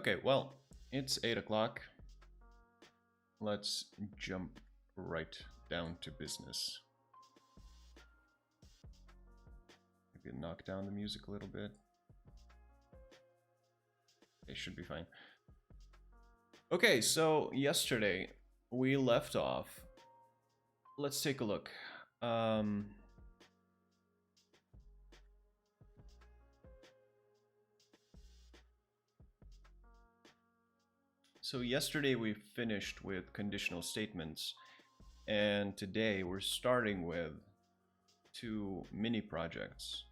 Okay, well, it's 8 o'clock. Let's jump right down to business. Maybe knock down the music a little bit. It should be fine. Okay, so yesterday we left off. Let's take a look. So yesterday we finished with conditional statements, and today we're starting with two mini projects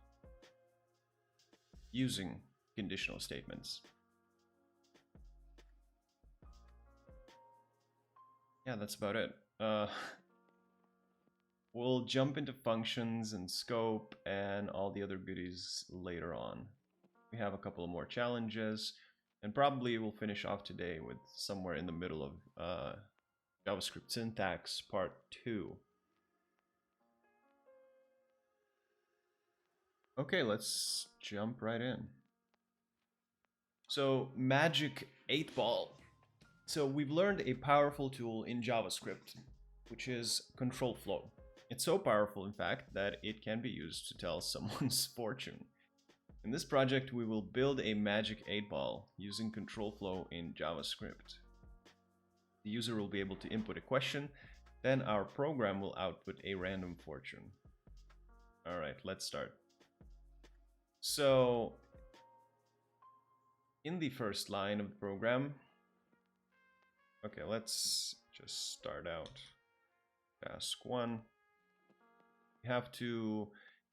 using conditional statements. Yeah, that's about it. We'll jump into functions and scope and all the other goodies later on. We have a couple of more challenges, and probably we'll finish off today with somewhere in the middle of JavaScript syntax part 2. Okay, let's jump right in. So, magic 8-ball. So we've learned a powerful tool in JavaScript, which is control flow. It's so powerful, in fact, that it can be used to tell someone's fortune. In this project, we will build a magic 8-ball using control flow in JavaScript. The user will be able to input a question, then our program will output a random fortune. All right, let's start. So, in the first line of the program, okay, let's just start out. Task 1. We have to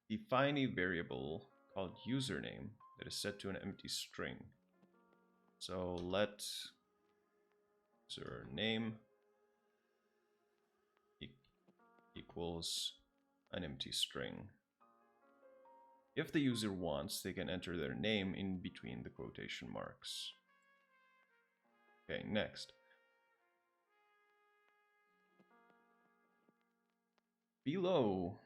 define a variable called username that is set to an empty string. So let username equals an empty string. If the user wants, they can enter their name in between the quotation marks. Okay, next. Below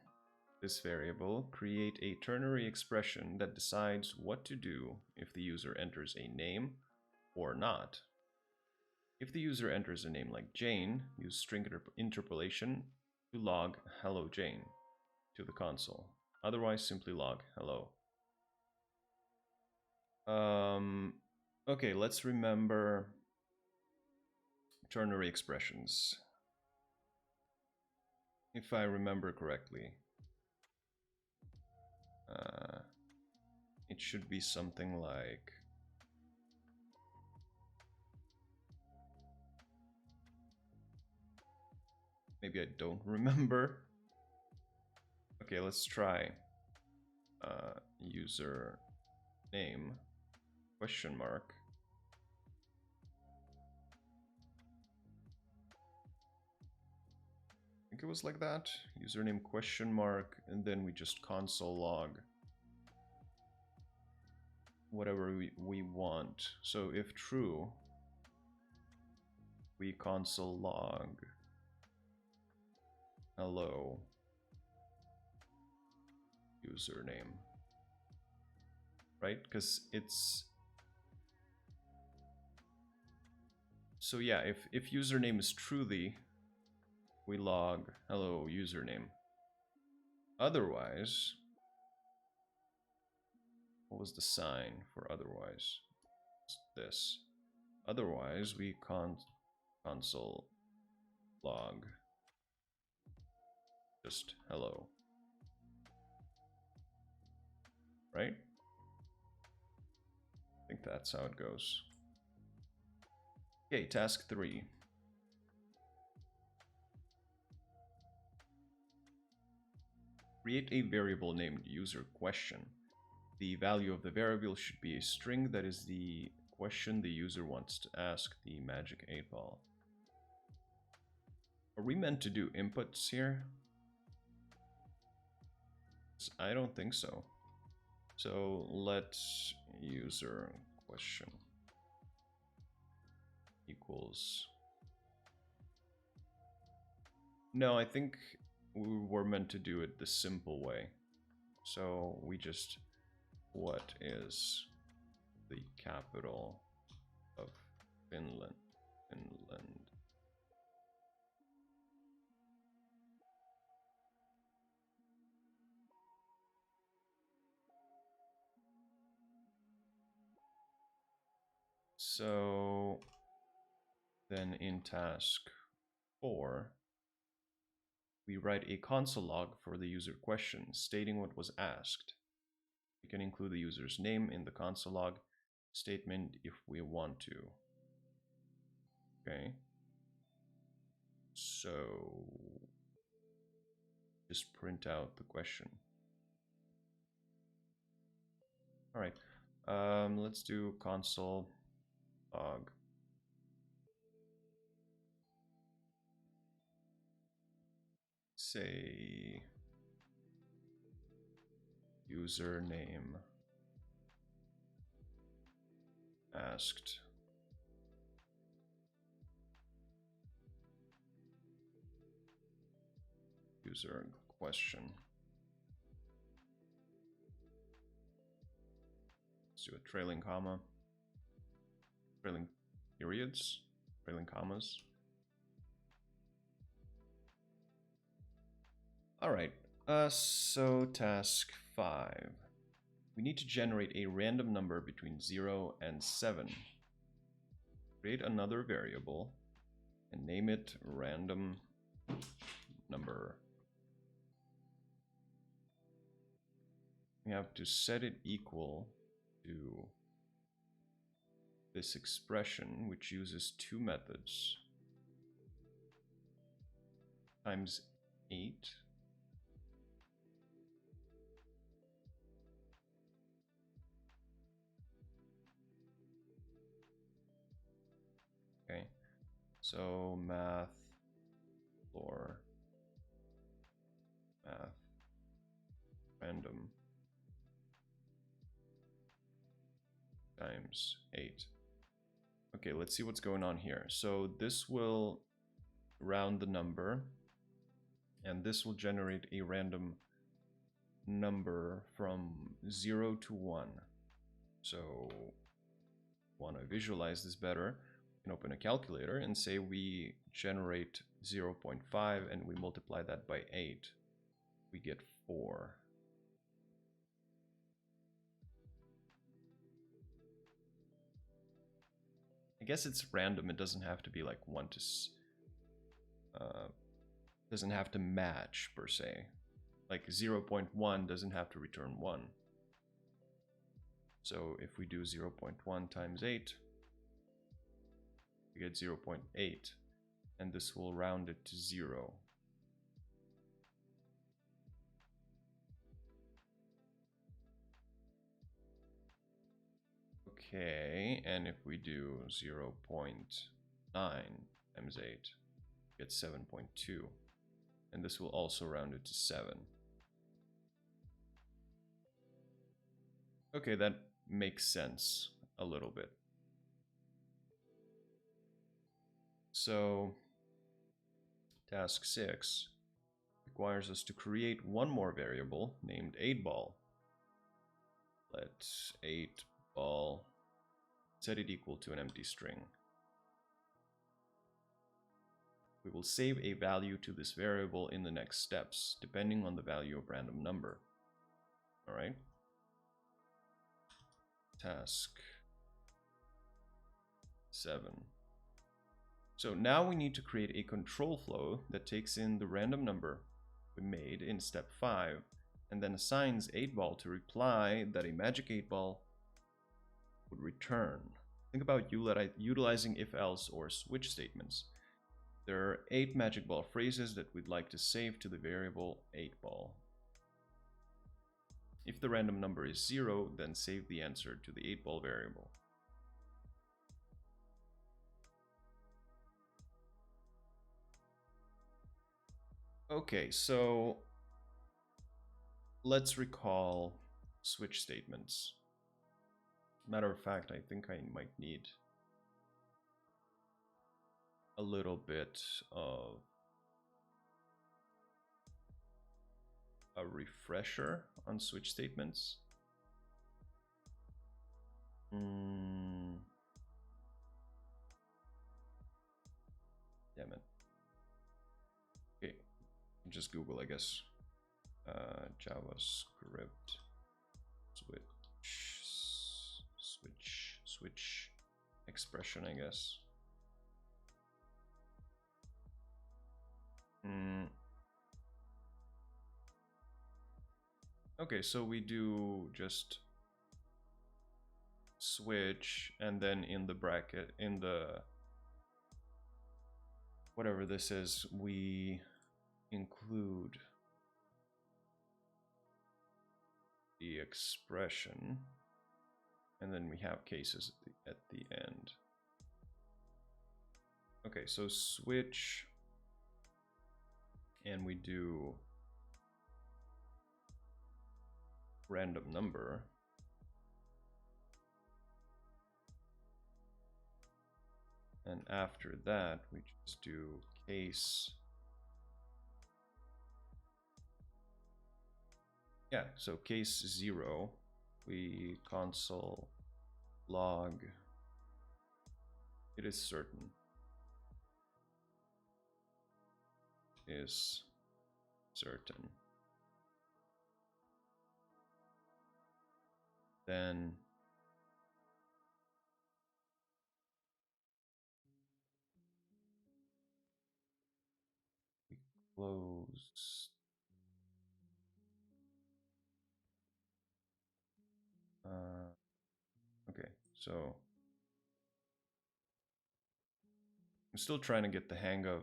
this variable, create a ternary expression that decides what to do if the user enters a name or not. If the user enters a name like Jane, use string interpolation to log hello Jane to the console. Otherwise, simply log hello. Okay, let's remember ternary expressions. If I remember correctly, it should be something like maybe I don't remember. Okay, let's try user name question mark. I think it was like that. Username question mark, and then we just console log whatever we want. So if true, we console log hello username, right? Because it's so yeah, if username is truly, we log hello username. Otherwise, what was the sign for otherwise? It's this. Otherwise, we console log just hello. Right? I think that's how it goes. Okay, task 3. Create a variable named user question. The value of the variable should be a string that is the question the user wants to ask the magic 8-ball. Are we meant to do inputs here? I don't think so. So let user question equals. No, I think we were meant to do it the simple way. So we just, what is the capital of Finland. Finland. So then in task 4, we write a console log for the user question stating what was asked. We can include the user's name in the console log statement if we want to. Okay. So just print out the question. All right. Let's do console log. Say username asked. User question. Let's do a trailing comma. Trailing periods. Trailing commas. All right. So task 5. We need to generate a random number between 0 and 7. Create another variable and name it random number. We have to set it equal to this expression, which uses 2 methods, times 8. Okay, so math floor, math random times 8. Okay, let's see what's going on here. So this will round the number, and this will generate a random number from 0 to 1. So want to visualize this better, you can open a calculator and say we generate 0.5 and we multiply that by 8. We get 4. I guess it's random. It doesn't have to be like 1 to... doesn't have to match per se. Like 0.1 doesn't have to return 1. So if we do 0.1 times 8, we get 0.8, and this will round it to 0. Okay, and if we do 0.9 times 8, we get 7.2, and this will also round it to 7. Okay, that makes sense a little bit. So task 6 requires us to create one more variable named 8ball. Let 8ball set it equal to an empty string. We will save a value to this variable in the next steps, depending on the value of random number. All right. Task 7. So now we need to create a control flow that takes in the random number we made in step 5 and then assigns 8ball to reply that a magic 8ball would return. Think about utilizing if-else or switch statements. There are 8 magic ball phrases that we'd like to save to the variable 8ball. If the random number is 0, then save the answer to the 8ball variable. Okay, so let's recall switch statements. Matter of fact, I think I might need a little bit of a refresher on switch statements. just Google, I guess. JavaScript switch expression, I guess. Okay, so we do just switch, and then in the bracket, in the whatever this is, we include the expression, and then we have cases at the end. Okay, so switch, and we do random number. And after that, we just do case. Yeah, so case 0, we console log, it is certain. Is certain. Then we close. Okay, so I'm still trying to get the hang of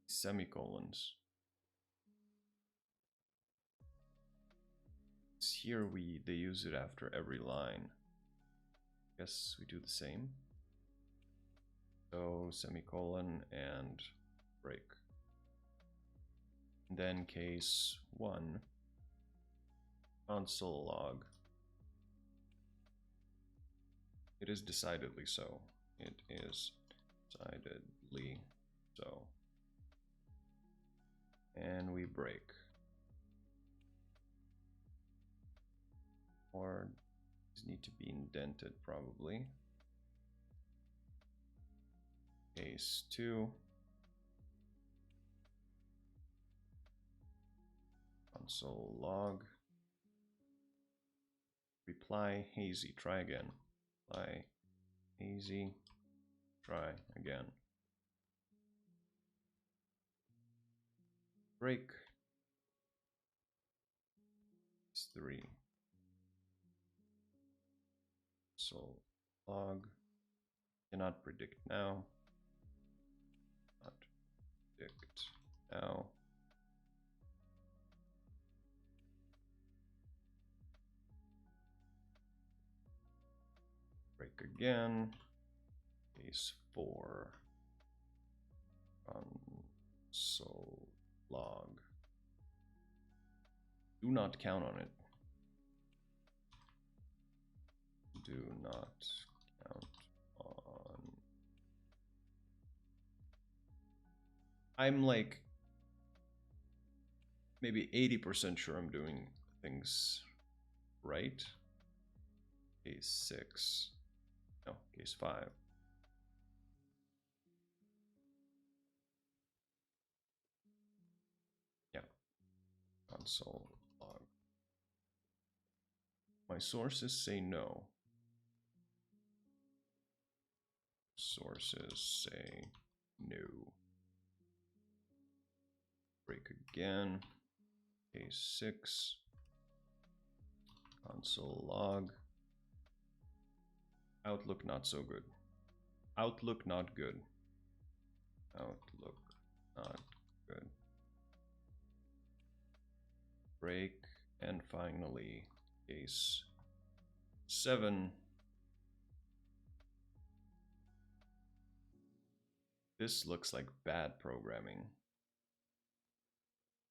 semicolons. Here they use it after every line. Guess we do the same. So semicolon and break. And then case 1, console log. It is decidedly so. It is decidedly so. And we break. Or these need to be indented probably. Case 2. Console log. Reply hazy. Try again. Reply hazy. Try again. Break. It's 3. So log. Cannot predict now. Not predict now. Break again. Case 4. Console log. Do not count on it. Do not count on. I'm like maybe 80% sure I'm doing things right. Case 6. No, case 5. Yeah. Console log. My sources say no. Sources say no. Break again. Case 6. Console log. Outlook not so good. Outlook not good. Outlook not good. Break, and finally case 7. This looks like bad programming,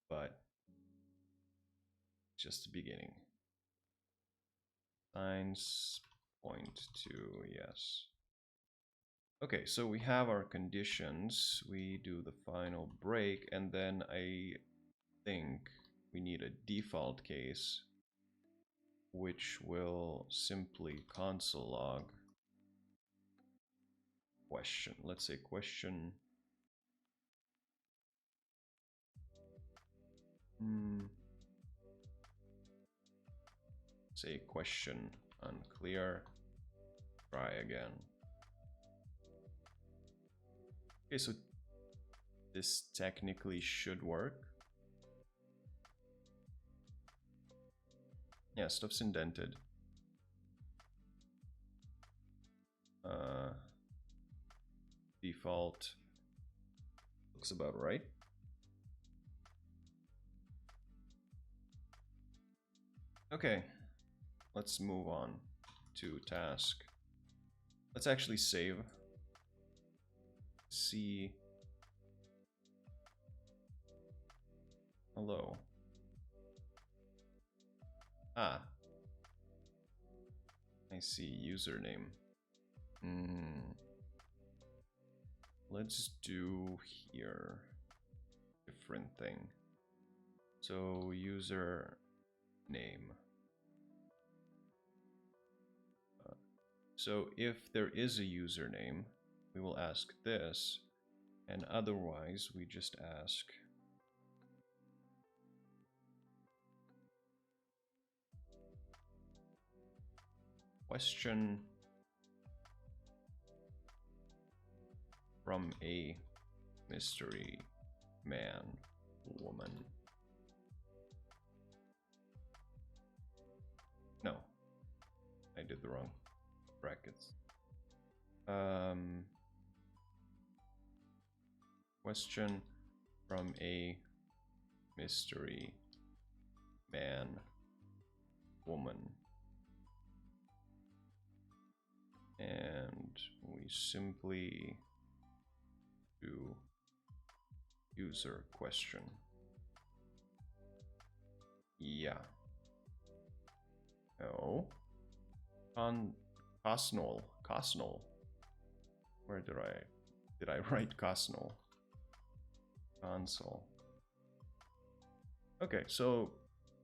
but just the beginning. Signs point to yes. Okay, so we have our conditions. We do the final break, and then I think we need a default case, which will simply console log question. Let's say question Say question unclear. Try again. Okay, so this technically should work. Yeah, stuff's indented. Default looks about right. Okay, let's move on to task. Let's actually save. See. Hello. Ah. I see username. Let's do here different thing. So user name. So if there is a username, we will ask this, and otherwise we just ask question from a mystery man, woman. No, I did the wrong brackets. Question from a mystery man, woman. And we simply do user question. Yeah. Oh. On Cosnol. Where did I write Cosnol? Console. Okay, so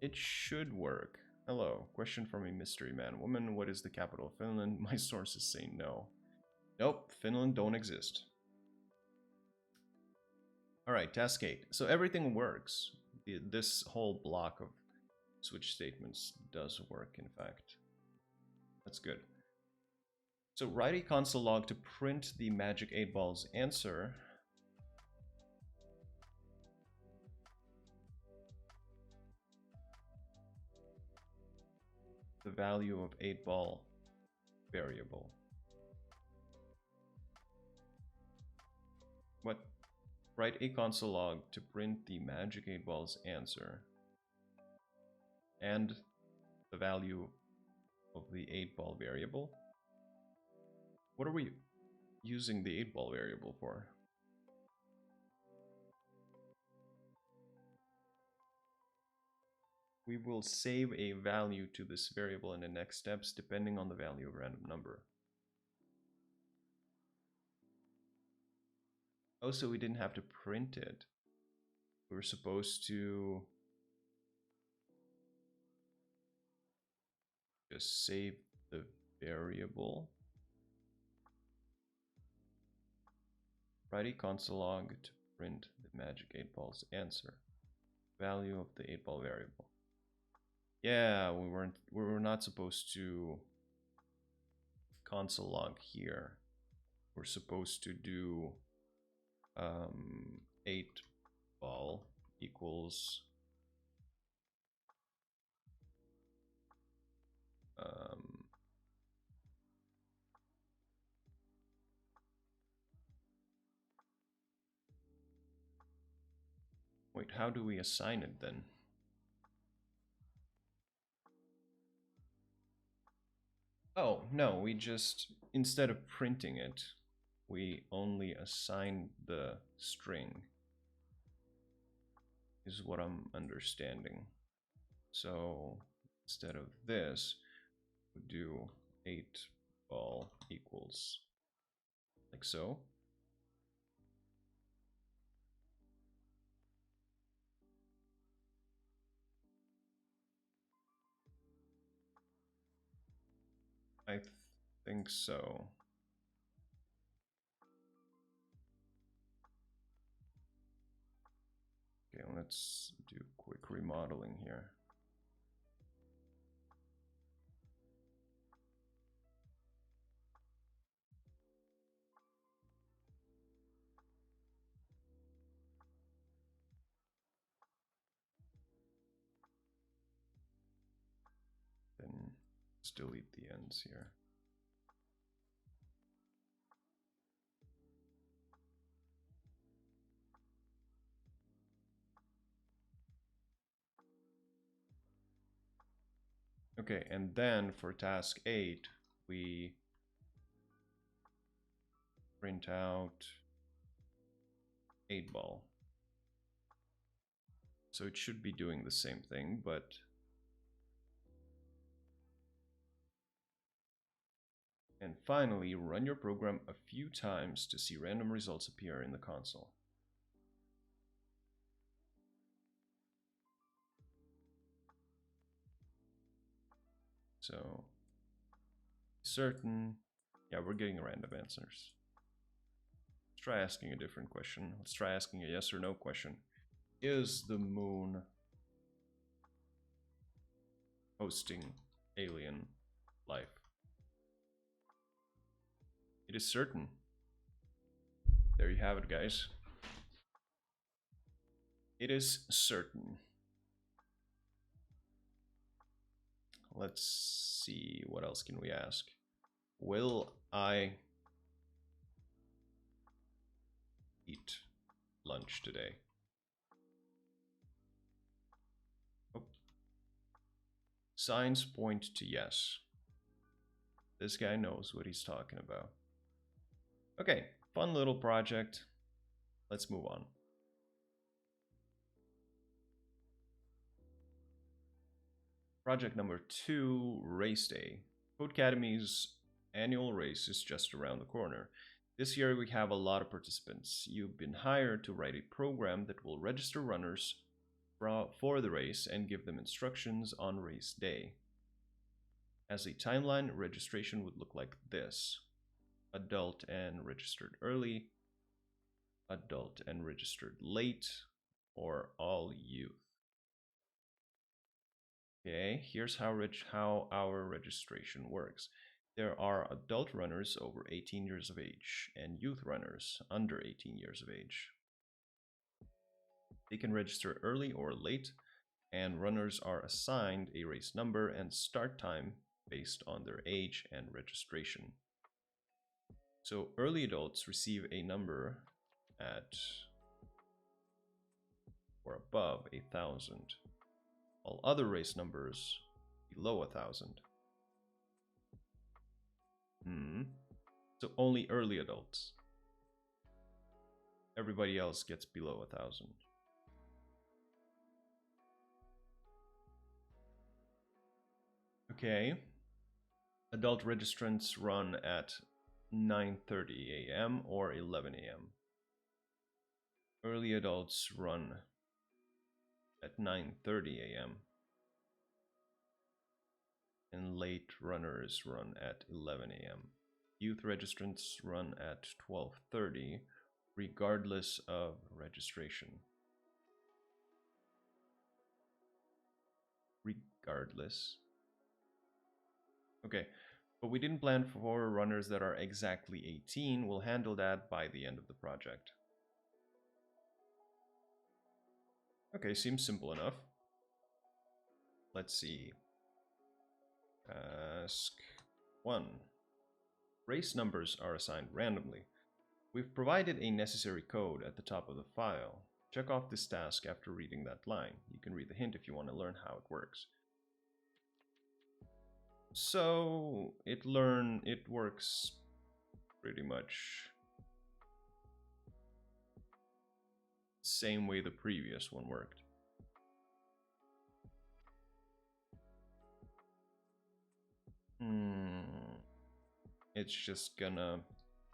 it should work. Hello, question from a mystery man, woman. What is the capital of Finland? My sources say no. Nope, Finland don't exist. All right, task 8. So everything works. This whole block of switch statements does work, in fact. That's good. So write a console log to print the magic 8 ball's answer. The value of 8 ball variable. What? Write a console log to print the magic 8 ball's answer and the value of the 8 ball variable. What are we using the 8 ball variable for? We will save a value to this variable in the next steps depending on the value of a random number. Also, we didn't have to print it. We were supposed to just save the variable. Write a console log to print the magic 8 ball's answer. Value of the 8 ball variable. Yeah, we were not supposed to console log here. We're supposed to do 8 ball equals wait, how do we assign it then? Oh, no, we just, instead of printing it, we only assign the string, is what I'm understanding. So instead of this, we do 8 ball equals like so. I think so. Okay, let's do quick remodeling here. Then let's delete the ends here. Okay, and then for task 8, we print out 8-ball. So it should be doing the same thing, but and finally, run your program a few times to see random results appear in the console. So, certain, yeah, we're getting random answers. Let's try asking a different question. Let's try asking a yes or no question. Is the moon hosting alien life? It is certain. There you have it, guys. It is certain. Let's see, what else can we ask? Will I eat lunch today? Oh. Signs point to yes. This guy knows what he's talking about. Okay, fun little project. Let's move on. Project number 2, Race Day. Codecademy's annual race is just around the corner. This year we have a lot of participants. You've been hired to write a program that will register runners for the race and give them instructions on race day. As a timeline, registration would look like this: adult and registered early, adult and registered late, or all youth. Okay, here's how our registration works. There are adult runners over 18 years of age and youth runners under 18 years of age. They can register early or late, and runners are assigned a race number and start time based on their age and registration. So early adults receive a number at or above 1,000. All other race numbers below 1,000. So only early adults. Everybody else gets below 1,000. Okay. Adult registrants run at 9:30 a.m. or 11 a.m. Early adults run at 9:30 a.m. and late runners run at 11 a.m. Youth registrants run at 12:30 regardless of registration. Regardless. Okay, but we didn't plan for runners that are exactly 18. We'll handle that by the end of the project. Okay, seems simple enough. Let's see. Task 1. Race numbers are assigned randomly. We've provided a necessary code at the top of the file. Check off this task after reading that line. You can read the hint if you want to learn how it works. So it works pretty much same way the previous one worked. It's just gonna,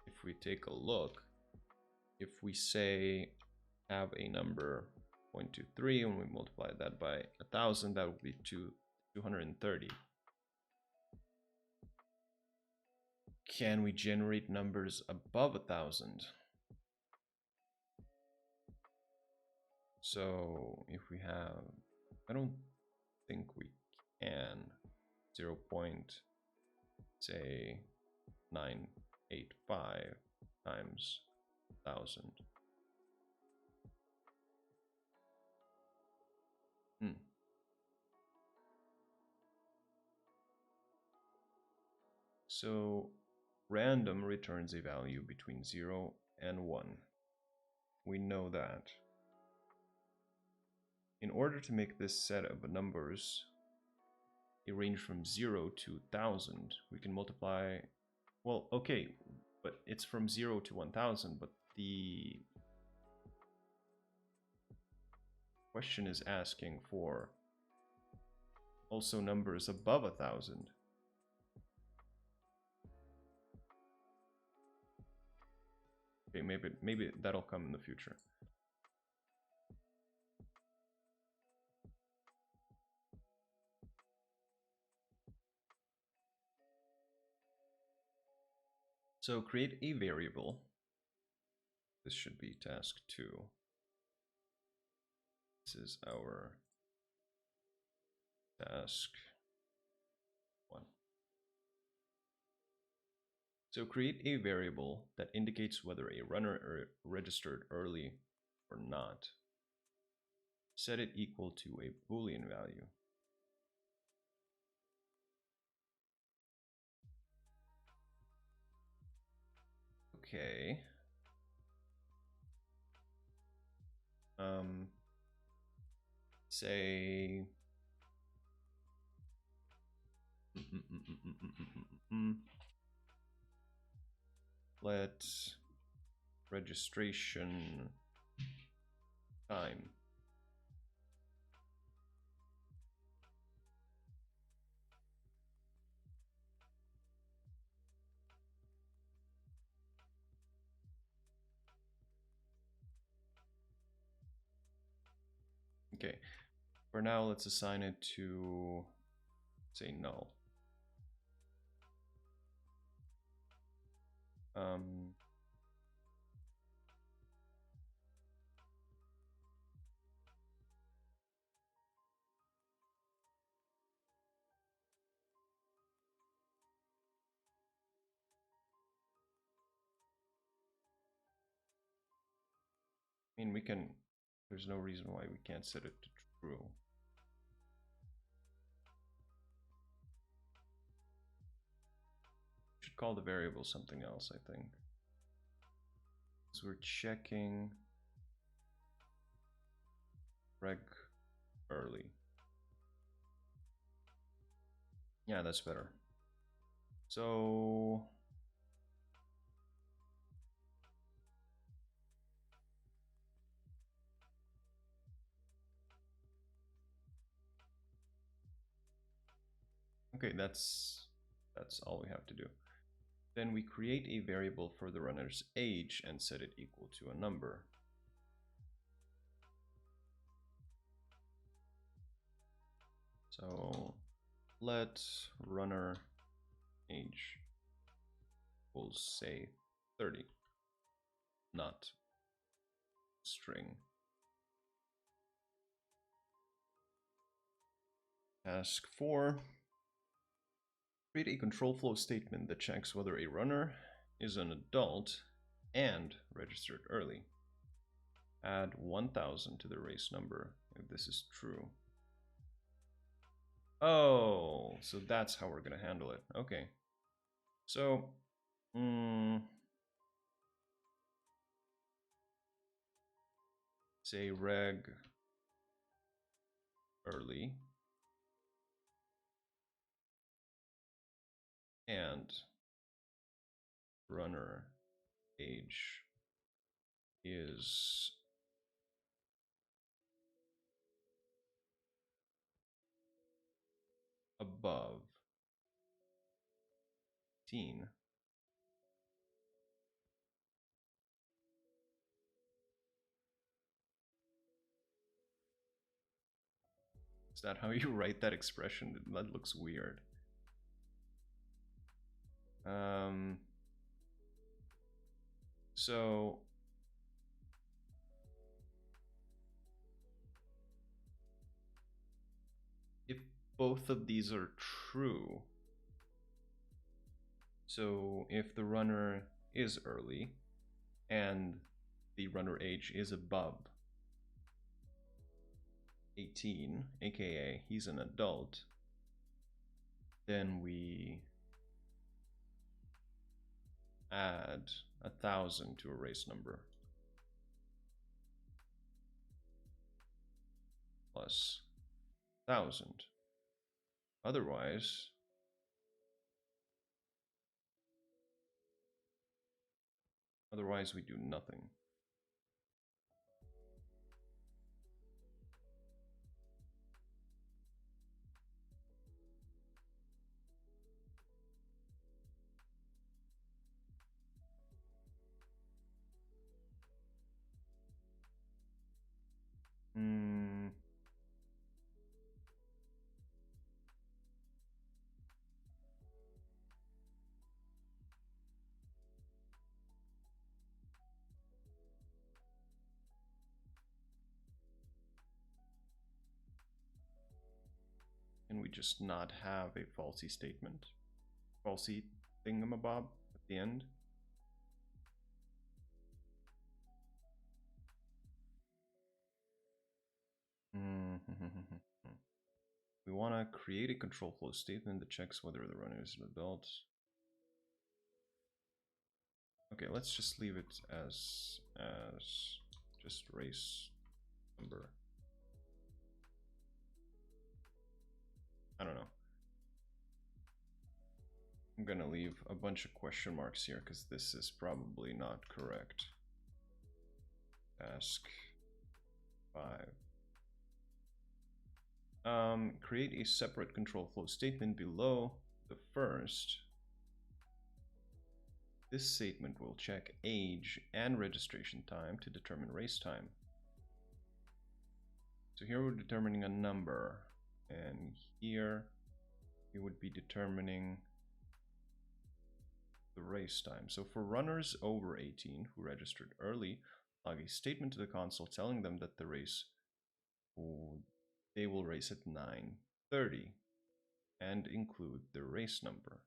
if we take a look, if we say have a number 0.23 and we multiply that by 1,000, that would be 230. Can we generate numbers above 1,000? So if we have, I don't think we can 0 point, say 985 times 1000. So random returns a value between 0 and 1. We know that. In order to make this set of numbers a range from 0 to 1000, we can multiply, well, okay, but it's from 0 to 1000, but the question is asking for also numbers above 1000. Okay, maybe that'll come in the future. So create a variable. This should be task 2. This is our task 1. So create a variable that indicates whether a runner registered early or not. Set it equal to a Boolean value. Okay. Say let registration time okay. For now, let's assign it to, say, null. I mean, we can, there's no reason why we can't set it to true. Should call the variable something else, I think. So we're checking reg early. Yeah, that's better. So okay, that's all we have to do. Then we create a variable for the runner's age and set it equal to a number. So let runner age equals, say, 30, not string. Task 4. Create a control flow statement that checks whether a runner is an adult and registered early. Add 1000 to the race number if this is true. Oh, so that's how we're going to handle it. Okay. So, say reg early and runner age is above 18. Is that how you write that expression? That looks weird. So both of these are true. So if the runner is early and the runner age is above 18, aka he's an adult, then we add 1,000 to a race number plus 1,000. Otherwise we do nothing. Can we just not have a falsy statement? Falsy thingamabob at the end? We want to create a control flow statement that checks whether the runner is an adult. Okay, let's just leave it as just race number. I don't know. I'm gonna leave a bunch of question marks here because this is probably not correct. Task 5. Create a separate control flow statement below the first. This statement will check age and registration time to determine race time. So here we're determining a number, and here we would be determining the race time. So for runners over 18 who registered early, log a statement to the console telling them that the race they will race at 9:30 and include the race number.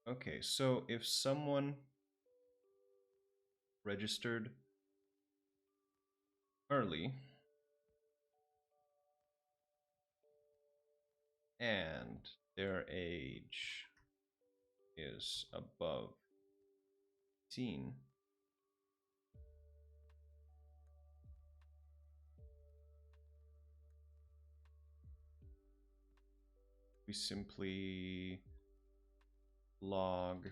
Okay, so if someone registered early and their age is above 18, we simply log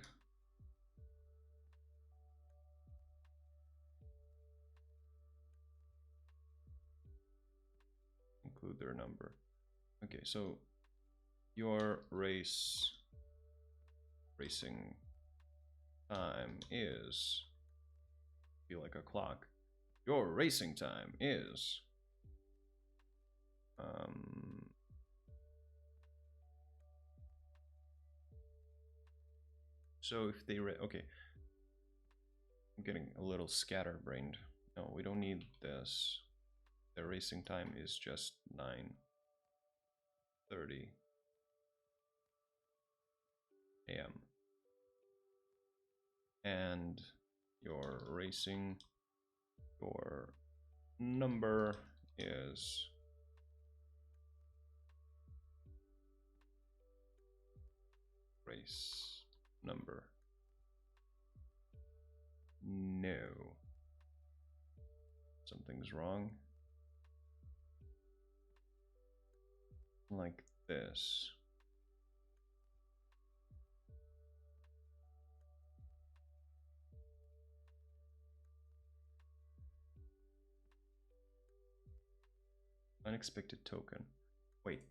include their number. Okay, so your racing time is, feel like a clock. Your racing time is so if they okay, I'm getting a little scatterbrained. No, we don't need this. Their racing time is just 9:30 a.m. and your number is race number. No. Something's wrong. Like this. Unexpected token. Wait.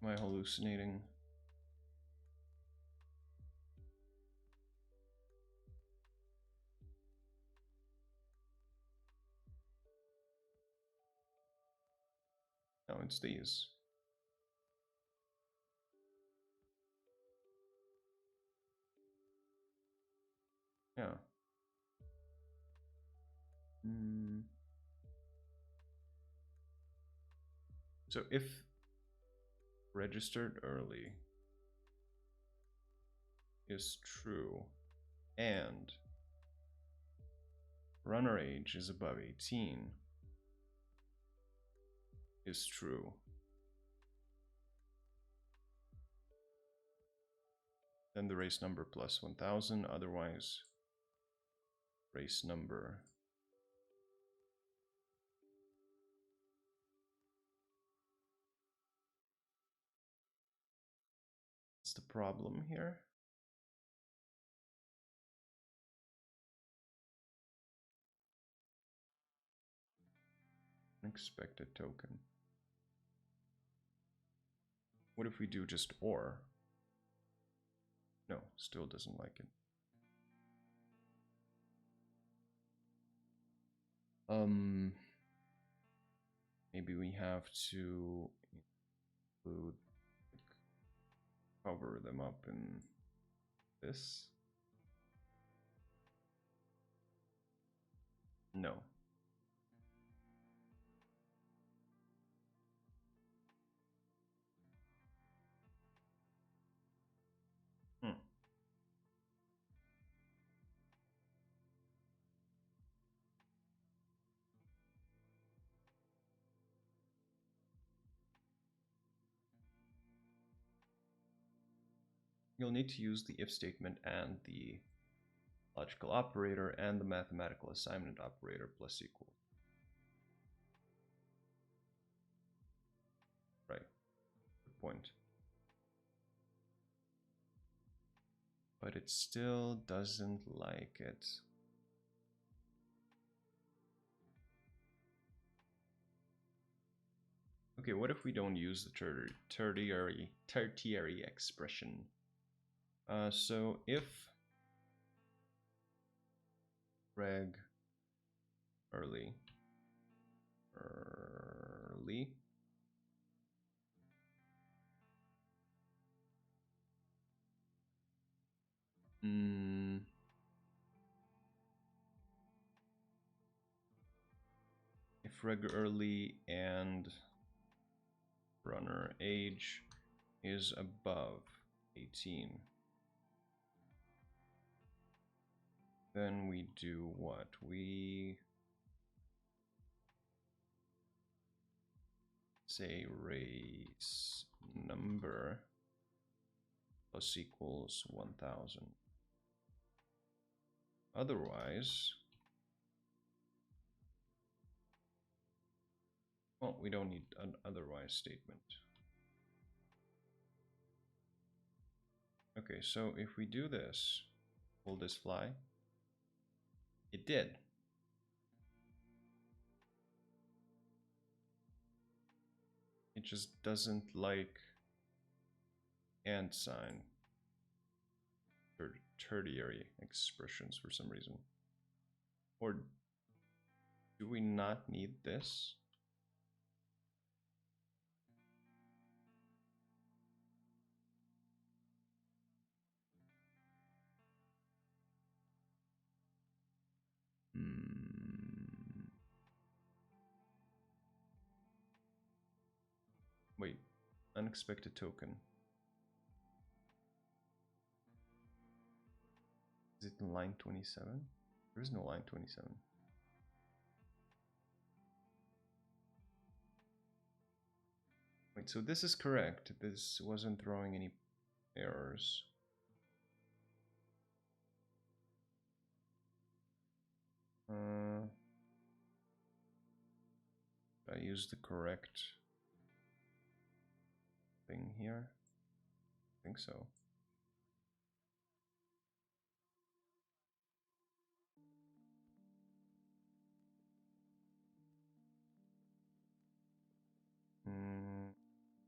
Am I hallucinating? No, it's these. Yeah. So if registered early is true and runner age is above 18 is true, then the race number plus 1000, otherwise race number. What's the problem here? Unexpected token. What if we do just or? No, still doesn't like it. Maybe we have to include, cover them up in this. No. You'll need to use the if statement and the logical operator and the mathematical assignment operator plus equals. Right. Good point. But it still doesn't like it. Okay, what if we don't use the tertiary expression? So if reg early if reg early and runner age is above 18, then we do what? We say race number plus equals 1000. Otherwise, well, we don't need an otherwise statement. Okay, so if we do this, will this fly? It did. It just doesn't like and sign tertiary expressions for some reason. Or do we not need this? Wait, unexpected token. Is it in line 27? There is no line 27. Wait, so this is correct. This wasn't throwing any errors. I use the correct thing here? I think so.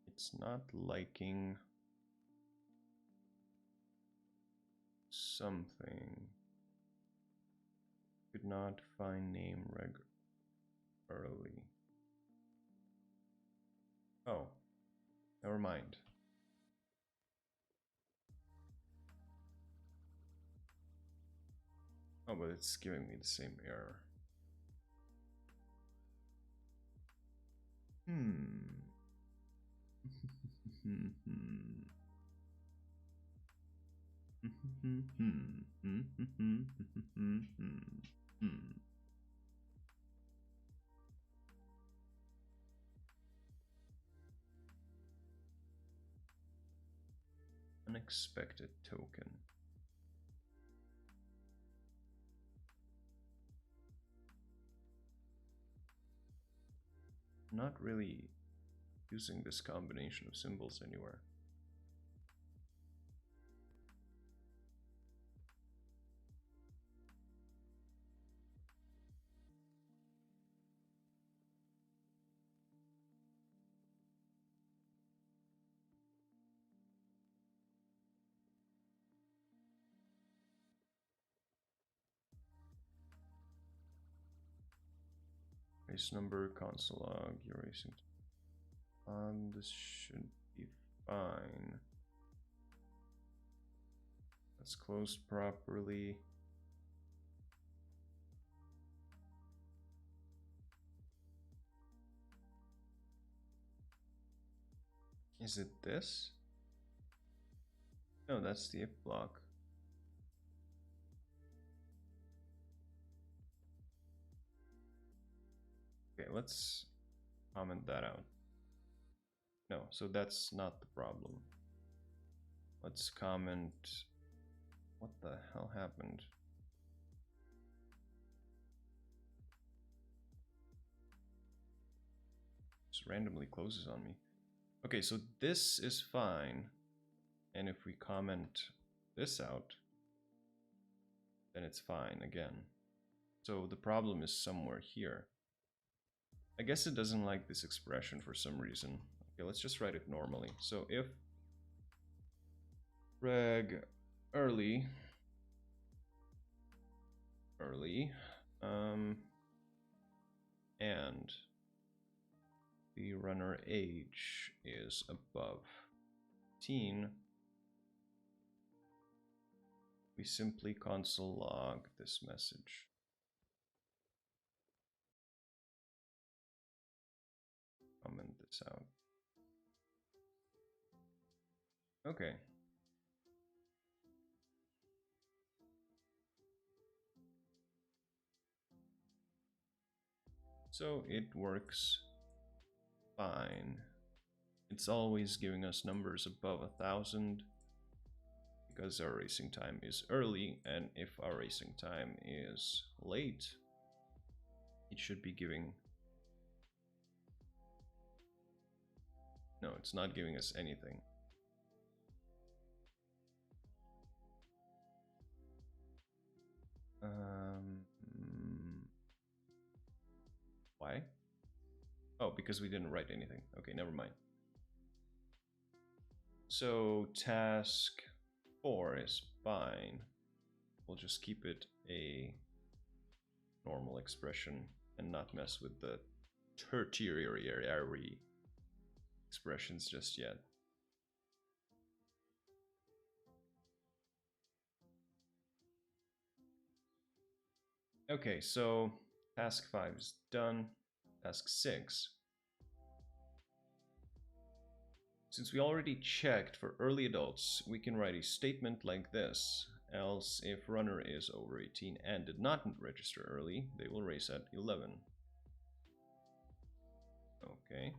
It's not liking something. Could not find name reg early. Oh, never mind. Oh, but it's giving me the same error. Unexpected token. Not really using this combination of symbols anywhere. Race number, console log, you're racing. This should be fine. That's closed properly. Is it this? No, that's the if block. Okay, let's comment that out. No, so that's not the problem. Let's comment. What the hell happened? Just randomly closes on me. Okay, so this is fine. And if we comment this out, then it's fine again. So the problem is somewhere here. I guess it doesn't like this expression for some reason. Okay, let's just write it normally. So if reg early and the runner age is above 18, we simply console log this message. Comment this out. Okay. So it works fine. It's always giving us numbers above 1,000 because our racing time is early, and if our racing time is late, it should be giving... No, it's not giving us anything. Why? Oh, because we didn't write anything. Okay, never mind. So task 4 is fine. We'll just keep it a normal expression and not mess with the tertiary expressions just yet. Okay, so task 5 is done. Task 6. Since we already checked for early adults, we can write a statement like this. Else, if runner is over 18 and did not register early, they will race at 11. Okay.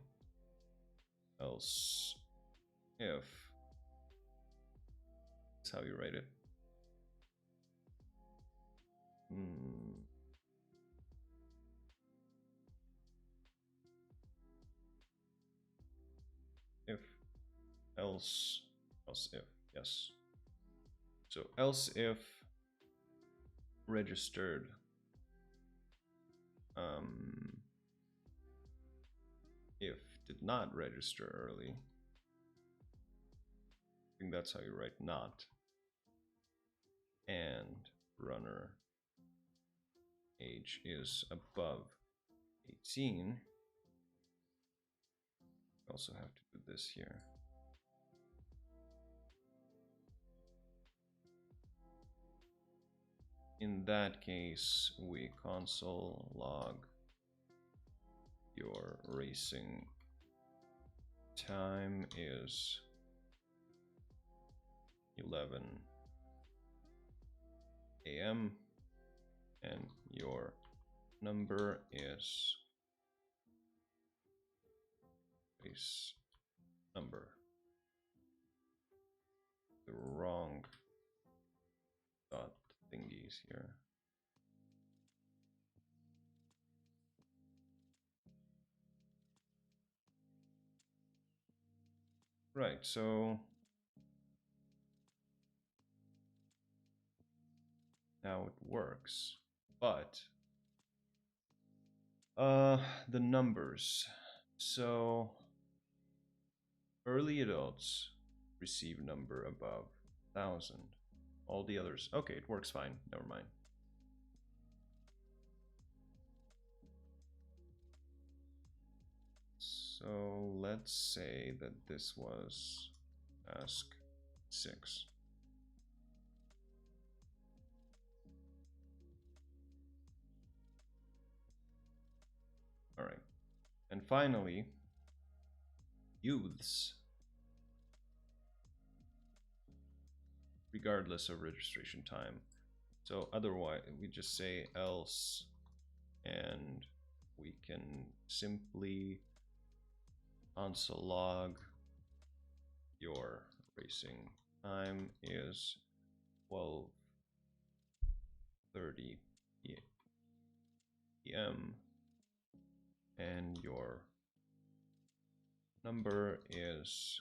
Else, if... That's how you write it. If, else if, yes. So else if registered, if did not register early. I think that's how you write not. And runner age is above 18. Also have to do this here. in that case, we console log your racing time is 11 a.m. and your number is race number. The wrong dot thingies here. Right, so now it works, but the numbers. So early adults receive number above 1,000. All the others, okay, it works fine. Never mind. So let's say that this was task 6. All right. And finally, youths, regardless of registration time. So otherwise, we just say else, and we can simply console log your racing time is 12:30 p.m. and your number is,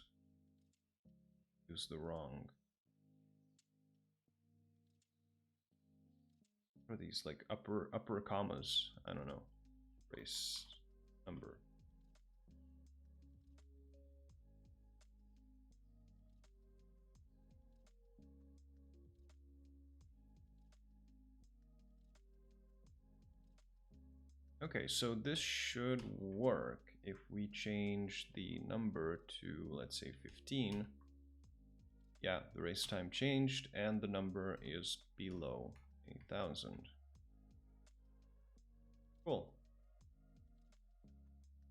use the wrong, what are these, like upper commas? I don't know. Race number. Okay, so this should work if we change the number to, let's say, 15. Yeah, the race time changed and the number is below 8,000. Cool.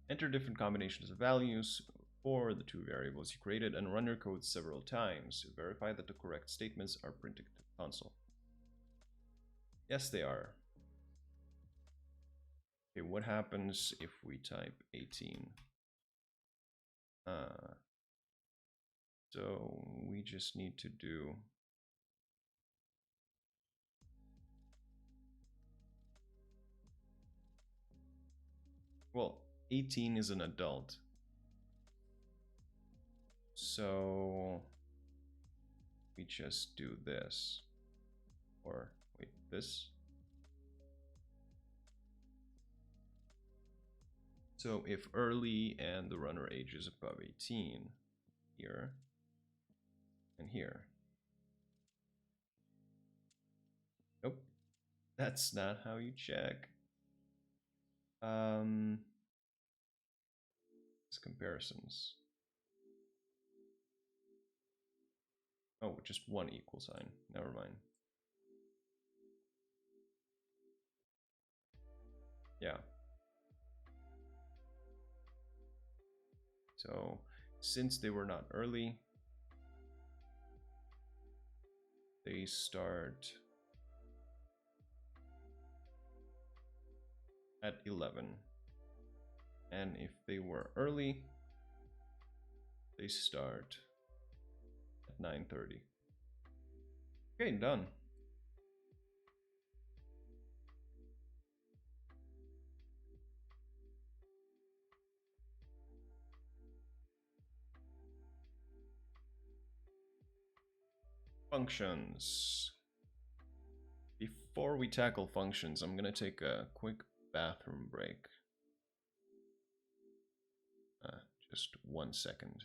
Enter different combinations of values for the 2 variables you created and run your code several times to verify that the correct statements are printed to the console. Yes, they are. Okay, what happens if we type 18? So we just need to do well, 18 is an adult. So we just do this. Or wait, this. So if early and the runner age is above 18, here and here. Nope, that's not how you check. It's comparisons. Oh, just one equal sign. Never mind. Yeah. So since they were not early, they start at 11. And if they were early, they start at 9:30. Okay, done. Functions. Before we tackle functions, I'm gonna take a quick bathroom break. Just 1 second.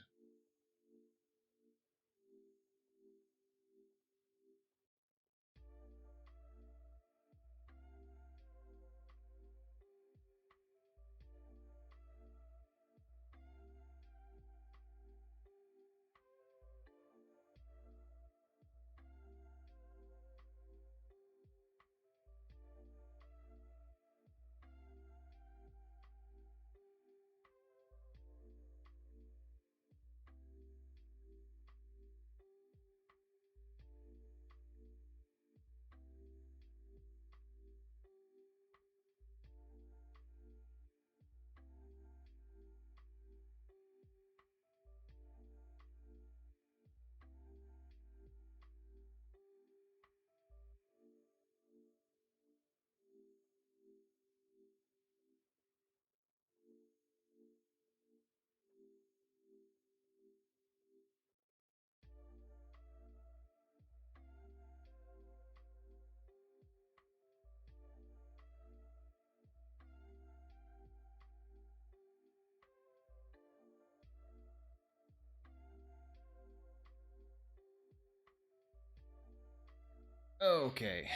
Okay,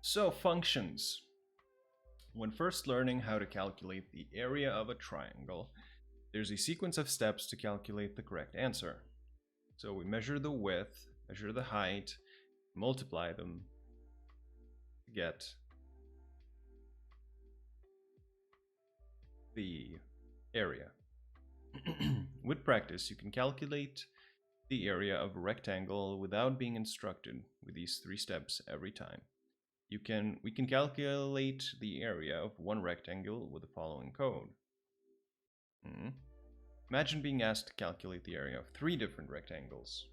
so functions. When first learning how to calculate the area of a triangle, there's a sequence of steps to calculate the correct answer. So we measure the width, measure the height, multiply them to get the area. With practice, you can calculate the area of a rectangle without being instructed with these 3 steps every time. We can calculate the area of one rectangle with the following code. Imagine being asked to calculate the area of 3 different rectangles.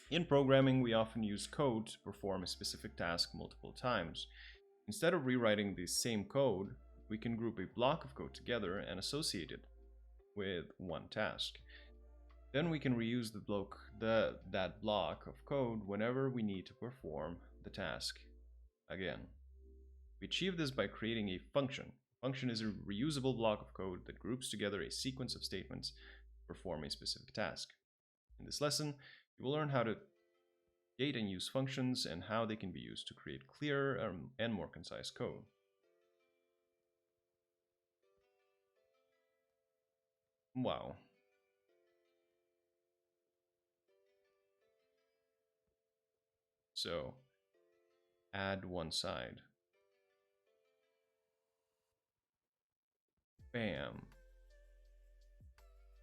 In programming, we often use code to perform a specific task multiple times. Instead of rewriting the same code, we can group a block of code together and associate it with one task. Then we can reuse that block of code whenever we need to perform the task again. We achieve this by creating a function. A function is a reusable block of code that groups together a sequence of statements to perform a specific task. In this lesson, you will learn how to create and use functions and how they can be used to create clearer and more concise code. Wow. So, add one side. Bam.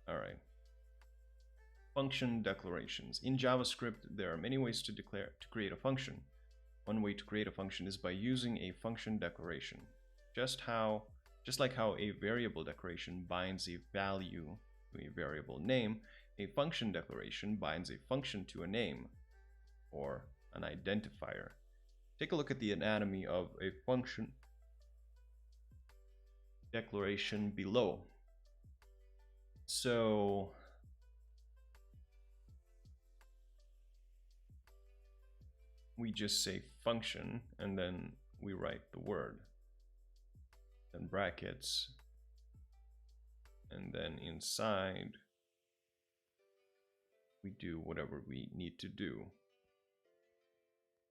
All right. Function declarations. In JavaScript, there are many ways to create a function. One way to create a function is by using a function declaration. Just like how a variable declaration binds a value to a variable name, a function declaration binds a function to a name or an identifier. Take a look at the anatomy of a function declaration below. So we just say function and then we write the word, then brackets, and then inside we do whatever we need to do.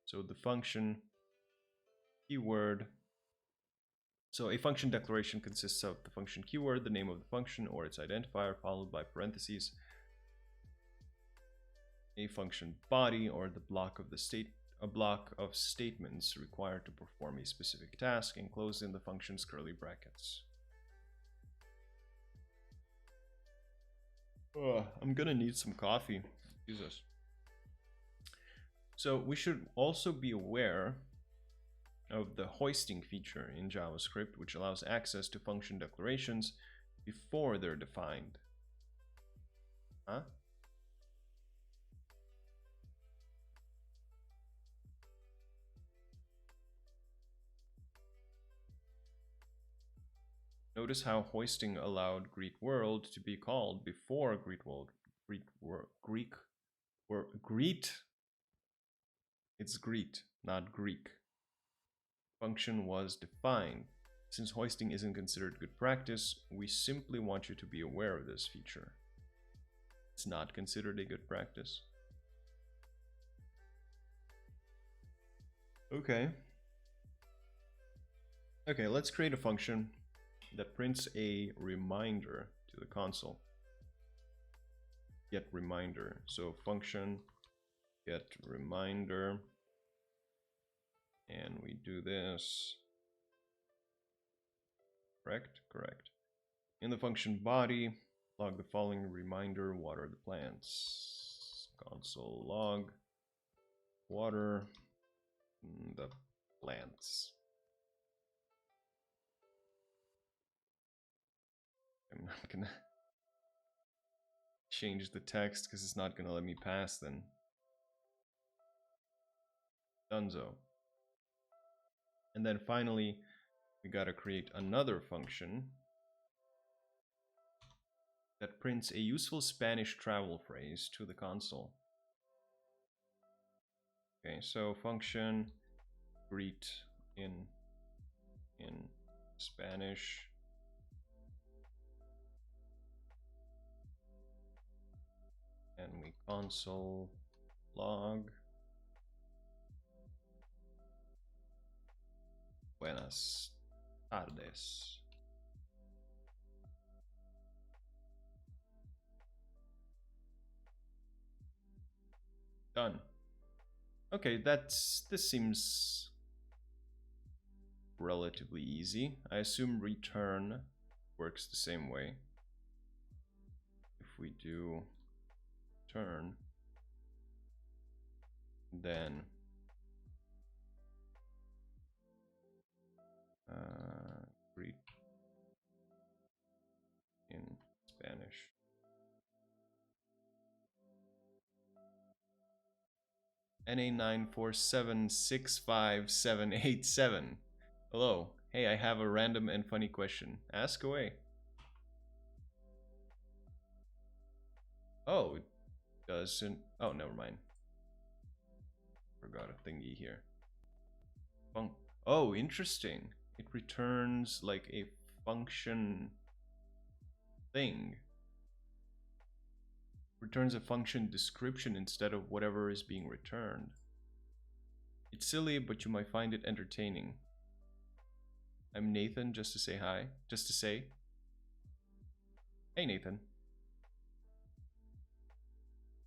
So the function keyword. So a function declaration consists of the function keyword, the name of the function or its identifier, followed by parentheses, a function body or the block of statements required to perform a specific task, enclosed in the function's curly brackets. I'm gonna need some coffee. Jesus. So we should also be aware of the hoisting feature in JavaScript, which allows access to function declarations before they're defined. Huh? Notice how hoisting allowed Greek world to be called before Greek world. It's Greek, not Greek. Function was defined. Since hoisting isn't considered good practice, we simply want you to be aware of this feature. It's not considered a good practice. Okay, let's create a function that prints a reminder to the console. Get reminder. So function get reminder, and we do this. Correct. In the function body, log the following reminder: water the plants. Console log water the plants. I'm not gonna change the text because it's not gonna let me pass then. Donezo. And then finally, we gotta create another function that prints a useful Spanish travel phrase to the console. Okay, so function greet in Spanish. And we console log Buenas tardes. Done. Okay, this seems relatively easy. I assume return works the same way. If we do return, then read in Spanish. NA9476587. Hello. Hey, I have a random and funny question. Ask away. Oh, it doesn't. Oh, never mind. Forgot a thingy here. Oh, interesting. It returns like a function thing. Returns a function description instead of whatever is being returned. It's silly, but you might find it entertaining. I'm Nathan, just to say hi. Just to say. Hey, Nathan.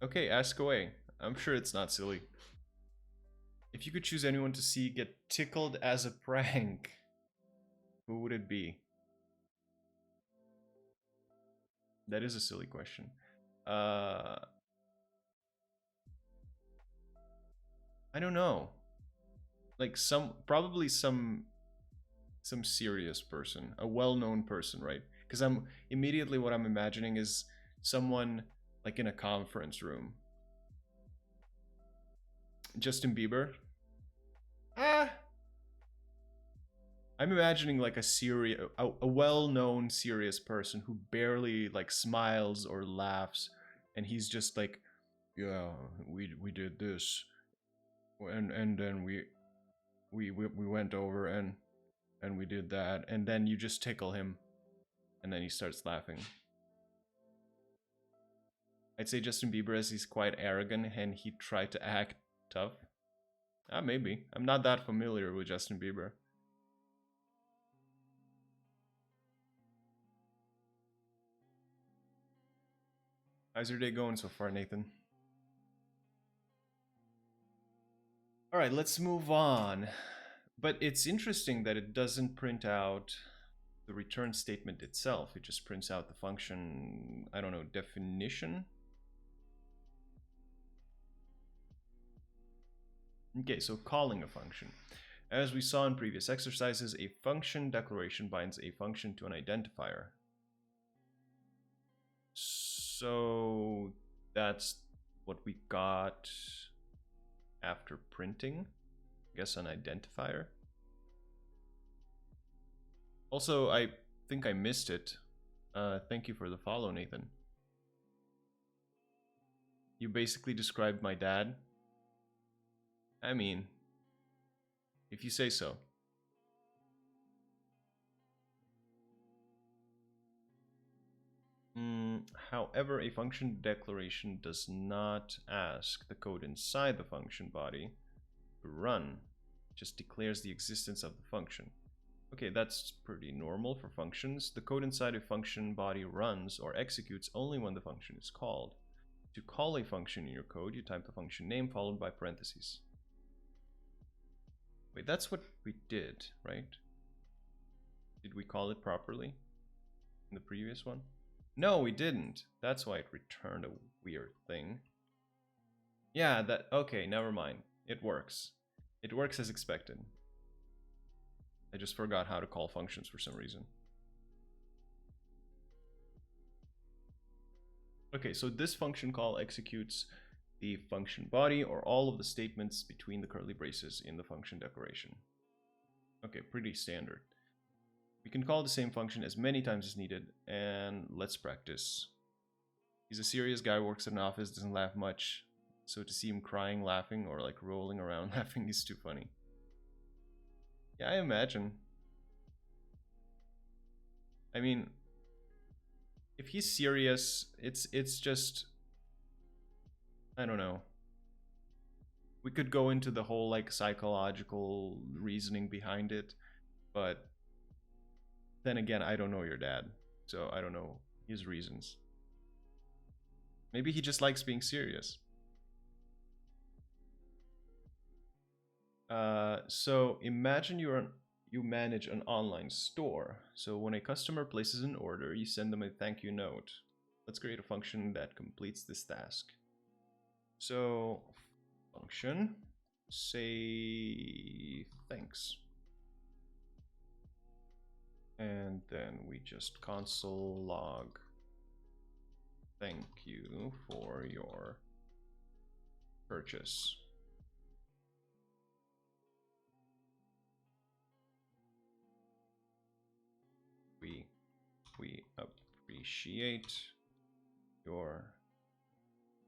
Okay, ask away. I'm sure it's not silly. If you could choose anyone to see get tickled as a prank, who would it be? That is a silly question. I don't know. Like probably some serious person, a well-known person, right? Because immediately what I'm imagining is someone like in a conference room. Justin Bieber. I'm imagining like a well-known serious person who barely like smiles or laughs, and he's just like, yeah, we did this, and then we went over and we did that, and then you just tickle him, and then he starts laughing. I'd say Justin Bieber, as he's quite arrogant and he tried to act tough. Maybe. I'm not that familiar with Justin Bieber. How's your day going so far, Nathan? Alright, let's move on. But it's interesting that it doesn't print out the return statement itself. It just prints out the function, I don't know, definition? Okay, so calling a function. As we saw in previous exercises, a function declaration binds a function to an identifier. So that's what we got after printing, I guess, an identifier. Also, I think I missed it. Thank you for the follow, Nathan. You basically described my dad. I mean, if you say so. However, a function declaration does not ask the code inside the function body to run. It just declares the existence of the function. Okay, that's pretty normal for functions. The code inside a function body runs or executes only when the function is called. To call a function in your code, you type the function name followed by parentheses. Wait, that's what we did, right? Did we call it properly in the previous one? No, we didn't. That's why it returned a weird thing. Yeah, okay, never mind. It works. It works as expected. I just forgot how to call functions for some reason. Okay, so this function call executes the function body or all of the statements between the curly braces in the function declaration. Okay, pretty standard. We can call the same function as many times as needed, and let's practice. He's a serious guy, works in an office, doesn't laugh much, so to see him crying, laughing, or like rolling around laughing is too funny. Yeah, I imagine. I mean, if he's serious, it's just, I don't know. We could go into the whole like psychological reasoning behind it, But then again, I don't know your dad, so I don't know his reasons. Maybe he just likes being serious. So imagine you manage an online store. So when a customer places an order, you send them a thank you note. Let's create a function that completes this task. So function, say thanks. And then we just console log thank you for your purchase. We appreciate your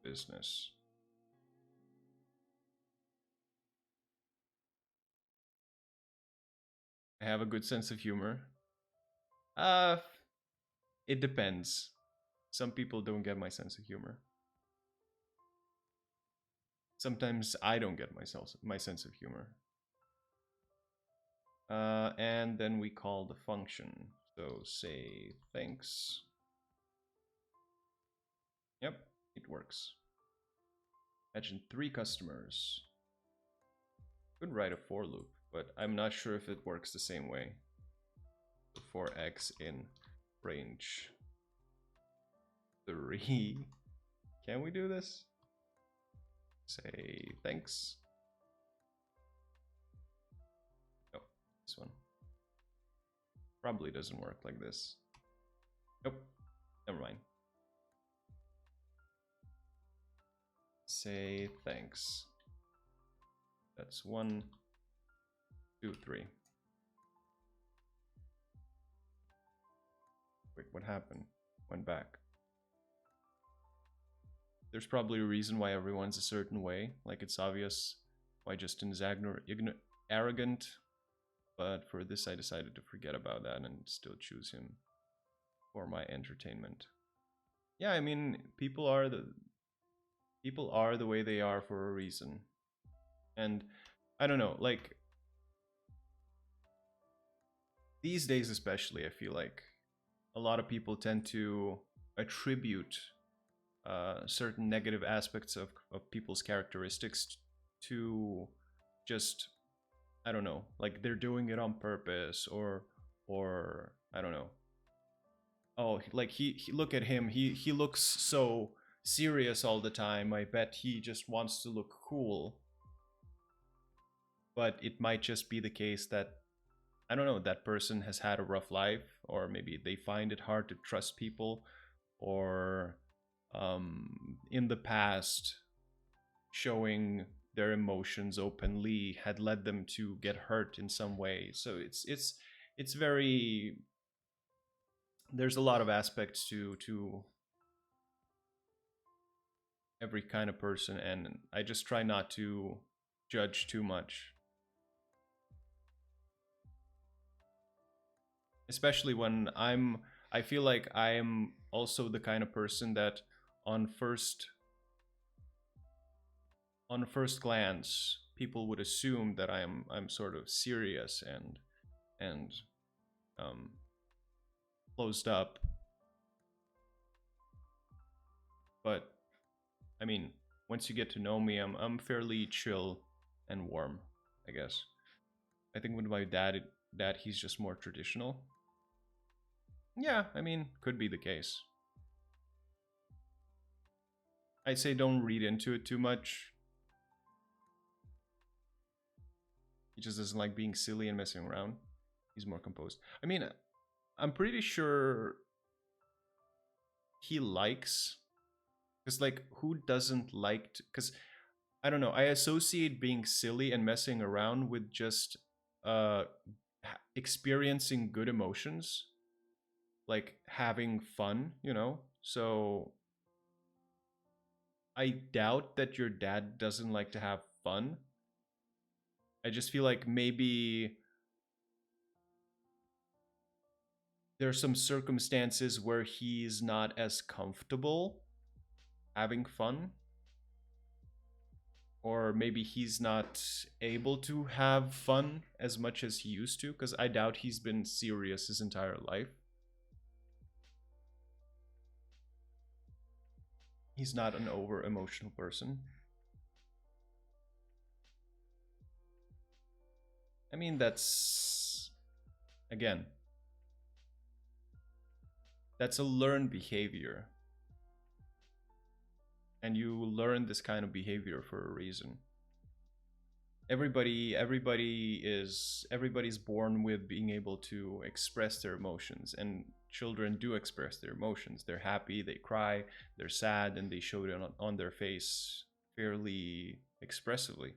business. I have a good sense of humor. It depends. Some people don't get my sense of humor. Sometimes I don't get my sense of humor. And then we call the function. So say thanks. Yep, it works. Imagine 3 customers. Could write a for loop, but I'm not sure if it works the same way. For x in range 3. Can we do this? Say thanks. Oh, this one. Probably doesn't work like this. Nope, never mind. Say thanks. That's 1, 2, 3. Wait, what happened? Went back. There's probably a reason why everyone's a certain way. Like, it's obvious why Justin is arrogant. But for this, I decided to forget about that and still choose him for my entertainment. Yeah, I mean, people are the way they are for a reason. And I don't know, like, these days especially, I feel like a lot of people tend to attribute certain negative aspects of people's characteristics to just, I don't know, like they're doing it on purpose, or I don't know. Oh, like he look at him, he looks so serious all the time. I bet he just wants to look cool. But it might just be the case that, I don't know, that person has had a rough life, or maybe they find it hard to trust people, or in the past, showing their emotions openly had led them to get hurt in some way. So it's very, there's a lot of aspects to every kind of person, and I just try not to judge too much. Especially when I feel like I am also the kind of person that on first glance people would assume that I'm sort of serious and closed up. But I mean, once you get to know me, I'm fairly chill and warm, I guess. I think with my dad, he's just more traditional. Yeah, I mean, could be the case. I'd say don't read into it too much. He just doesn't like being silly and messing around. He's more composed. I mean, I'm pretty sure he likes, because like, who doesn't like to, because I don't know, I associate being silly and messing around with just uh experiencing good emotions, like having fun, you know? So I doubt that your dad doesn't like to have fun. I just feel like maybe there's some circumstances where he's not as comfortable having fun. Or maybe he's not able to have fun as much as he used to, because I doubt he's been serious his entire life. He's not an over emotional person. I mean, that's, again, that's a learned behavior. And you learn this kind of behavior for a reason. Everybody's born with being able to express their emotions, and children do express their emotions. They're happy, they cry, they're sad, and they show it on their face fairly expressively.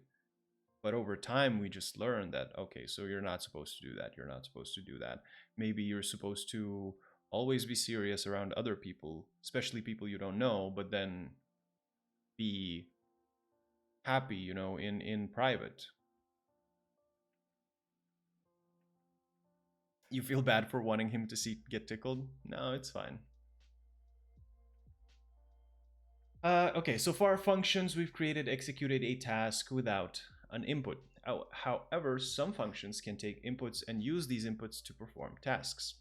But over time, we just learn that, okay, so you're not supposed to do that, you're not supposed to do that. Maybe you're supposed to always be serious around other people, especially people you don't know, but then be happy, you know, in private. You feel bad for wanting him to get tickled? No, it's fine. Okay, so for our functions, we've executed a task without an input. However, some functions can take inputs and use these inputs to perform tasks.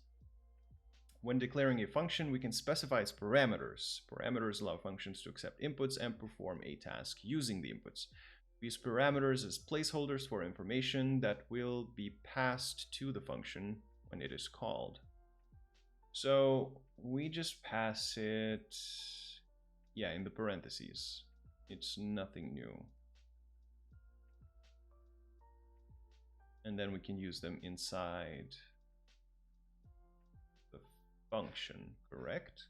When declaring a function, we can specify its parameters. Parameters allow functions to accept inputs and perform a task using the inputs. We use parameters as placeholders for information that will be passed to the function when it is called. So we just pass it, yeah, in the parentheses. It's nothing new. And then we can use them inside the function, correct?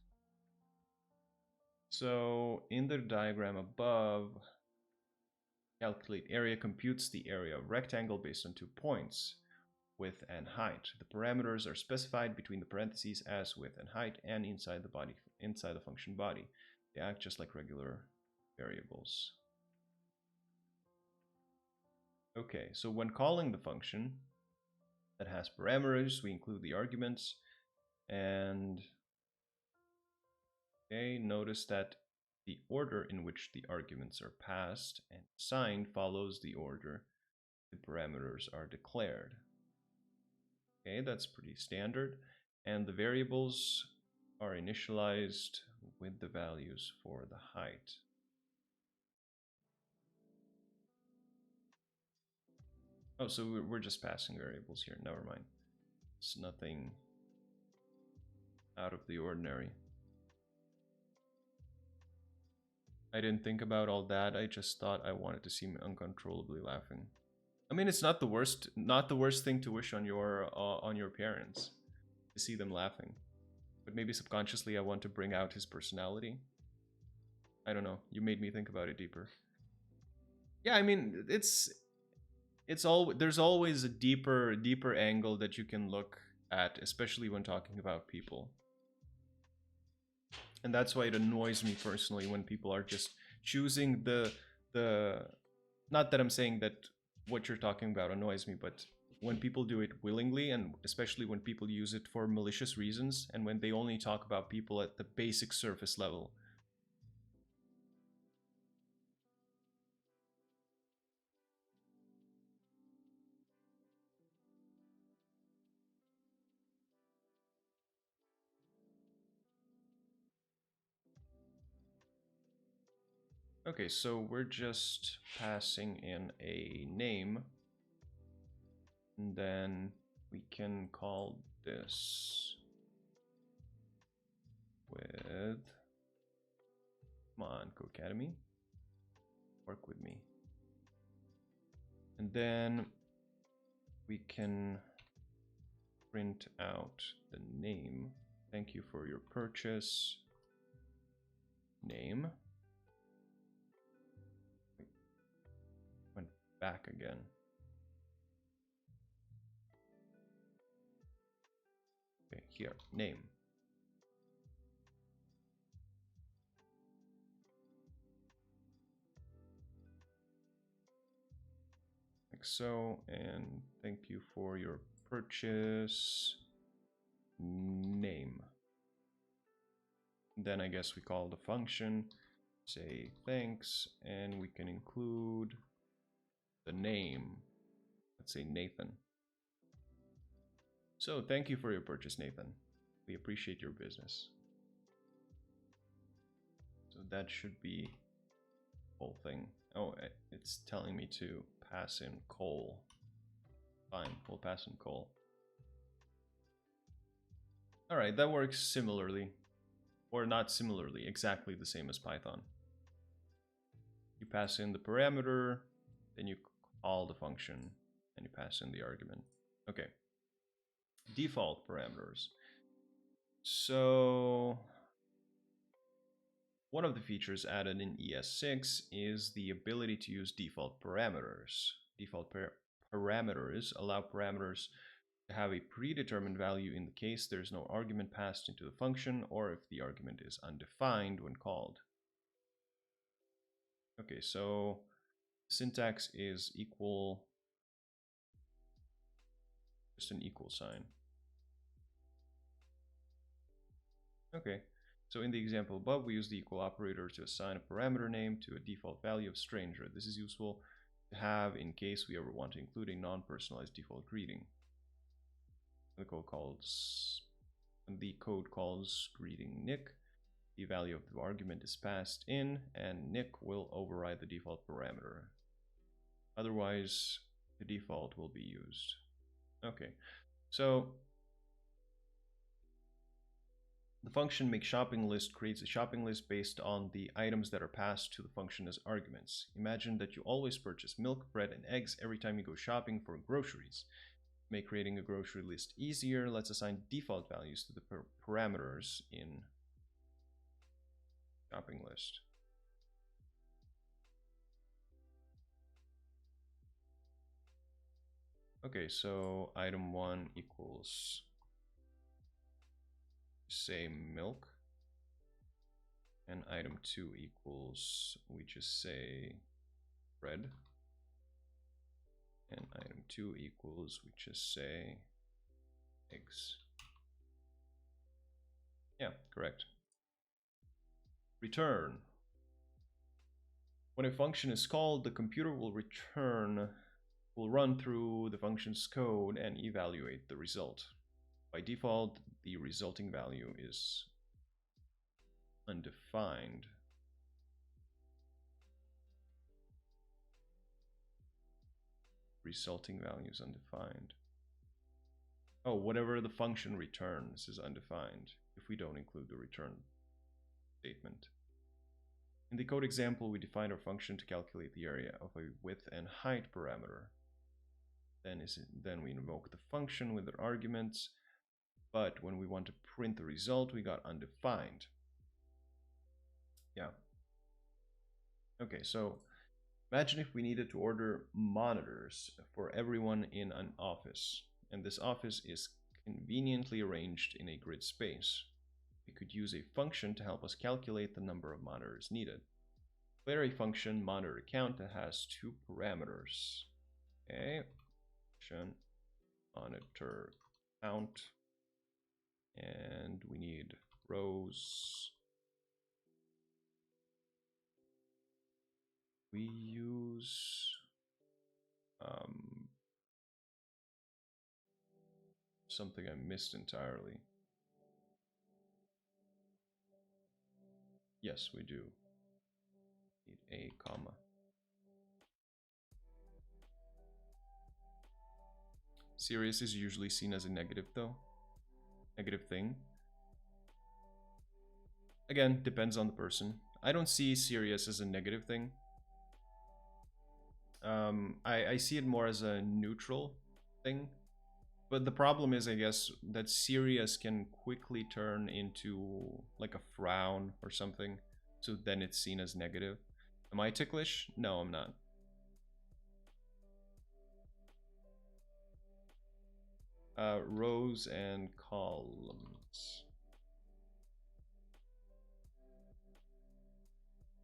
So in the diagram above, calculate area computes the area of rectangle based on 2 points, width and height. The parameters are specified between the parentheses as width and height and inside the function body. They act just like regular variables. Okay, so when calling the function that has parameters, we include the arguments, and okay, notice that the order in which the arguments are passed and assigned follows the order the parameters are declared. Okay, that's pretty standard. And the variables are initialized with the values for the height. Oh, so we're just passing variables here. Never mind. It's nothing out of the ordinary. I didn't think about all that. I just thought I wanted to see me uncontrollably laughing. I mean, it's not the worst thing to wish on your parents, to see them laughing. But maybe subconsciously I want to bring out his personality. I don't know. You made me think about it deeper. Yeah, I mean, there's always a deeper angle that you can look at, especially when talking about people. And that's why it annoys me personally when people are just choosing the not that I'm saying that what you're talking about annoys me, but when people do it willingly, and especially when people use it for malicious reasons, and when they only talk about people at the basic surface level. Okay, so we're just passing in a name, and then we can call this with, come on, Codecademy, work with me. And then we can print out the name. Thank you for your purchase. Name. Went back again. Okay, here, name. Like so, and thank you for your purchase. Name. Then I guess we call the function, say thanks, and we can include the name. Let's say Nathan. So thank you for your purchase, Nathan. We appreciate your business. So that should be the whole thing. Oh, it's telling me to pass in coal. Fine, we'll pass in coal. All right, that works similarly, or not similarly, exactly the same as Python. You pass in the parameter, then you call the function, and you pass in the argument. Okay. Default parameters. So one of the features added in ES6 is the ability to use default parameters. Default parameters allow parameters to have a predetermined value in the case there's no argument passed into the function or if the argument is undefined when called. Okay, so syntax is equal, just an equal sign. Okay, so in the example above, we use the equal operator to assign a parameter name to a default value of stranger. This is useful to have in case we ever want to include a non-personalized default greeting. The code calls greeting Nick. The value of the argument is passed in, and Nick will override the default parameter. Otherwise, the default will be used. Okay, so the function makeShoppingList creates a shopping list based on the items that are passed to the function as arguments. Imagine that you always purchase milk, bread, and eggs every time you go shopping for groceries. To make creating a grocery list easier, let's assign default values to the parameters in shopping list. Okay, so item 1 equals, say, milk, and item 2 equals, we just say bread, and item 2 equals, we just say eggs. Yeah, correct. Return. When a function is called, the computer will run through the function's code and evaluate the result. By default, the resulting value is undefined. Resulting value is undefined. Oh, whatever the function returns is undefined if we don't include the return statement. In the code example, we defined our function to calculate the area of a width and height parameter. Then we invoke the function with the arguments, but when we want to print the result, we got undefined. Yeah. Okay, so imagine if we needed to order monitors for everyone in an office, and this office is conveniently arranged in a grid space. We could use a function to help us calculate the number of monitors needed. Declare a function monitor count that has 2 parameters. Okay, function monitor count, and we need rows. We use something I missed entirely. Yes, we do. Need a comma. Serious is usually seen as a negative though. Negative thing. Again, depends on the person. I don't see serious as a negative thing. I see it more as a neutral thing. But the problem is, I guess, that serious can quickly turn into like a frown or something. So then it's seen as negative. Am I ticklish? No, I'm not. Rows and columns.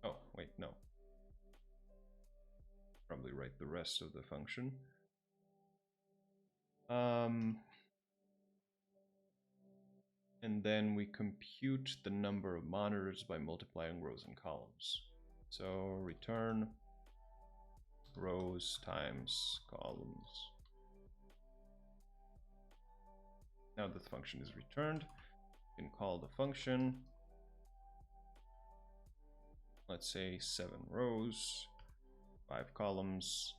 Oh, wait, no. Probably write the rest of the function. And then we compute the number of monitors by multiplying rows and columns. So return rows times columns. Now that the function is returned, you can call the function, let's say 7 rows, 5 columns.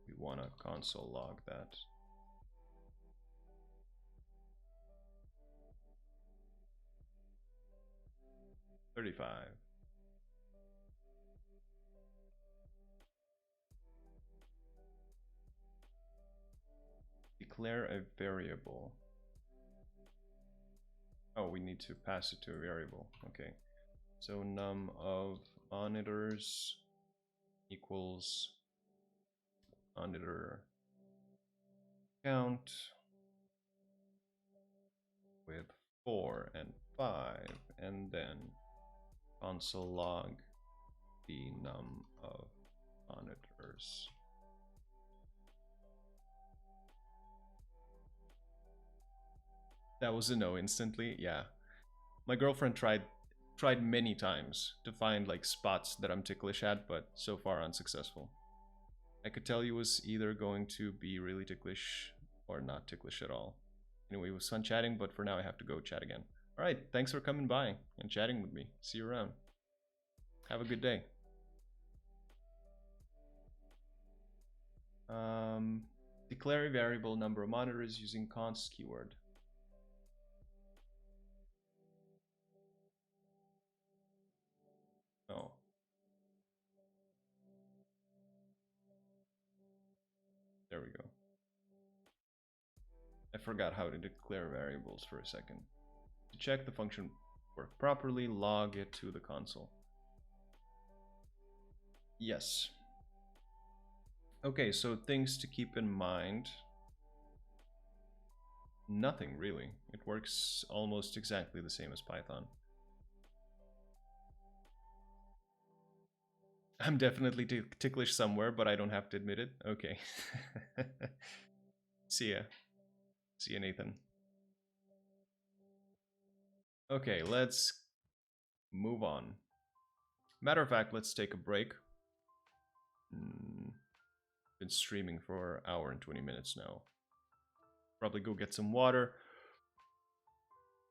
We want to console log that. $35. Declare a variable. Oh, we need to pass it to a variable. Okay. So num of monitors equals monitor count with 4 and 5, and then console log the num of monitors. That was a no instantly. Yeah, my girlfriend tried many times to find like spots that I'm ticklish at, but so far unsuccessful. I could tell you was either going to be really ticklish or not ticklish at all. Anyway, it was fun chatting, but for now I have to go chat again. All right, thanks for coming by and chatting with me. See you around. Have a good day. Declare a variable number of monitors using const keyword. Oh. There we go. I forgot how to declare variables for a second. To check the function work properly, log it to the console. Yes. Okay, so things to keep in mind. Nothing really. It works almost exactly the same as Python. I'm definitely ticklish somewhere, but I don't have to admit it. Okay. See ya. See ya, Nathan. Okay, let's move on. Matter of fact, let's take a break. Been streaming for an hour and 20 minutes now. Probably go get some water.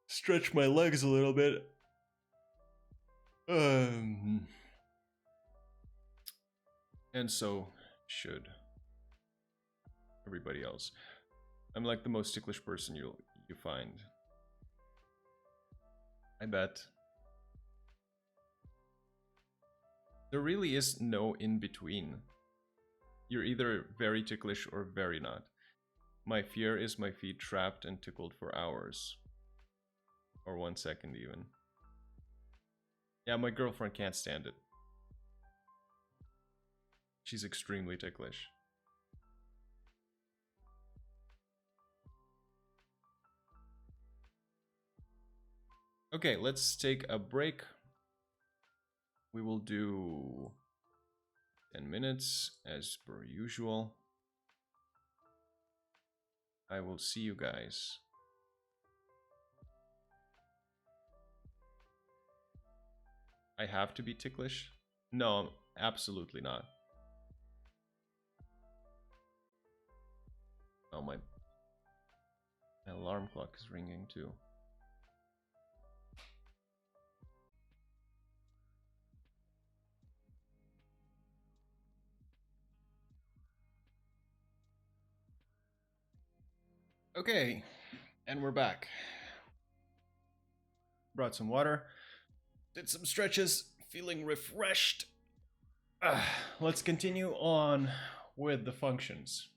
Stretch my legs a little bit. And so should everybody else. I'm like the most ticklish person you find. I bet. There really is no in between. You're either very ticklish or very not. My fear is my feet trapped and tickled for hours. Or 1 second even. Yeah, my girlfriend can't stand it. She's extremely ticklish. Okay, let's take a break. We will do 10 minutes as per usual. I will see you guys. I have to be ticklish? No, absolutely not. Oh, my alarm clock is ringing too. Okay, and we're back. Brought some water, did some stretches, feeling refreshed. Let's continue on with the functions.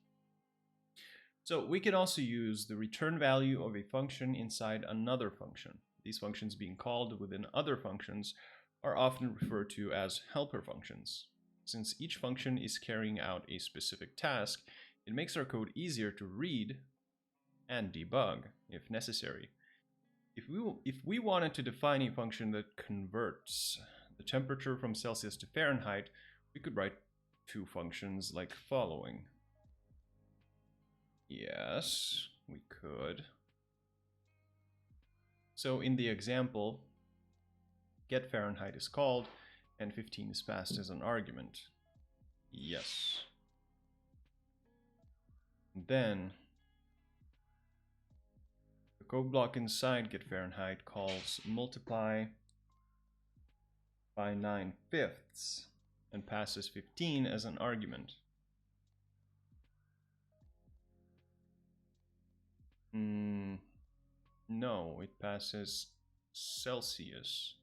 So we can also use the return value of a function inside another function. These functions being called within other functions are often referred to as helper functions. Since each function is carrying out a specific task, it makes our code easier to read and debug if necessary. If we wanted to define a function that converts the temperature from Celsius to Fahrenheit, we could write two functions like following. Yes, we could. So in the example, get Fahrenheit is called and 15 is passed as an argument. Yes. Then the code block inside get Fahrenheit calls multiply by 9/5 and passes 15 as an argument. No, it passes Celsius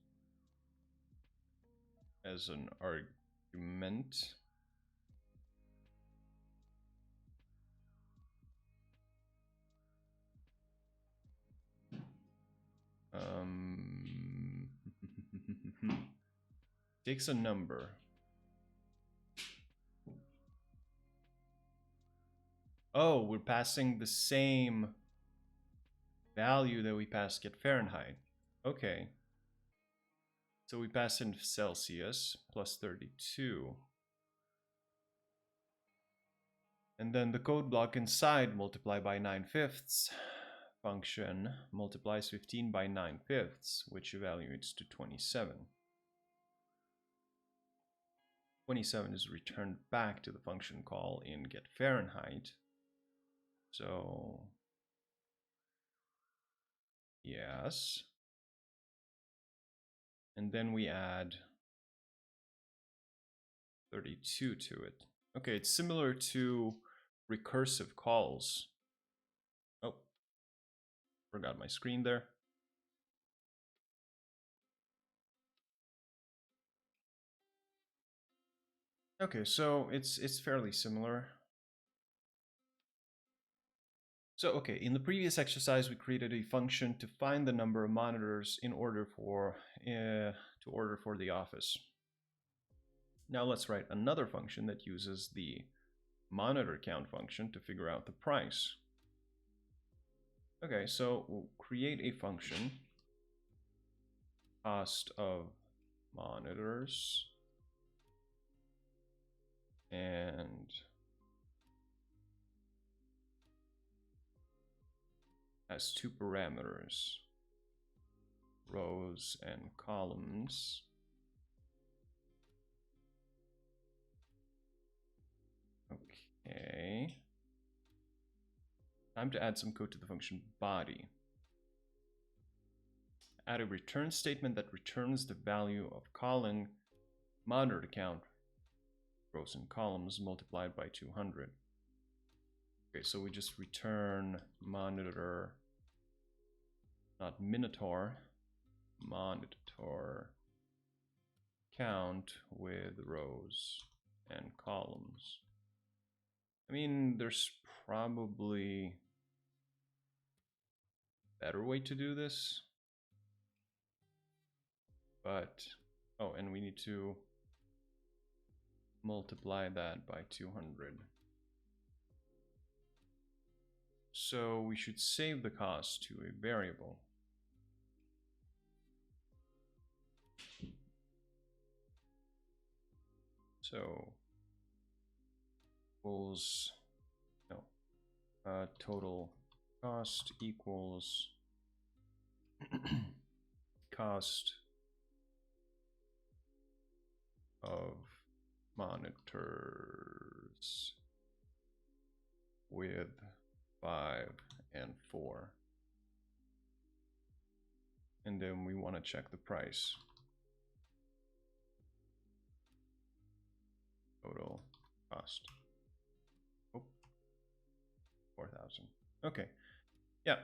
as an argument. Takes a number. Oh, we're passing the same value that we passed get Fahrenheit. Okay. So we pass in Celsius plus 32. And then the code block inside multiply by 9/5 function multiplies 15 by 9/5, which evaluates to 27. 27 is returned back to the function call in get Fahrenheit. So yes. And then we add 32 to it. Okay, it's similar to recursive calls. Oh, forgot my screen there. Okay, so it's fairly similar. So, okay, in the previous exercise, we created a function to find the number of monitors in order for to order for the office. Now let's write another function that uses the monitor count function to figure out the price. Okay, so we'll create a function, cost of monitors, and has two parameters, rows and columns. Okay. Time to add some code to the function body. Add a return statement that returns the value of calling monitor count, rows and columns multiplied by 200. Okay, so we just return monitor, not minotaur, monitor count with rows and columns. I mean, there's probably a better way to do this, but, oh, and we need to multiply that by 200. So we should save the cost to a variable. So equals, no, total cost equals cost of monitors with 5 and 4. And then we want to check the price. Total cost. Oh, 4,000. Okay. Yeah.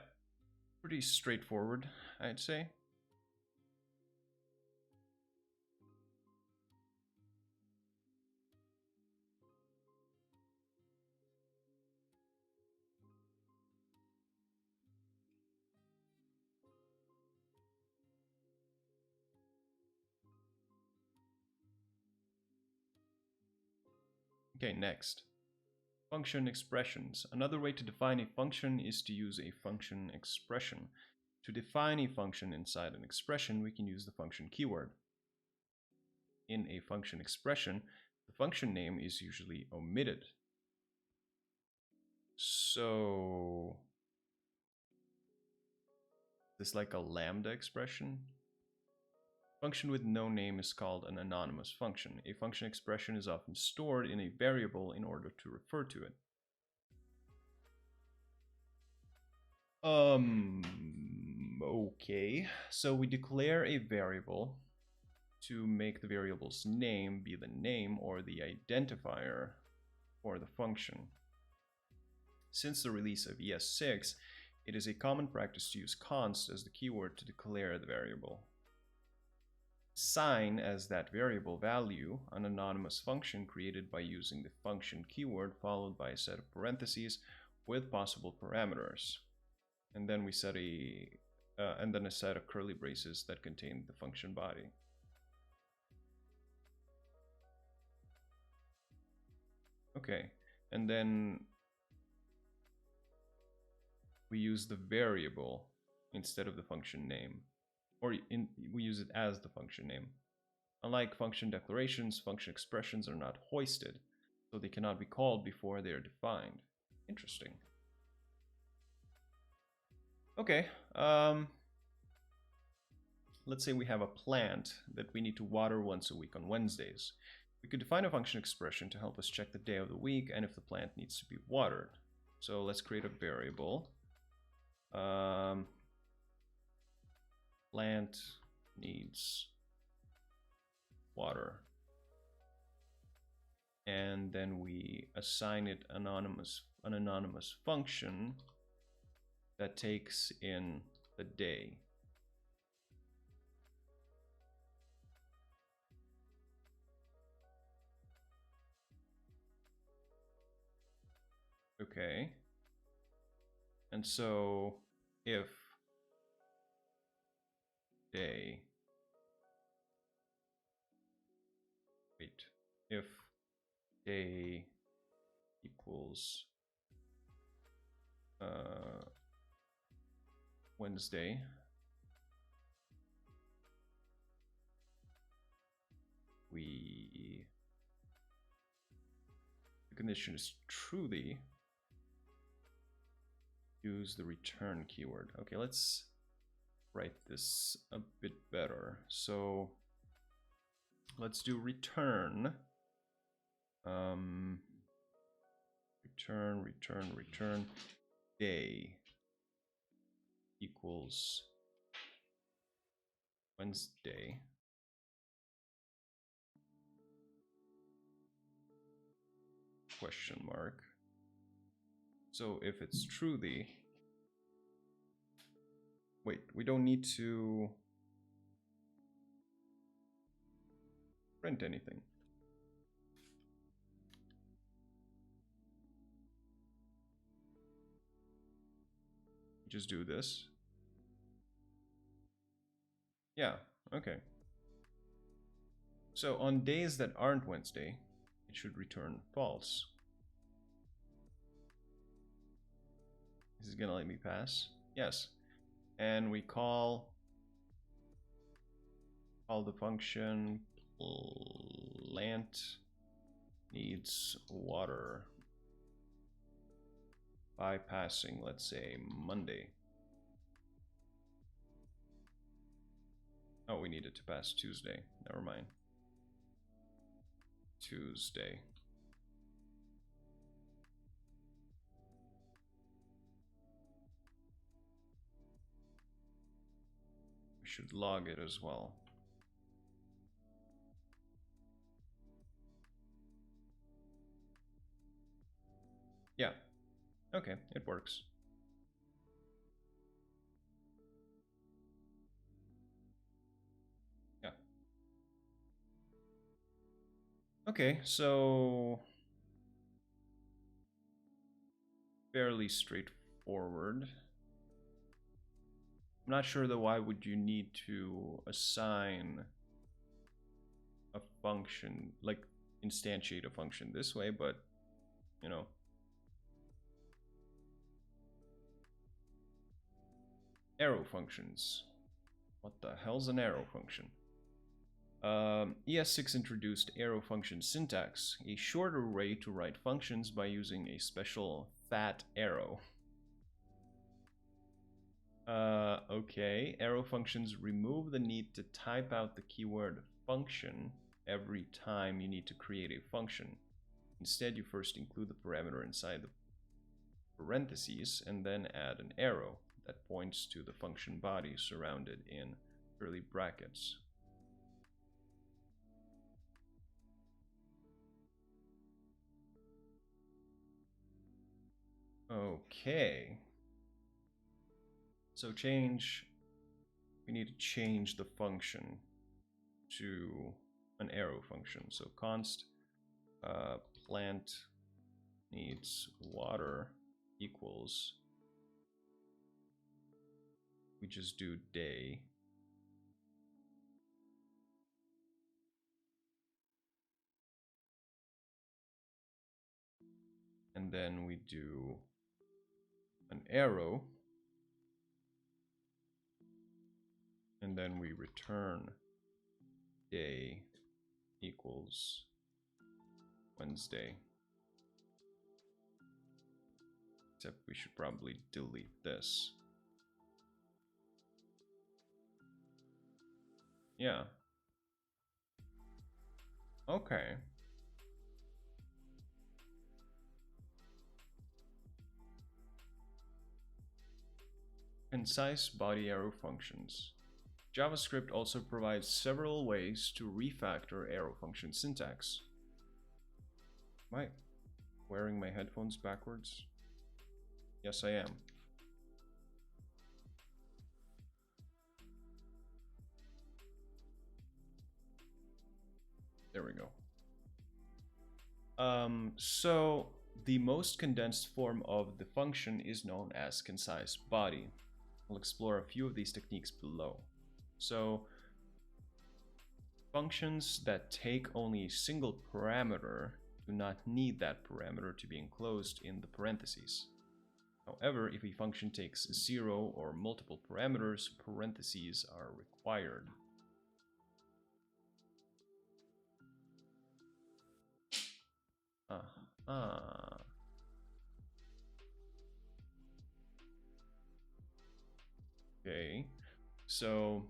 Pretty straightforward, I'd say. Okay, next. Function expressions. Another way to define a function is to use a function expression. To define a function inside an expression, we can use the function keyword. In a function expression, the function name is usually omitted. So the this like a lambda expression? Function with no name is called an anonymous function. A function expression is often stored in a variable in order to refer to it. Okay. So we declare a variable to make the variable's name be the name or the identifier for the function. Since the release of ES6, it is a common practice to use const as the keyword to declare the variable. Assign as that variable value an anonymous function created by using the function keyword followed by a set of parentheses with possible parameters. And then we set a set of curly braces that contain the function body. Okay, and then we use the variable instead of the function name, or we use it as the function name. Unlike function declarations, function expressions are not hoisted, so they cannot be called before they are defined. Interesting. Okay, let's say we have a plant that we need to water once a week on Wednesdays. We could define a function expression to help us check the day of the week and if the plant needs to be watered. So let's create a variable. Plant needs water. And then we assign it an anonymous function that takes in the day. Okay. And so if day, if day equals Wednesday, the condition is truly, use the return keyword. Okay, let's write this a bit better. So let's do return. Return day equals Wednesday. Question mark. So if it's truly, wait, we don't need to print anything. Just do this. Yeah, okay. So on days that aren't Wednesday, it should return false. This is gonna let me pass? Yes. And we call the function plant needs water by passing, let's say, Monday. Oh, we needed to pass Tuesday. Never mind. Tuesday. We should log it as well. Yeah. Okay, it works. Yeah. Okay, so fairly straightforward. I'm not sure though, why would you need to assign a function, like instantiate a function this way, but you know. Arrow functions. What the hell's an arrow function? ES6 introduced arrow function syntax, a shorter way to write functions by using a special fat arrow. Okay, arrow functions remove the need to type out the keyword function every time you need to create a function. Instead, you first include the parameter inside the parentheses and then add an arrow that points to the function body surrounded in curly brackets. Okay. So we need to change the function to an arrow function. So const plant needs water equals, we just do day, and then we do an arrow, and then we return day equals Wednesday. Except we should probably delete this. Yeah. Okay. Concise body arrow functions. JavaScript also provides several ways to refactor arrow function syntax. Am I wearing my headphones backwards? Yes, I am. There we go. So the most condensed form of the function is known as concise body. We'll explore a few of these techniques below. So functions that take only a single parameter do not need that parameter to be enclosed in the parentheses. However, if a function takes 0 or multiple parameters, parentheses are required. Okay, so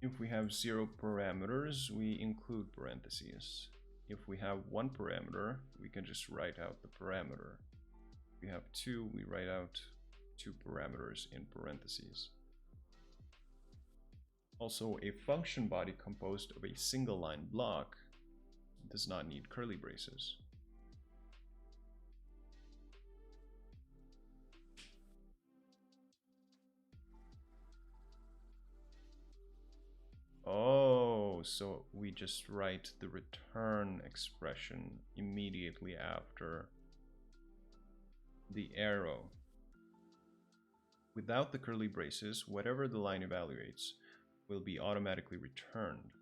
if we have 0 parameters, we include parentheses. If we have 1 parameter, we can just write out the parameter. If we have 2, we write out 2 parameters in parentheses. Also, a function body composed of a single line block does not need curly braces. Oh, so we just write the return expression immediately after the arrow. Without the curly braces, whatever the line evaluates will be automatically returned.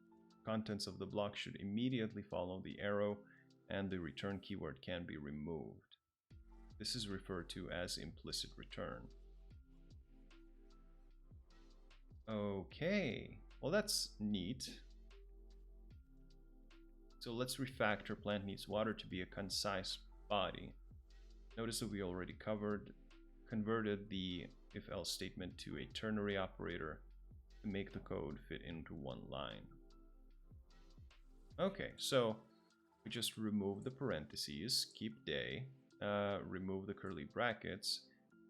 Contents of the block should immediately follow the arrow, and the return keyword can be removed. This is referred to as implicit return. Okay, well that's neat. So let's refactor plant needs water to be a concise body. Notice that we already converted the if-else statement to a ternary operator to make the code fit into one line. Okay, so we just remove the parentheses, keep day, remove the curly brackets,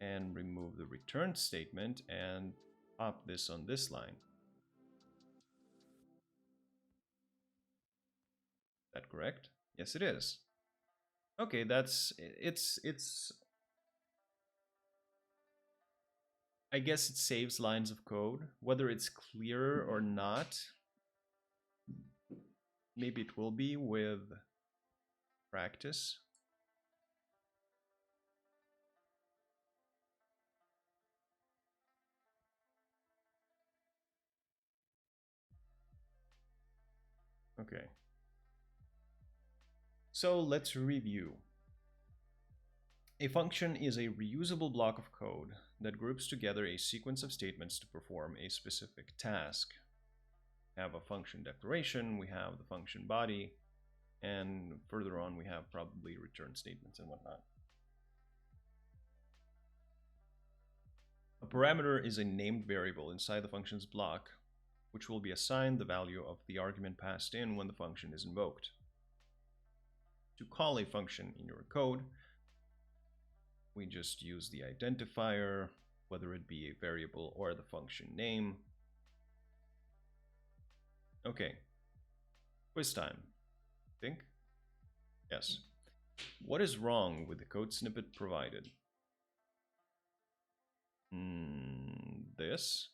and remove the return statement, and pop this on this line. Is that correct? Yes, it is. Okay, it's I guess it saves lines of code. Whether it's clearer or not, maybe it will be with practice. Okay. So let's review. A function is a reusable block of code that groups together a sequence of statements to perform a specific task. We have a function declaration, we have the function body, and further on we have probably return statements and whatnot. A parameter is a named variable inside the function's block, which will be assigned the value of the argument passed in when the function is invoked. To call a function in your code, we just use the identifier, whether it be a variable or the function name. Okay, quiz time. Think? Yes. What is wrong with the code snippet provided? This?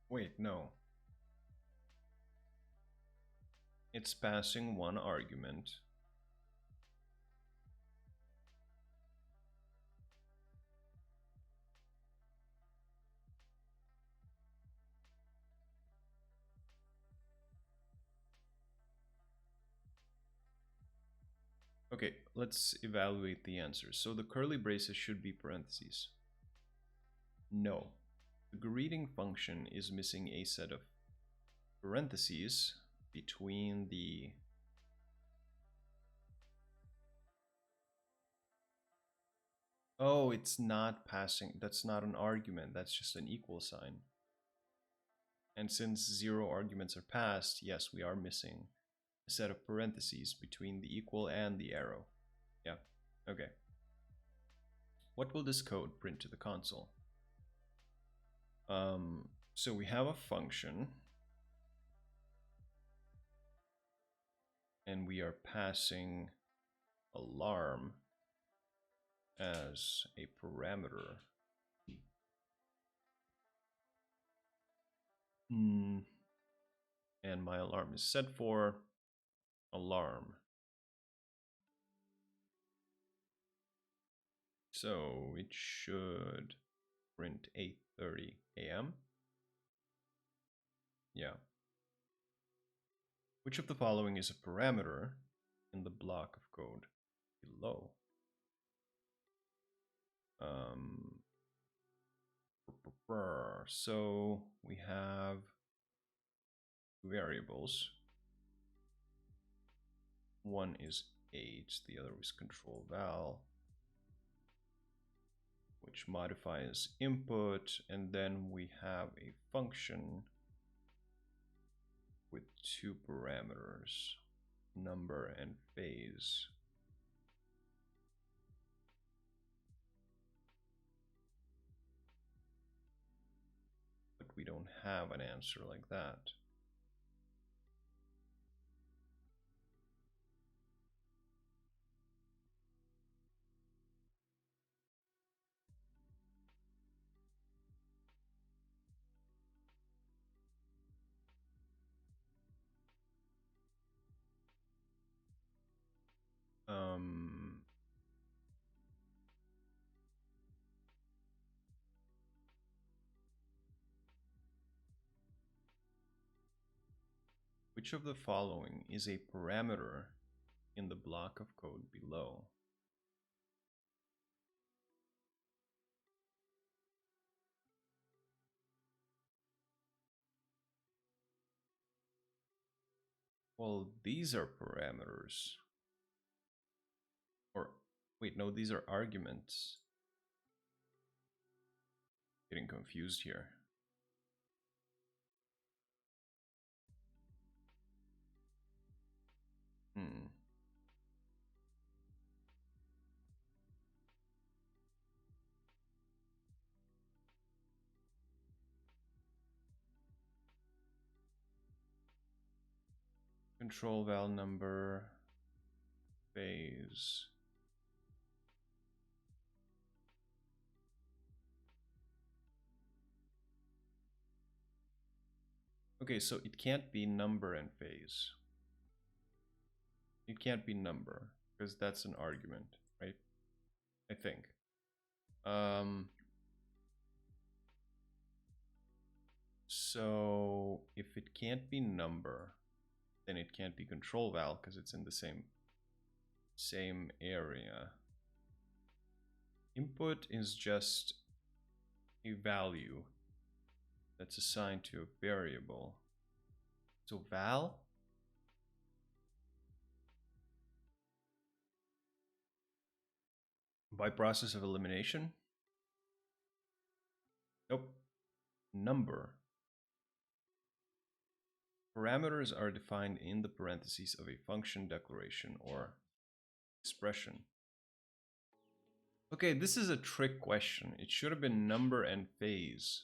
Wait, no. It's passing one argument. Okay, let's evaluate the answers. So the curly braces should be parentheses. No. The greeting function is missing a set of parentheses between the Oh, it's not passing. That's not an argument. That's just an equal sign. And since 0 arguments are passed, yes, we are missing a set of parentheses between the equal and the arrow. Yeah, okay. What will this code print to the console? So we have a function, and we are passing alarm as a parameter. And my alarm is set for alarm. So it should print 8:30 a.m. Yeah. Which of the following is a parameter in the block of code below? So we have variables. One is age, the other is control val, which modifies input, and then we have a function with two parameters, number and phase. But we don't have an answer like that. Which of the following is a parameter in the block of code below? Well, these are parameters. Or, wait, no, these are arguments. Getting confused here. Control val number, phase. Okay, so it can't be number and phase. It can't be number, because that's an argument, right? I think. So if it can't be number, then it can't be control val because it's in the same area. Input is just a value that's assigned to a variable. So val? By process of elimination? Nope. Number. Parameters are defined in the parentheses of a function declaration or expression. Okay, this is a trick question. It should have been number and phase.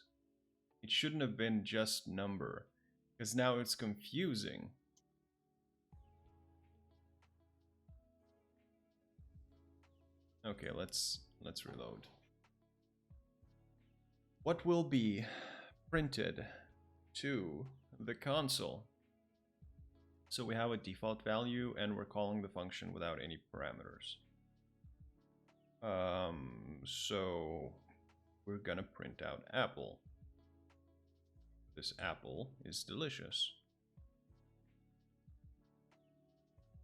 It shouldn't have been just number, because now it's confusing. Okay, let's reload. What will be printed to the console? So we have a default value and we're calling the function without any parameters. So we're gonna print out apple. This apple is delicious.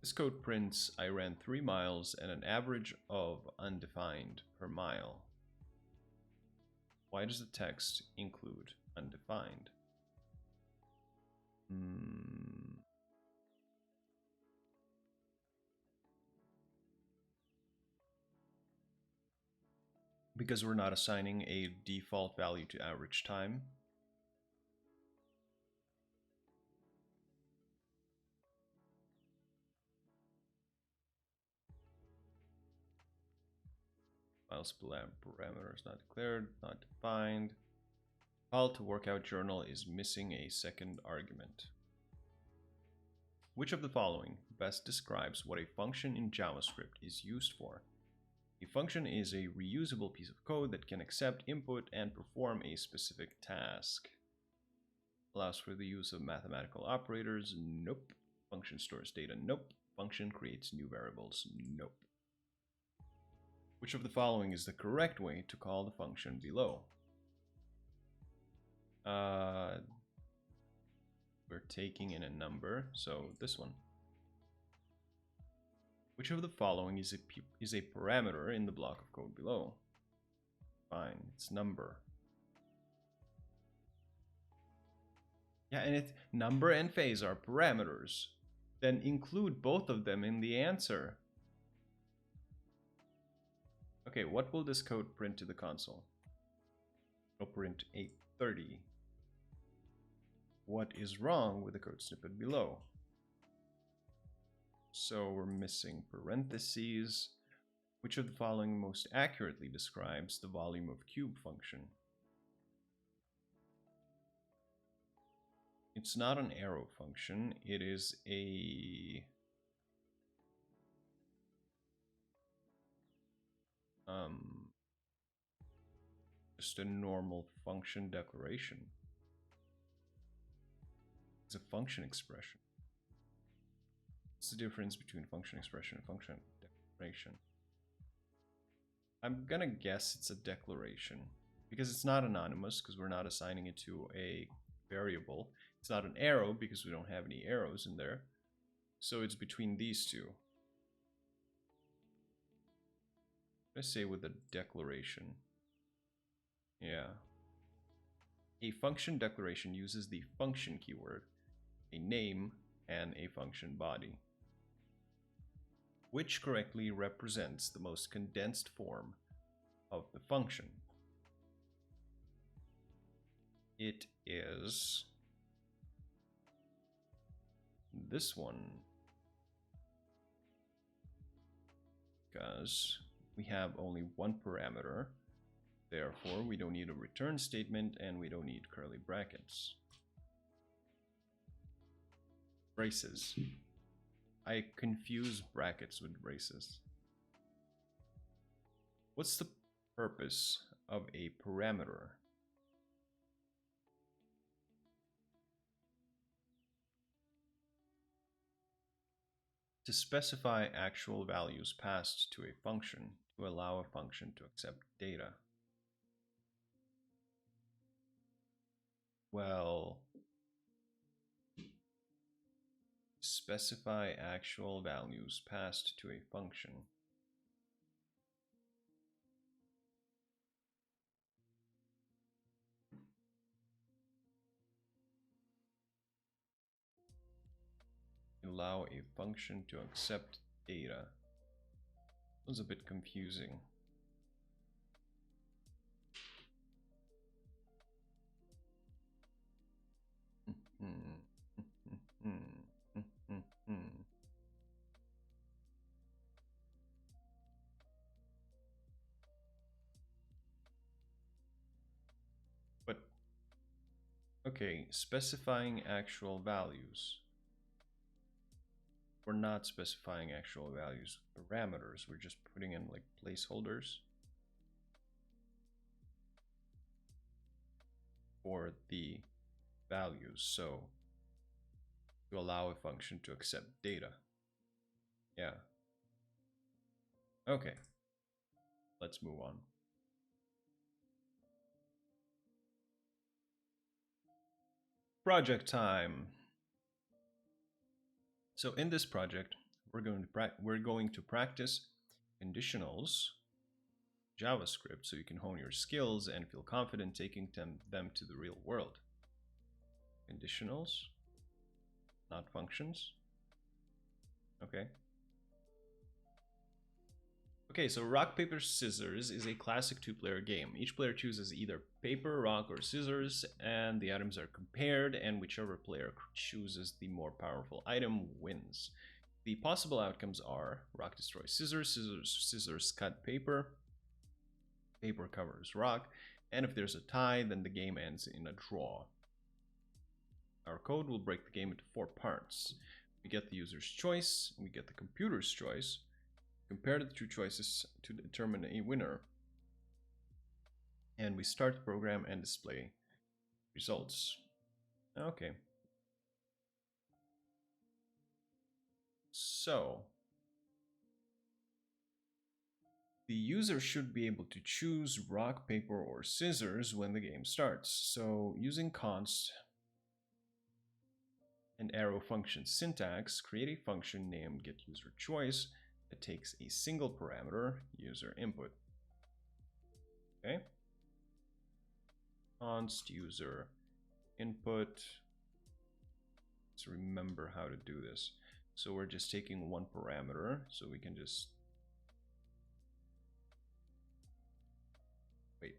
This code prints I ran 3 miles and an average of undefined per mile. Why does the text include undefined? Because we're not assigning a default value to average time. Miles parameters not declared, not defined. Call to workout journal is missing a second argument. Which of the following best describes what a function in JavaScript is used for? A function is a reusable piece of code that can accept input and perform a specific task. Allows for the use of mathematical operators. Nope. Function stores data. Nope. Function creates new variables. Nope. Which of the following is the correct way to call the function below? We're taking in a number, so this one. Which of the following is a parameter in the block of code below? Fine, it's number. Yeah, and it's number and phase are parameters. Then include both of them in the answer. Okay, what will this code print to the console? It'll print 830. What is wrong with the code snippet below? So we're missing parentheses. Which of the following most accurately describes the volume of cube function? It's not an arrow function, it is a just a normal function declaration. It's a function expression. What's the difference between function expression and function declaration? I'm gonna guess it's a declaration because it's not anonymous because we're not assigning it to a variable. It's not an arrow because we don't have any arrows in there. So it's between these two. Let's say with a declaration. Yeah. A function declaration uses the function keyword, a name, and a function body. Which correctly represents the most condensed form of the function? It is this one, because we have only one parameter, therefore we don't need a return statement and we don't need curly brackets. Braces. I confuse brackets with braces. What's the purpose of a parameter? To specify actual values passed to a function to allow a function to accept data. Well, specify actual values passed to a function. Allow a function to accept data. It was a bit confusing. But okay, specifying actual values. We're not specifying actual values with parameters. We're just putting in like placeholders for the values. So to allow a function to accept data. Yeah. Okay. Let's move on. Project time. So in this project, we're going to practice conditionals, JavaScript, so you can hone your skills and feel confident taking them to the real world. Conditionals, not functions. Okay. Okay, so rock, paper, scissors is a classic two-player game. Each player chooses either paper, rock, or scissors, and the items are compared, and whichever player chooses the more powerful item wins. The possible outcomes are rock destroys scissors, scissors cut paper, paper covers rock, and if there's a tie, then the game ends in a draw. Our code will break the game into 4 parts. We get the user's choice, we get the computer's choice, compare the 2 choices to determine a winner, and we start the program and display results. Okay. So the user should be able to choose rock, paper, or scissors when the game starts. So using const and arrow function syntax, create a function named getUserChoice that takes a single parameter, user input. Okay. Const user input. Let's remember how to do this. So we're just taking one parameter, so we can just wait.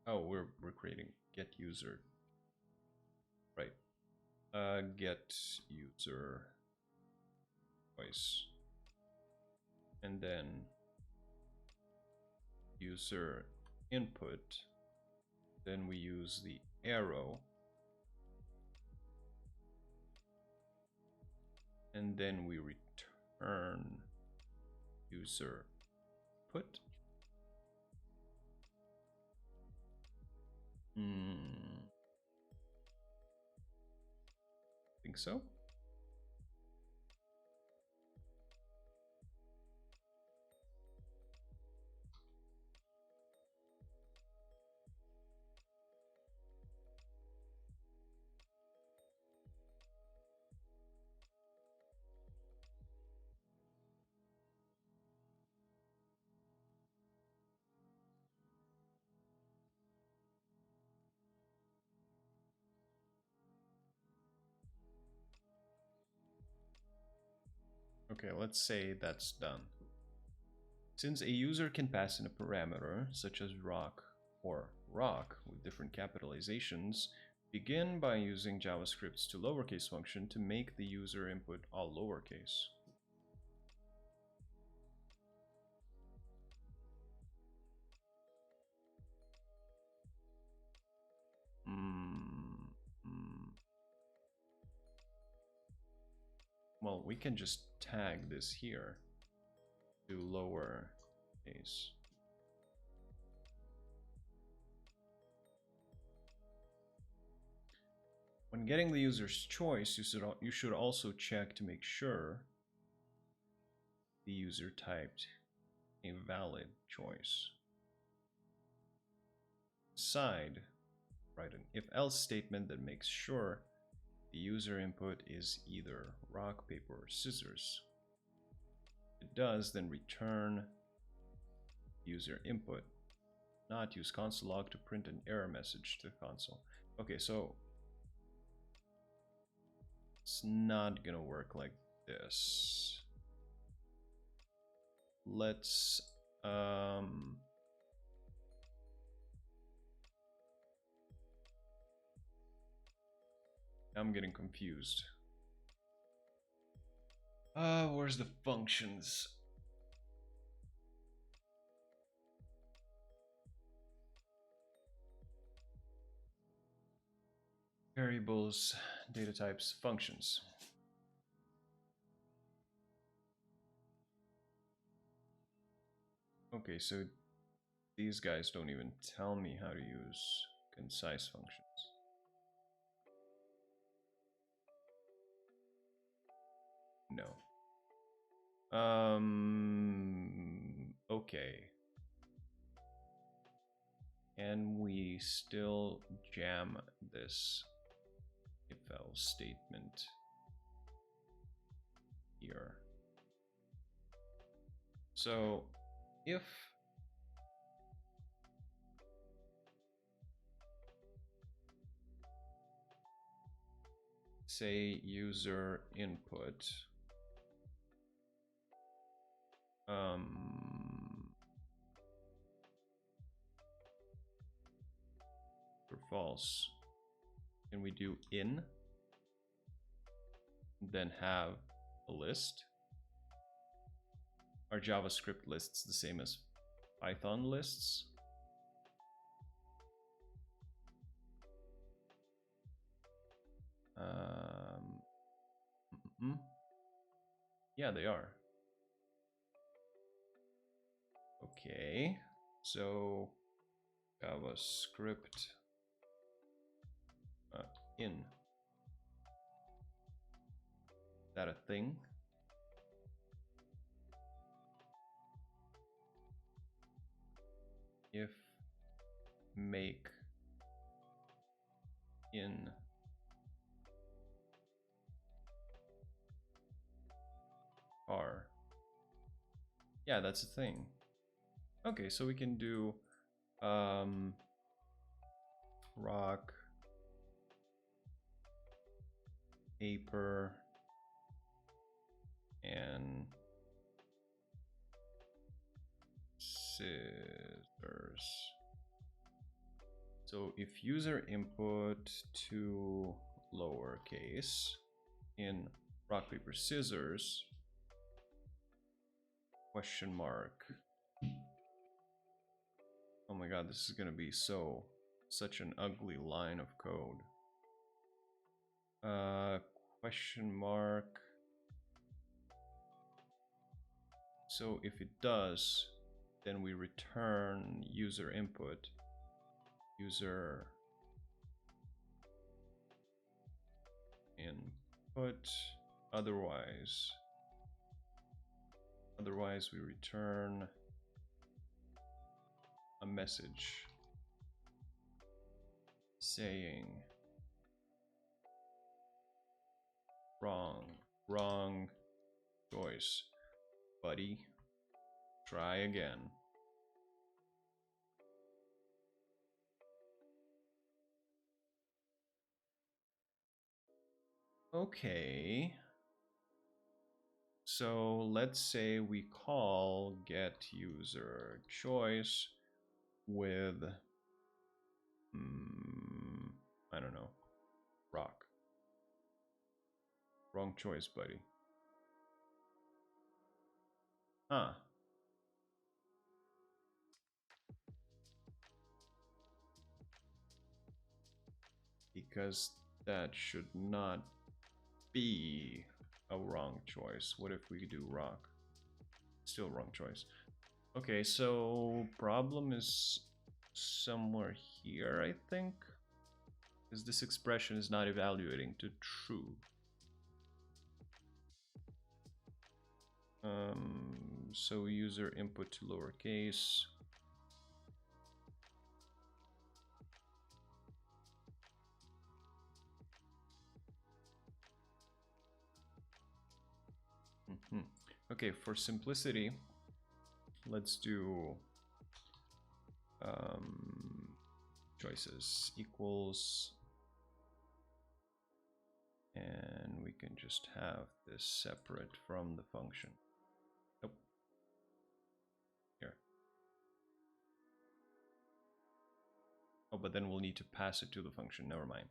Oh, we're creating get user. Right. Get user choice. And then user input. Then we use the arrow. And then we return user put. Think so. Okay, let's say that's done. Since a user can pass in a parameter, such as rock or rock with different capitalizations, begin by using JavaScript's to lowercase function to make the user input all lowercase. Well, we can just tag this here to lowercase. When getting the user's choice, you should also check to make sure the user typed a valid choice. Inside, write an if-else statement that makes sure the user input is either rock, paper, or scissors. If it does, then return user input. Not use console log to print an error message to the console. Okay, so it's not gonna work like this. Let's I'm getting confused. Where's the functions? Variables, data types, functions. Okay, so these guys don't even tell me how to use concise functions. No. Okay. Can we still jam this if-else statement here? So if say user input for false, can we do in, then have a list? Are JavaScript lists the same as Python lists? Yeah, they are. Okay, so JavaScript in. Is that a thing? If make in car. Yeah, that's a thing. Okay, so we can do rock, paper, and scissors. So if user input to lowercase in rock, paper, scissors, question mark. Oh my god, this is gonna be such an ugly line of code. Question mark. So if it does, then we return user input. User input. Otherwise we return a message saying wrong choice, buddy. Try again. Okay. So let's say we call get user choice with, I don't know, rock. Wrong choice, buddy. Huh. Because that should not be a wrong choice. What if we do rock? Still wrong choice. Okay, so problem is somewhere here, I think. Because this expression is not evaluating to true. So user input to lowercase. Okay, for simplicity, let's do choices equals, and we can just have this separate from the function. Nope. Here. Oh, but then we'll need to pass it to the function. Never mind.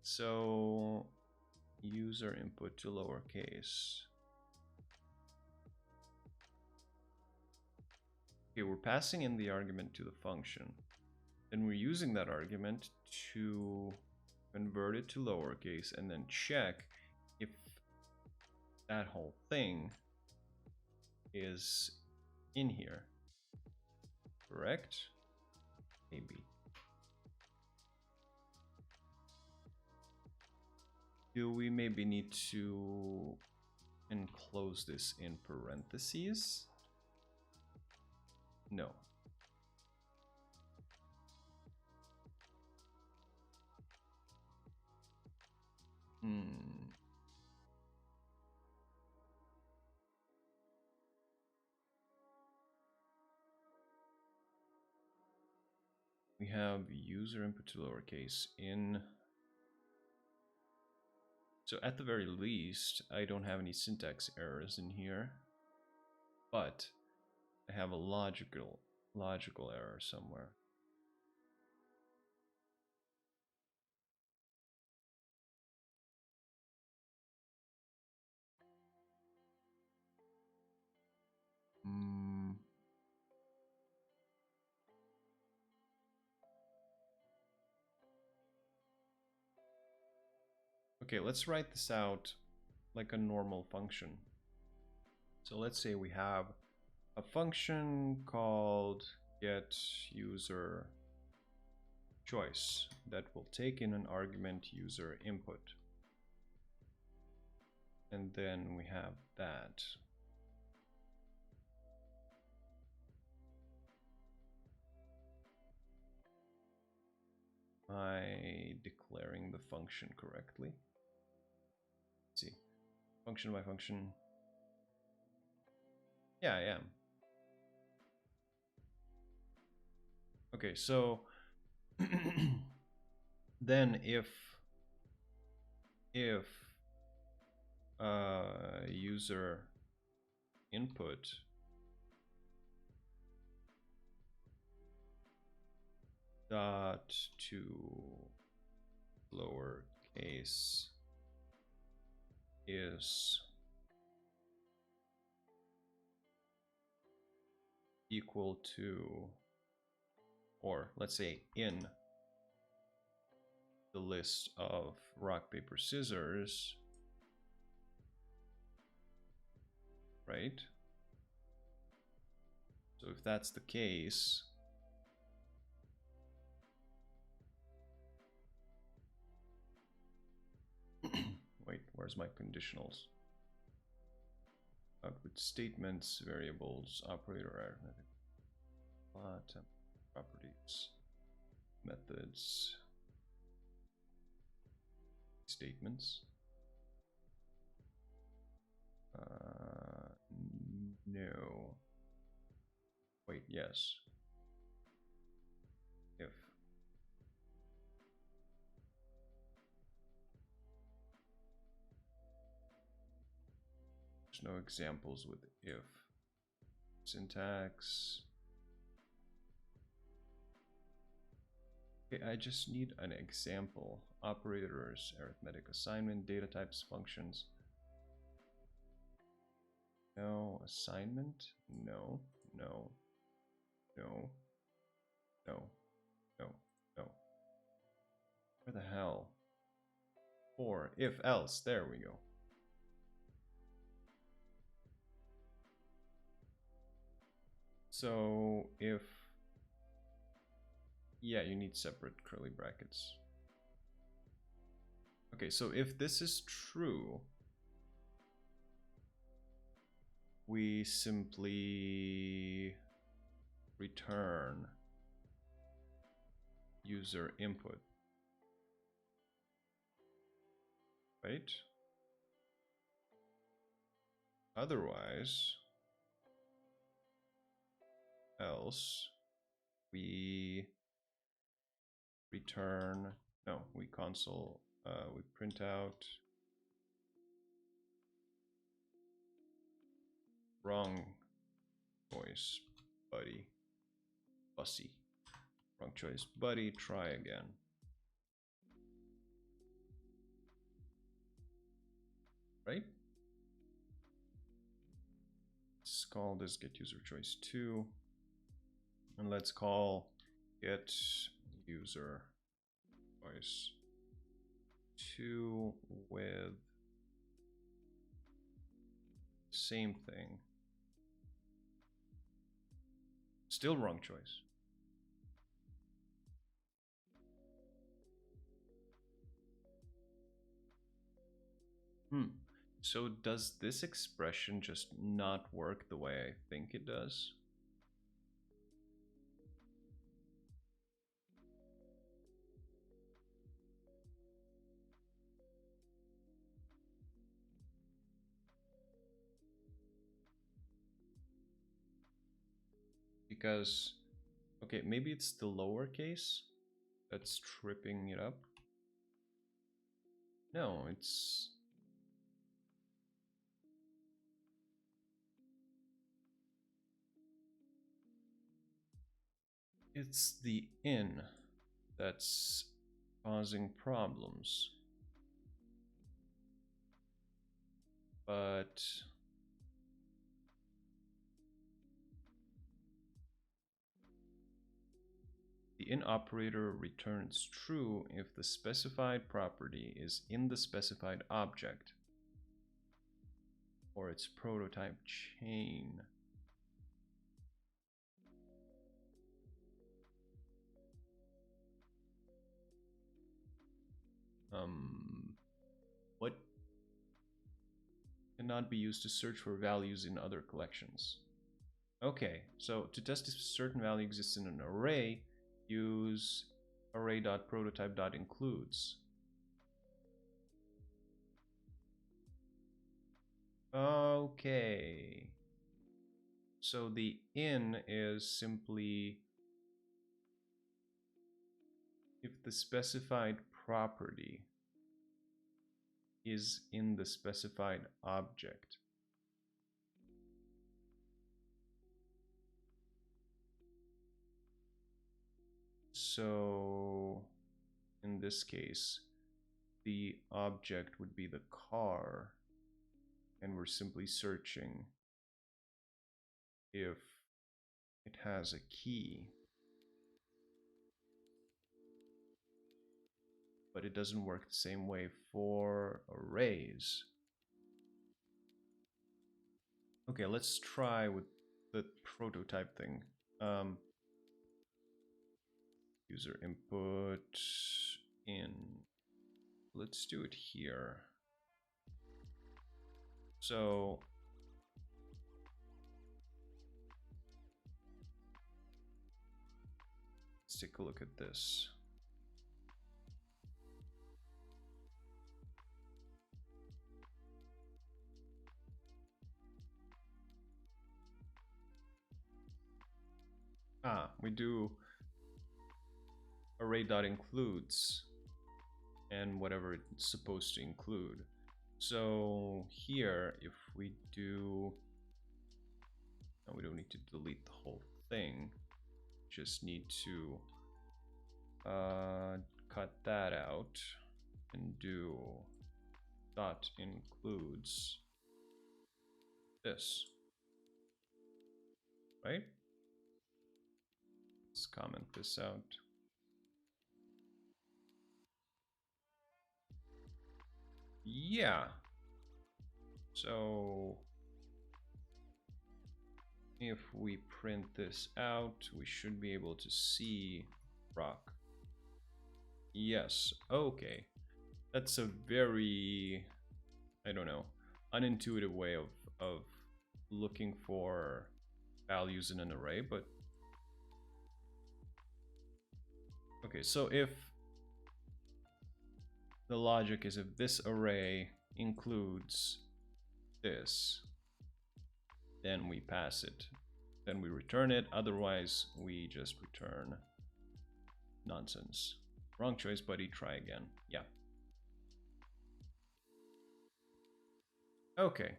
So user input to lowercase. Okay, we're passing in the argument to the function. Then we're using that argument to convert it to lowercase and then check if that whole thing is in here. Correct? Maybe. Do we maybe need to enclose this in parentheses? No. We have user input to lowercase in. So at the very least, I don't have any syntax errors in here, but I have a logical error somewhere. Okay, let's write this out like a normal function. So let's say we have a function called getUserChoice that will take in an argument user input. And then we have that. Am I declaring the function correctly? Let's see. Function by function. Yeah, I am. Okay, so then if user input dot to lowercase is equal to, or let's say in the list of rock, paper, scissors, right? So if that's the case, wait, where's my conditionals? Output statements, variables, operator, arithmetic, properties, methods, statements. No. Wait, yes. If. There's no examples with if. Syntax. Okay, I just need an example. Operators, arithmetic assignment, data types, functions. No. Assignment? No. No. No. No. No. No. Where the hell? For, if, else. There we go. So if, yeah, you need separate curly brackets. Okay, so if this is true, we simply return user input. right? Otherwise, else we return, no, we console, we print out wrong choice, buddy, bussy, wrong choice, buddy, try again. Right? Let's call this get user choice 2. And let's call get user choice 2 with same thing. Still wrong choice. So does this expression just not work the way I think it does? Because, okay, maybe it's the lowercase that's tripping it up. No, it's... It's the in that's causing problems. But the in operator returns true if the specified property is in the specified object or its prototype chain. What cannot be used to search for values in other collections? Okay, so to test if a certain value exists in an array, use array.prototype.includes. Okay. So the in is simply if the specified property is in the specified object. So in this case, the object would be the car, and we're simply searching if it has a key. But it doesn't work the same way for arrays. Okay, let's try with the prototype thing. User input in. Let's do it here. So let's take a look at this. We do array.includes and whatever it's supposed to include. So here, if we do, no, we don't need to delete the whole thing. Just need to cut that out and do dot includes this, right? Let's comment this out. Yeah. So if we print this out, we should be able to see rock. Yes, okay. That's a very, I don't know, unintuitive way of looking for values in an array, but okay, so if the logic is if this array includes this, then we pass it. Then we return it, otherwise we just return nonsense. Wrong choice, buddy, try again. Yeah. Okay.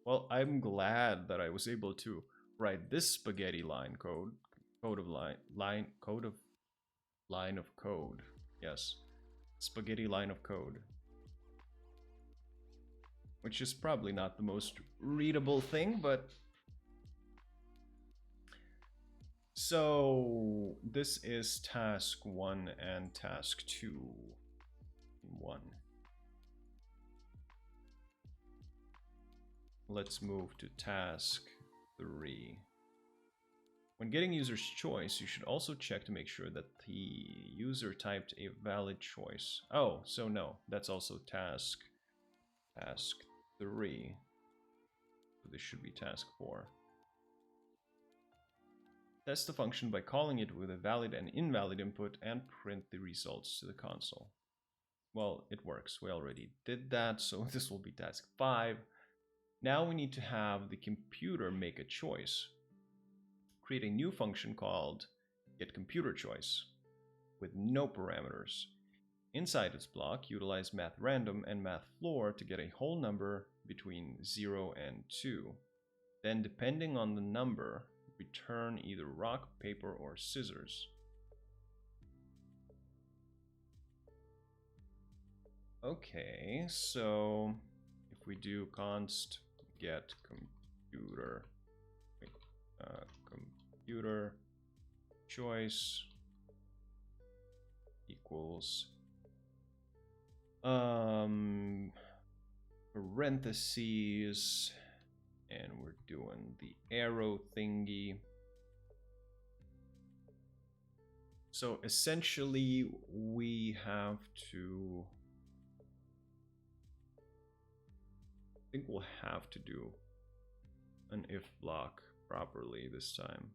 Well, I'm glad that I was able to write this spaghetti line code. Code of code. Yes. Spaghetti line of code. Which is probably not the most readable thing, but... So, this is task 1 and task 2 in 1. Let's move to task 3. When getting user's choice, you should also check to make sure that the user typed a valid choice. Oh, so no, that's also task 3. So this should be task 4. Test the function by calling it with a valid and invalid input and print the results to the console. Well, it works. We already did that, so this will be task 5. Now we need to have the computer make a choice. Create a new function called getComputerChoice with no parameters. Inside its block, utilize mathRandom and mathFloor to get a whole number between 0 and 2. Then, depending on the number, return either rock, paper, or scissors. Okay, so if we do const get computer choice equals parentheses, and we're doing the arrow thingy. So essentially we have to, I think we'll have to do an if block properly this time.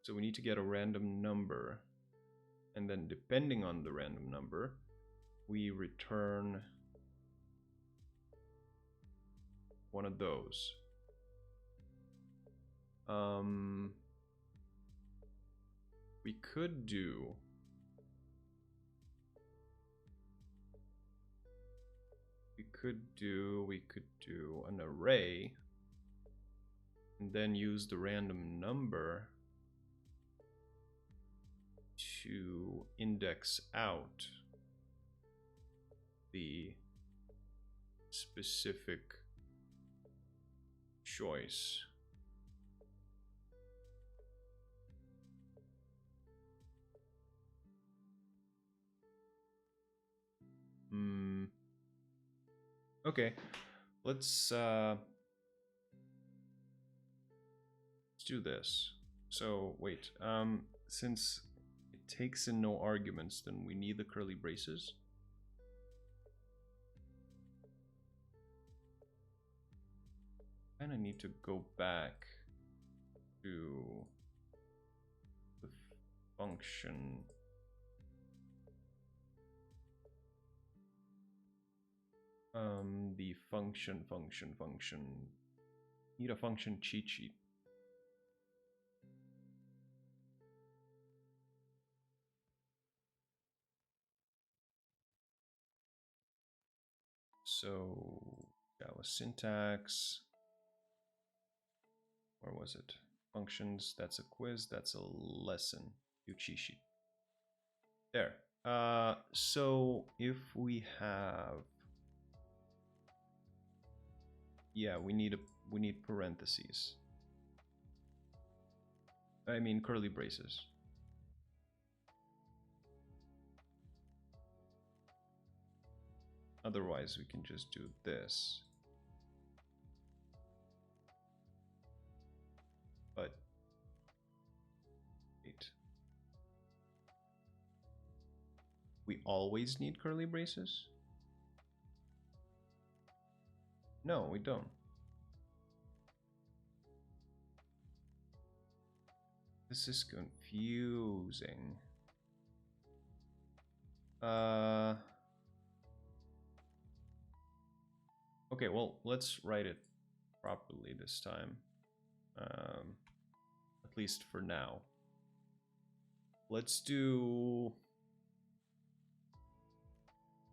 So we need to get a random number, and then depending on the random number, we return one of those. We could do an array and then use the random number to index out the specific choice. Okay, let's do this. So wait, since it takes in no arguments, then we need the curly braces. And I need to go back to the function. The function. Need a function cheat sheet. So that was syntax. Where was it? Functions, that's a quiz, that's a lesson. New cheat sheet. There. So if we have, yeah, we need parentheses. I mean curly braces. Otherwise we can just do this. But wait. We always need curly braces? No, we don't. This is confusing. Okay, well, let's write it properly this time. At least for now. Let's do...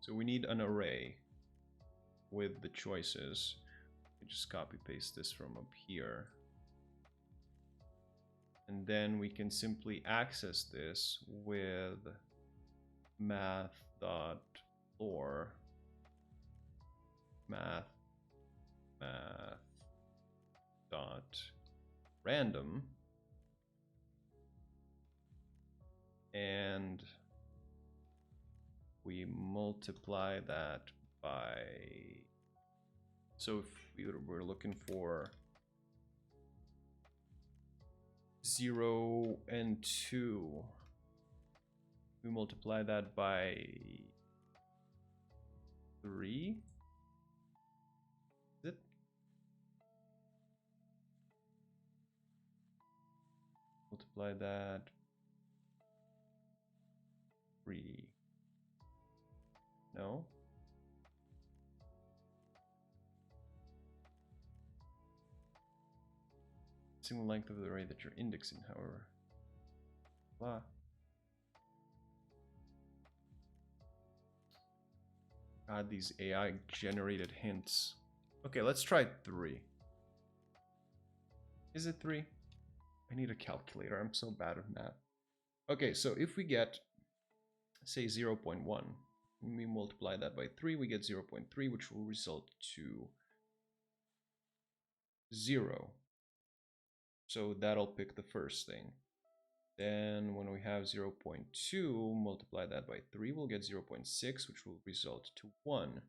So we need an array with the choices. We just copy paste this from up here. And then we can simply access this with math.lore math.random, and we multiply that by, so if we're looking for 0 and 2, we multiply that by 3. Is it? Multiply that 3. No? Single length of the array that you're indexing, however. Blah. God, these AI generated hints. Okay, let's try 3. Is it 3? I need a calculator. I'm so bad at math. Okay, so if we get, say, 0.1, and we multiply that by 3, we get 0.3, which will result to 0. So that'll pick the first thing. Then when we have 0.2, multiply that by 3, we'll get 0.6, which will result to 1.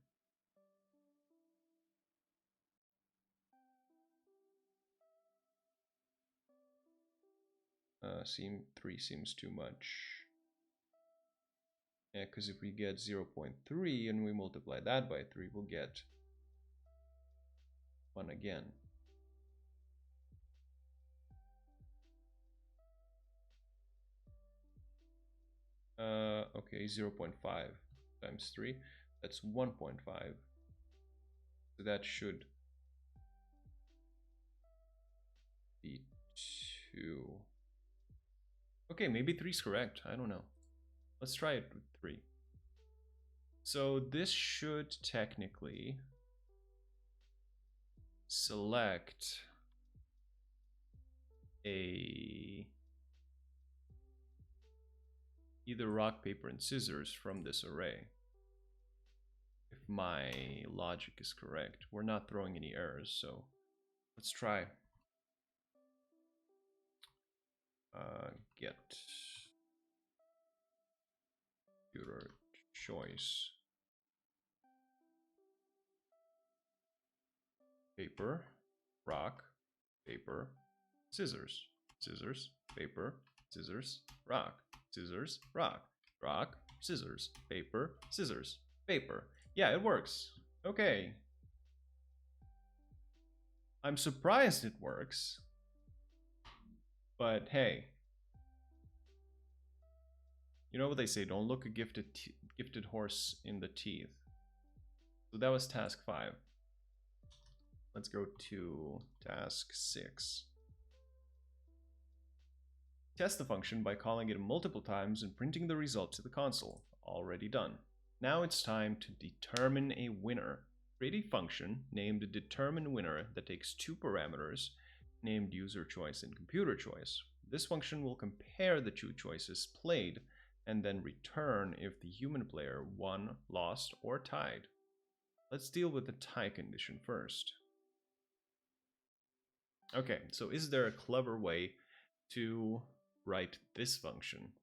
Three seems too much. Yeah, because if we get 0.3 and we multiply that by 3, we'll get 1 again. Okay, 0.5 times 3, that's 1.5. So that should be 2. Okay, maybe 3 is correct. I don't know. Let's try it with 3. So this should technically select either rock, paper, and scissors from this array. If my logic is correct. We're not throwing any errors, so let's try. Get computer choice. Paper, rock, paper, scissors. Scissors, paper, scissors, rock. Scissors, rock. Rock, scissors, paper, scissors, paper. Yeah, it works. Okay. I'm surprised it works. But hey. You know what they say, don't look a gifted horse in the teeth. So that was task 5. Let's go to task 6. Test the function by calling it multiple times and printing the result to the console. Already done. Now it's time to determine a winner. Create a function named determine winner that takes 2 parameters named user choice and computer choice. This function will compare the 2 choices played and then return if the human player won, lost, or tied. Let's deal with the tie condition first. Okay, so is there a clever way to write this function?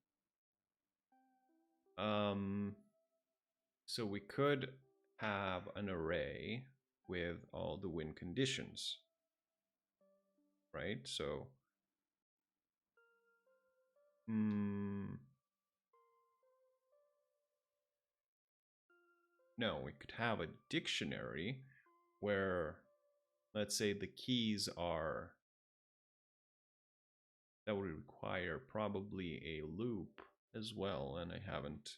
So we could have an array with all the win conditions, right? So no, we could have a dictionary where, let's say, the keys are that would require probably a loop as well, and I haven't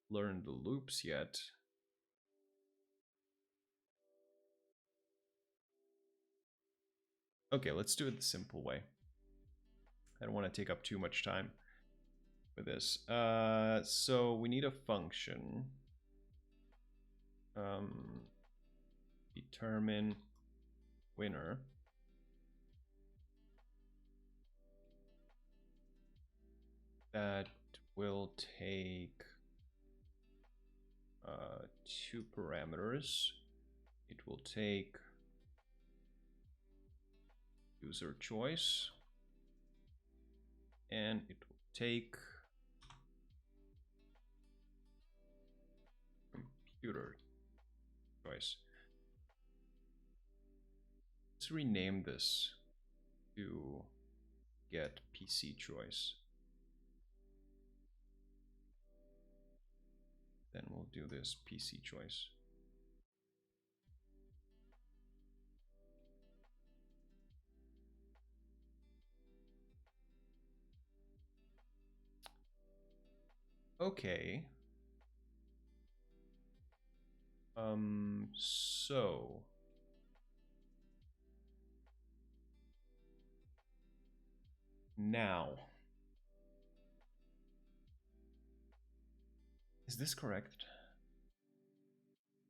learned the loops yet. Okay, let's do it the simple way. I don't want to take up too much time for this. So we need a function. Determine winner. That will take two parameters. It will take user choice, and it will take computer choice. Let's rename this to get PC choice. Then we'll do this PC choice. Okay. So now, is this correct?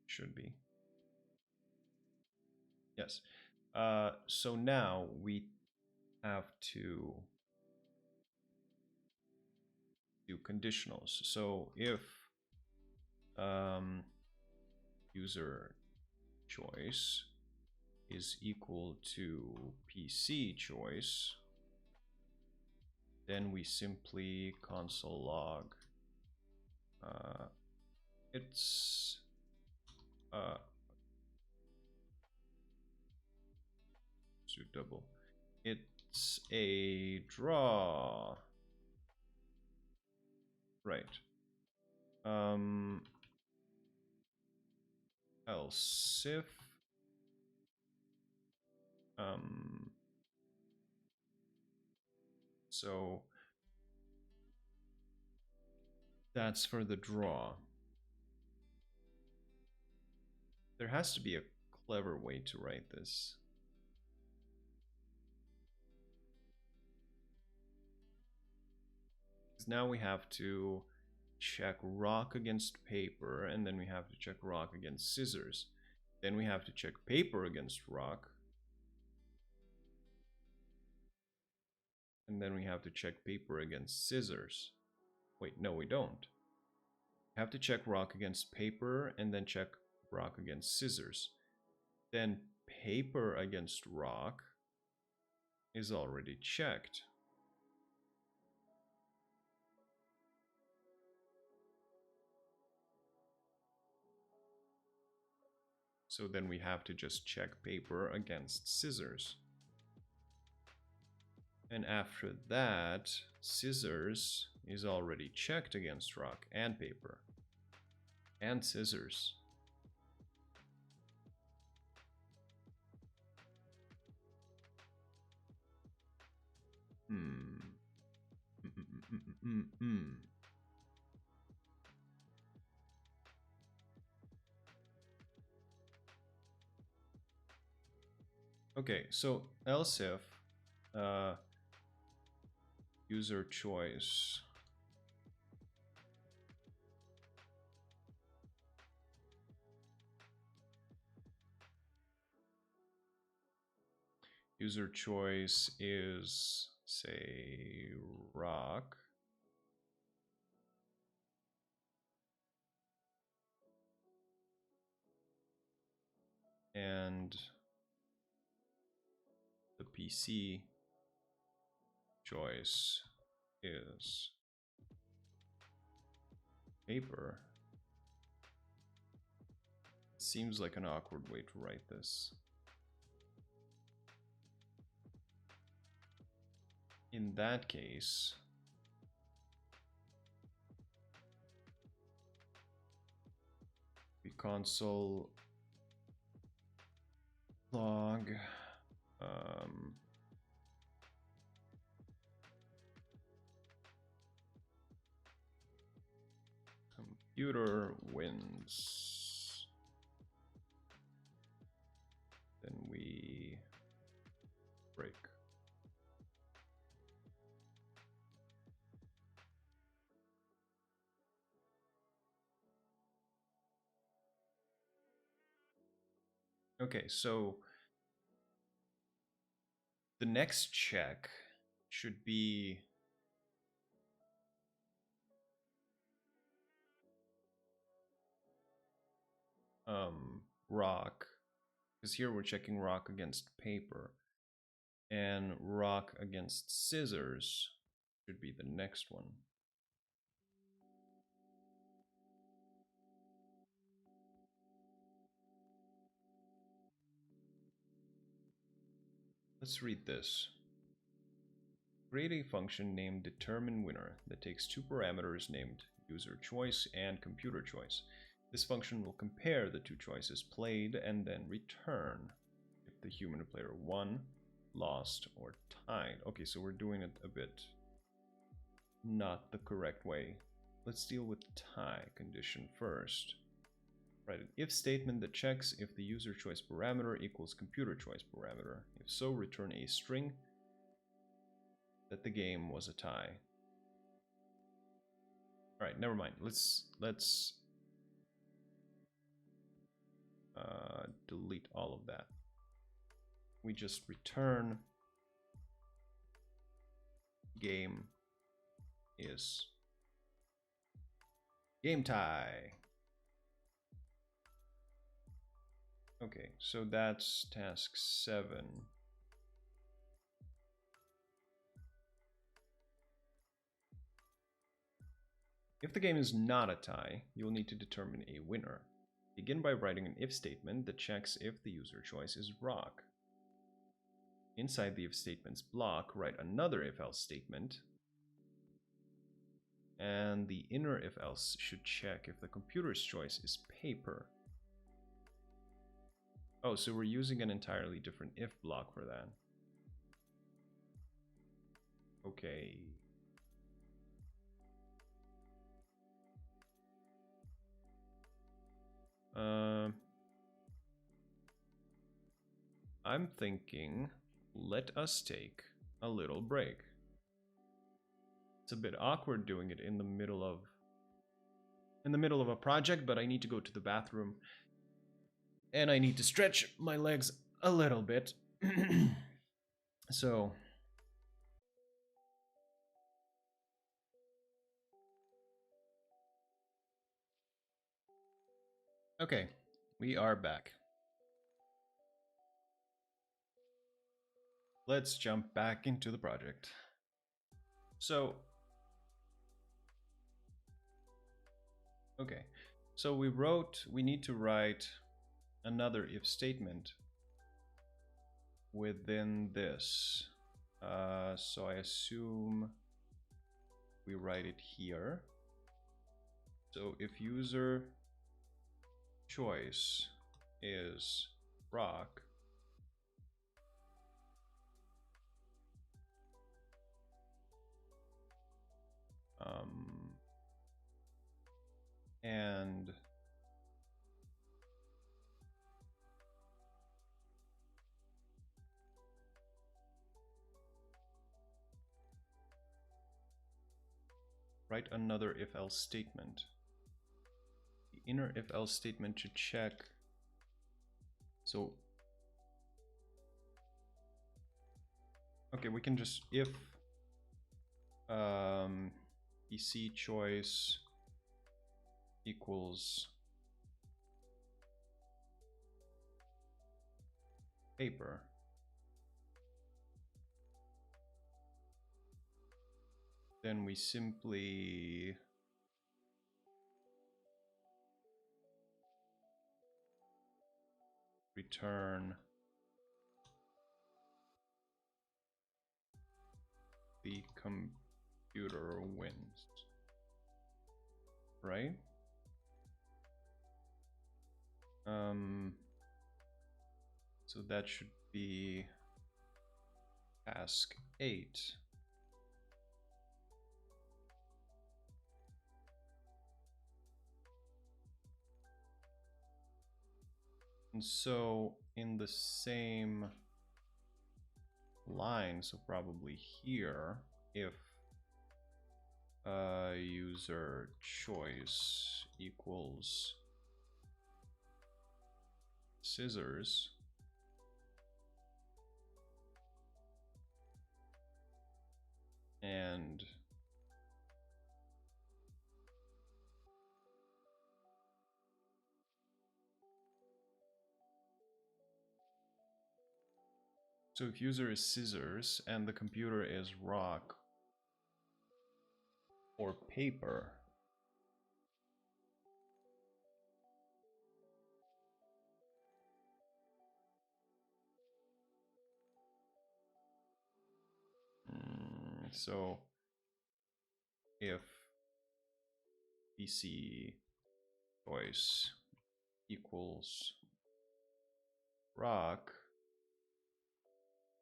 Should be. Yes. So now we have to do conditionals. So if user choice is equal to PC choice, then we simply console log it's double. It's a draw. Right. Else if so that's for the draw. There has to be a clever way to write this. Now we have to check rock against paper, and then we have to check rock against scissors. Then we have to check paper against rock. And then we have to check paper against scissors. Wait, no, we don't. We have to check rock against paper and then check rock against scissors. Then paper against rock is already checked. So then we have to just check paper against scissors. And after that, scissors is already checked against rock and paper and scissors. Okay, so else if user choice is, say, rock, and the PC choice is paper. Seems like an awkward way to write this. In that case, we console log computer wins. Then we break. Okay, so the next check should be rock, because here we're checking rock against paper, and rock against scissors should be the next one. Let's read this. Create a function named determineWinner that takes two parameters named user choice and computer choice. This function will compare the two choices played and then return if the human player won, lost, or tied. Okay, so we're doing it a bit not the correct way. Let's deal with tie condition first. Write an if statement that checks if the user choice parameter equals computer choice parameter. If so, return a string that the game was a tie. All right, never mind. Let's delete all of that. We just return game is game tie. Okay, so that's task 7. If the game is not a tie, you'll need to determine a winner. Begin by writing an if statement that checks if the user choice is rock. Inside the if statement's block, write another if-else statement. And the inner if-else should check if the computer's choice is paper. Oh, so we're using an entirely different if block for that. Okay. I'm thinking, let us take a little break. It's a bit awkward doing it in the middle of a project, but I need to go to the bathroom and I need to stretch my legs a little bit. So okay, we are back. Let's jump back into the project. So, okay, so we need to write another if statement within this. So I assume we write it here. So if user choice is rock, and write another if-else statement. The inner if-else statement should check. So, okay, we can just if PC choice equals paper. Then we simply return the computer wins, right? So that should be task 8. And so in the same line, so probably here, if user choice equals scissors, and so if user is scissors and the computer is rock or paper, so if PC choice equals rock,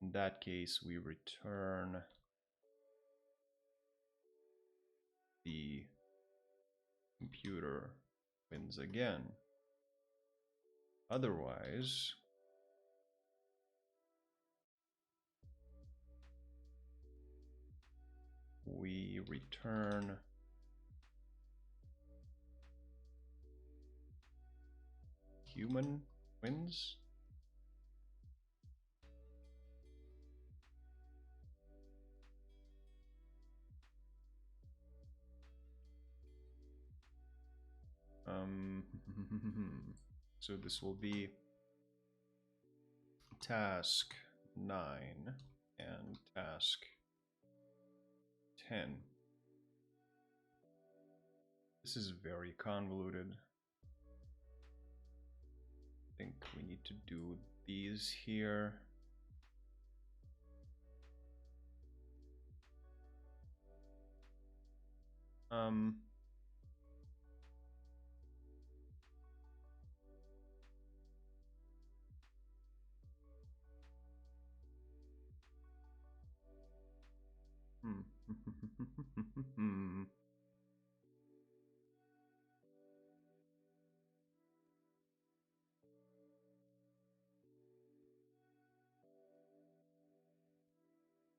in that case we return the computer wins again. Otherwise, we return human wins. So this will be task 9 and task 10. This is very convoluted. I think we need to do these here.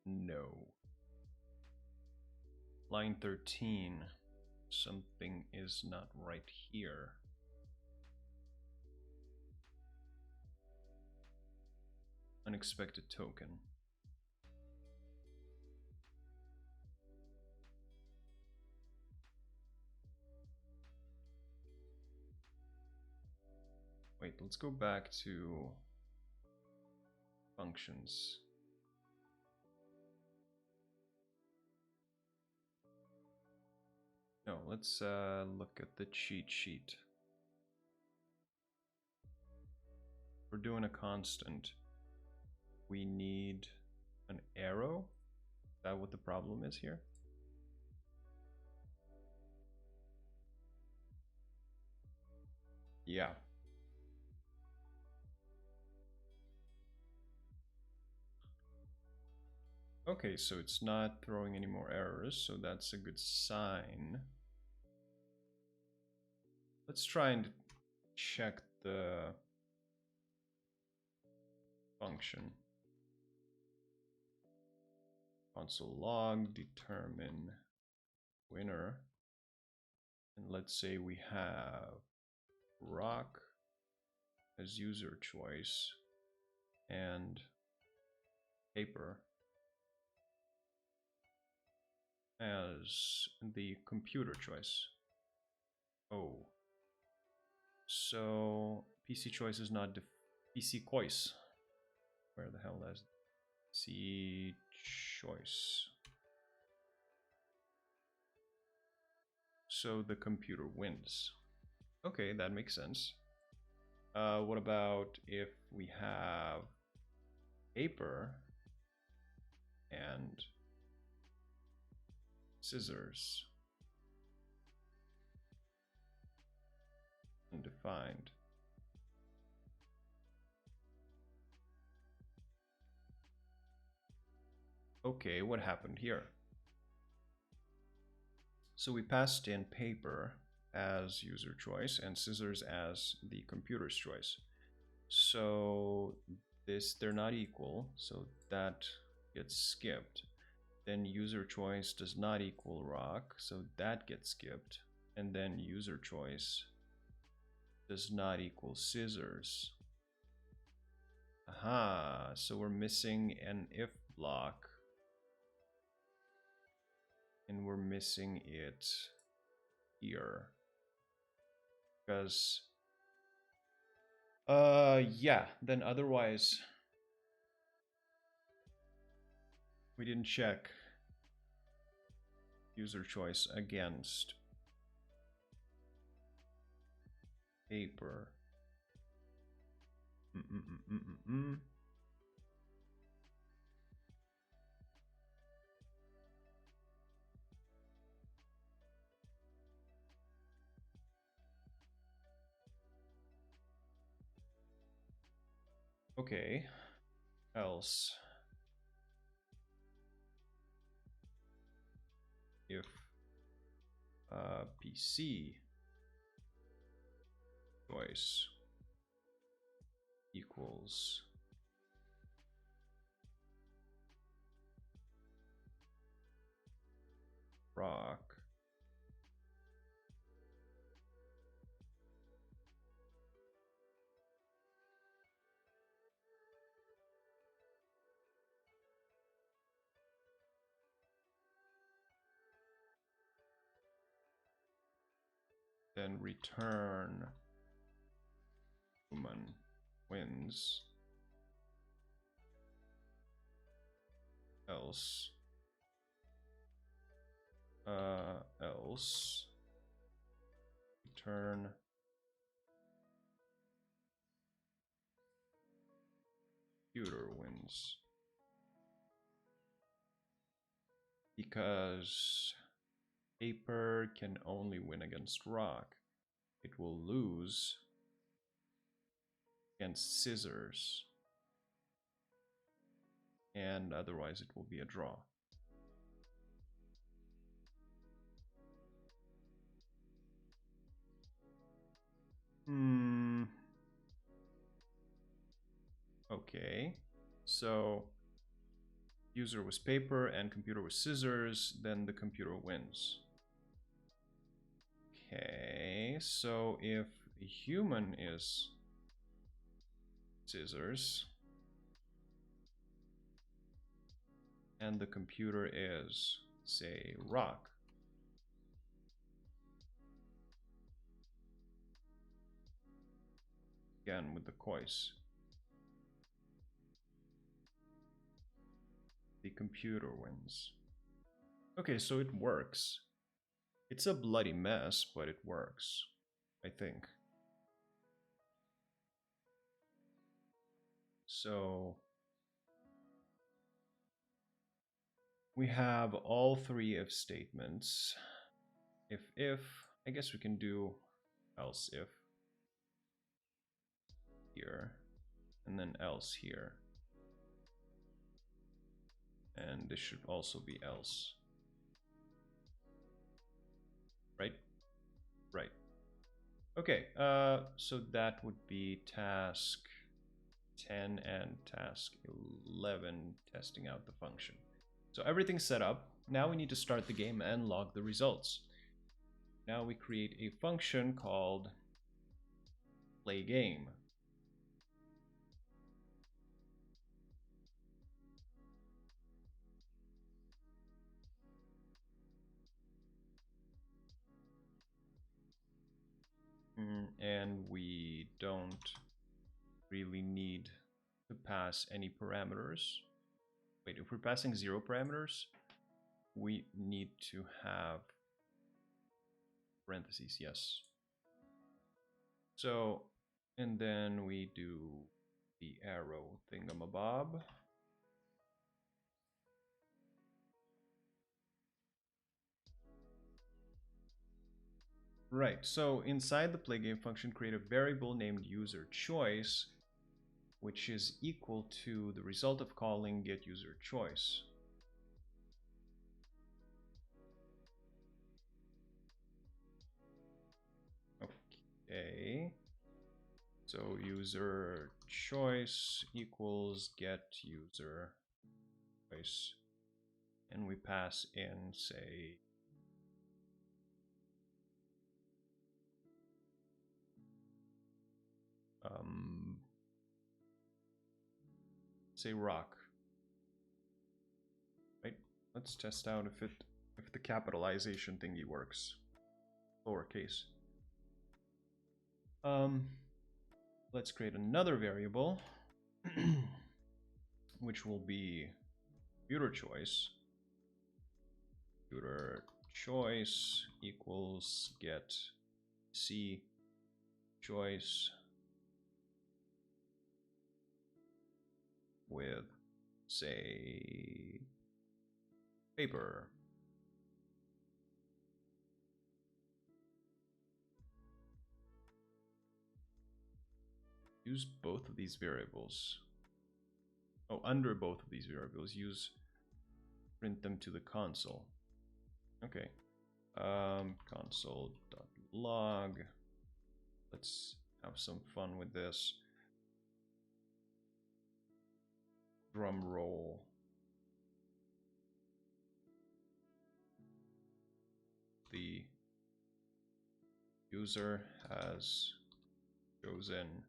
No. Line 13. Something is not right here. Unexpected token. Wait, let's go back to functions. No, let's look at the cheat sheet. We're doing a constant. We need an arrow. Is that what the problem is here? Yeah. Okay, so it's not throwing any more errors, so that's a good sign. Let's try and check the function. Console log, determine winner. And let's say we have rock as user choice and paper as the computer choice. Oh. So PC choice is not PC choice. Where the hell is PC choice? So the computer wins. Okay, that makes sense. What about if we have paper and scissors? Undefined. Okay, what happened here? So we passed in paper as user choice and scissors as the computer's choice. So they're not equal, so that gets skipped. Then user choice does not equal rock, so that gets skipped. And then user choice does not equal scissors. Aha, so we're missing an if block. And we're missing it here. Because, yeah, then otherwise, we didn't check user choice against paper. Okay, else if PC choice equals rock, then return human wins, else else return computer wins. Because paper can only win against rock. It will lose against scissors. And otherwise it will be a draw. Okay. So user was paper and computer was scissors, then the computer wins. Okay, so if a human is scissors and the computer is, say, rock, again with the choice, the computer wins. Okay, so it works. It's a bloody mess, but it works, I think. So we have all three if statements. If, I guess we can do else if here, and then else here. And this should also be else. Right? Right. Okay, so that would be task 10 and task 11, testing out the function. So everything's set up. Now we need to start the game and log the results. Now we create a function called play game. And we don't really need to pass any parameters. Wait, if we're passing 0 parameters, we need to have parentheses, yes. So, and then we do the arrow thingamabob. Right, so inside the playgame function, create a variable named user choice, which is equal to the result of calling get user choice. Okay. So user choice equals get user choice, and we pass in, say, say rock. Right? Let's test out if the capitalization thingy works. Lowercase. Let's create another variable, which will be computer choice. Computer choice equals get C choice with, say, paper. Use both of these variables. Oh, under both of these variables, print them to the console. Okay. Console.log. Let's have some fun with this. Drum roll. The user has chosen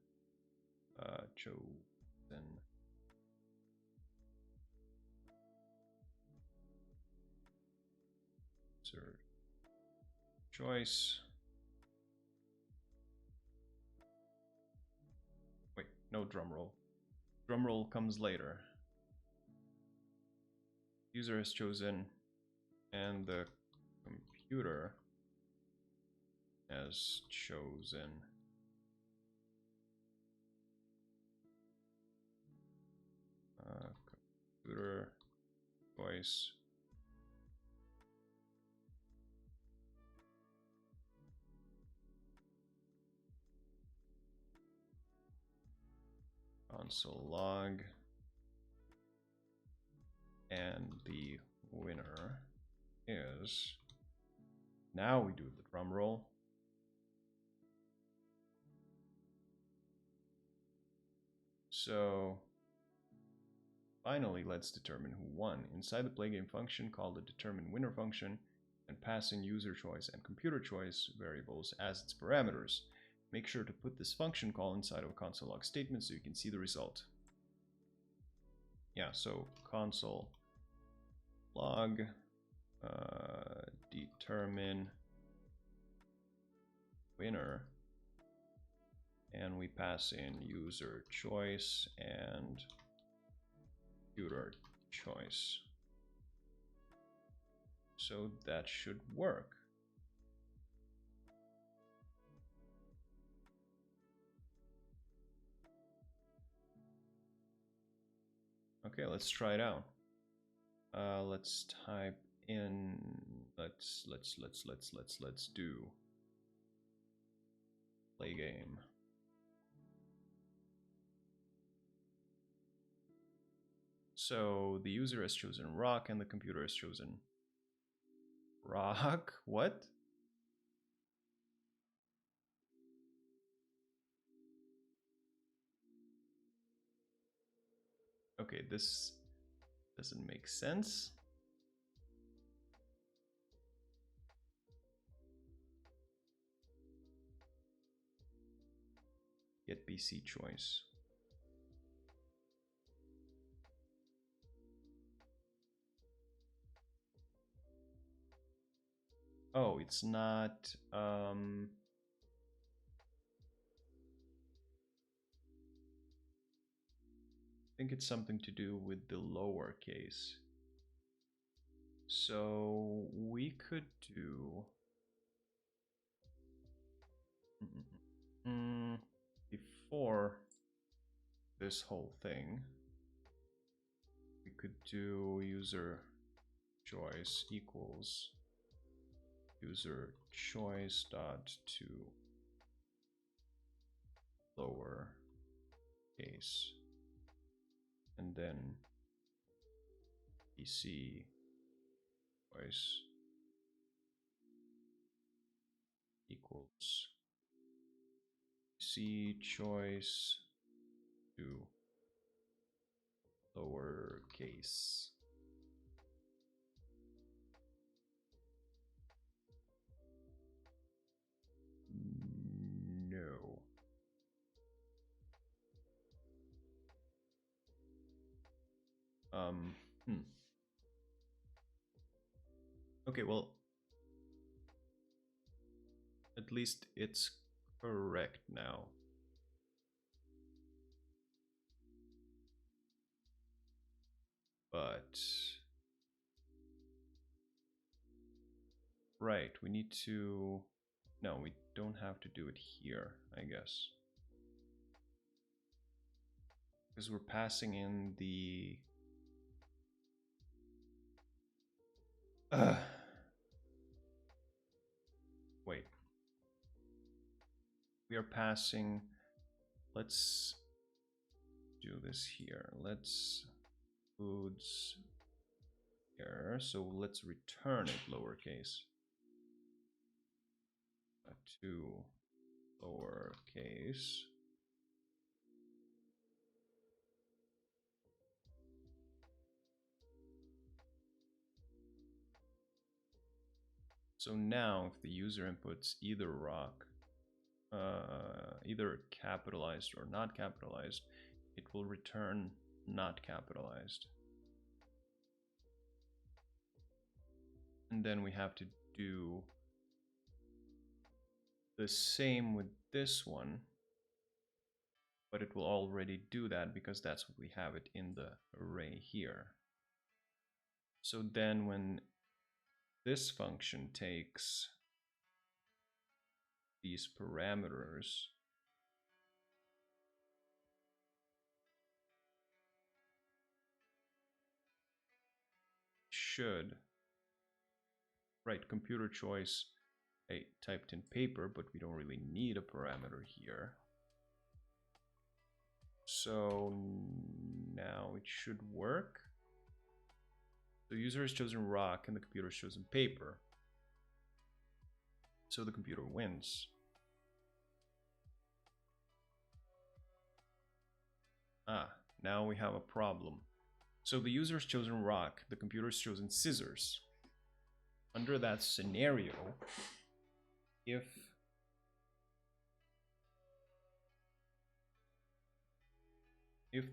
user choice. Wait, no drum roll. Drum roll comes later. User has chosen, and the computer has chosen. Computer choice. Console log. And the winner is, now we do the drum roll. So finally, let's determine who won. Inside the play game function, call the determine winner function and pass in user choice and computer choice variables as its parameters. Make sure to put this function call inside of a console log statement so you can see the result. Yeah, so console log determine winner, and we pass in user choice and computer choice. So that should work. Okay, let's try it out. Let's type in, let's do play game. So the user has chosen rock and the computer has chosen rock. What? Okay, this doesn't make sense. Get BC choice. Oh, it's not. I think it's something to do with the lowercase. So we could do before this whole thing, we could do user choice equals user choice dot to lower case, and then PC choice equals PC C choice to lowercase. No. Okay, well, at least it's correct now. But right, we need to, no, we don't have to do it here, I guess. Because we're passing in the wait. We are passing, let's do this here. Let's foods here. So let's return it lowercase. To lowercase. So now if the user inputs either rock, either capitalized or not capitalized, it will return not capitalized. And then we have to do the same with this one, but it will already do that because that's what we have it in the array here. So then when this function takes these parameters, should, right, computer choice, I typed in paper, but we don't really need a parameter here. So now it should work. The user has chosen rock and the computer has chosen paper. So the computer wins. Ah, now we have a problem. So the user has chosen rock, the computer has chosen scissors. Under that scenario, if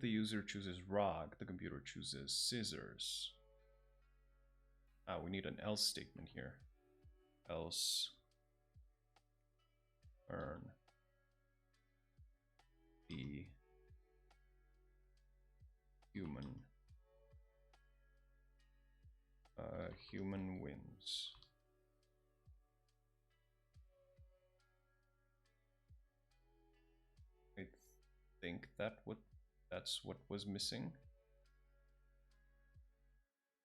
the user chooses rock, the computer chooses scissors. Ah, we need an else statement here. Else earn the human. Human wins. I think that's what was missing.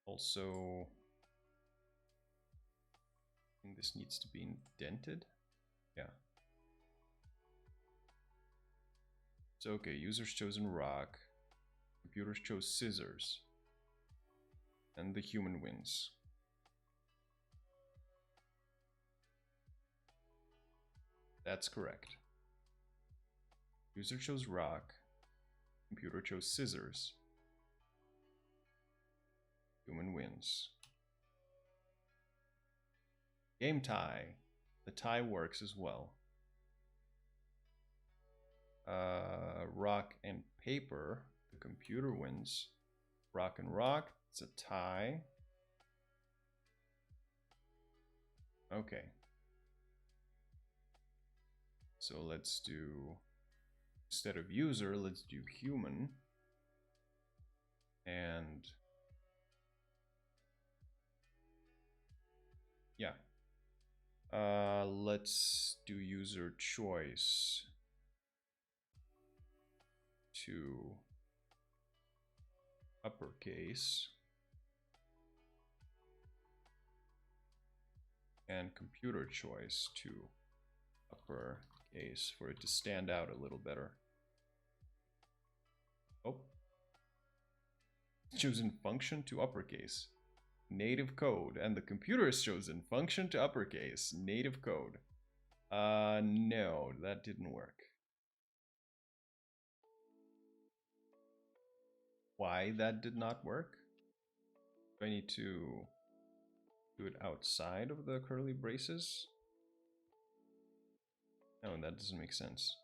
Also, I think this needs to be indented. Yeah. So okay, user's chosen rock, computers chose scissors, and the human wins. That's correct. User chose rock, computer chose scissors, human wins. Game tie. The tie works as well. Rock and paper, the computer wins. Rock and rock, it's a tie. Okay. So let's do, instead of user, let's do human. And yeah. Let's do user choice to uppercase and computer choice to uppercase for it to stand out a little better. Oh, chosen function to uppercase, native code, and the computer has chosen function to uppercase, native code. No, that didn't work. why that did not work. Do I need to do it outside of the curly braces? No, that doesn't make sense.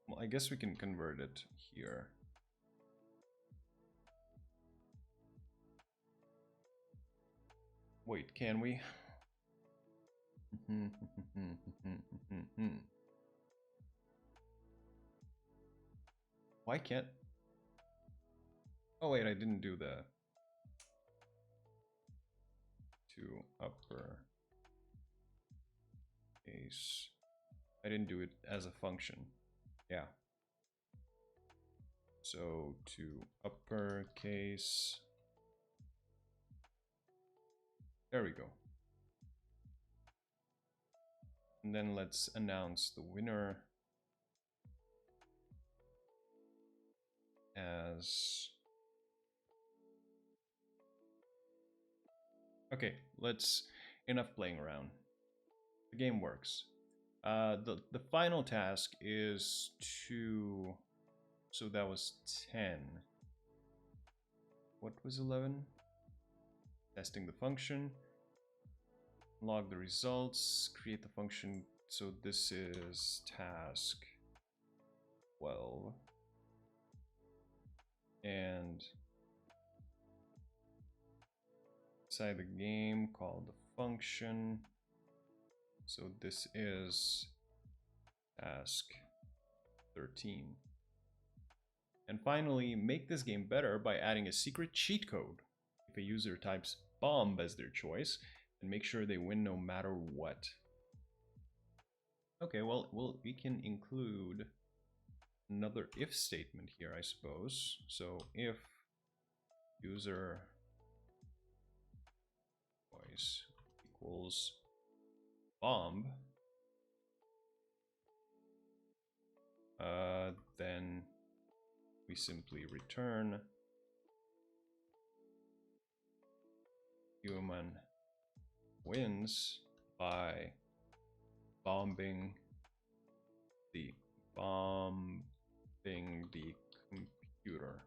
Well, I guess we can convert it here. Wait, can we? Why can't... Oh wait, I didn't do the... To upper case. I didn't do it as a function. Yeah. So to uppercase. There we go. And then let's announce the winner as... Okay, let's... Enough playing around. The game works. The final task is to... So that was 10. What was 11? Testing the function. Log the results. Create the function. So this is task 12. And inside the game, call the function. So this is task 13. And finally, make this game better by adding a secret cheat code. If a user types bomb as their choice, and make sure they win no matter what. Okay, well, we can include another if statement here, I suppose. So if user choice equals bomb, then we simply return human wins by bombing the computer.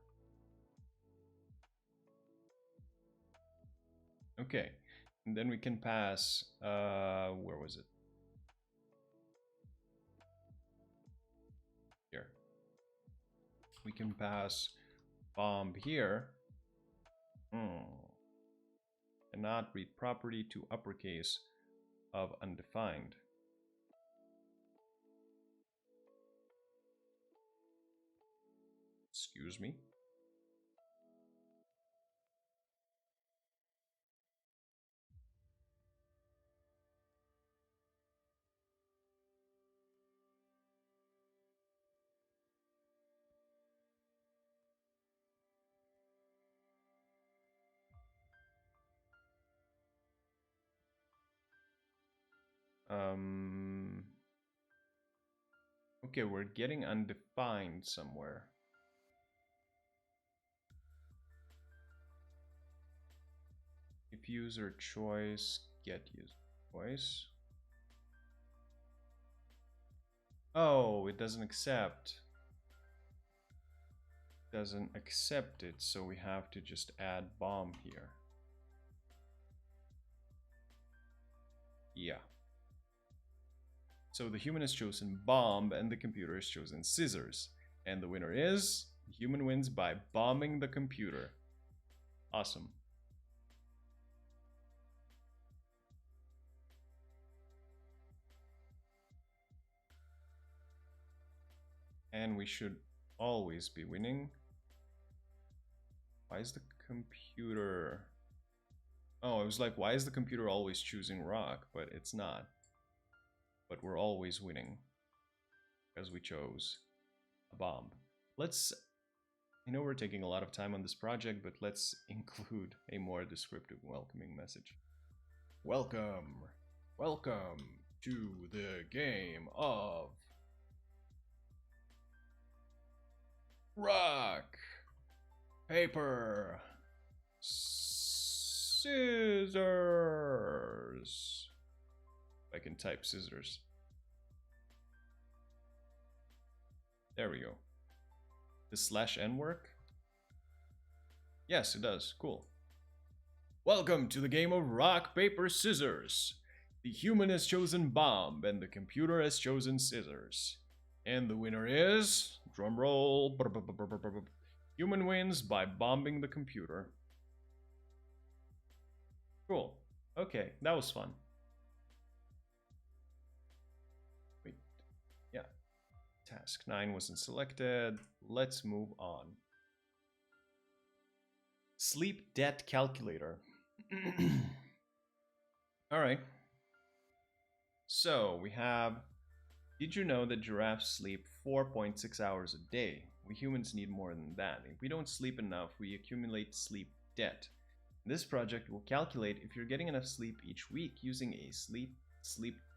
Okay, and then we can pass, where was it? Here. We can pass bomb here. Cannot read property to uppercase of undefined. Excuse me. Okay, we're getting undefined somewhere. If user choice, get user choice. Oh, it doesn't accept. Doesn't accept it, so we have to just add bomb here. Yeah. So the human has chosen bomb and the computer has chosen scissors. And the winner is, the human wins by bombing the computer. Awesome. And we should always be winning. Why is the computer... Oh, I was like, why is the computer always choosing rock? But it's not. But we're always winning. Because we chose a bomb. Let's... I know we're taking a lot of time on this project, but let's include a more descriptive welcoming message. Welcome! Welcome to the game of... rock, paper, scissors. I can type scissors. There we go. Does /n work? Yes, it does. Cool. Welcome to the game of rock, paper, scissors. The human has chosen bomb and the computer has chosen scissors. And the winner is, drum roll, human wins by bombing the computer. Cool. Okay, that was fun. Wait, yeah. Task 9 wasn't selected. Let's move on. Sleep debt calculator. All right. So we have, did you know that giraffes sleep 4.6 hours a day? We humans need more than that. If we don't sleep enough, we accumulate sleep debt. This project will calculate if you're getting enough sleep each week using a sleep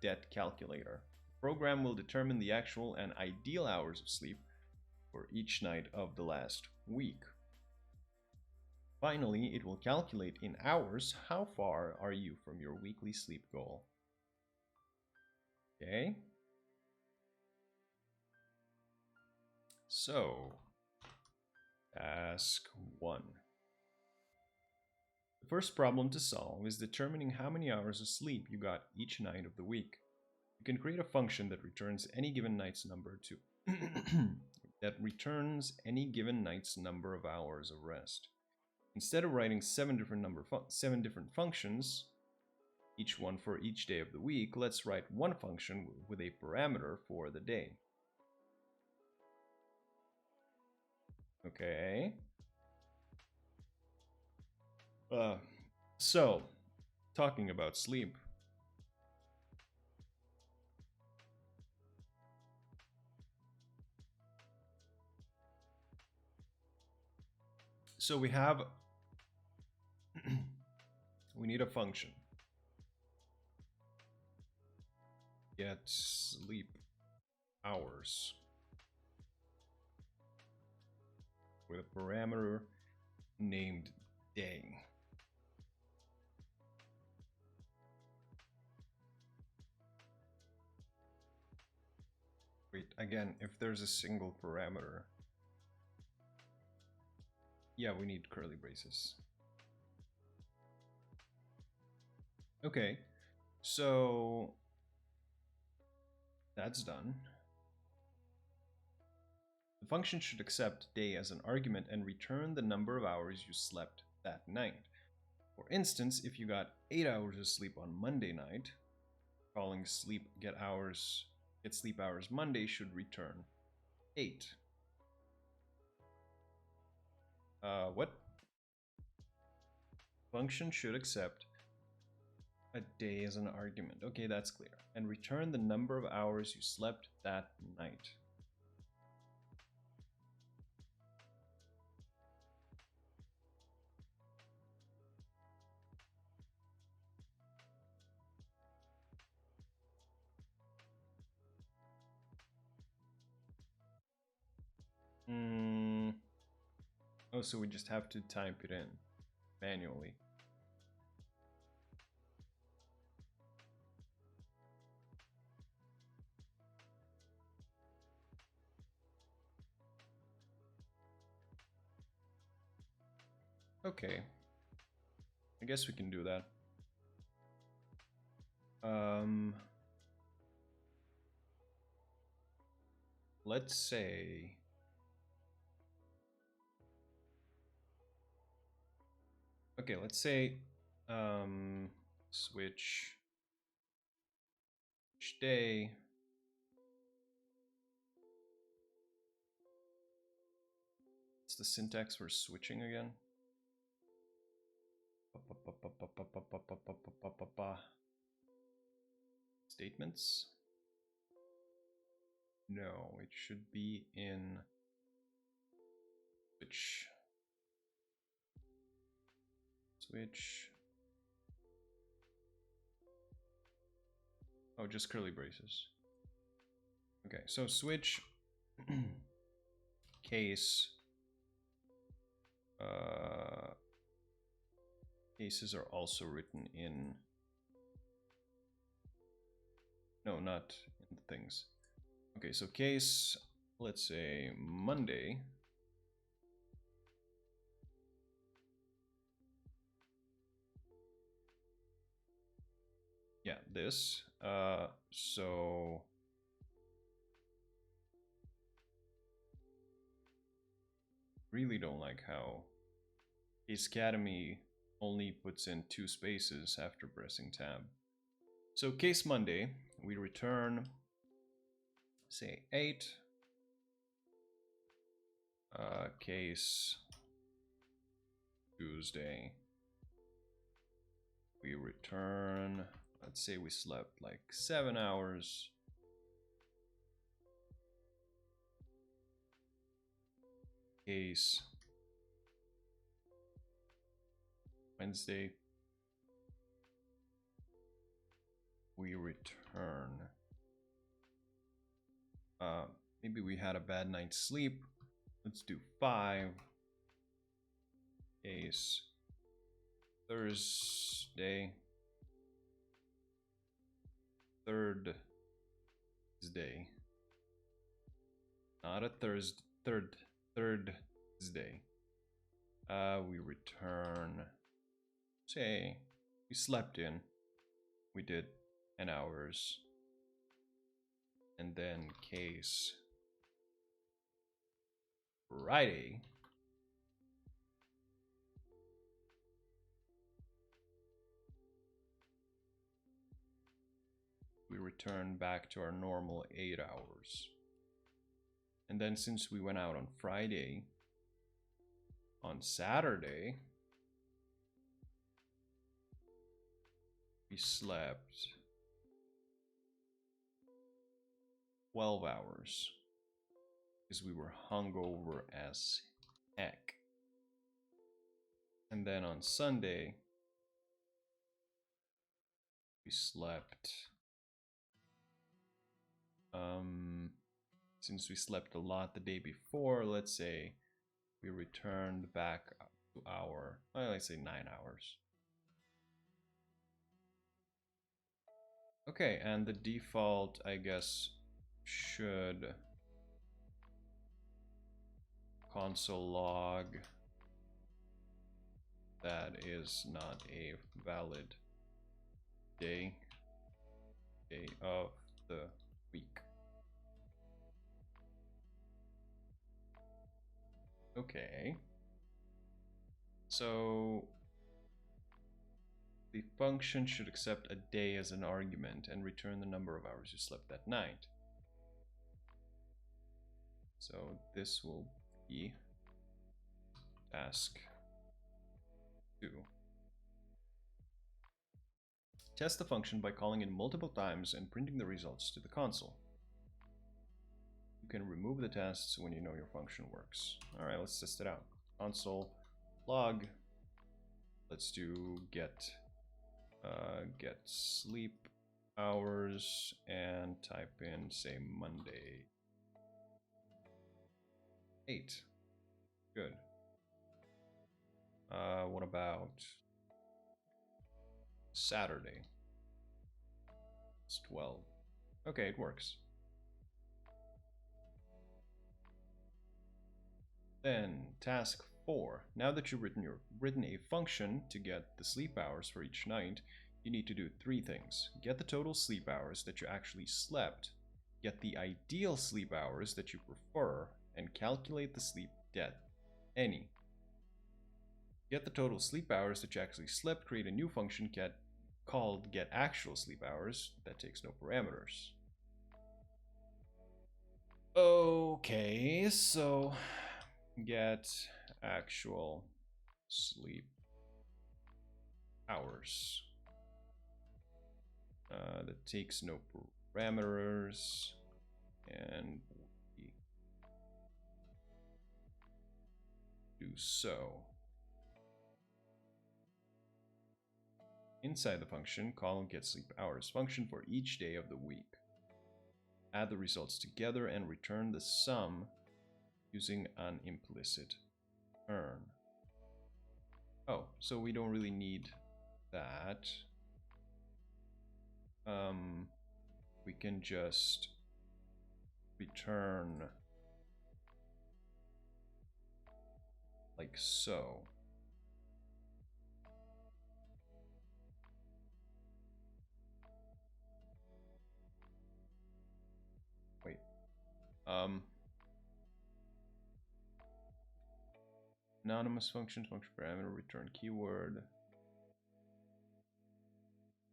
debt calculator. The program will determine the actual and ideal hours of sleep for each night of the last week. Finally, it will calculate in hours how far are you from your weekly sleep goal. Okay. So, task 1. The first problem to solve is determining how many hours of sleep you got each night of the week. You can create a function that returns any given night's number to that returns any given night's number of hours of rest. Instead of writing 7 different functions, each one for each day of the week, let's write one function with a parameter for the day. Okay. So, talking about sleep. So we have, we need a function. Get sleep hours with a parameter named day. Wait, again, if there's a single parameter, yeah, we need curly braces. Okay, so that's done. The function should accept day as an argument and return the number of hours you slept that night. For instance, if you got 8 hours of sleep on Monday night, calling get sleep hours Monday should return 8. What? Function should accept a day as an argument. Okay, that's clear. And return the number of hours you slept that night. Oh, so we just have to type it in manually. Okay. I guess we can do that. Let's say okay, let's say switch day. It's the syntax for switching again. Statements? No, it should be in switch. Oh, just curly braces. Okay, so switch case. Cases are also written in No, not in the things. Okay, so case, let's say Monday. Yeah, this. So really don't like how Codecademy only puts in 2 spaces after pressing tab. So case Monday, we return, say 8. Case Tuesday, we return, let's say we slept like 7 hours. Case Wednesday, we return. Maybe we had a bad night's sleep. Let's do 5. Case Thursday, Thursday, not a Thursday. We return. Say we slept in. We did 10 hours. And then case Friday. We return back to our normal 8 hours. And then since we went out on Friday, on Saturday, we slept 12 hours because we were hungover as heck. And then on Sunday, we slept, since we slept a lot the day before, let's say we returned back to our, let's say 9 hours. Okay, and the default, I guess, should console log that is not a valid day of the week. Okay. So the function should accept a day as an argument and return the number of hours you slept that night. So this will be task 2. Test the function by calling it multiple times and printing the results to the console. You can remove the tests when you know your function works. All right, let's test it out. Console log. Let's do get sleep hours and type in, say, Monday 8. Good. What about Saturday? It's 12. Okay, it works. Then task 4. Now that you've written a function to get the sleep hours for each night, you need to do 3 things. Get the total sleep hours that you actually slept, get the ideal sleep hours that you prefer, and calculate the sleep debt, any. Get the total sleep hours that you actually slept, create a new function called getActualSleepHours that takes no parameters. Okay, so get actual sleep hours that takes no parameters, and we do so. Inside the function, call getSleepHours function for each day of the week. Add the results together and return the sum using an implicit return. Oh, so we don't really need that. we can just return like so. Wait. Anonymous functions, function parameter, return keyword,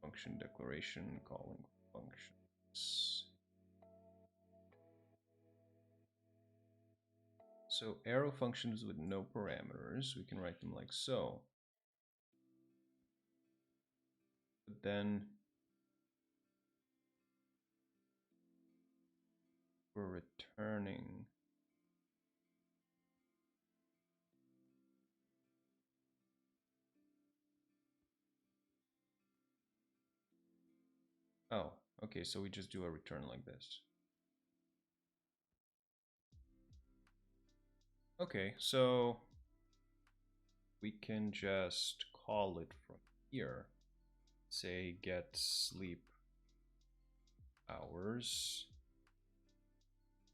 function declaration, calling functions. So arrow functions with no parameters, we can write them like so. But then we're returning oh, okay, so we just do a return like this. Okay, so we can just call it from here. Say get sleep hours.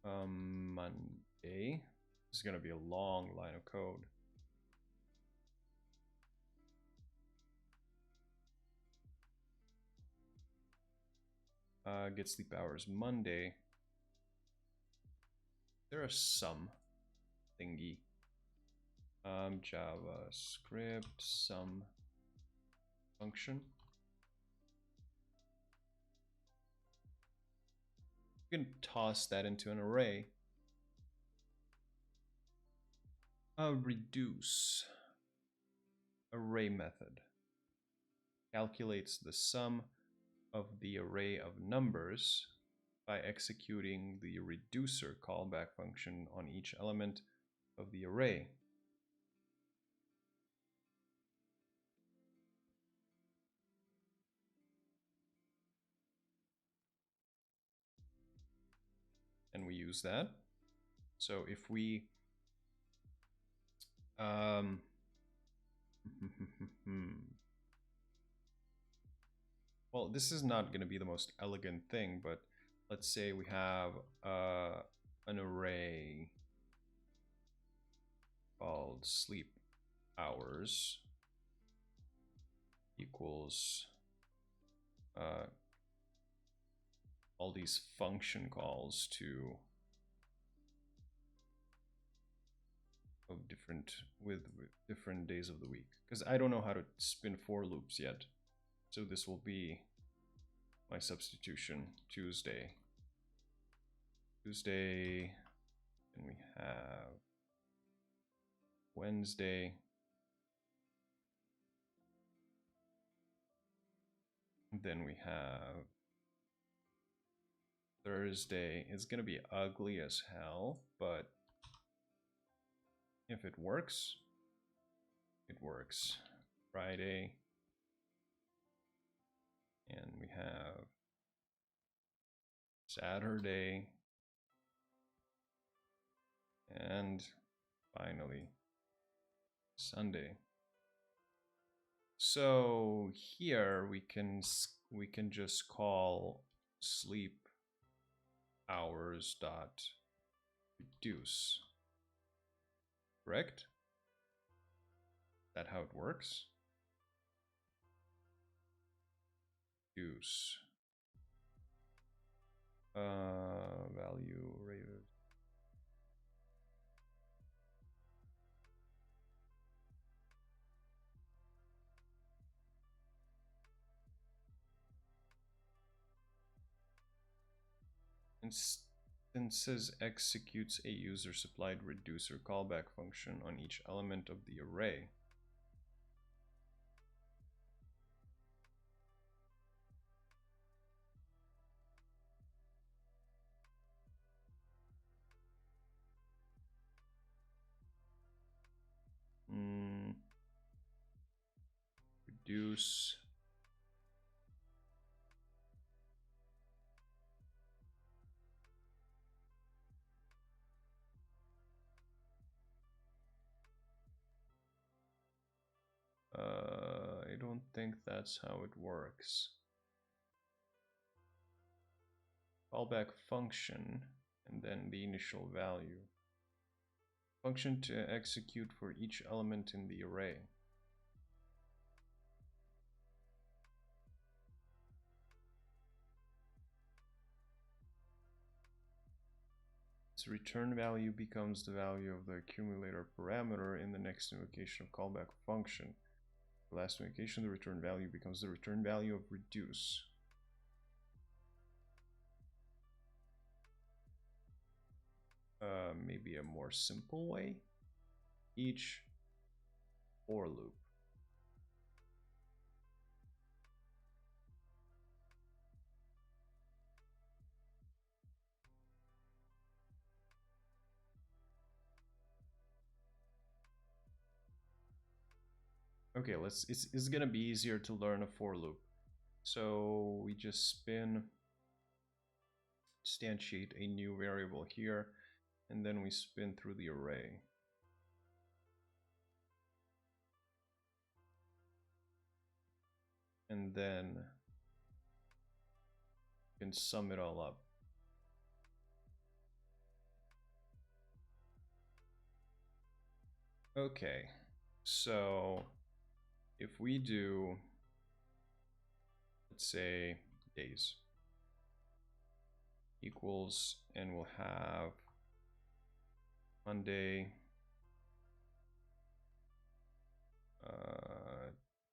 Monday. This is gonna be a long line of code. Get sleep hours Monday. There are some thingy. JavaScript some function. You can toss that into an array. Reduce array method calculates the sum of the array of numbers by executing the reducer callback function on each element of the array. And we use that. So if we well, this is not going to be the most elegant thing, but let's say we have an array called sleep hours equals all these function calls to of different days of the week, because I don't know how to spin for loops yet. So this will be my substitution. Tuesday, and we have Wednesday, and then we have Thursday. It's gonna be ugly as hell, but if it works, it works. Friday, and we have Saturday, and finally Sunday. So here we can just call sleep hours dot reduce. Correct? Is that how it works? Reduce value array. Instances executes a user supplied reducer callback function on each element of the array. Reduce I don't think that's how it works. callback function, and then the initial value. Function to execute for each element in the array. Its return value becomes the value of the accumulator parameter in the next invocation of callback function. The last invocation, the return value becomes the return value of reduce. Maybe a more simple way. Each for loop. Okay, it's gonna be easier to learn a for loop. So we just instantiate a new variable here, and then we spin through the array. And then you can sum it all up. Okay, so if we do, let's say, days equals, and we'll have Monday,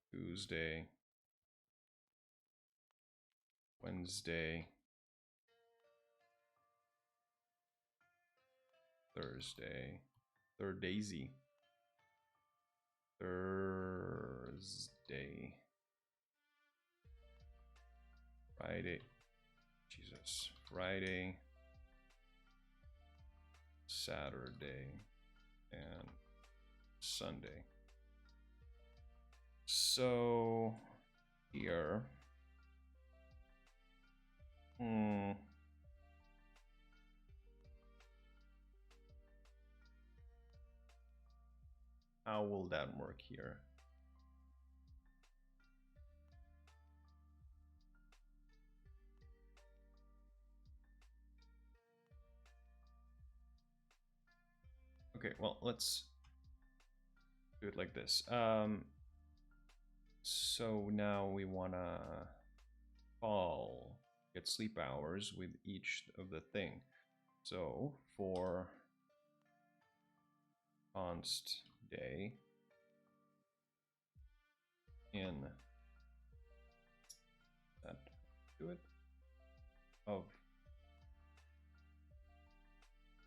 Tuesday, Wednesday, Thursday, Thursday, Friday, Jesus, Friday, Saturday, and Sunday. So here, how will that work here? Okay, well, let's do it like this. So now we wanna get sleep hours with each of the thing. So for const day in that do it of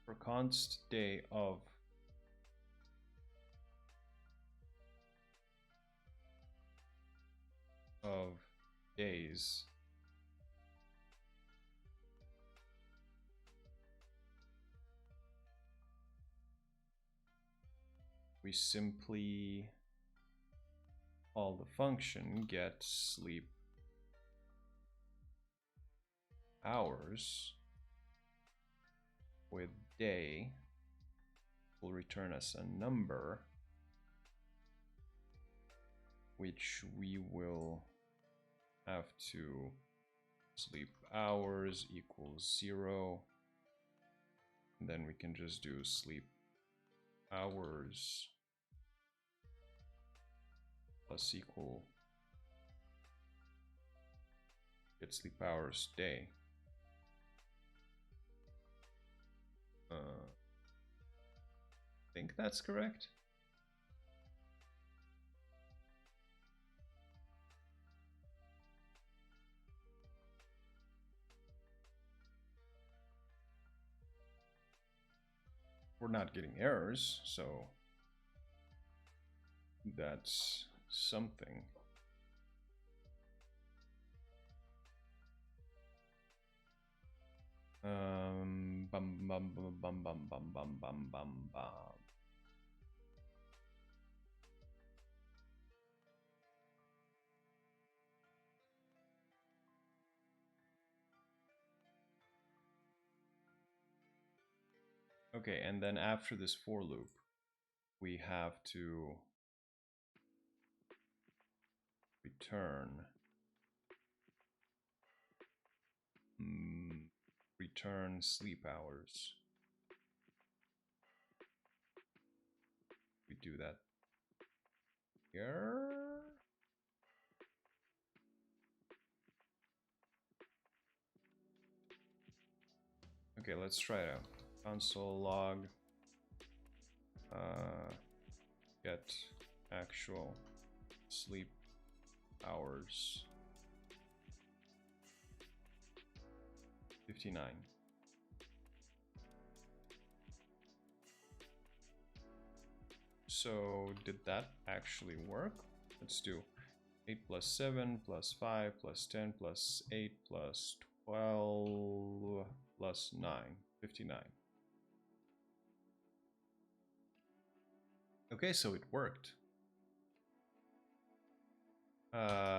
for const day of days we simply call the function get sleep hours with day will return us a number which we will have to sleep hours equals 0, and then we can just do sleep hours plus equal get sleep hours day. I think that's correct. We're not getting errors, so that's something. Bum bum bum bum bum bum bum bum bum bum. Okay, and then after this for loop, we have to return return sleep hours. We do that here. Okay, let's try it out. Console log get actual sleep hours 59. So did that actually work? Let's do 8 plus 7 plus 5 plus 10 plus 8 plus 12 plus 9, 59. Okay, so it worked.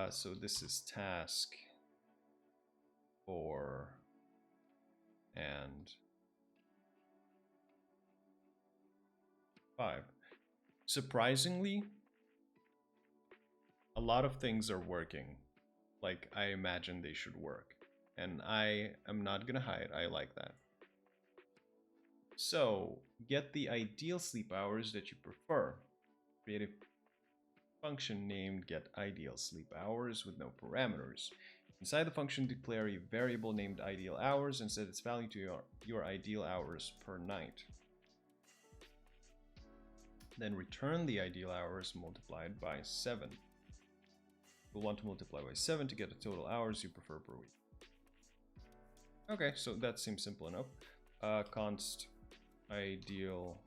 So this is task 4 and 5. Surprisingly, a lot of things are working like I imagine they should work. And I am not gonna hide, I like that. So, get the ideal sleep hours that you prefer. Create a function named getIdealSleepHours with no parameters. Inside the function, declare a variable named ideal hours and set its value to your ideal hours per night. Then return the ideal hours multiplied by 7. You'll want to multiply by 7 to get the total hours you prefer per week. Okay, so that seems simple enough. Const ideal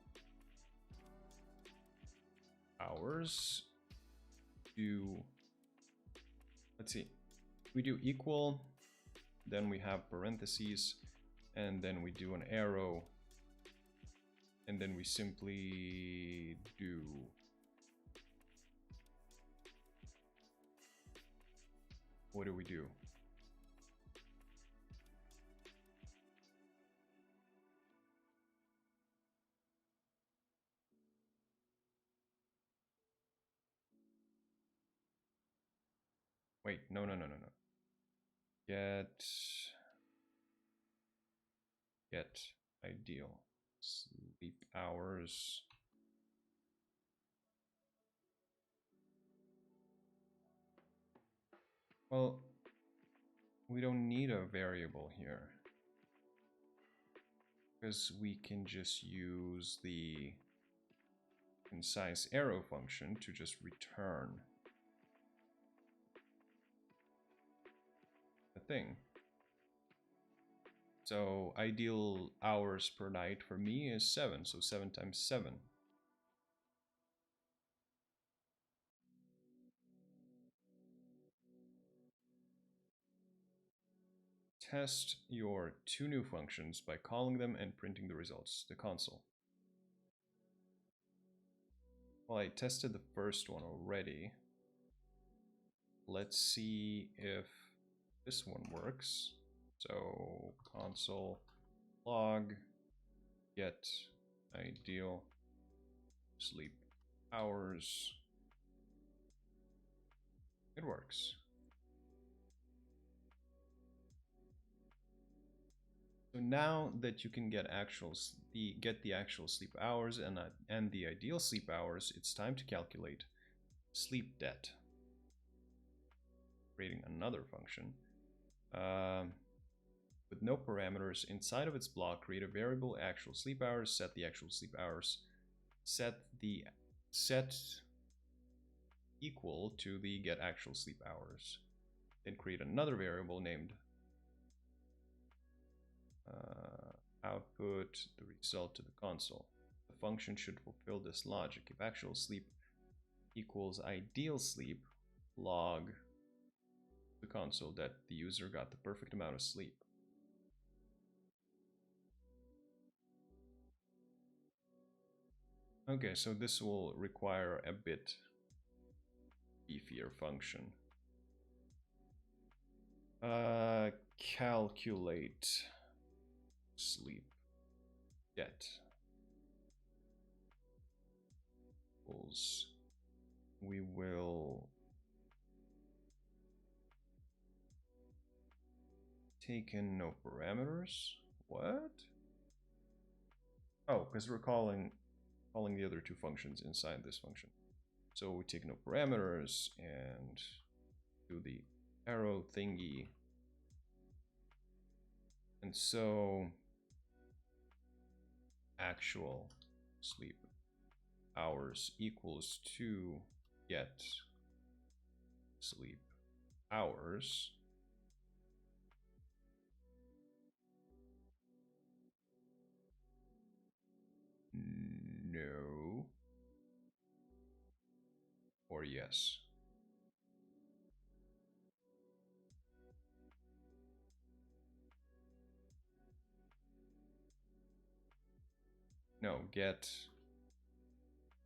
hours do, let's see, we do equal, then we have parentheses, and then we do an arrow, and then we simply do what do we do? Wait, no. Get ideal sleep hours. Well, we don't need a variable here because we can just use the concise arrow function to just return the thing. So ideal hours per night for me is 7, so 7 times 7. Test your 2 new functions by calling them and printing the results to the console. Well, I tested the first one already. Let's see if this one works. So console log get ideal sleep hours. It works. So now that you can get the actual sleep hours and the ideal sleep hours, it's time to calculate sleep debt. Creating another function with no parameters inside of its block. Create a variable actual sleep hours. Set the actual sleep hours. Set equal to the get actual sleep hours. Then create another variable named output the result to the console. The function should fulfill this logic. If actual sleep equals ideal sleep, log the console that the user got the perfect amount of sleep. Okay, so this will require a bit beefier function. Calculate sleep get equals, we will take in no parameters. What? Oh, because we're calling the other two functions inside this function. So we take no parameters and do the arrow thingy. And so actual sleep hours equals to get sleep hours. No. Or yes. No, get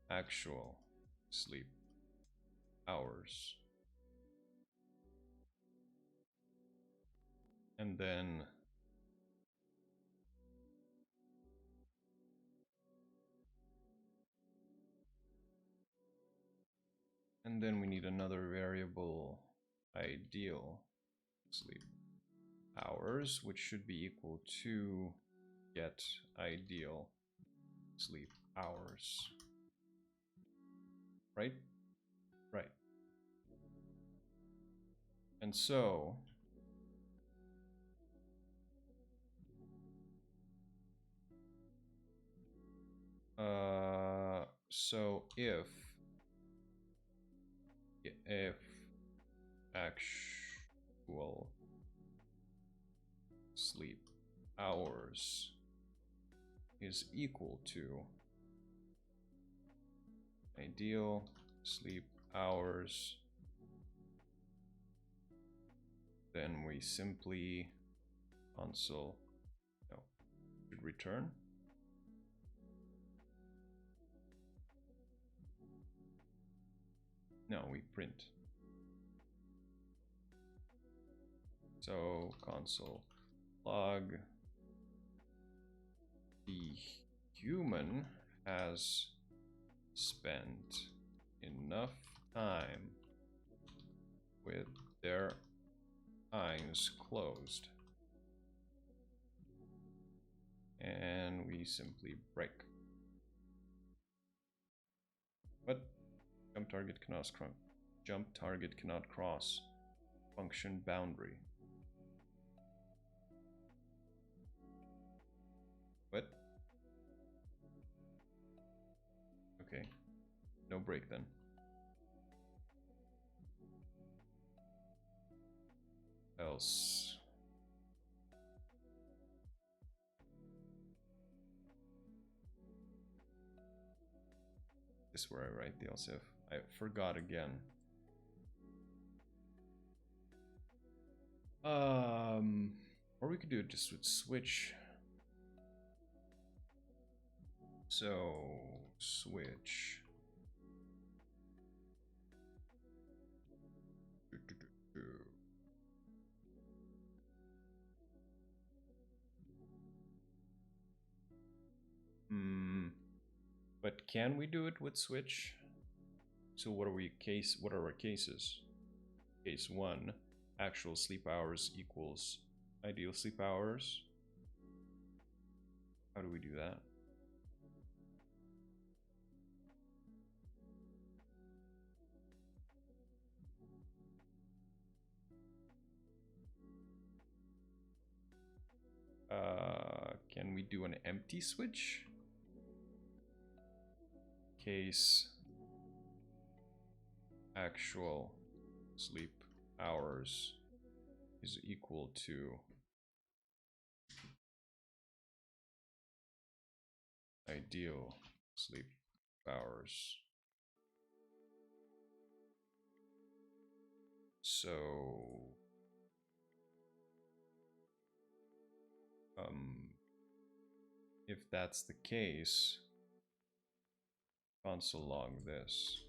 actual sleep hours. And then we need another variable, ideal sleep hours, which should be equal to get ideal sleep hours. Right? Right. And so if actual sleep hours is equal to ideal sleep hours, then we simply console, no, should return. No, we print. So console log the human has spent enough time with their eyes closed. And we simply break. What? Jump target cannot cross function boundary. What? Okay, no break then. Else. This is where I write the else if. I forgot again. Or we could do it just with switch. So switch. But can we do it with switch? So what are our cases? Case 1, actual sleep hours equals ideal sleep hours. How do we do that? Can we do an empty switch? Case actual sleep hours is equal to ideal sleep hours. So if that's the case, console log this.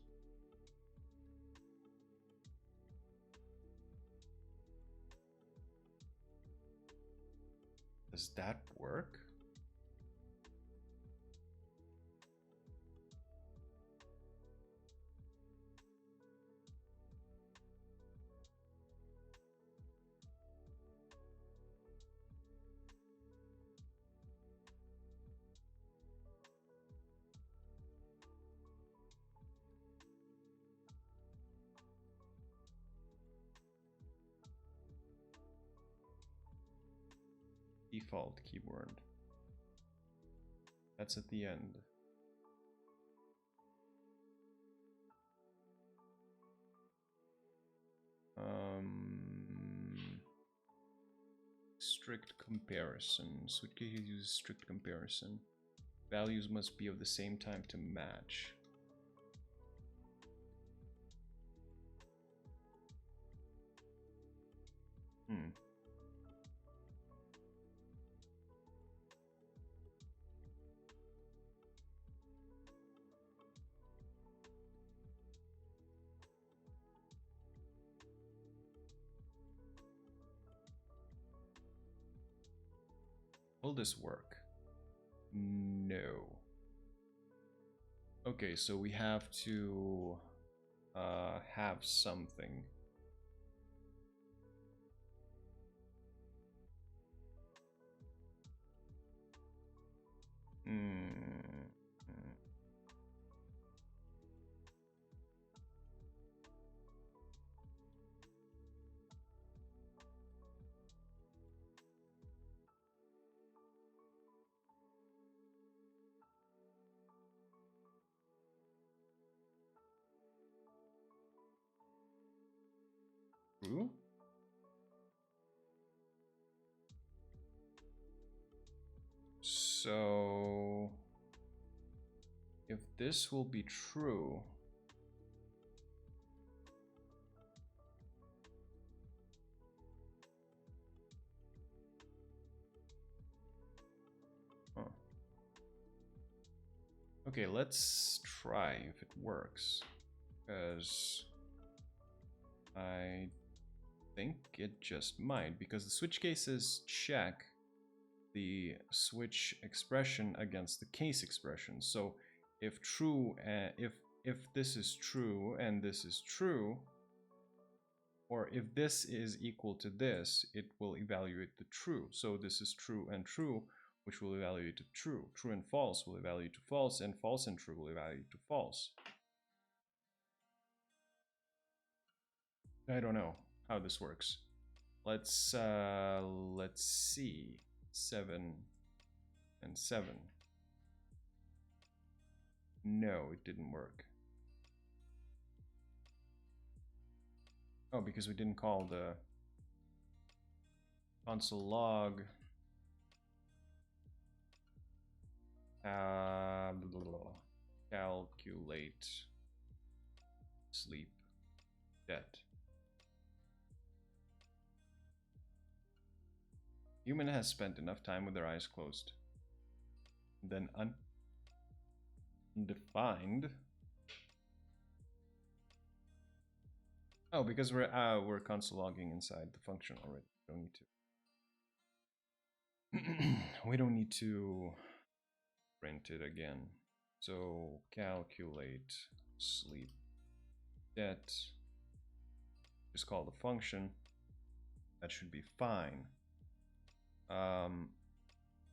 Does that work? default keyword. That's at the end. Strict comparison. Switch case uses strict comparison. Values must be of the same time to match. Will this work? No. Okay, so we have to have something. True? So if this will be true, okay, let's try if it works, because I think it just might, because the switch cases check the switch expression against the case expression. So if true, if this is true and this is true, or if this is equal to this, it will evaluate the true. So this is true and true, which will evaluate to true. True and false will evaluate to false, and false and true will evaluate to false. I don't know how this works. Let's see. 7 and 7. No, it didn't work. Oh, because we didn't call the console log calculate sleep debt. Human has spent enough time with their eyes closed. Then undefined. Oh, because we're console logging inside the function already. Don't need to. We don't need to print it again. So calculate sleep debt. Just call the function. That should be fine.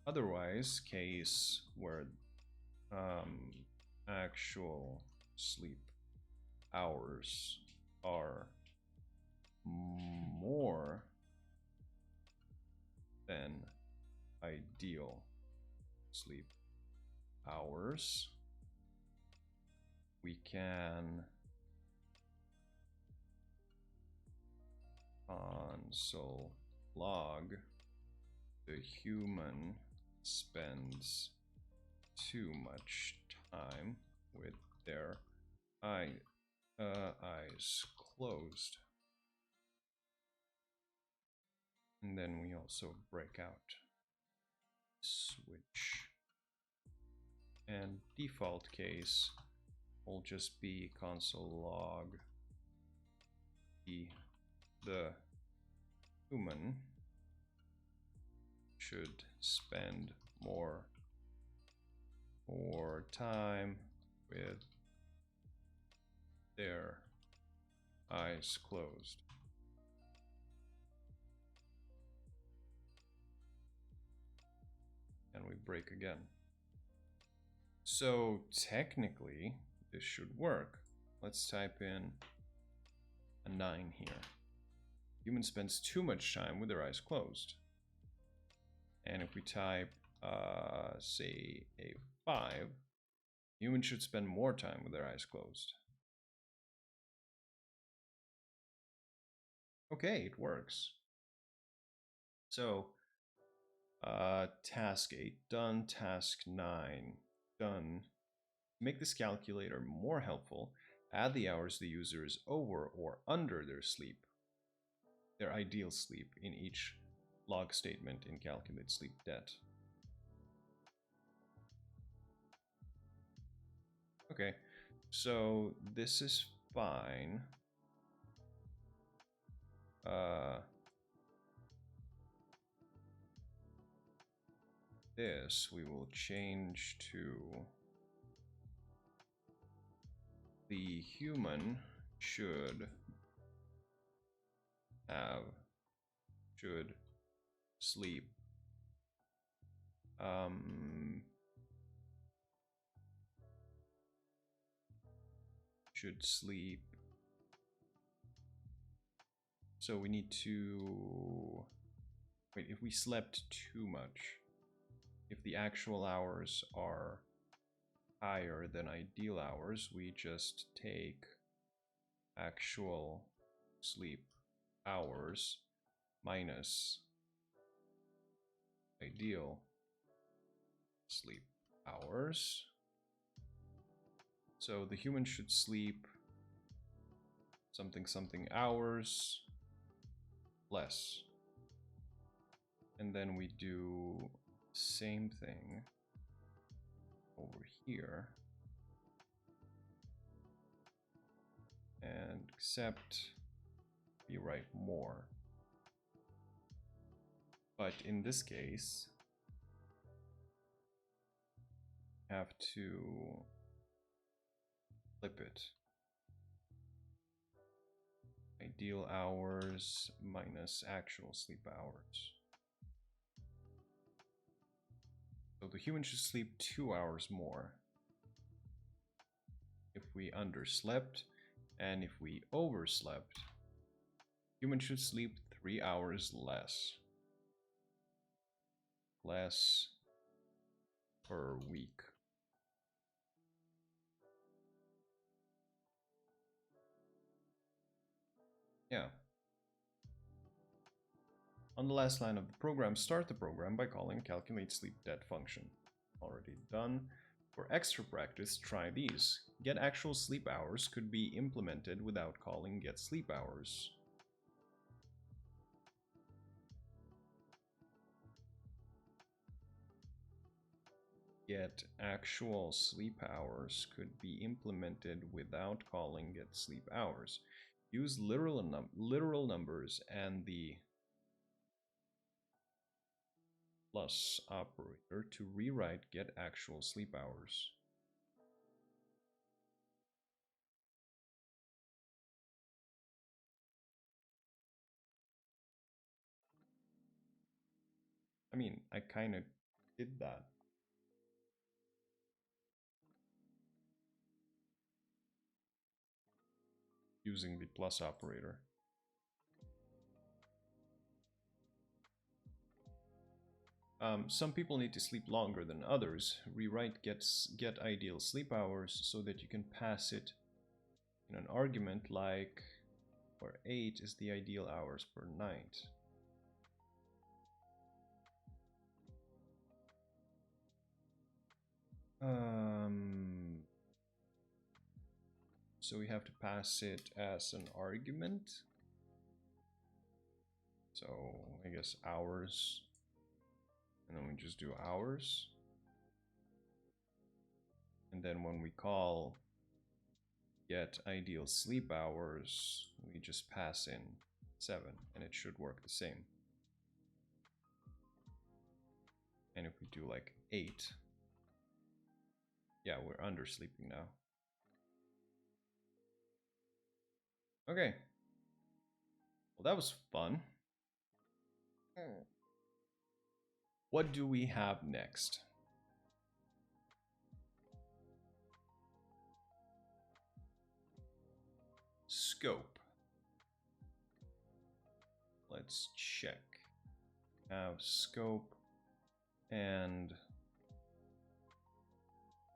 Otherwise, case where actual sleep hours are more than ideal sleep hours, we can console log the human spends too much time with their eyes closed. And then we also break out switch. And default case will just be console log the human should spend more time with their eyes closed. And we break again. So technically this should work. Let's type in a 9 here. Human spends too much time with their eyes closed. And if we type, say, a 5, humans should spend more time with their eyes closed. Okay, it works. So, task 8 done, task 9 done. To make this calculator more helpful, add the hours the user is over or under their ideal sleep in each log statement in calculate sleep debt. Okay, so this is fine. This we will change to the human should sleep should sleep. So we need to wait, if we slept too much, if the actual hours are higher than ideal hours, we just take actual sleep hours minus ideal sleep hours. So the human should sleep something something hours less. And then we do same thing over here. And except we write more. But in this case, have to flip it. Ideal hours minus actual sleep hours. So the human should sleep 2 hours more if we underslept, and if we overslept, humans should sleep 3 hours less. Less per week. Yeah. On the last line of the program, start the program by calling calculate sleep debt function. Already done. For extra practice, try these. Get actual sleep hours could be implemented without calling get sleep hours. Get actual sleep hours could be implemented without calling get sleep hours. Use literal numbers and the plus operator to rewrite get actual sleep hours. I mean, I kind of did that. Using the plus operator. Some people need to sleep longer than others. Rewrite get ideal sleep hours so that you can pass it in an argument like where 8 is the ideal hours per night. So we have to pass it as an argument. So I guess hours. And then we just do hours. And then when we call get ideal sleep hours, we just pass in 7, and it should work the same. And if we do like 8, yeah, we're undersleeping now. Okay. Well, that was fun. What do we have next? Scope. Let's check. Have scope and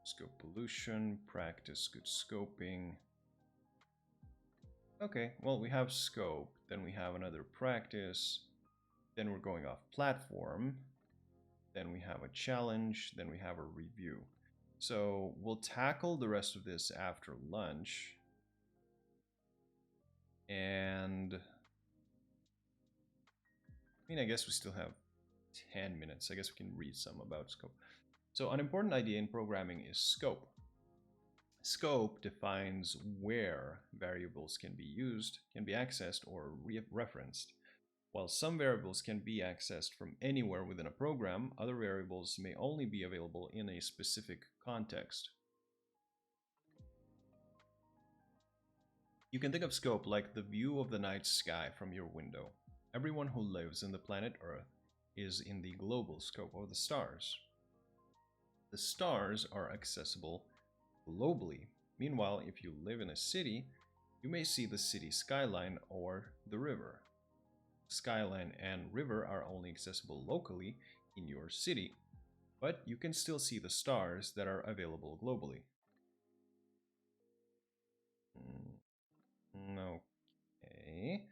scope pollution, practice good scoping. Okay, well, we have scope, then we have another practice, then we're going off platform, then we have a challenge, then we have a review. So we'll tackle the rest of this after lunch. And I mean, I guess we still have 10 minutes. I guess we can read some about scope. So an important idea in programming is scope. Scope defines where variables can be used, can be accessed, or referenced. While some variables can be accessed from anywhere within a program, other variables may only be available in a specific context. You can think of scope like the view of the night sky from your window. Everyone who lives in the planet Earth is in the global scope of the stars. The stars are accessible globally. Meanwhile, if you live in a city, you may see the city skyline or the river. Skyline and river are only accessible locally in your city, but you can still see the stars that are available globally. Okay.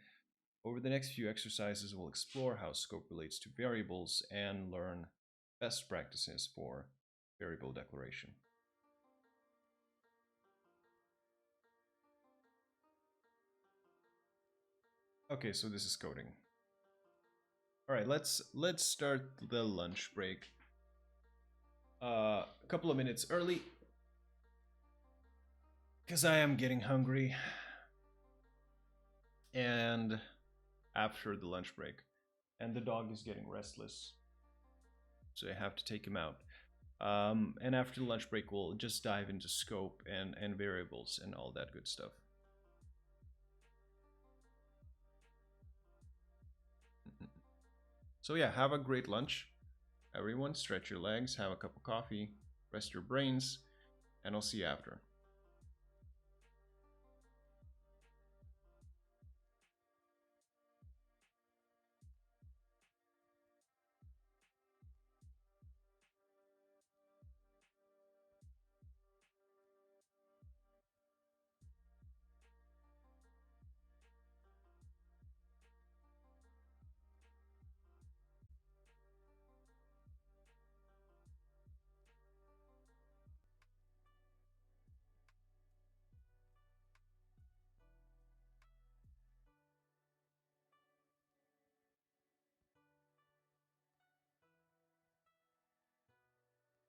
Over the next few exercises, we'll explore how scope relates to variables and learn best practices for variable declaration. Okay, so this is coding. All right, let's start the lunch break. A couple of minutes early, because I am getting hungry. And after the lunch break, and the dog is getting restless, so I have to take him out. And after the lunch break, we'll just dive into scope and variables and all that good stuff. So yeah, have a great lunch. Everyone, stretch your legs, have a cup of coffee, rest your brains, and I'll see you after.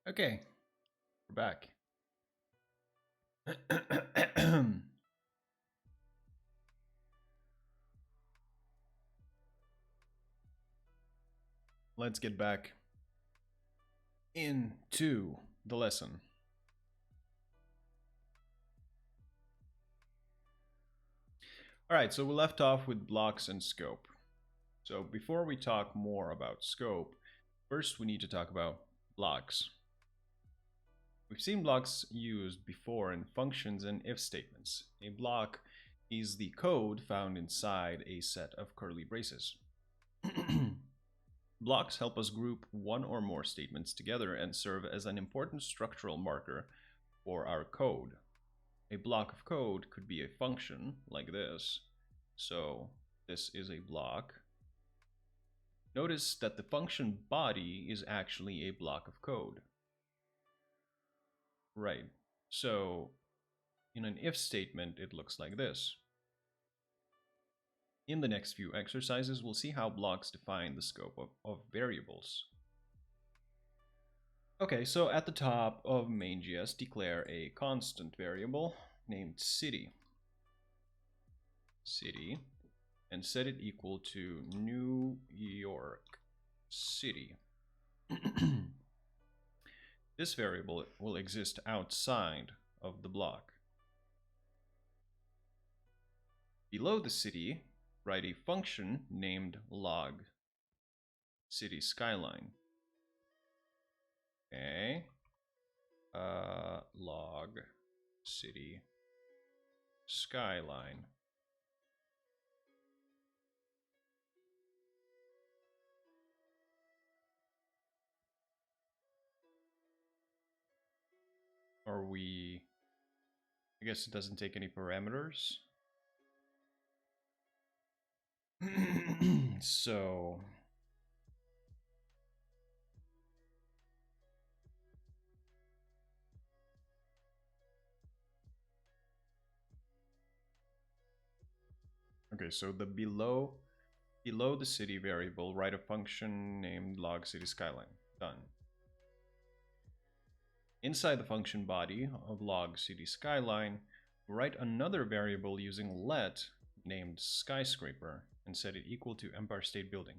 Okay, we're back. Let's get back into the lesson. All right, so we left off with blocks and scope. So before we talk more about scope, first we need to talk about blocks. We've seen blocks used before in functions and if statements. A block is the code found inside a set of curly braces. Blocks help us group one or more statements together and serve as an important structural marker for our code. A block of code could be a function like this. So this is a block. Notice that the function body is actually a block of code. Right. So in an if statement, it looks like this. In the next few exercises, we'll see how blocks define the scope of variables. Okay, so at the top of main.js, declare a constant variable named city. City, and set it equal to New York City. This variable will exist outside of the block. Below the city, write a function named log city skyline. Okay. Log city skyline. are we... I guess it doesn't take any parameters. So... Okay, so the below the city variable, write a function named log city skyline. Done. Inside the function body of log city skyline, write another variable using let named skyscraper and set it equal to Empire State Building.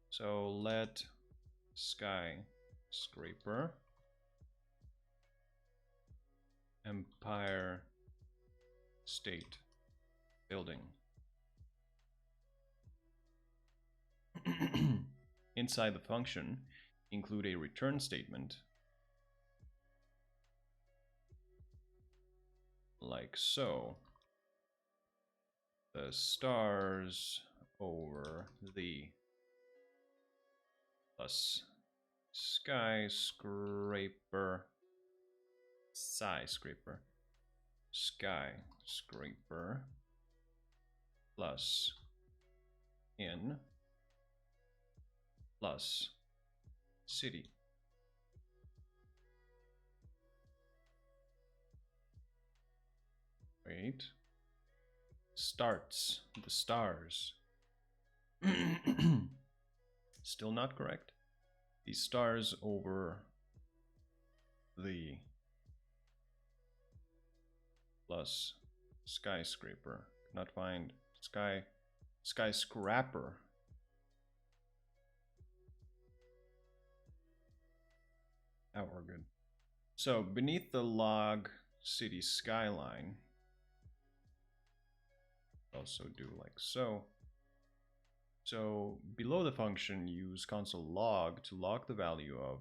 So let skyscraper Empire State Building. Inside the function, include a return statement like so. The stars over the plus skyscraper plus in plus city. Wait. Starts the stars. Still not correct. The stars over the plus skyscraper. Cannot find skyscraper. Now we're good. So beneath the log city skyline, also do like so. So below the function, use console log to log the value of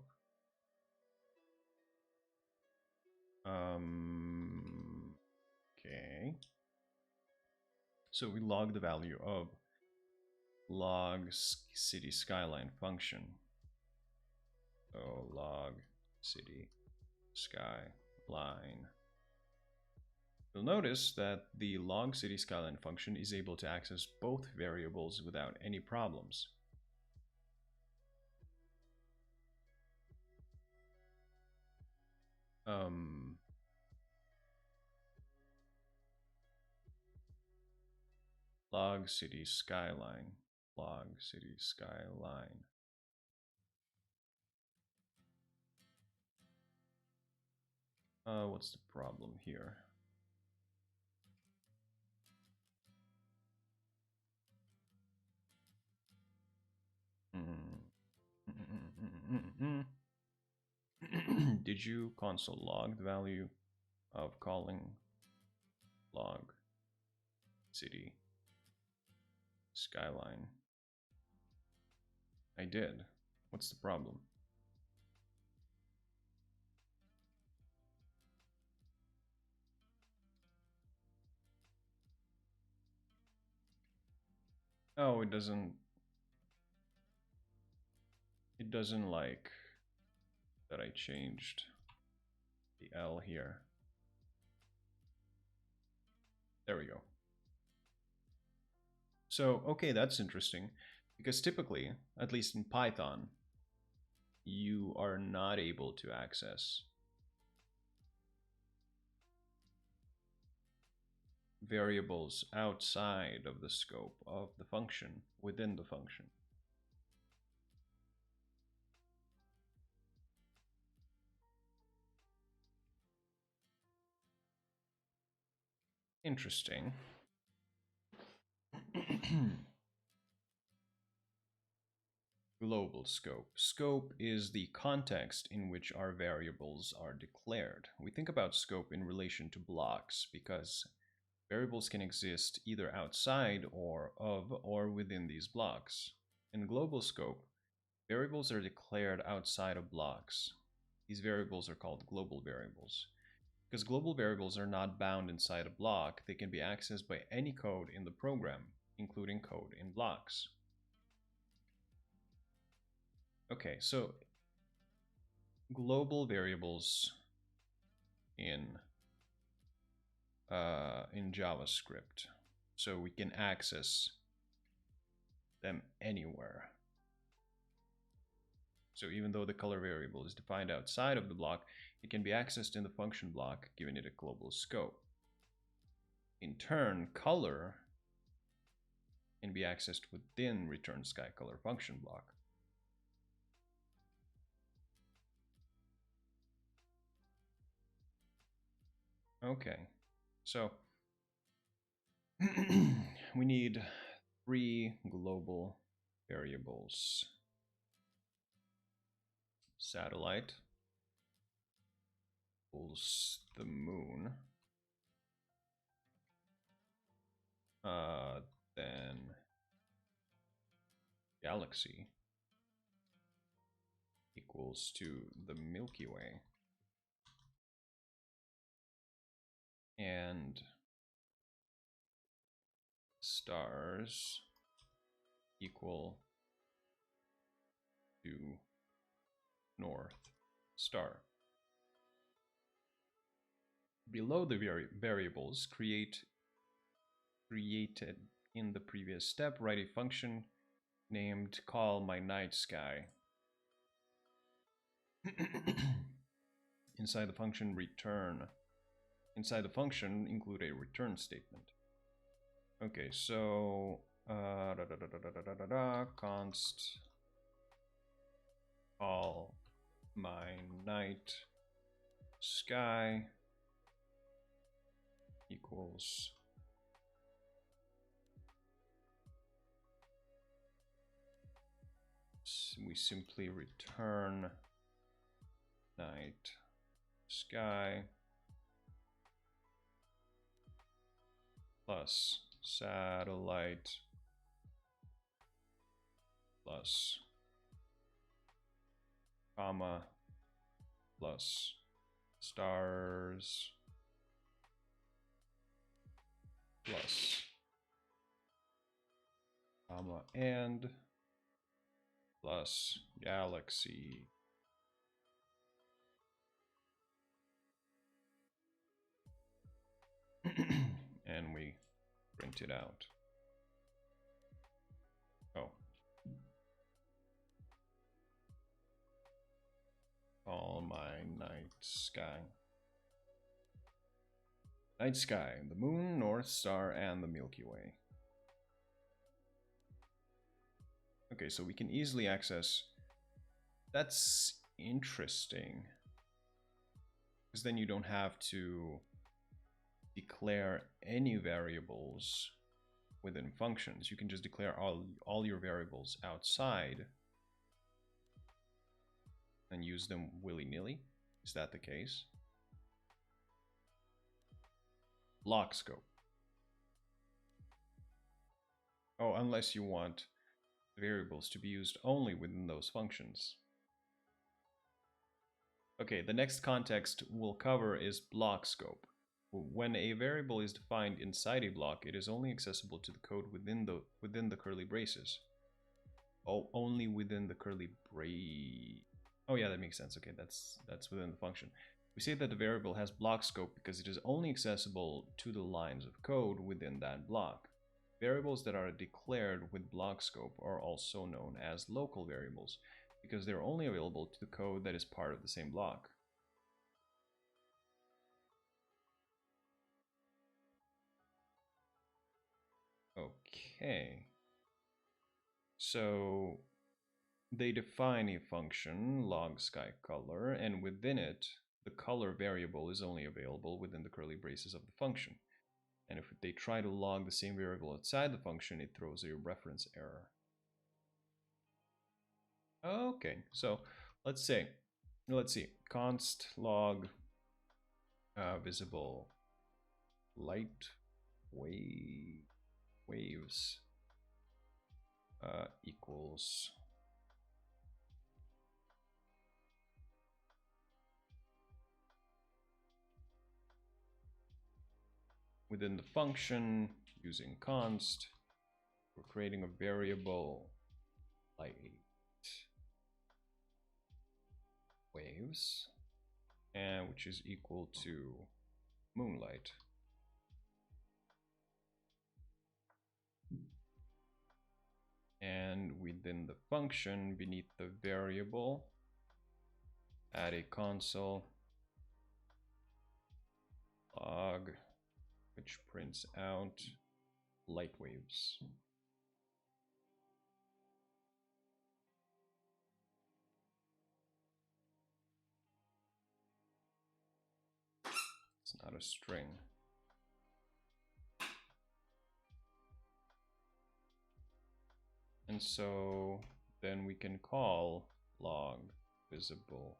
okay. So we log the value of log city skyline function. So log city skyline. You'll notice that the log city skyline function is able to access both variables without any problems. Log city skyline. What's the problem here? Did you console log the value of calling log city skyline? I did. What's the problem? Oh, it doesn't like that I changed the L here. There we go. So, okay, that's interesting, because typically, at least in Python, you are not able to access variables outside of the scope of the function within the function. Interesting. Global scope. Scope is the context in which our variables are declared. We think about scope in relation to blocks because variables can exist either outside or of or within these blocks. In global scope, variables are declared outside of blocks. These variables are called global variables. Because global variables are not bound inside a block, they can be accessed by any code in the program, including code in blocks. Okay, so global variables in JavaScript, so we can access them anywhere. So even though the color variable is defined outside of the block, it can be accessed in the function block, giving it a global scope. In turn, color can be accessed within return sky color function block. Okay, so we need 3 global variables. Satellite equals the moon. Then galaxy equals to the Milky Way. And stars equal to North Star. Below the variables created in the previous step, write a function named call my night sky. Inside the function include a return statement. Okay, so const call my night sky equals we simply return night sky plus satellite plus comma plus stars plus comma and plus galaxy and we print it out. Oh. Call my night sky. Night sky, the moon, North Star, and the Milky Way. Okay, so we can easily access. That's interesting. Because then you don't have to declare any variables within functions. You can just declare all your variables outside and use them willy-nilly. Is that the case? Block scope. Oh, unless you want variables to be used only within those functions. Okay, the next context we'll cover is block scope. When a variable is defined inside a block, it is only accessible to the code within the curly braces. Oh, only within the curly brace. Oh yeah, that makes sense. Okay, that's within the function. We say that the variable has block scope because it is only accessible to the lines of code within that block. Variables that are declared with block scope are also known as local variables because they're only available to the code that is part of the same block. Okay. So they define a function, log sky color, and within it, the color variable is only available within the curly braces of the function. And if they try to log the same variable outside the function, it throws a reference error. Okay, so let's see, const log visible light waves equals within the function using const, we're creating a variable light waves, and which is equal to moonlight. And within the function, beneath the variable, add a console log, which prints out light waves. It's not a string. And so then we can call log visible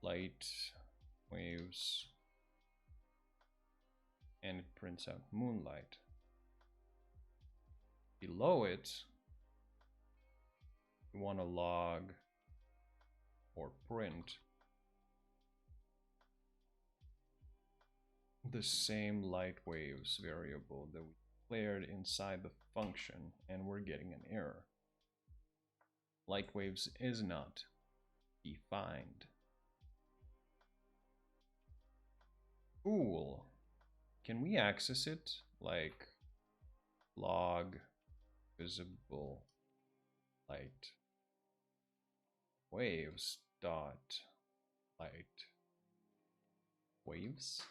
light waves, and it prints out moonlight. Below it, we want to log or print the same light waves variable that we declared inside the function, and we're getting an error. Light waves is not defined. Cool. Can we access it like log visible light waves dot light waves?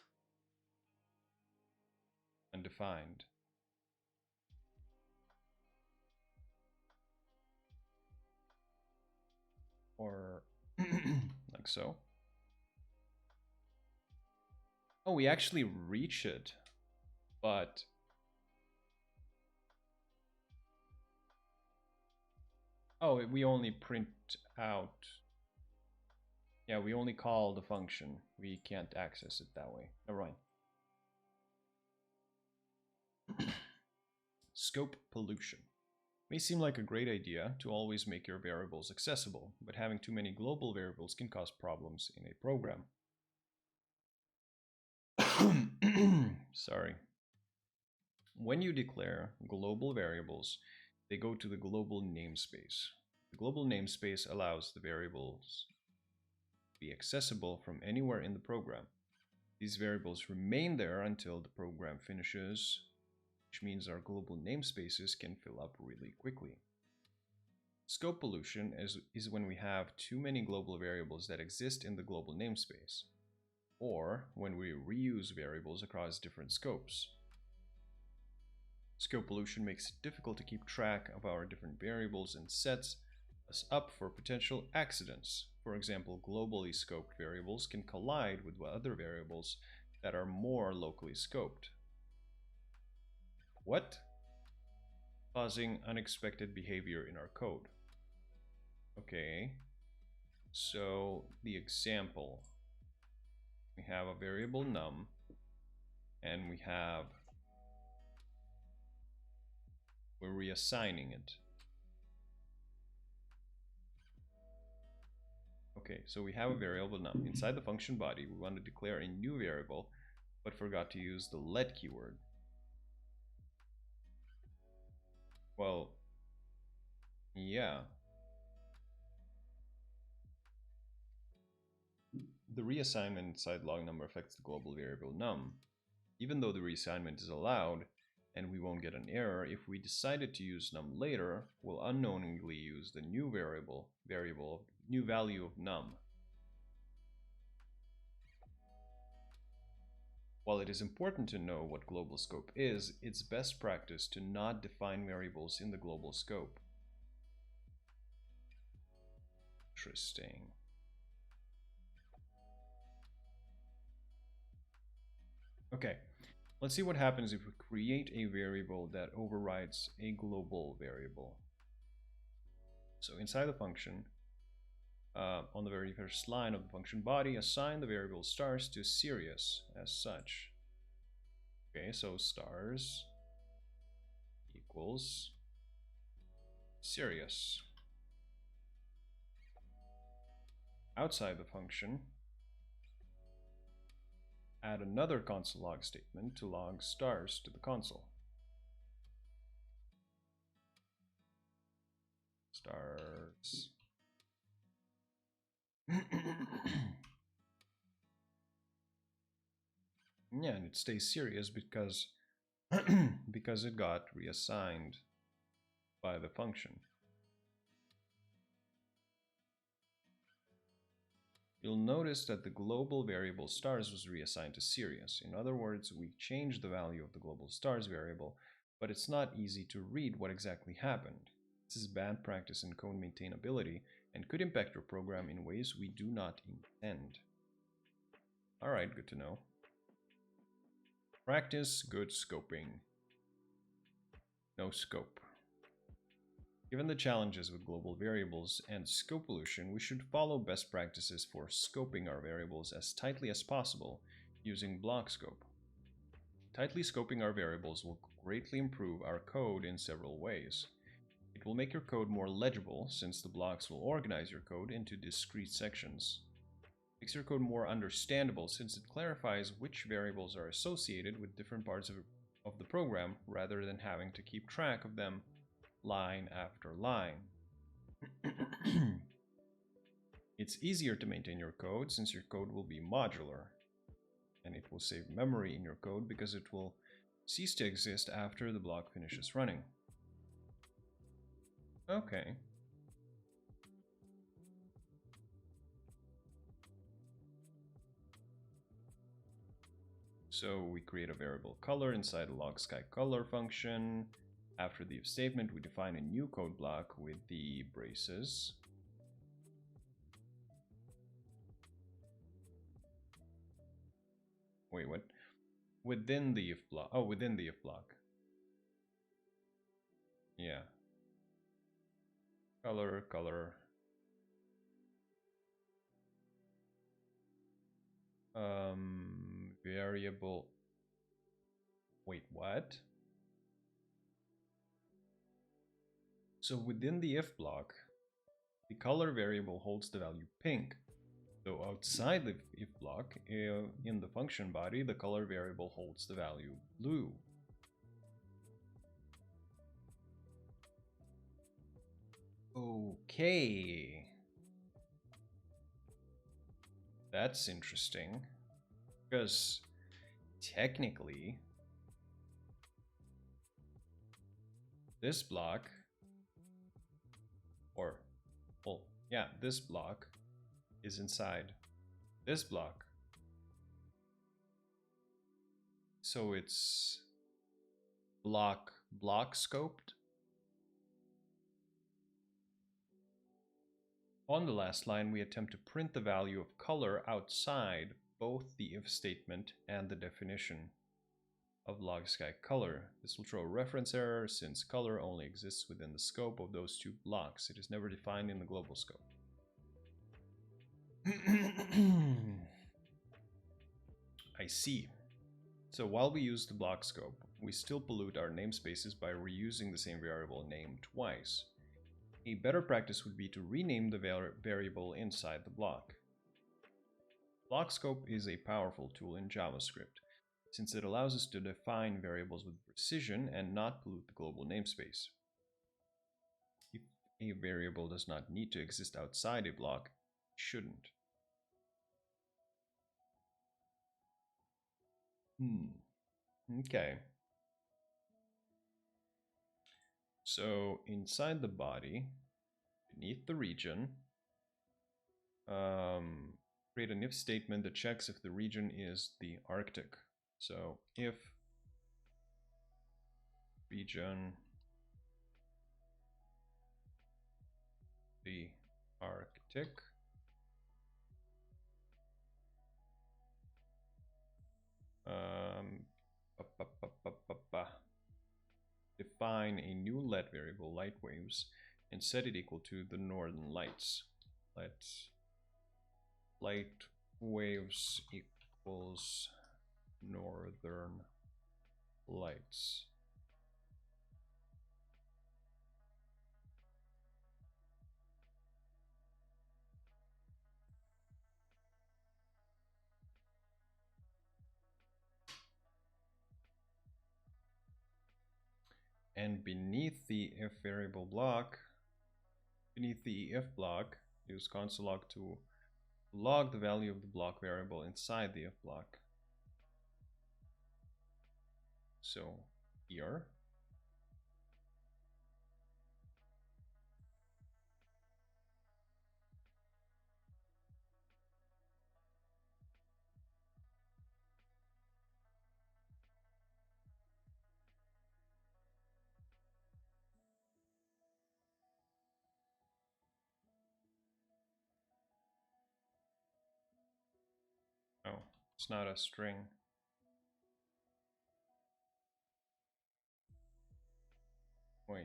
Undefined. Or like so. Oh, we actually reach it, but oh, we only print out. Yeah, we only call the function. We can't access it that way. Never mind. Scope pollution. May seem like a great idea to always make your variables accessible, but having too many global variables can cause problems in a program. Sorry. When you declare global variables, they go to the global namespace. The global namespace allows the variables to be accessible from anywhere in the program. These variables remain there until the program finishes, which means our global namespaces can fill up really quickly. Scope pollution is when we have too many global variables that exist in the global namespace, or when we reuse variables across different scopes. Scope pollution makes it difficult to keep track of our different variables and sets us up for potential accidents. For example, globally scoped variables can collide with other variables that are more locally scoped. What? Causing unexpected behavior in our code. Okay, so the example, we have a variable num, and we're reassigning it. Okay, so we have a variable num. Inside the function body, we want to declare a new variable, but forgot to use the let keyword. Well, yeah. The reassignment inside log number affects the global variable num. Even though the reassignment is allowed, and we won't get an error, if we decided to use num later, we'll unknowingly use the new new value of num. While it is important to know what global scope is, it's best practice to not define variables in the global scope. Interesting. Okay, let's see what happens if we create a variable that overrides a global variable. So inside the function, on the very first line of the function body, assign the variable stars to Sirius as such. Okay, so stars equals Sirius. Outside the function, add another console log statement to log stars to the console. Stars. Yeah, and it stays serious because because it got reassigned by the function. You'll notice that the global variable stars was reassigned to serious. In other words, we changed the value of the global stars variable, but it's not easy to read what exactly happened. This is bad practice in code maintainability and could impact your program in ways we do not intend. Alright, good to know. Practice good scoping. No scope. Given the challenges with global variables and scope pollution, we should follow best practices for scoping our variables as tightly as possible using block scope. Tightly scoping our variables will greatly improve our code in several ways. It will make your code more legible since the blocks will organize your code into discrete sections. It makes your code more understandable since it clarifies which variables are associated with different parts of the program rather than having to keep track of them line after line. It's easier to maintain your code since your code will be modular, and it will save memory in your code because it will cease to exist after the block finishes running. Okay. So we create a variable color inside the log sky color function. After the if statement, we define a new code block with the braces. Wait, what? Within the if block. Oh, within the if block. Yeah. Color, color. Variable. Wait, what? So within the if block, the color variable holds the value pink. So outside the if block, in the function body, the color variable holds the value blue. Okay. That's interesting. Because technically, this block, or, well, yeah, this block is inside this block. So it's block scoped. On the last line, we attempt to print the value of color outside both the if statement and the definition of log sky color. This will throw a reference error since color only exists within the scope of those two blocks. It is never defined in the global scope. I see. So while we use the block scope, we still pollute our namespaces by reusing the same variable name twice. A better practice would be to rename the variable inside the block. Block scope is a powerful tool in JavaScript, since it allows us to define variables with precision and not pollute the global namespace. If a variable does not need to exist outside a block, it shouldn't. Okay. So inside the body, beneath the region, create an if statement that checks if the region is the Arctic. So if region the Arctic, define a new let variable, light waves, and set it equal to the northern lights. Let light waves equals northern lights. And beneath the if variable block, beneath the if block, use console log to log the value of the block variable inside the if block. So here. Oh, it's not a string. Wait.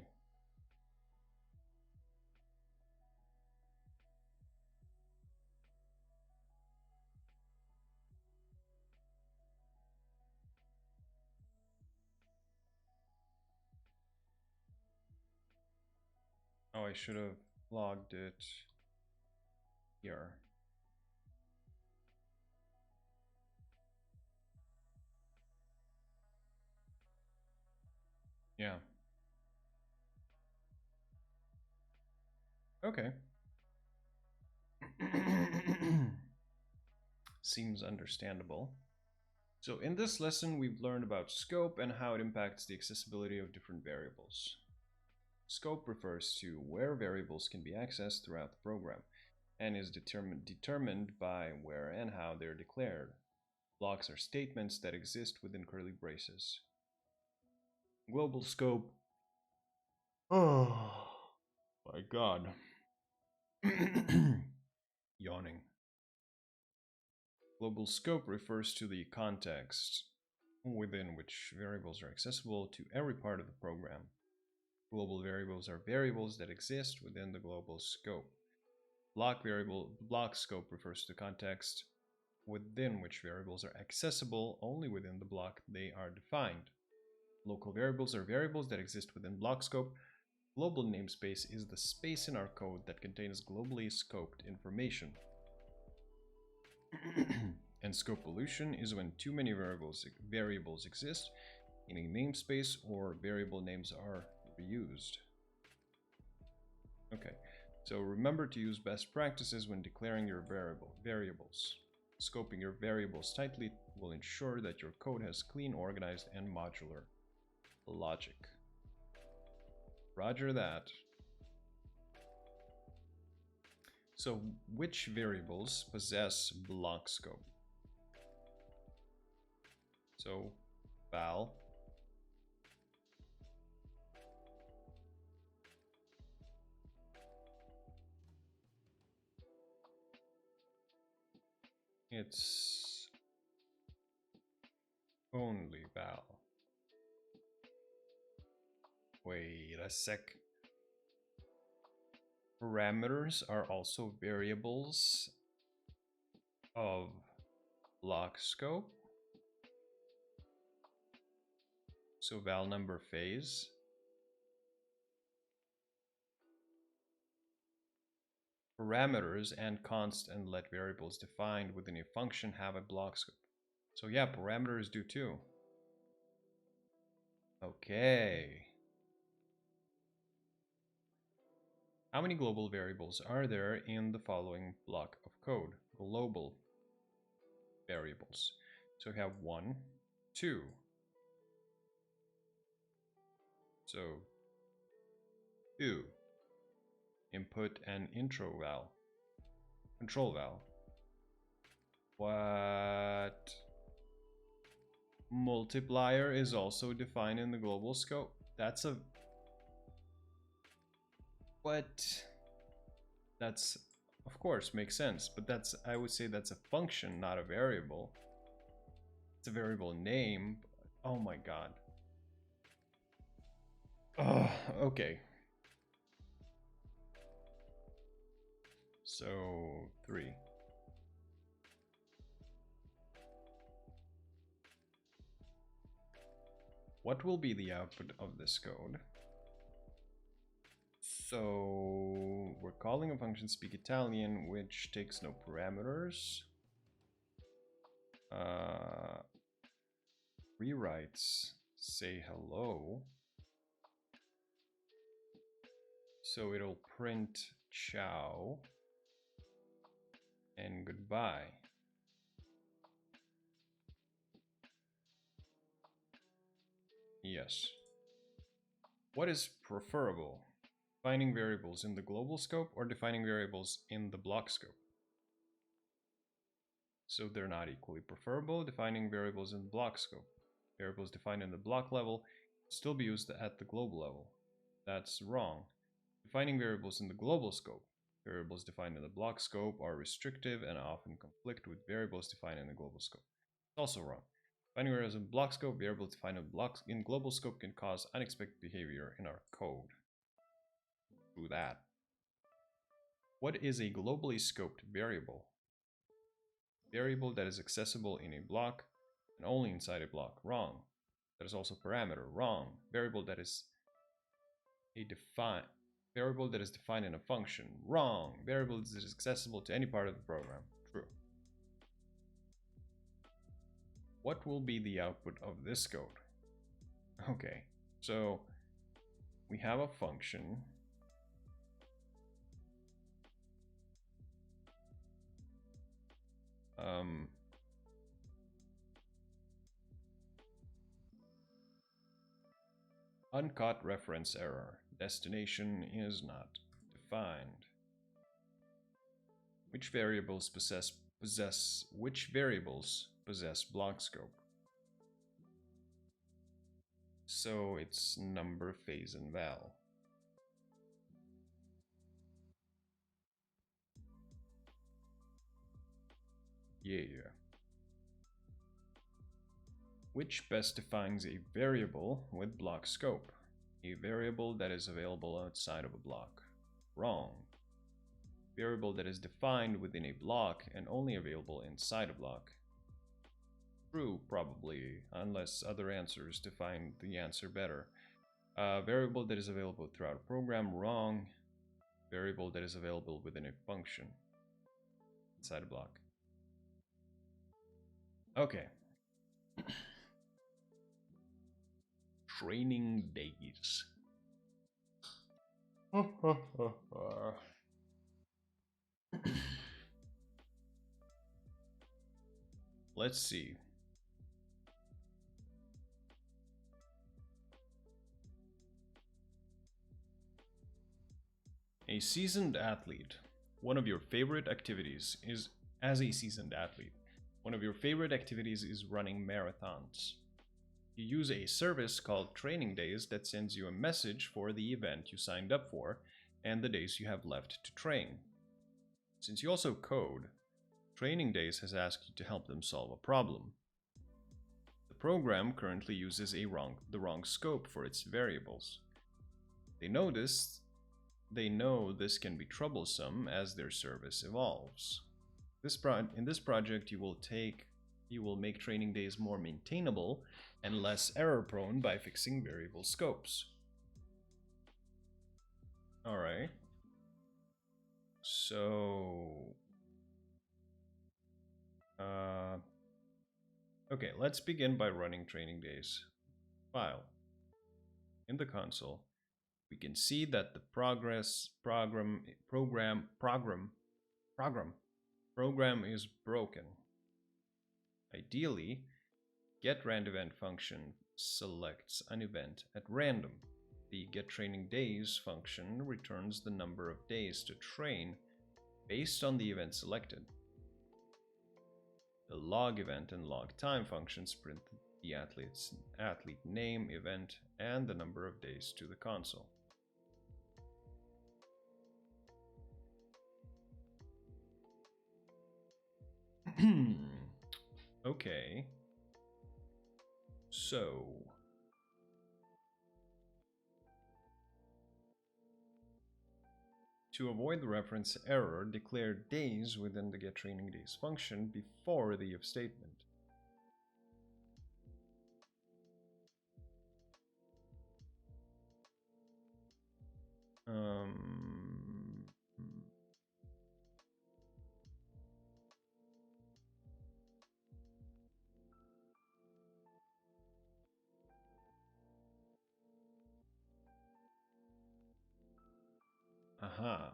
Oh, I should have logged it here. Yeah. Okay. Seems understandable. So in this lesson, we've learned about scope and how it impacts the accessibility of different variables. Scope refers to where variables can be accessed throughout the program and is determined by where and how they're declared. Blocks are statements that exist within curly braces. Global scope. Oh my god. Yawning. Global scope refers to the context within which variables are accessible to every part of the program. Global variables are variables that exist within the global scope. Block scope refers to the context within which variables are accessible only within the block they are defined. Local variables are variables that exist within block scope. Global namespace is the space in our code that contains globally scoped information. And scope pollution is when too many variables exist in a namespace or variable names are reused. Okay, so remember to use best practices when declaring your variables. Scoping your variables tightly will ensure that your code has clean, organized, and modular logic. Roger that. So, which variables possess block scope? So, val, it's only val. Wait a sec. Parameters are also variables of block scope. So val number phase. Parameters and const and let variables defined within a function have a block scope. So yeah, parameters do too. Okay. How many global variables are there in the following block of code? Global variables. So we have 1, 2. So 2. Input and intro val. Control val. What? Multiplier is also defined in the global scope. That's a... What? That's, of course, makes sense, but that's, I would say that's a function, not a variable. It's a variable name. Oh my god. Okay. So, 3. What will be the output of this code? So, we're calling a function speak Italian, which takes no parameters. Rewrites say hello. So it'll print ciao and goodbye. Yes. What is preferable? Defining variables in the global scope or defining variables in the block scope? So they're not equally preferable. Defining variables in the block scope. Variables defined in the block level still be used at the global level. That's wrong. Defining variables in the global scope. Variables defined in the block scope are restrictive and often conflict with variables defined in the global scope. It's also wrong. Defining variables in block scope, variables defined in global scope can cause unexpected behavior in our code. True that. What is a globally scoped variable? Variable that is accessible in a block and only inside a block. Wrong. That is also parameter. Wrong. Variable that is defined in a function. Wrong. Variable that is accessible to any part of the program. True. What will be the output of this code? Okay, so we have a function. Uncaught reference error. Destination is not defined. Which variables possess block scope? So it's number, phase, and val. Yeah. Which best defines a variable with block scope? A variable that is available outside of a block. Wrong. Variable that is defined within a block and only available inside a block. True, probably, unless other answers define the answer better. Variable that is available throughout a program. Wrong. Variable that is available within a function inside a block. Okay. Training days. Let's see. A seasoned athlete. One of your favorite activities is, as a seasoned athlete, one of your favorite activities is running marathons. You use a service called Training Days that sends you a message for the event you signed up for and the days you have left to train. Since you also code, Training Days has asked you to help them solve a problem. The program currently uses the wrong scope for its variables. They know this can be troublesome as their service evolves. In this project, you will make Training Days more maintainable and less error-prone by fixing variable scopes. All right. So, okay, let's begin by running Training Days. File. In the console, we can see that the program is broken. Ideally, getRandEvent function selects an event at random. The getTrainingDays function returns the number of days to train based on the event selected. The logEvent and logTime functions print the athlete name, event, and the number of days to the console. Okay. So, to avoid the reference error, declare days within the getTrainingDays function before the if statement. Aha.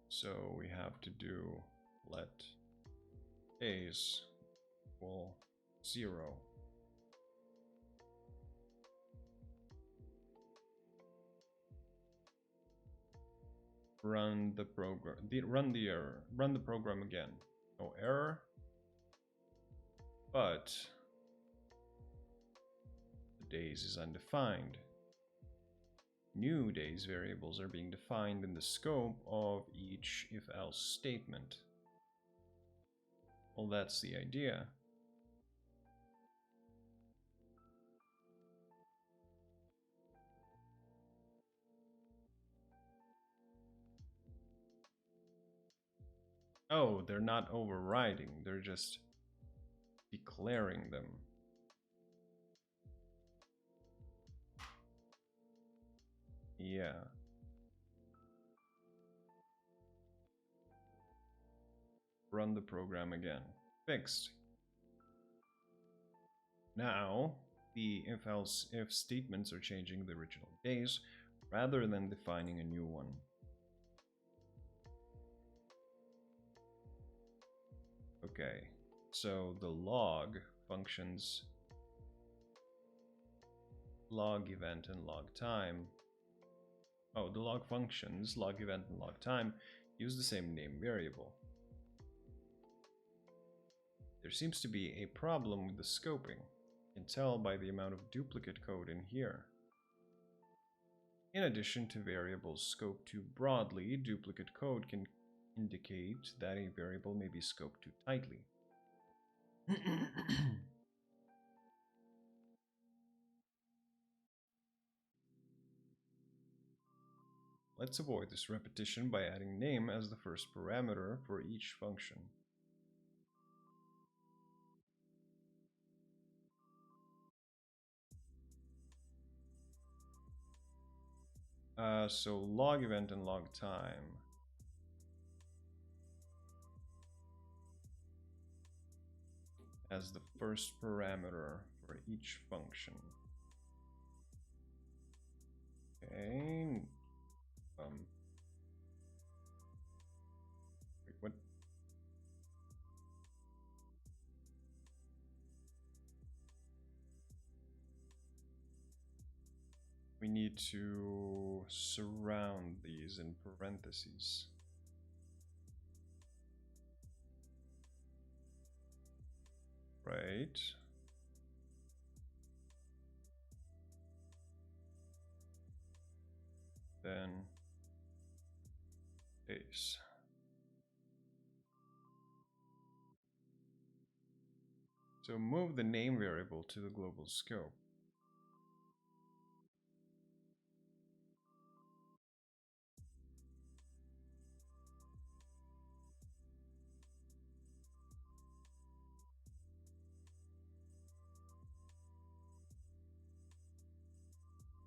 So we have to do let days equal 0. Run the program. Run the program again. No error. But the days is undefined. New days variables are being defined in the scope of each if-else statement. Well, that's the idea. Oh, they're not overriding, they're just declaring them. Yeah. Run the program again. Fixed. Now, the if-else if statements are changing the original days rather than defining a new one. Okay, so the log functions log event and log time. Oh, the log functions log event and log time use the same name variable. There seems to be a problem with the scoping. You can tell by the amount of duplicate code in here. In addition to variables scoped too broadly, duplicate code can indicate that a variable may be scoped too tightly. Let's avoid this repetition by adding name as the first parameter for each function. So log event and log time. As the first parameter for each function. Okay. Wait, what? We need to surround these in parentheses. Right. Then days. So move the name variable to the global scope.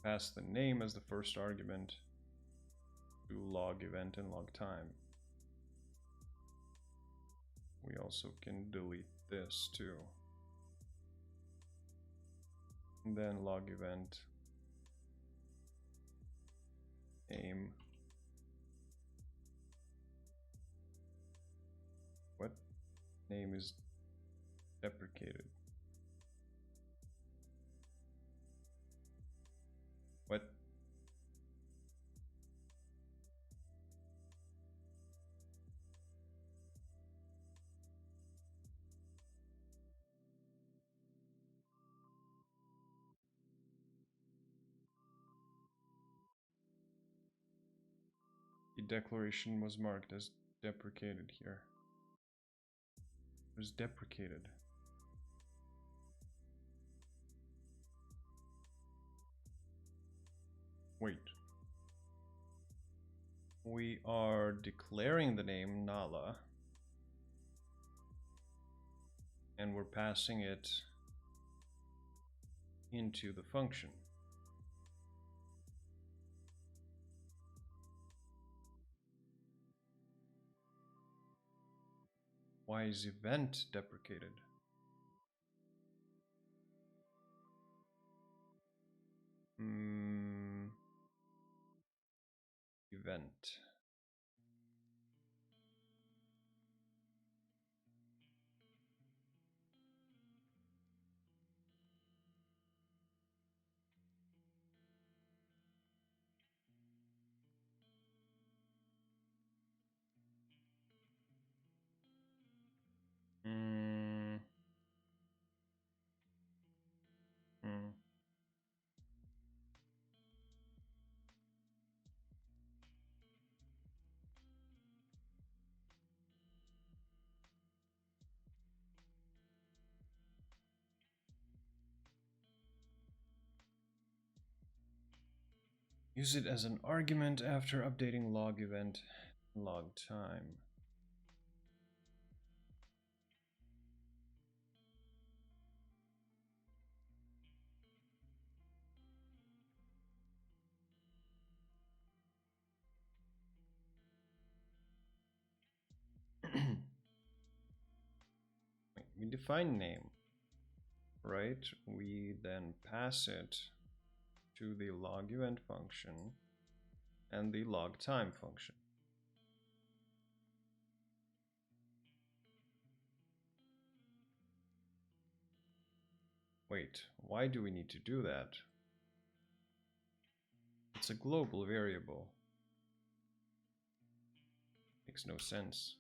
Pass the name as the first argument to log event and log time. We also can delete this too. And then log event name. What name is deprecated? What? The declaration was marked as deprecated here. It was deprecated. Wait. We are declaring the name Nala. And we're passing it into the function. Why is event deprecated? Event. Use it as an argument after updating log event, log time. We define name, right? We then pass it to the log event function and the log time function. Wait, why do we need to do that? It's a global variable. Makes no sense.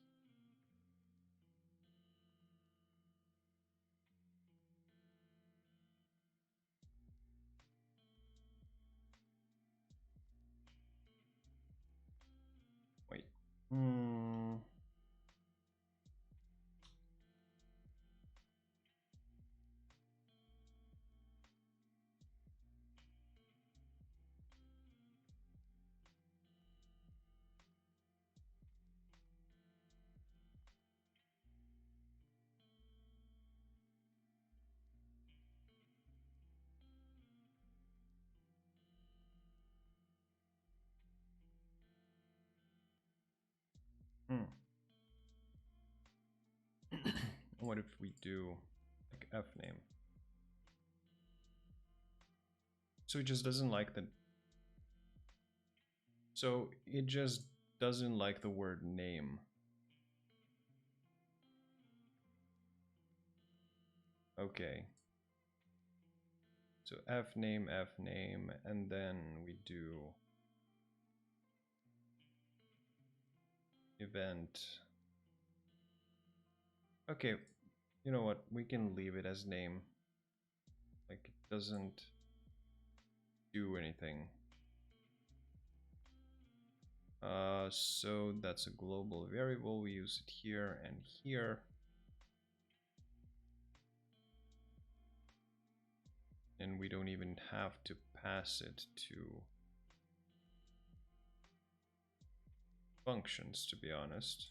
Wait. What if we do like f name? So it just doesn't like the. So it just doesn't like the word name. Okay. So f name, and then we do event. Okay, you know what? We can leave it as name. Like it doesn't do anything. So that's a global variable. We use it here and here. And we don't even have to pass it to functions, to be honest.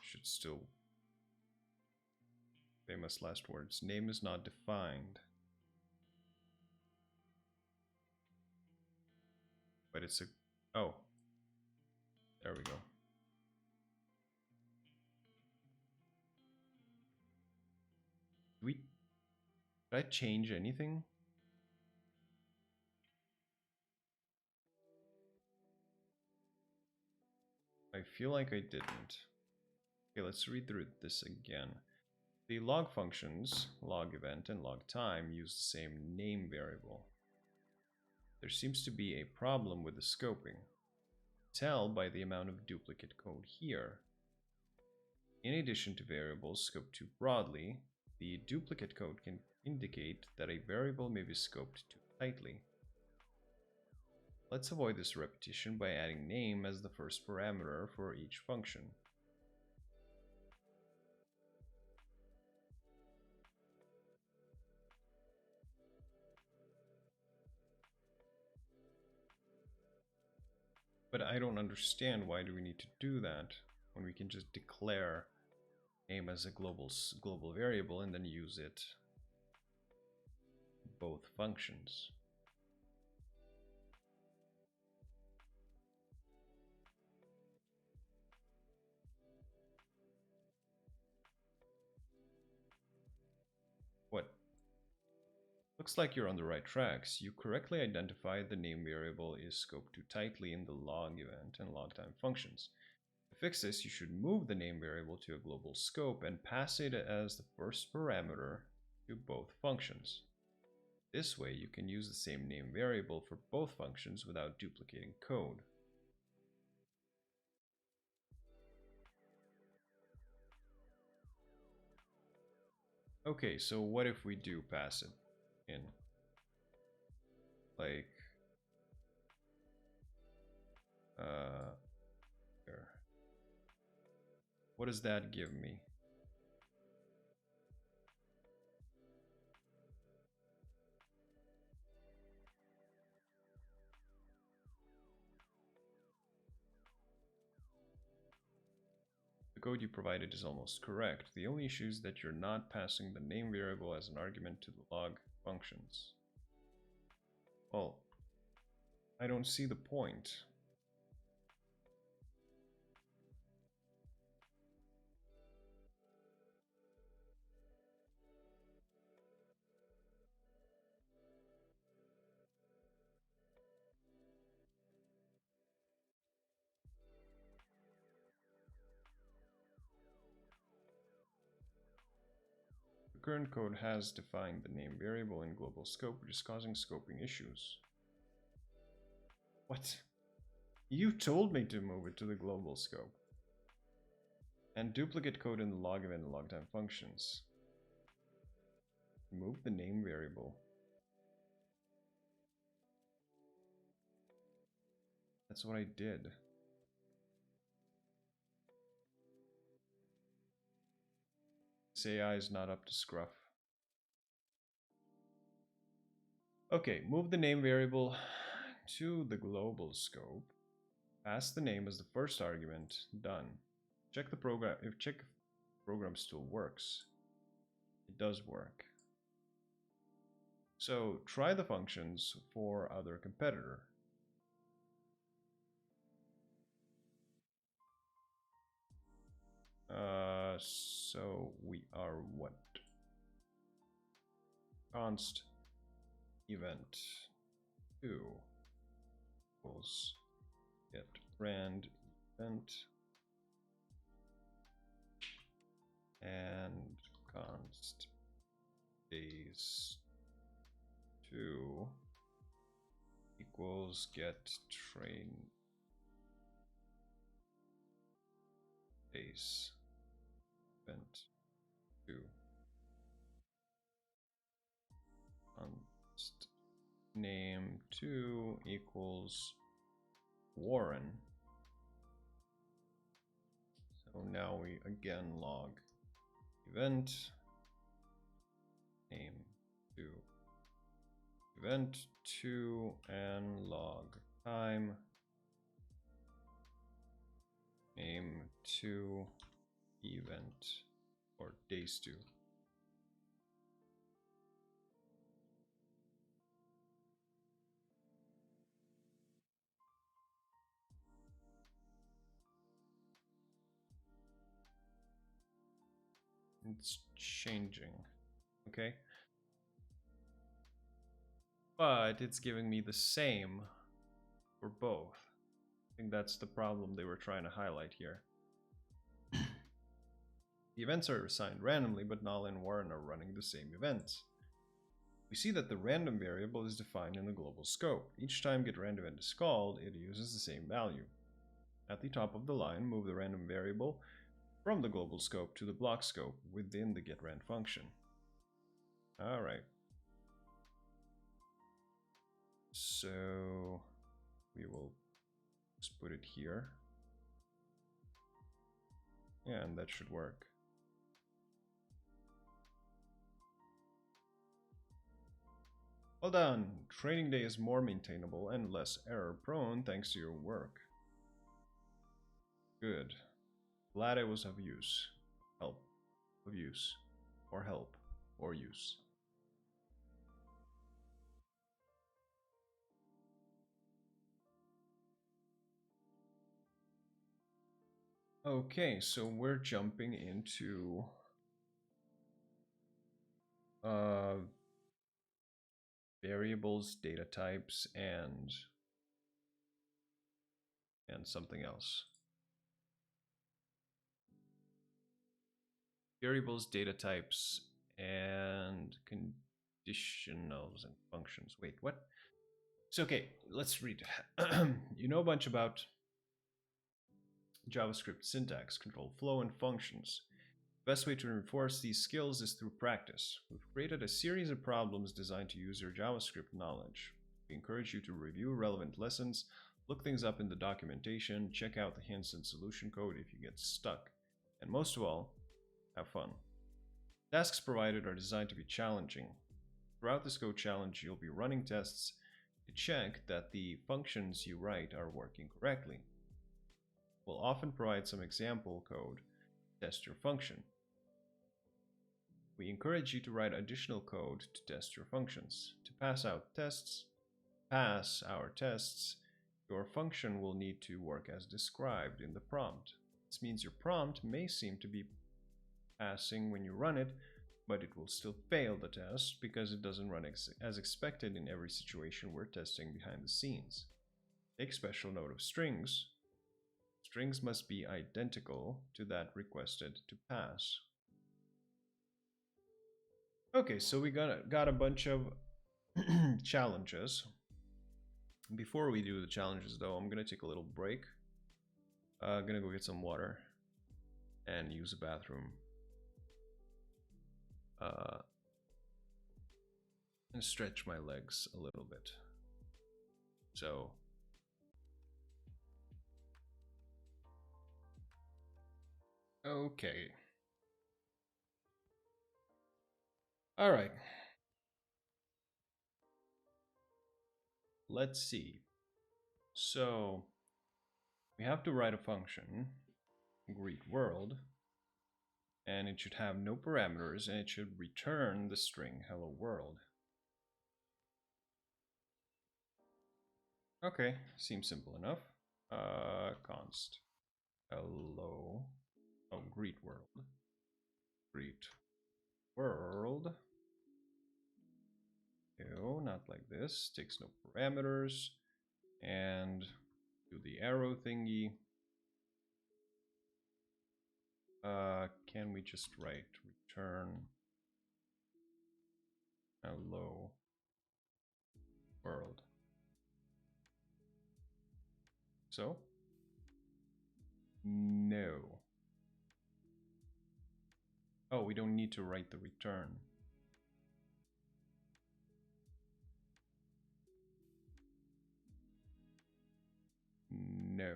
Should still, famous last words, name is not defined. But it's a, oh, there we go. Did I change anything? I feel like I didn't. Okay, let's read through this again. The log functions, log event and log time, use the same name variable. There seems to be a problem with the scoping. Tell by the amount of duplicate code here. In addition to variables scoped too broadly, the duplicate code can indicate that a variable may be scoped too tightly. Let's avoid this repetition by adding name as the first parameter for each function. But I don't understand, why do we need to do that when we can just declare name as a global variable and then use it both functions. What? Looks like you're on the right tracks. You correctly identified the name variable is scoped too tightly in the log event and log time functions. To fix this, you should move the name variable to a global scope and pass it as the first parameter to both functions. This way, you can use the same name variable for both functions without duplicating code. Okay, so what if we do pass it in? Like, here. What does that give me? code you provided is almost correct. The only issue is that you're not passing the name variable as an argument to the log functions. Well, I don't see the point. The current code has defined the name variable in global scope, which is causing scoping issues. What? You told me to move it to the global scope. And duplicate code in the log event and logtime functions. Move the name variable. That's what I did. This AI is not up to scruff. Okay, move the name variable to the global scope. Pass the name as the first argument. Done. Check the program. If program still works. It does work. So try the functions for other competitor. So we are what? Const event 2 equals get rand event and const days 2 equals get train days event 2 const name 2 equals Warren. So now we again log event name 2 event 2 and log time name 2 event or days 2. It's changing, okay? But it's giving me the same for both. I think that's the problem they were trying to highlight here. The events are assigned randomly, but Nala and Warren are running the same events. We see that the random variable is defined in the global scope. Each time getRandEvent is called, it uses the same value. At the top of the line, move the random variable from the global scope to the block scope within the getRand function. Alright. So we will just put it here. Yeah, and that should work. Well done! Training day is more maintainable and less error prone thanks to your work. Good. Glad I was of use. Help. Of use. Or help. Or use. Okay, so we're jumping into variables, data types, and something else. Variables, data types, and conditionals and functions. Wait, what? So, okay, let's read. You know a bunch about JavaScript syntax, control flow, and functions. The best way to reinforce these skills is through practice. We've created a series of problems designed to use your JavaScript knowledge. We encourage you to review relevant lessons, look things up in the documentation, check out the hints and solution code if you get stuck, and most of all, have fun. Tasks provided are designed to be challenging. Throughout this code challenge, you'll be running tests to check that the functions you write are working correctly. We'll often provide some example code test your function. We encourage you to write additional code to test your functions. To pass our tests, your function will need to work as described in the prompt. This means your prompt may seem to be passing when you run it, but it will still fail the test because it doesn't run as expected in every situation we're testing behind the scenes. Take special note of strings. Strings must be identical to that requested to pass. Okay, so we got a bunch of challenges. Before we do the challenges though, I'm gonna take a little break. Gonna go get some water and use the bathroom. And stretch my legs a little bit. So okay. All right. Let's see. So we have to write a function, greet world, and it should have no parameters, and it should return the string hello world. Okay, seems simple enough. Const hello, oh, greet world. Ew, not like this. Takes no parameters, and do the arrow thingy. Can we just write return hello world? So? No. Oh, we don't need to write the return. No.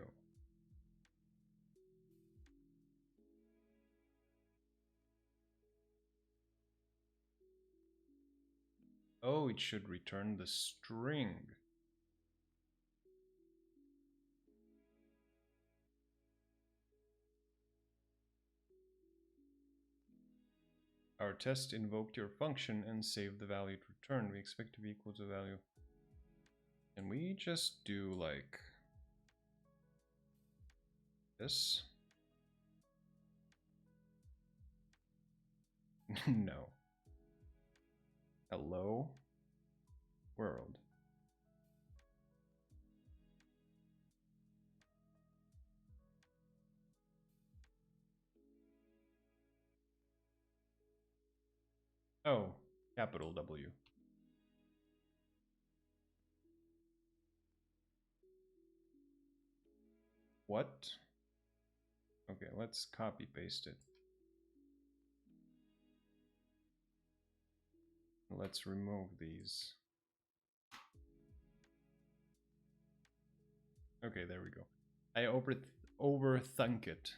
Oh, it should return the string. Our test invoked your function and saved the value to return. We expect to be equal to the value. Can we just do like this? No. Hello world. Oh, capital W. What? Okay, let's copy paste it. Let's remove these. Okay, there we go. I overthunk it.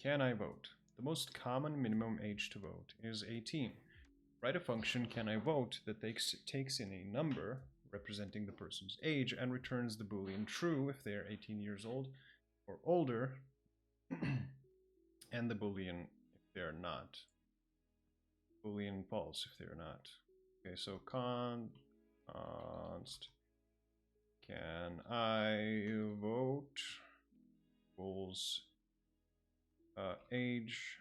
Can I vote? The most common minimum age to vote is 18. Write a function can I vote that takes in a number representing the person's age and returns the boolean true if they are 18 years old or older and the boolean if they are not. Boolean false if they are not. Okay, so const can I vote equals age,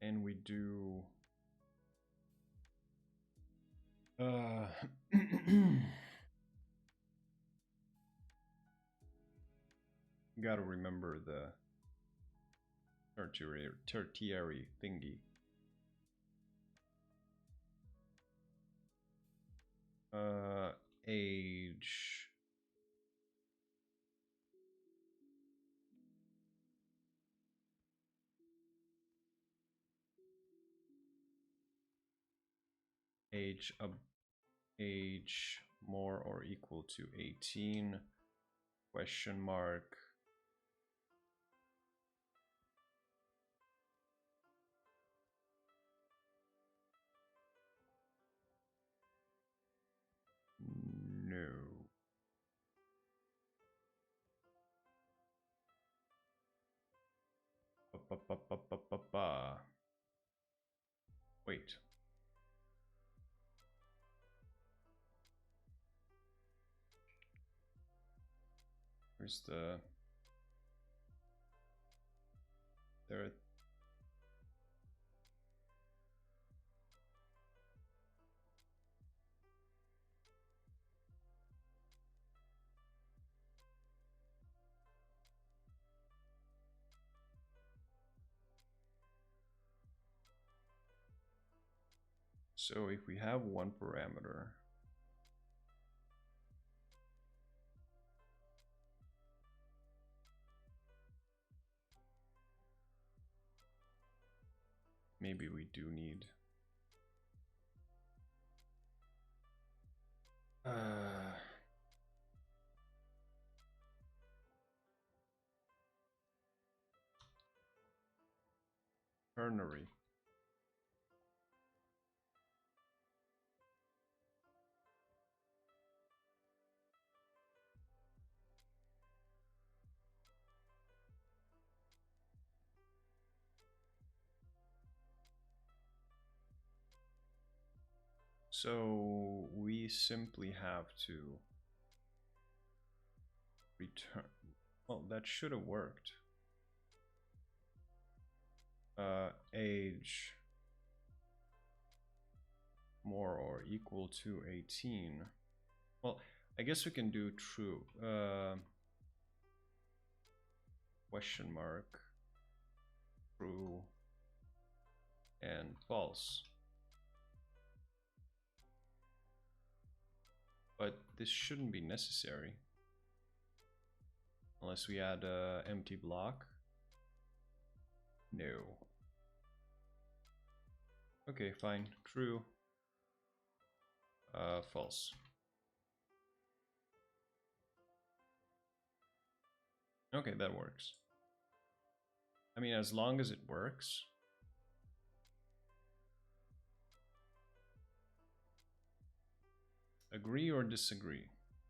and we do gotta remember the tertiary thingy. Age. Age more or equal to 18 question mark. Wait. Where's the... There. So if we have one parameter, maybe we do need ternary. So we simply have to return. Well, that should have worked. Age more or equal to 18. Well, I guess we can do true. Question mark, true, and false. But this shouldn't be necessary. Unless we add an empty block. No. Okay, fine. True. False. Okay, that works. I mean, as long as it works. Agree or disagree.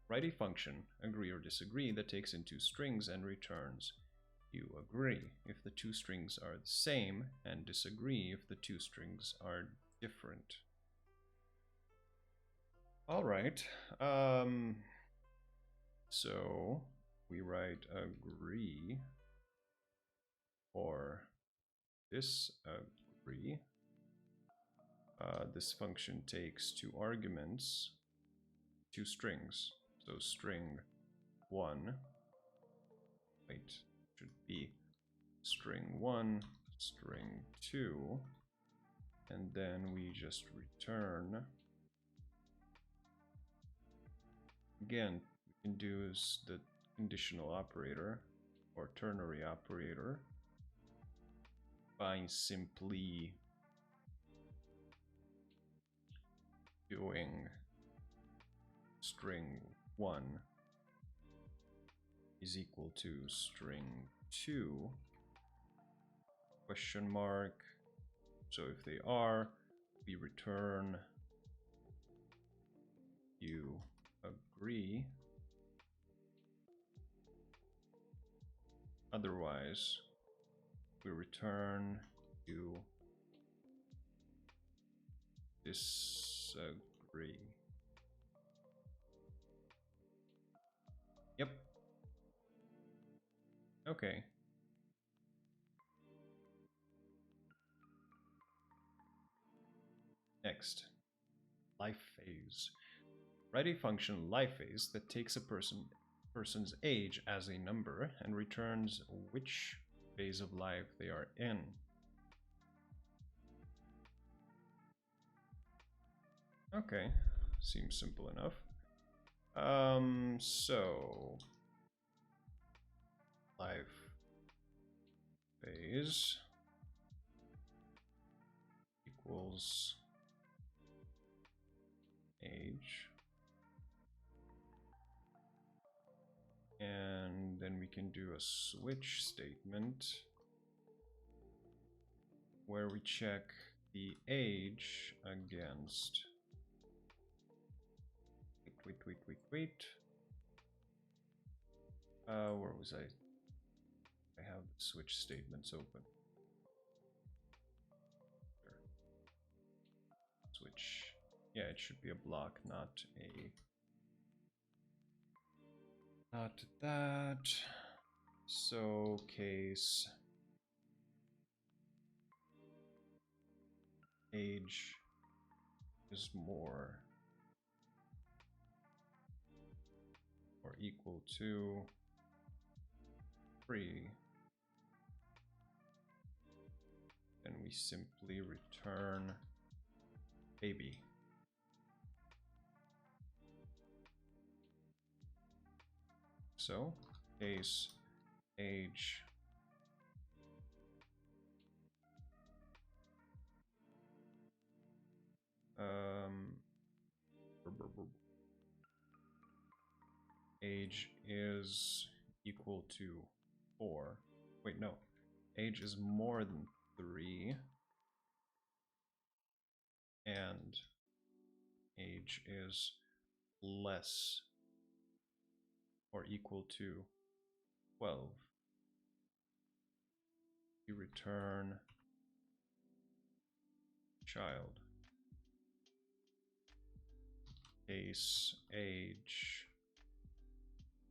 Write a function, agree or disagree, that takes in two strings and returns you agree if the two strings are the same, and disagree if the two strings are different. All right. So we write agree or disagree. This function takes two arguments, two strings. So string 1, wait, should be string 1, string 2, and then we just return. Again, we can do the conditional operator or ternary operator by simply doing string 1 is equal to string 2 question mark. So if they are, we return you agree. Otherwise, we return you disagree. Yep. Okay. Next, life phase. Write a function life phase that takes a person's age as a number and returns which phase of life they are in. Okay, seems simple enough. So life phase equals age, and then we can do a switch statement where we check the age against wait. Where was I? I have the switch statements open. age. Yeah, it should be a block, not that. So case age is more or equal to 3, then we simply return baby. So case age age is equal to 4. Wait, no. Age is more than 3. And age is less or equal to 12. You return child. Case age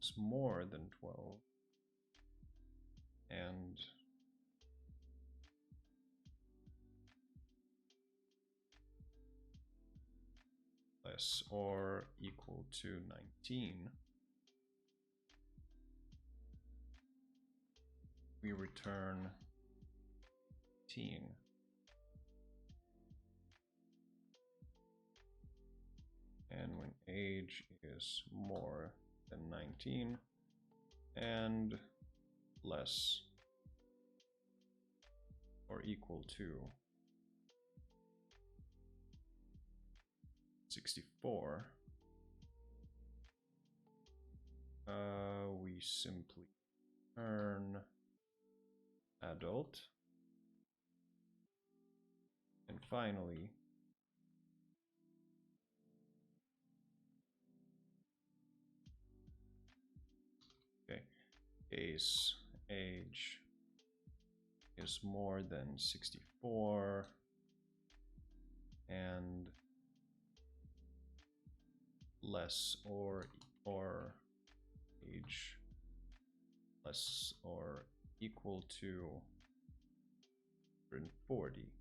is more than 12 and less or equal to 19. We return teen. And when age is more than 19 and less or equal to 64, we simply return adult. And finally, case age is more than 64 and less or age less or equal to 140.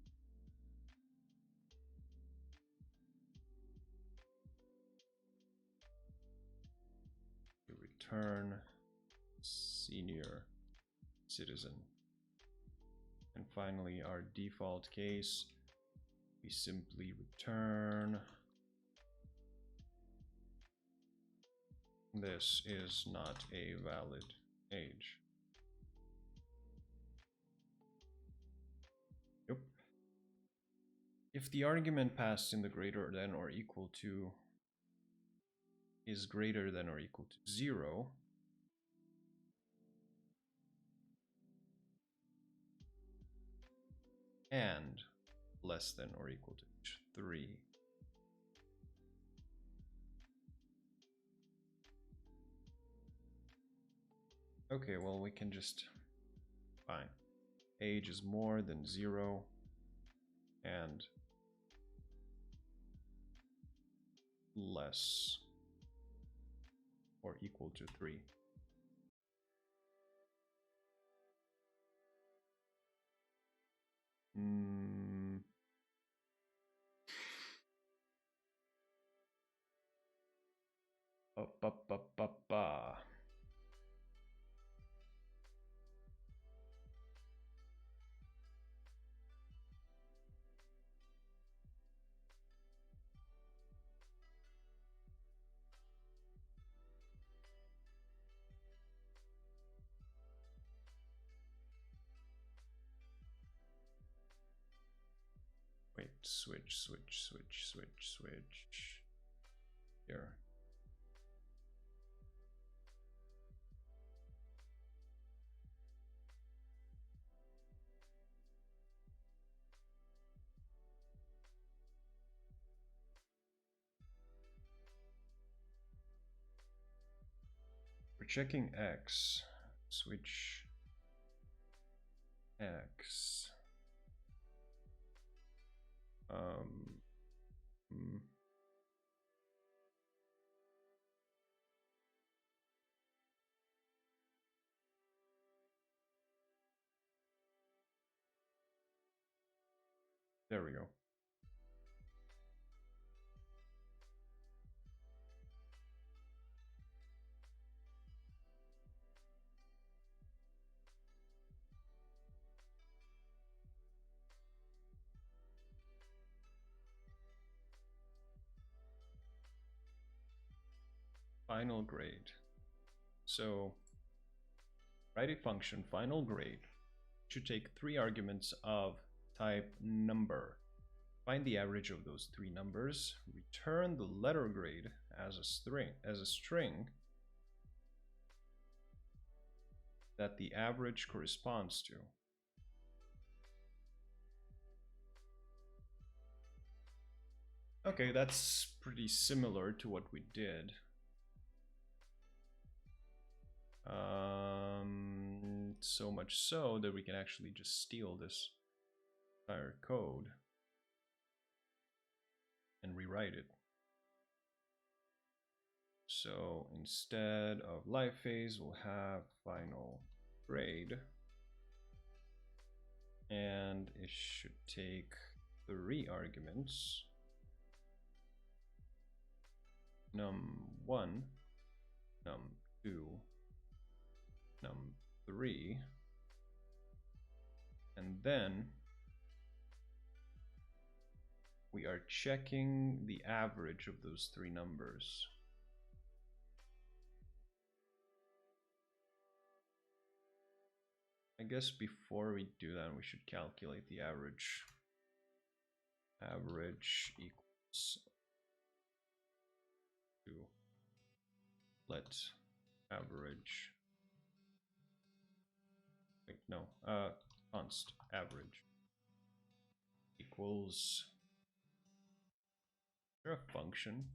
We return senior citizen. And finally, our default case, we simply return this is not a valid age. Yep. If the argument passed in the greater than or equal to is greater than or equal to 0, and less than or equal to 3, okay, well, we can just, fine. Age is more than 0 and less or equal to 3. Ba. Wait, switch. Here. We're checking X. Switch X. There we go. Final grade. So write a function final grade should take 3 arguments of type number. Find the average of those 3 numbers. Return the letter grade as a string that the average corresponds to. Okay, that's pretty similar to what we did. So much so that we can actually just steal this entire code and rewrite it. So instead of live phase, we'll have final grade, and it should take 3 arguments: num1, num2, num3, and then we are checking the average of those 3 numbers. I guess before we do that, we should calculate the average. Average equals to let average. Wait, no, const average equals. Is there a function?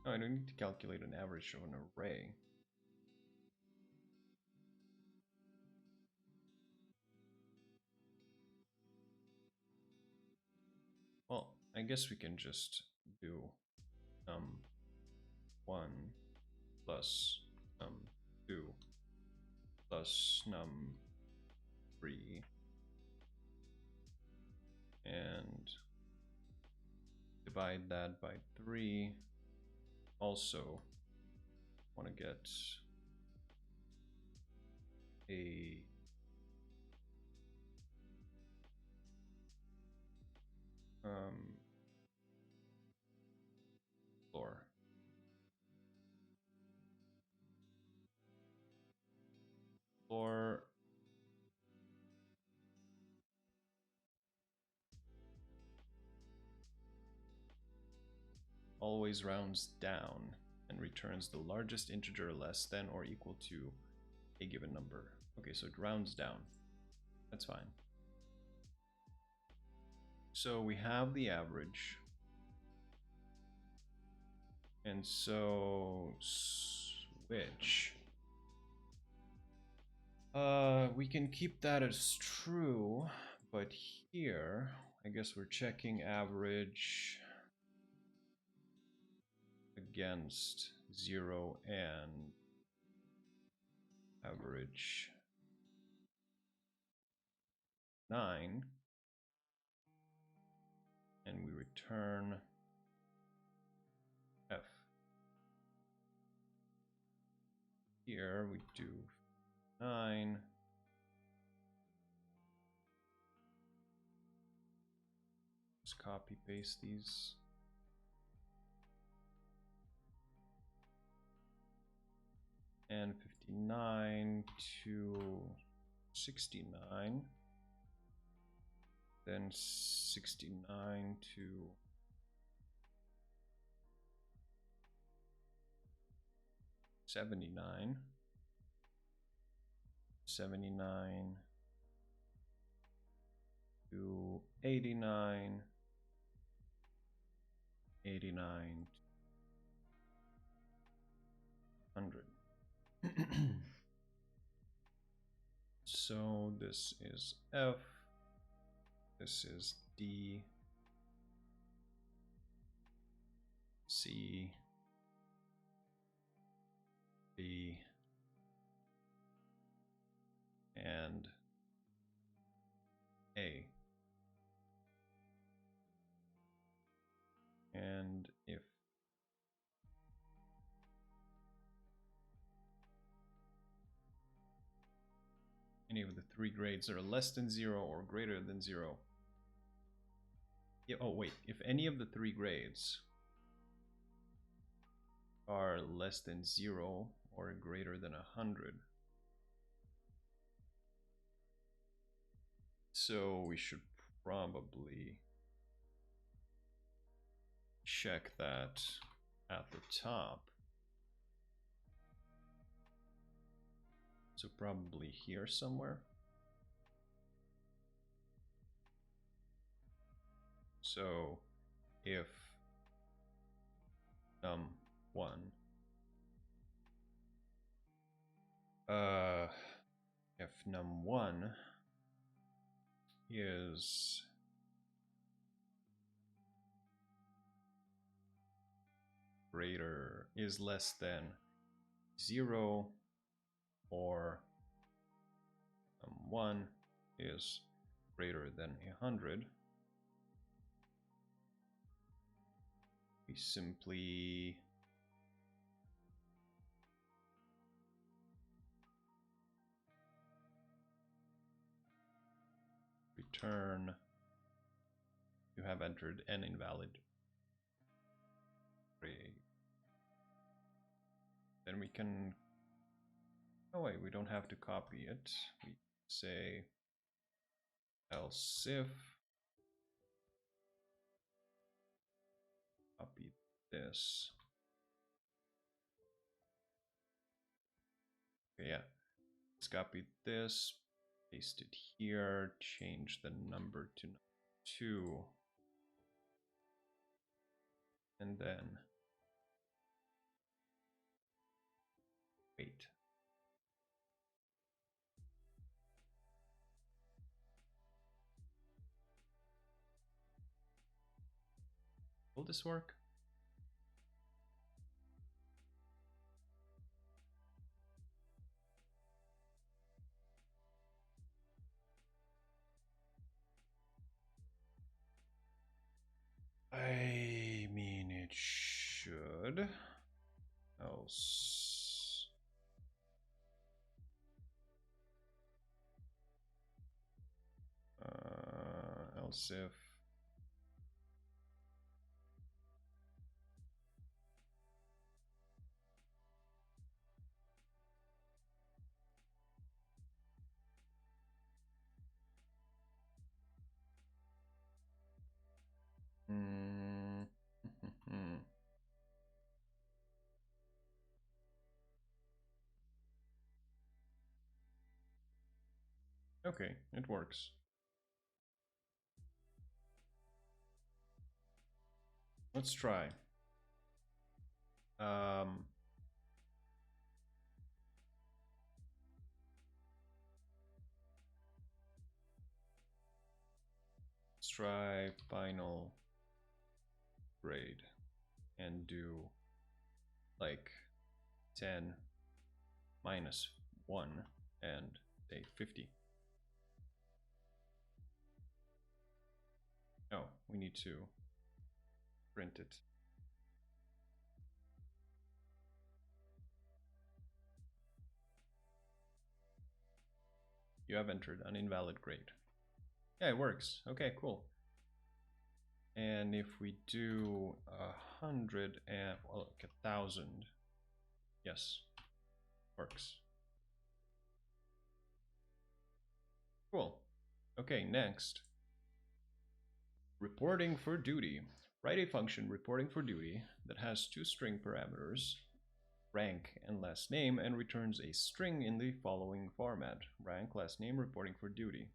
Oh, I don't need to calculate an average of an array. Well, I guess we can just do num1 plus num2 plus num3 and divide that by 3. Also want to get a floor. Floor always rounds down and returns the largest integer less than or equal to a given number. Okay, so it rounds down. That's fine. So we have the average. And so switch. We can keep that as true, but here, I guess we're checking average against 0 and average 9, and we return F. here we do 9. Just copy paste these. And 59 to 69. Then 69 to 79. 79 to 89. 89 to 100. So this is F, this is D, C, B, and A. And if any of the 3 grades are less than 0 or greater than 0. Yeah, oh wait, if any of the 3 grades are less than 0 or greater than 100, so we should probably check that at the top. So probably here somewhere. So if num1 if num1 is less than 0 or num1 is greater than 100, we simply return you have entered an invalid grade. Then we can, oh wait, we don't have to copy it. We say else if copy this. Okay, yeah, let's copy this, paste it here, change the number to 2, and then wait. Will this work? I mean, it should. Else. Else if. Okay, it works. Let's try. Let's try final grade and do like 10 minus 1 and say 50. Oh, we need to print it. . You have entered an invalid grade. Yeah, it works. Okay, cool. And if we do 100 and, well, like 1,000, yes, works. Cool. Okay, next. Reporting for duty. Write a function reporting for duty that has two string parameters, rank and last name, and returns a string in the following format: rank, last name, reporting for duty.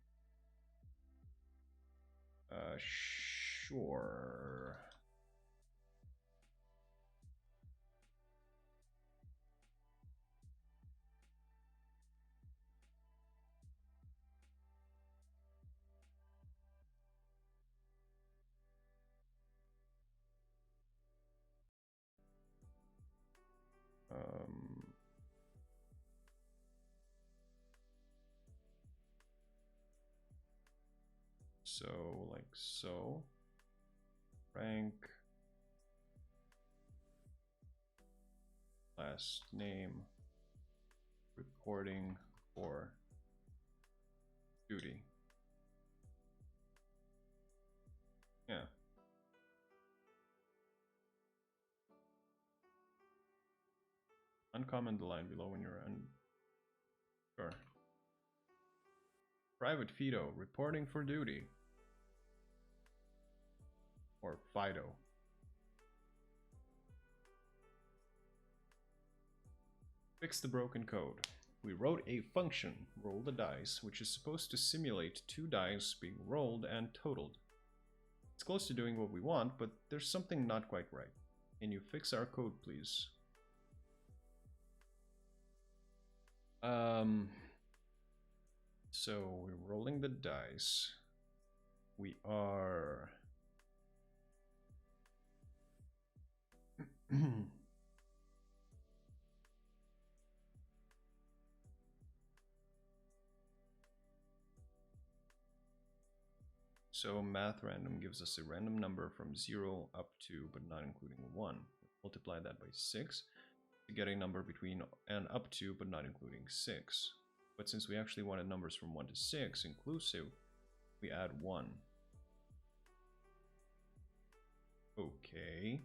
Sure. So like so, rank, last name, reporting for duty. Yeah. Uncomment the line below when you're sure. Private Fido, reporting for duty. Or Fido. Fix the broken code. We wrote a function, roll the dice, which is supposed to simulate two dice being rolled and totaled. It's close to doing what we want, but there's something not quite right. Can you fix our code, please? So we're rolling the dice. We are so math random gives us a random number from 0 up to, but not including 1. Multiply that by 6 to get a number between and up to, but not including 6. But since we actually wanted numbers from 1 to 6 inclusive, we add 1. Okay.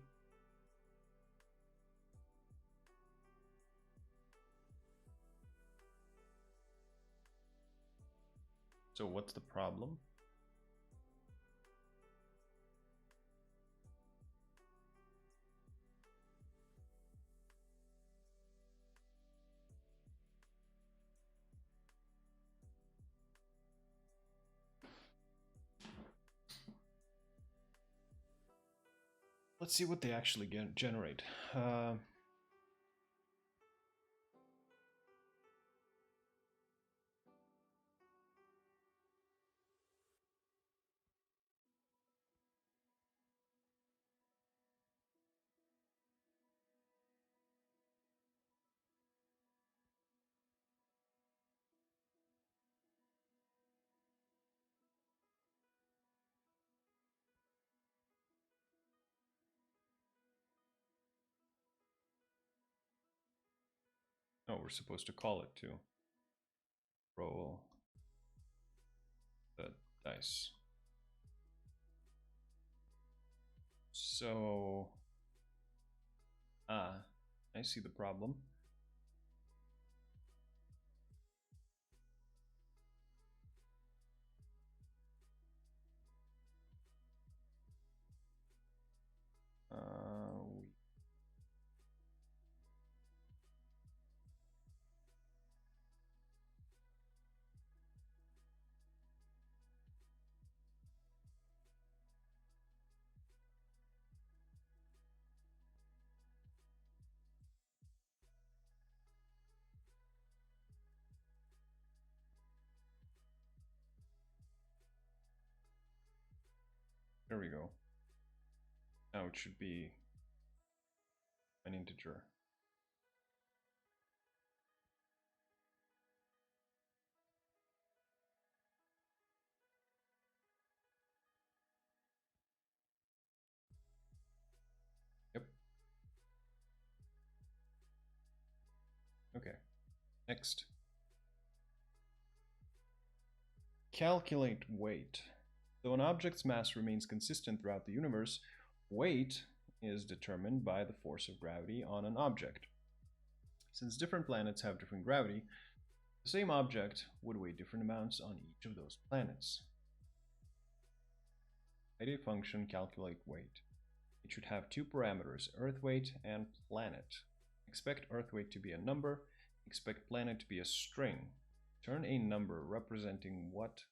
So what's the problem? Let's see what they actually generate. Oh, we're supposed to call it too. Roll the dice. So, I see the problem. There we go. Now it should be an integer. Yep. Okay. Next. Calculate weight. Though an object's mass remains consistent throughout the universe, weight is determined by the force of gravity on an object. Since different planets have different gravity, the same object would weigh different amounts on each of those planets. Write a function calculate weight. It should have two parameters, Earth weight and planet. Expect Earth weight to be a number, expect planet to be a string. Turn a number representing what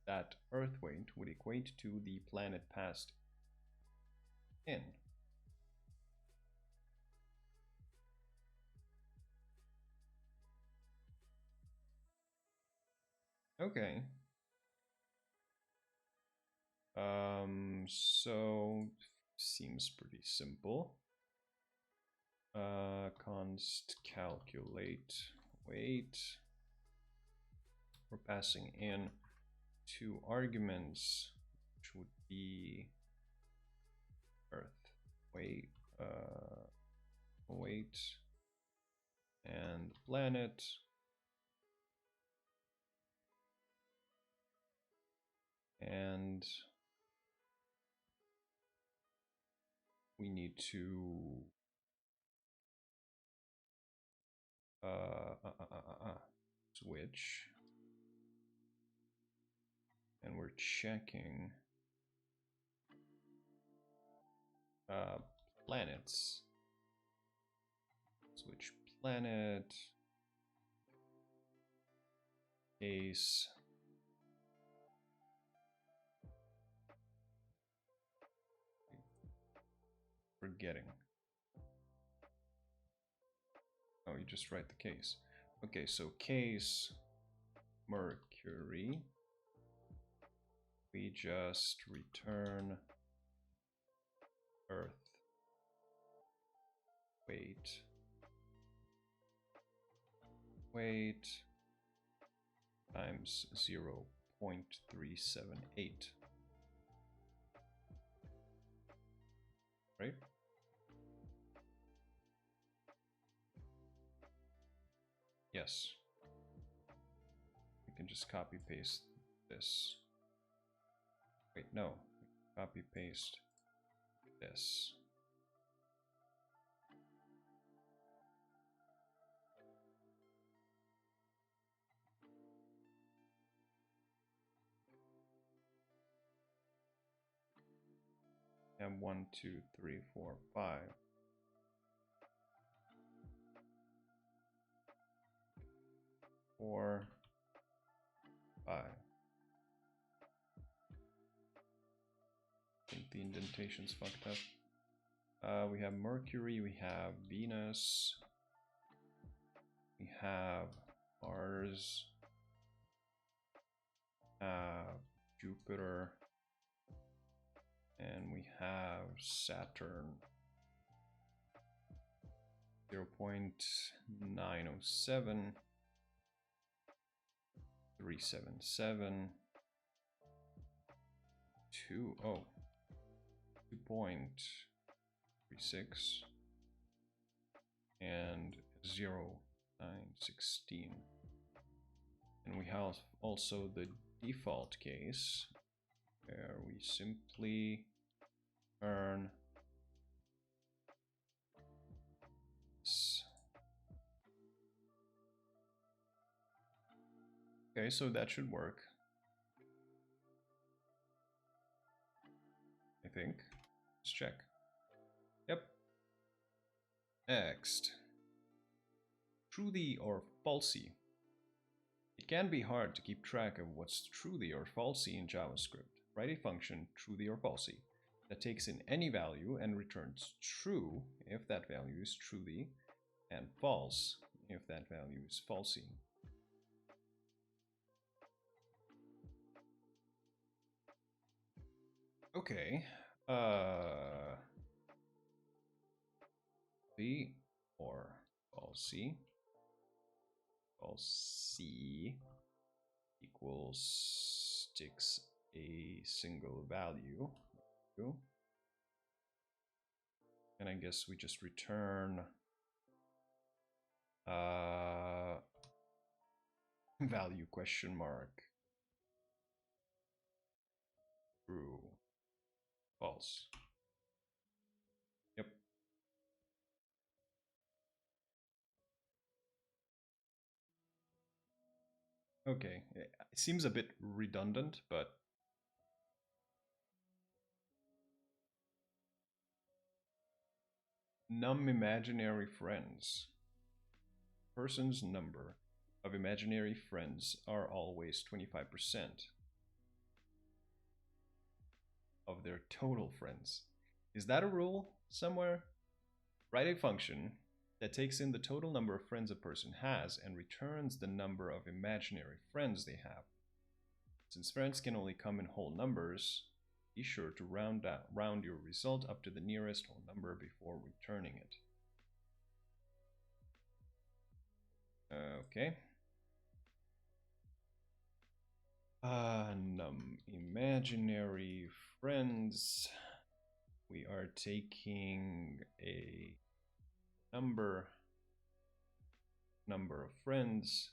that Earth weight would equate to the planet passed in. Okay. So seems pretty simple. Const calculate weight. We're passing in two arguments, which would be Earth weight, weight, and planet. And we need to switch, and we're checking planets. Switch planet, case, forgetting. Oh, you just write the case. Okay, so case Mercury. We just return Earth weight times 0.378. Right? Yes. We can just copy paste this. Wait, no. Copy paste this. And 1, 2, 3, 4, 5. Four, 5. I think the indentation's fucked up. We have Mercury, we have Venus, we have Mars, Jupiter, and we have Saturn. 0.907, 377, 2.36, and 0.916. And we have also the default case, where we simply earn this. Okay, so that should work, I think. Let's check. Yep. Next. Truthy or falsy. It can be hard to keep track of what's truthy or falsy in JavaScript. Write a function, truthy or falsy, that takes in any value and returns true if that value is truthy, and false if that value is falsy. Okay. The or falsy. Falsy equals sticks a single value. And I guess we just return value question mark. True. False. Yep. Okay. It seems a bit redundant, but num imaginary friends. Person's number of imaginary friends are always 25% of their total friends. Is that a rule somewhere? Write a function that takes in the total number of friends a person has and returns the number of imaginary friends they have. Since friends can only come in whole numbers, be sure to round your result up to the nearest whole number before returning it. Okay. Num imaginary friends. We are taking a number of friends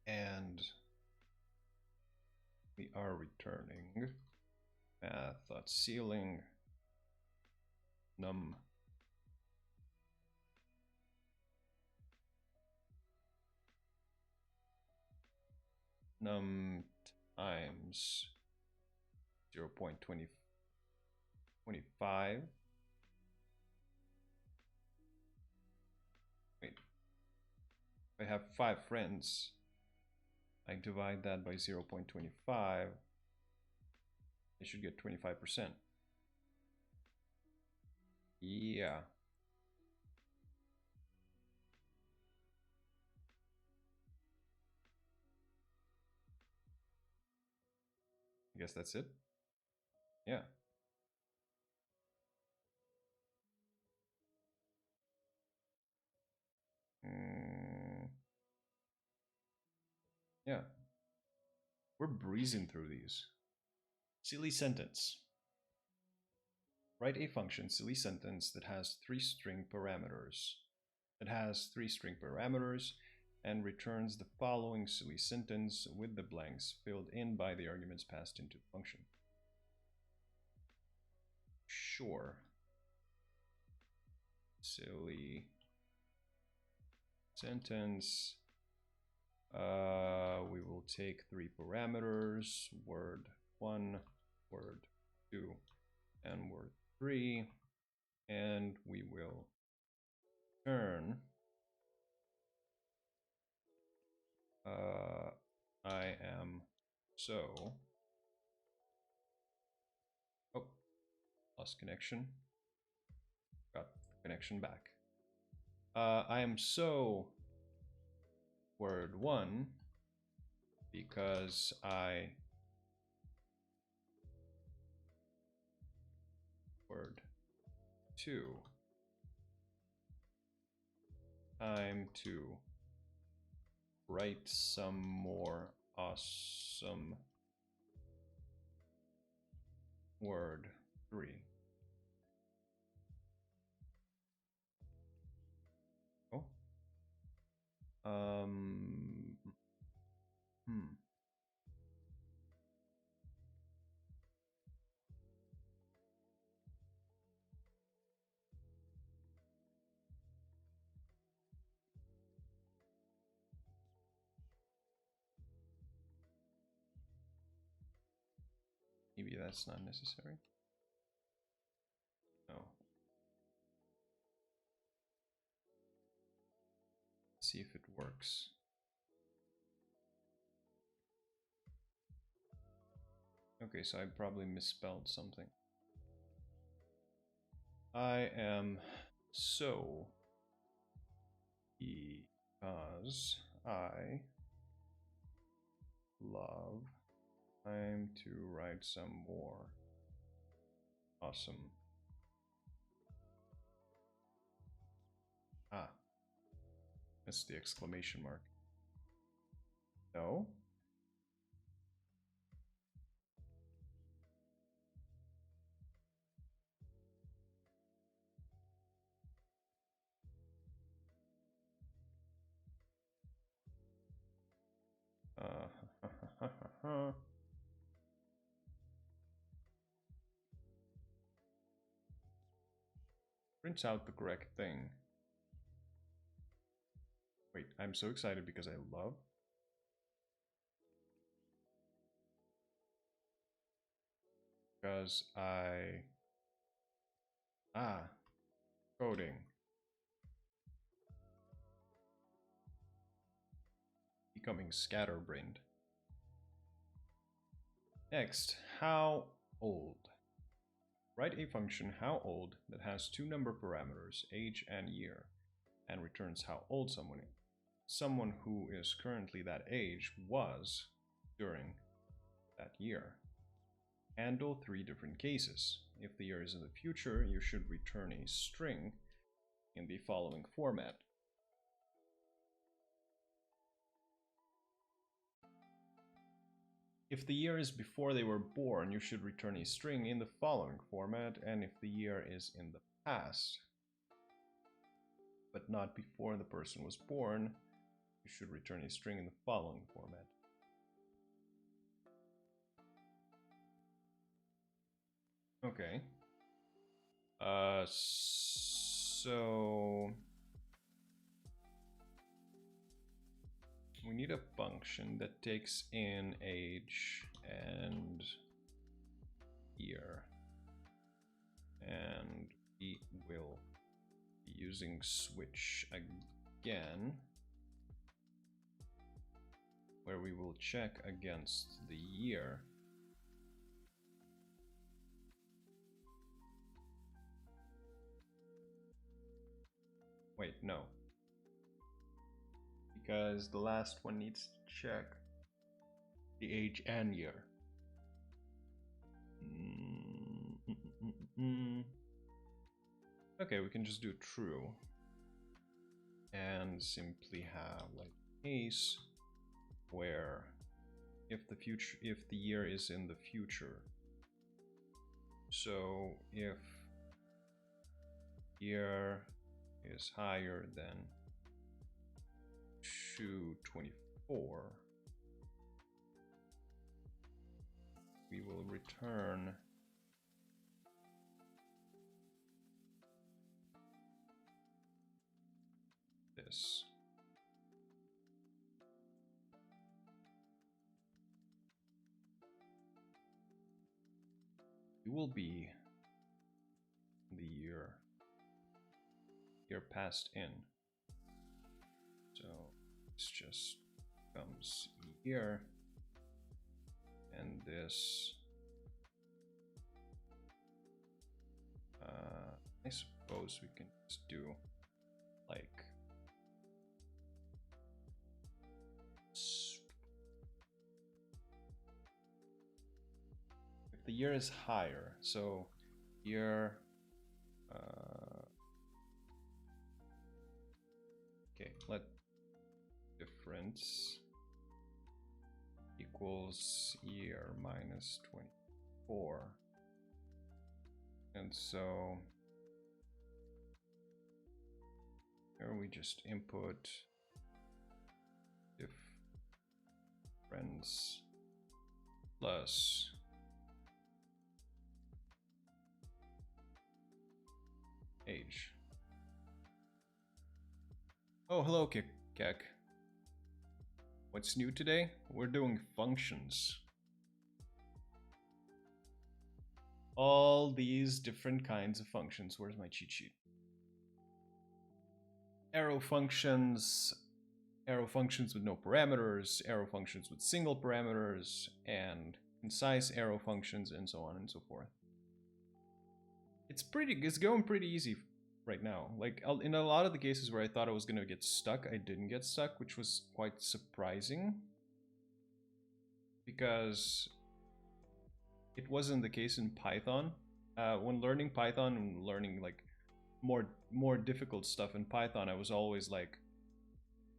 and we are returning math.ceiling num times 0.25. Wait, I have 5 friends. I divide that by 0.25. I should get 25%. Yeah. I guess that's it. Yeah. Yeah. We're breezing through these. Silly sentence. Write a function silly sentence that has 3 string parameters. And returns the following silly sentence with the blanks filled in by the arguments passed into the function. Sure. Silly sentence. We will take 3 parameters, word 1, word 2, and word 3, and we will turn I am so. Oh, lost connection. Got connection back. I am so word 1 because I word 2 time to write some more awesome word 3. Oh. Maybe that's not necessary. No. See if it works. Okay, so I probably misspelled something. I am so because I love time to write some more awesome. Ah, that's the exclamation mark. No. Prints out the correct thing. Wait, I'm so excited because I love. Because coding. Becoming scatterbrained. Next, how old? Write a function how old that has two number parameters, age and year, and returns how old someone is. Someone who is currently that age was during that year. Handle three different cases. If the year is in the future, you should return a string in the following format. If the year is before they were born, you should return a string in the following format, and if the year is in the past, but not before the person was born, you should return a string in the following format. Okay. So we need a function that takes in age and year, and we will be using switch again, where we will check against the year. Wait, no. Because the last one needs to check the age and year. Okay, we can just do true and simply have like case where if the year is in the future. So if year is higher than 224, we will return this. It will be the year passed in. So this just comes here, and this I suppose we can just do like if the year is higher, so year okay, let difference equals year minus 24, and so here we just input difference plus age. Oh, hello, Kek. What's new today? We're doing functions. All these different kinds of functions. Where's my cheat sheet? Arrow functions with no parameters, arrow functions with single parameters, and concise arrow functions, and so on and so forth. It's going pretty easy right now. Like in a lot of the cases where I thought I was gonna get stuck, I didn't get stuck, which was quite surprising, because it wasn't the case in Python. When learning Python and learning like more difficult stuff in Python, I was always like,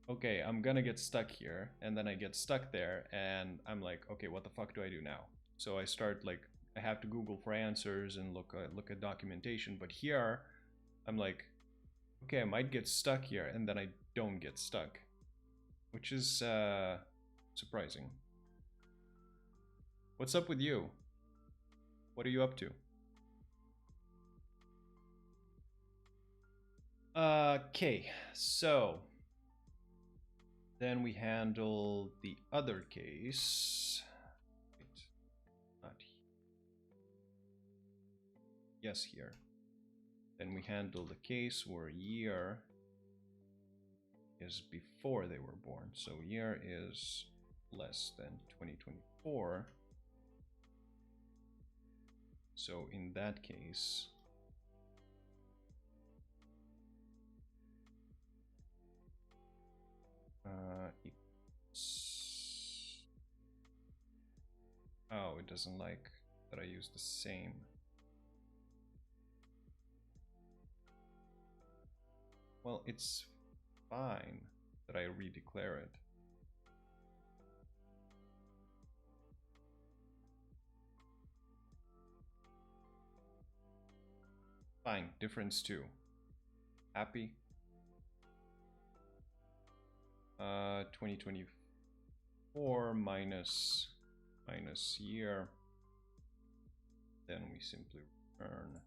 okay, I'm gonna get stuck here, and then I get stuck there, and I'm like, okay, what the fuck do I do now? So I start like, I have to Google for answers and look at documentation. But here, I'm like, okay, I might get stuck here, and then I don't get stuck, which is surprising. What's up with you? What are you up to? Okay, so then we handle the other case. Wait, not yes, here. Then we handle the case where year is before they were born. So year is less than 2024. So in that case, oh, it doesn't like that I use the same. Well, it's fine that I redeclare it. Fine, difference 2. Happy? 2024 minus year. Then we simply return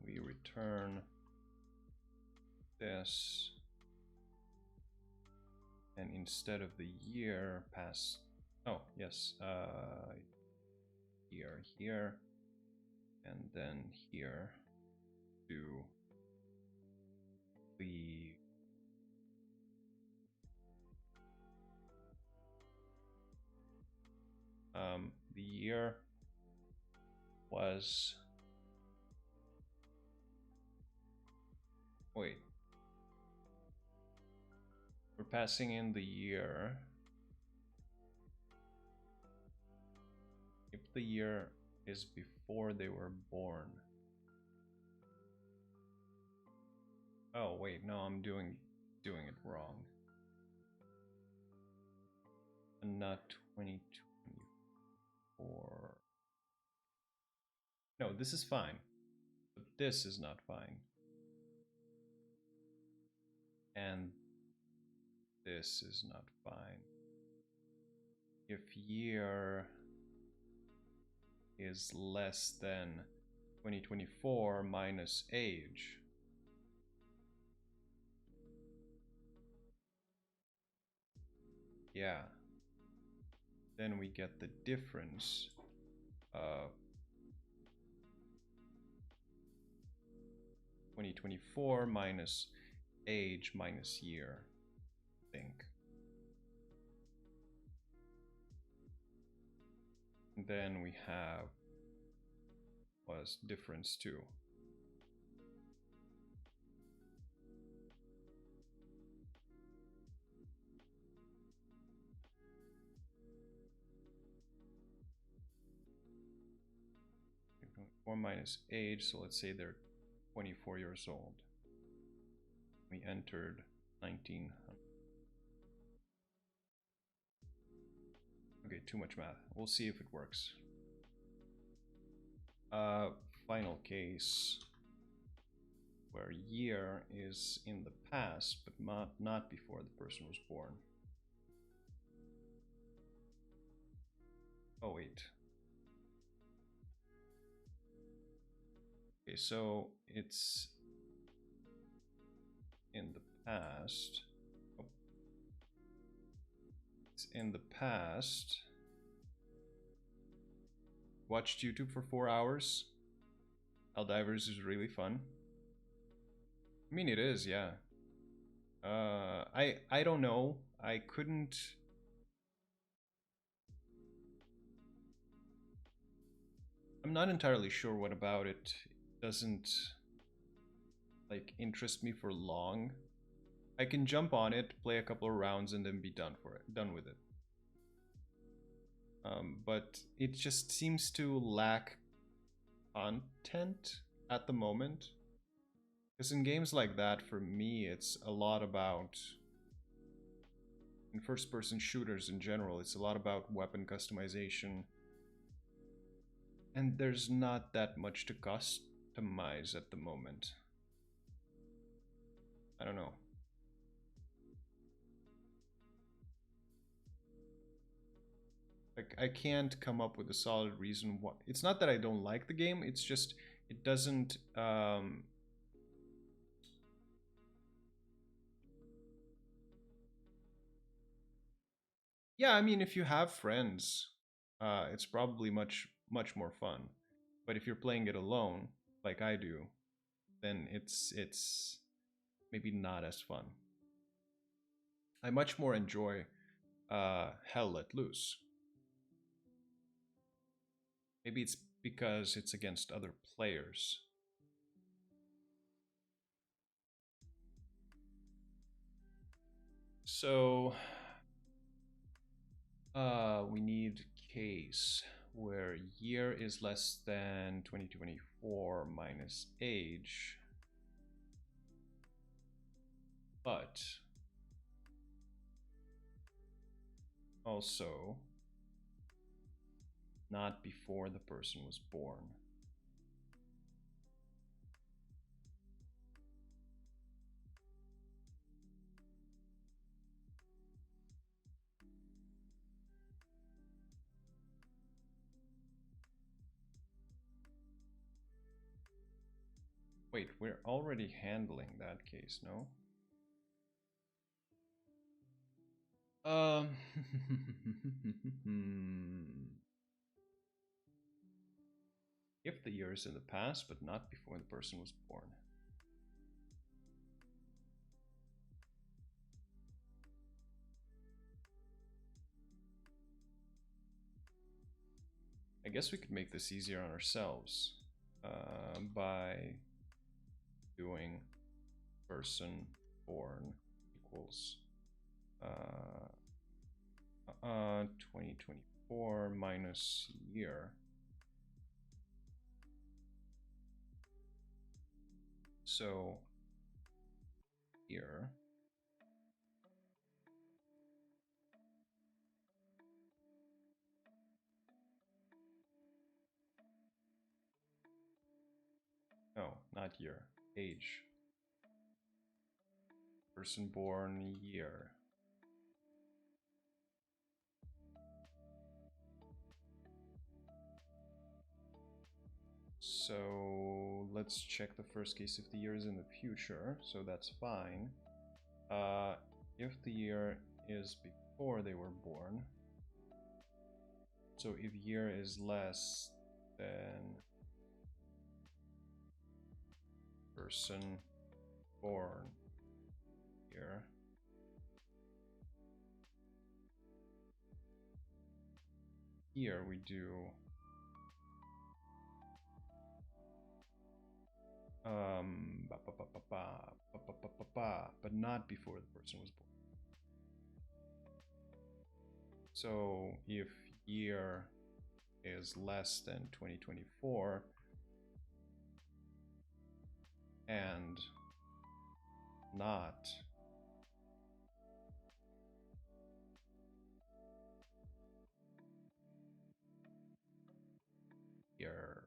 we return this, and instead of the year pass, oh yes, year here, and then here to the year was, wait, we're passing in the year if the year is before they were born. Oh wait, no, I'm doing it wrong. And not 2024. No, this is fine, but this is not fine. And this is not fine. If year is less than 2024 minus age, yeah, then we get the difference of 2024 minus age minus year, I think. And then we have was difference 2. Or minus age, so let's say they're 24 years old. We entered 1900. Okay, too much math. We'll see if it works. Final case where year is in the past, but not before the person was born. Oh wait. Okay, so it's in the past. Oh. It's in the past. Watched YouTube for 4 hours. Helldivers is really fun. I mean, it is, yeah. I don't know. I couldn't. I'm not entirely sure what about it. It doesn't like interest me for long. I can jump on it, play a couple of rounds, and then be done with it. But it just seems to lack content at the moment. Because in games like that, for me, it's a lot about, in first-person shooters in general, it's a lot about weapon customization. And there's not that much to customize at the moment. I don't know. Like, I can't come up with a solid reason why. It's not that I don't like the game, it's just it doesn't yeah, I mean, if you have friends, it's probably much more fun. But if you're playing it alone, like I do, then it's maybe not as fun. I much more enjoy Hell Let Loose. Maybe it's because it's against other players. So we need case where year is less than 2024 minus age, but also not before the person was born. Wait, we're already handling that case, no? If the year is in the past, but not before the person was born. I guess we could make this easier on ourselves by doing person born equals 2024 minus year. So here no, not year, age. Person born year. So let's check the first case if the year is in the future, so that's fine. If the year is before they were born, so if year is less than person born year, here we do but not before the person was born. So if year is less than 2024 and not year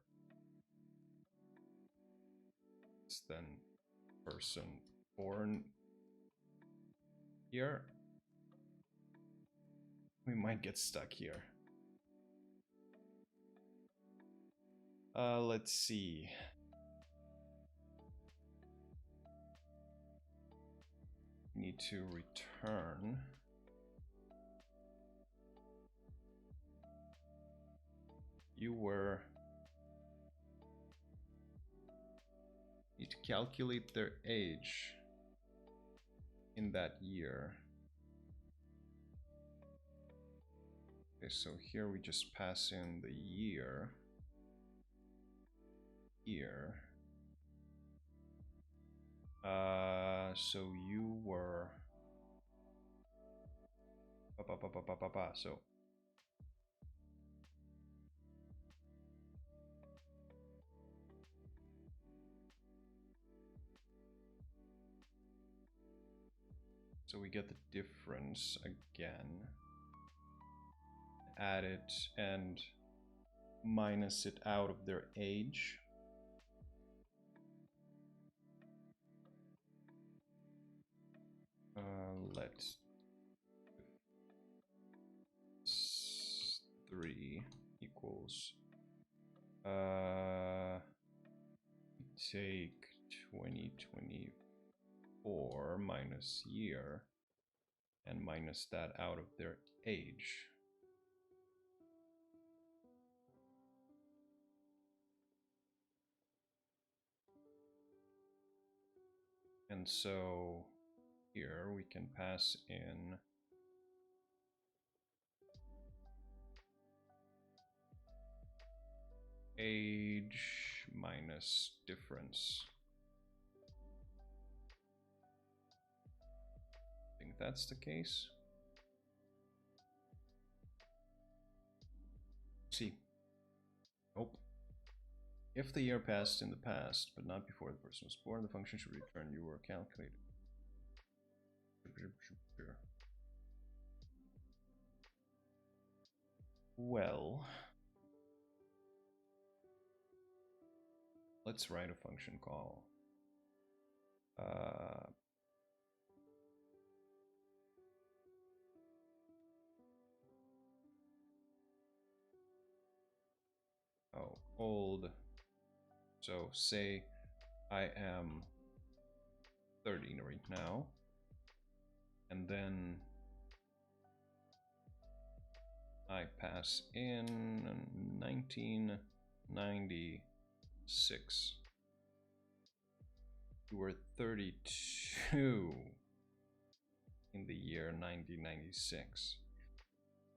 than person born here, we might get stuck here. Let's see. We need to return you were need to calculate their age in that year. Okay, so here we just pass in the year. Here. So you were so we get the difference again, add it and minus it out of their age. let 3 equals take 2024 minus year and minus that out of their age. And so here we can pass in age minus difference. I think that's the case. See. Nope. If the year passed in the past, but not before the person was born, the function should return you were calculated. Well, let's write a function call. Old. So say I am 30 right now, and then I pass in 1996. You were 32 in the year 1996.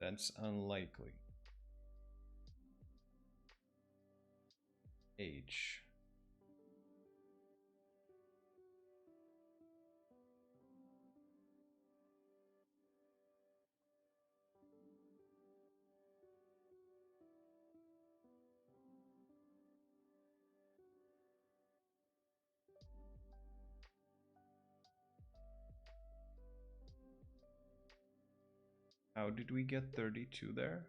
That's unlikely. Age. How did we get 32 there?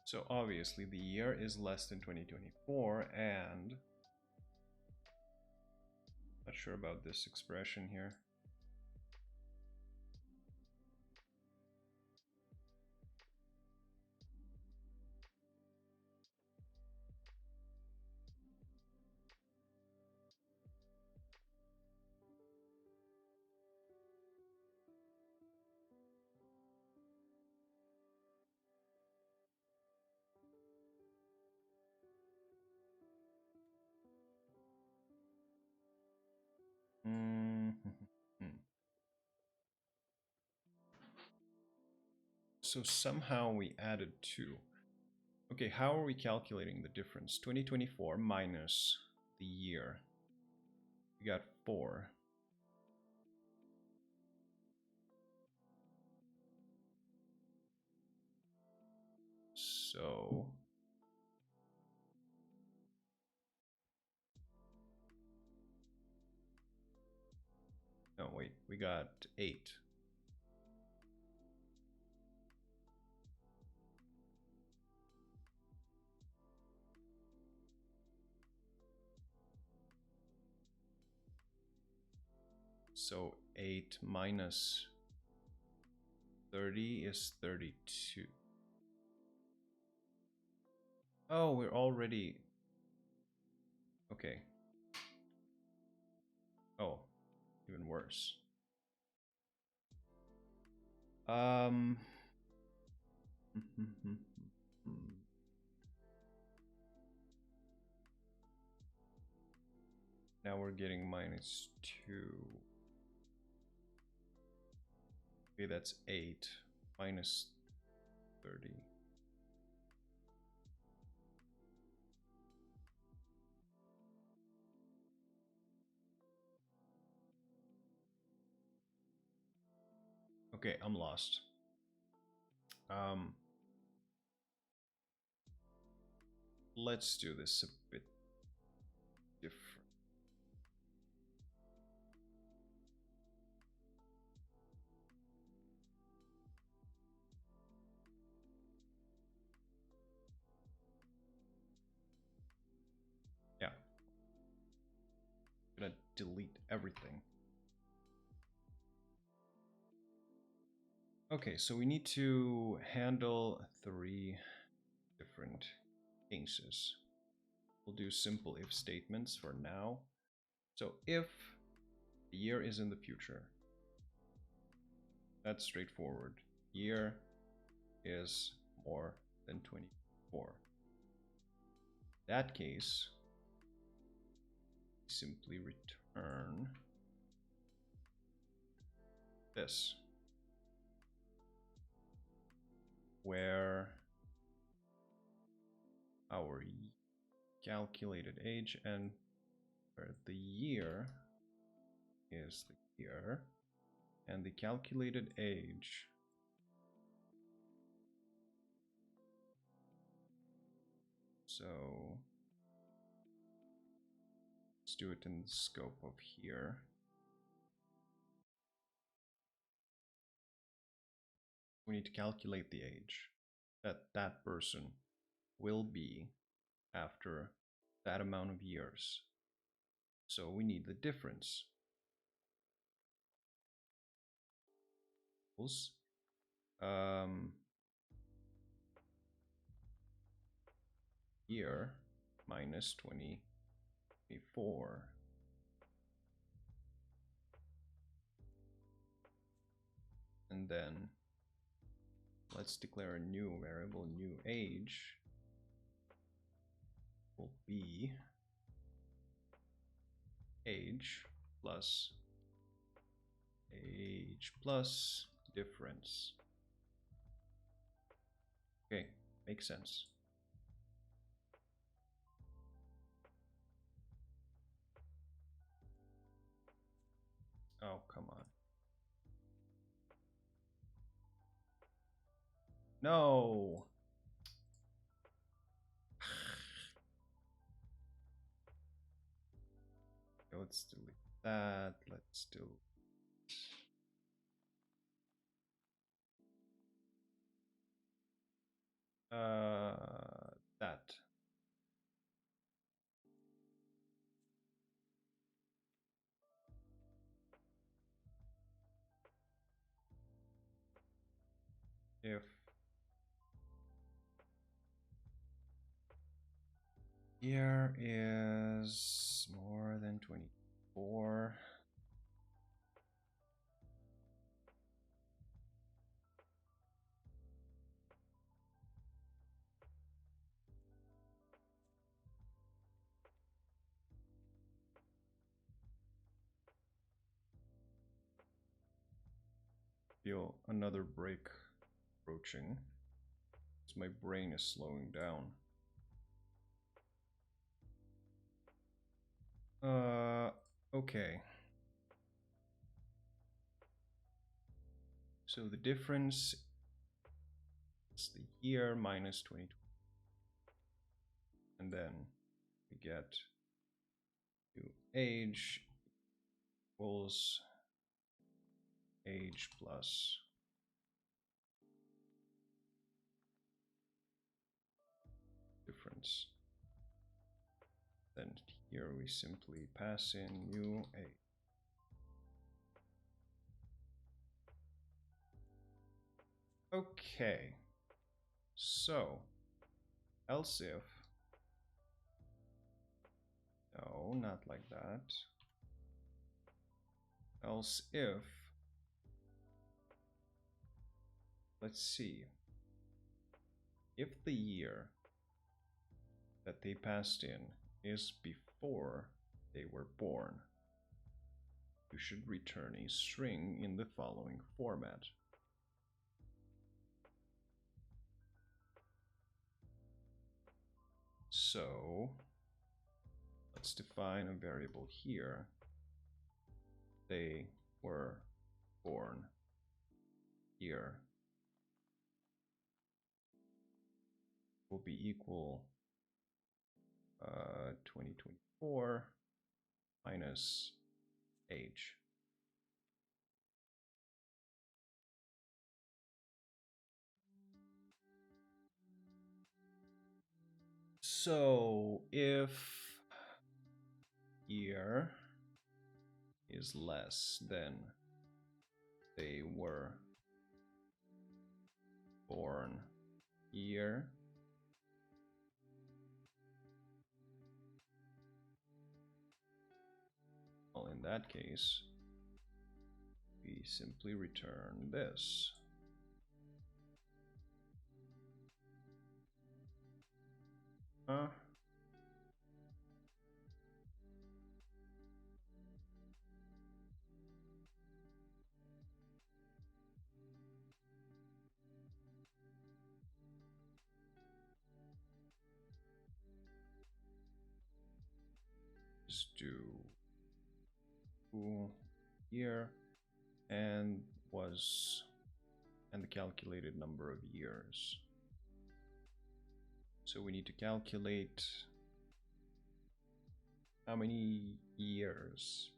So obviously the year is less than 2024, and not sure about this expression here. So somehow we added 2. Okay, how are we calculating the difference? 2024 minus the year. We got 4. So no, wait, we got 8. So 8 minus 30 is 32. Oh, we're already... Okay. Oh, even worse. Now we're getting minus 2. Okay, that's 8 minus 30. Okay, I'm lost. Let's do this a bit different. gonna delete everything. Okay, so we need to handle 3 different cases. We'll do simple if statements for now. So if the year is in the future, that's straightforward. Year is more than 24. In that case, simply return this, where our calculated age and where the year is the year and the calculated age so let's do it in the scope of here. We need to calculate the age that that person will be after that amount of years. So we need the difference. Year minus 24. And then let's declare a new variable. New age will be age plus difference. Okay, makes sense. Oh, come on. No. Okay, let's delete that. Let's do that. If year is more than 24, feel another break approaching. My brain is slowing down. Okay. So the difference is the year minus 22. And then we get to age equals age plus difference. Then here we simply pass in new age. Okay, so else if, no, not like that. Else if, let's see, if the year that they passed in is before they were born, you should return a string in the following format. So let's define a variable here. They were born here will be equal 2024 minus age. So if year is less than they were born here. Well, in that case, we simply return this. Let's do year and the calculated number of years. So we need to calculate how many years.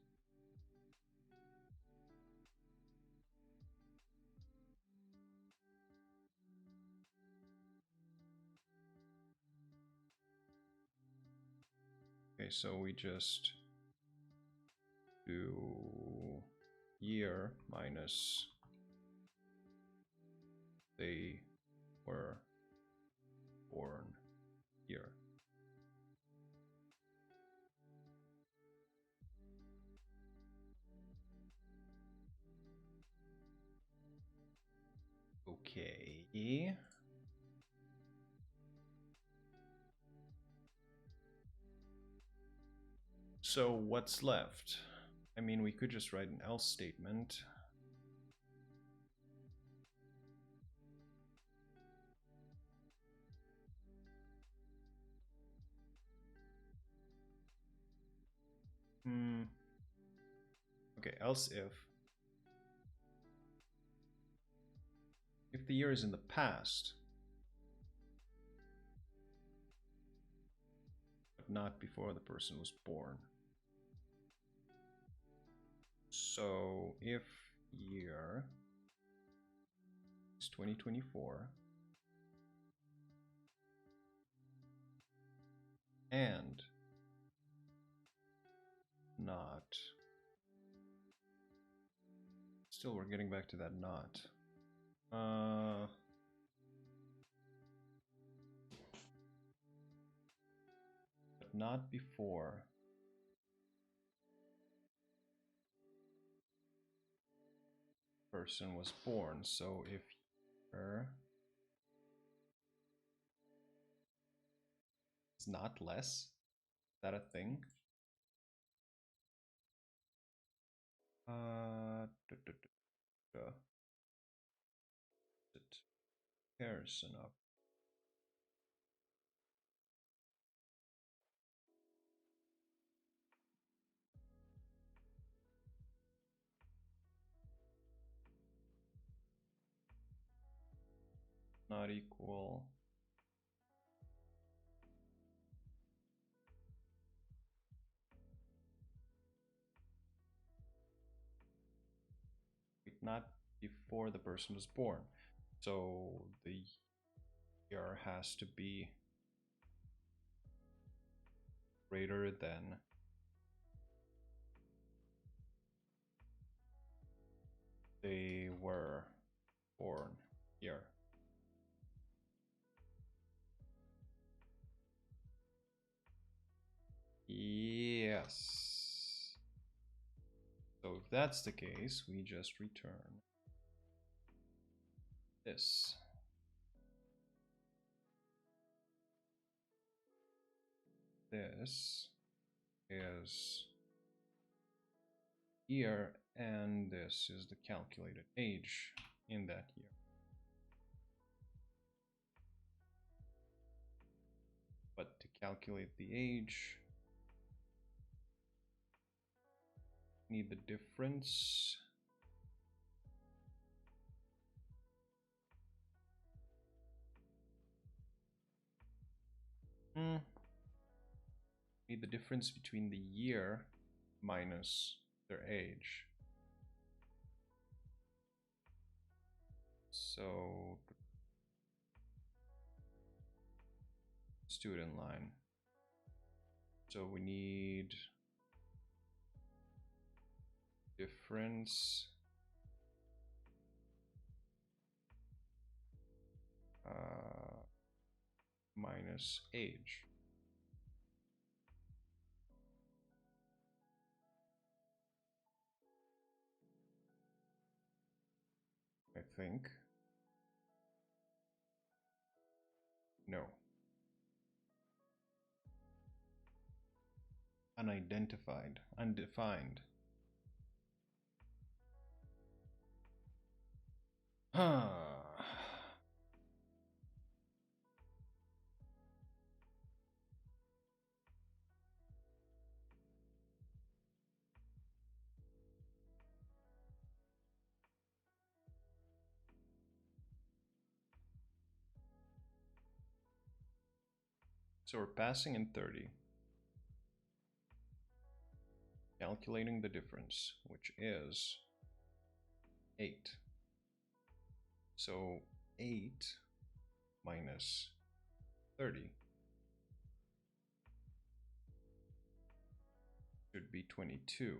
Okay, so we just do year minus they were born here. Okay. So what's left? I mean, we could just write an else statement. Okay, else if the year is in the past, but not before the person was born. So if year is 2024 and not, still we're getting back to that not. But not before person was born. So if year is not less, is that a thing? Comparison up. Not equal. Not before the person was born. So the year has to be greater than they were born here. Yes. So if that's the case, we just return this. This is year, and this is the calculated age in that year. But to calculate the age, need the difference. Need the difference between the year minus their age. So let's do it in line. So we need difference minus age. I think. No. Unidentified, undefined. So we're passing in 30. Calculating the difference, which is 8. So 8 minus 30 should be 22.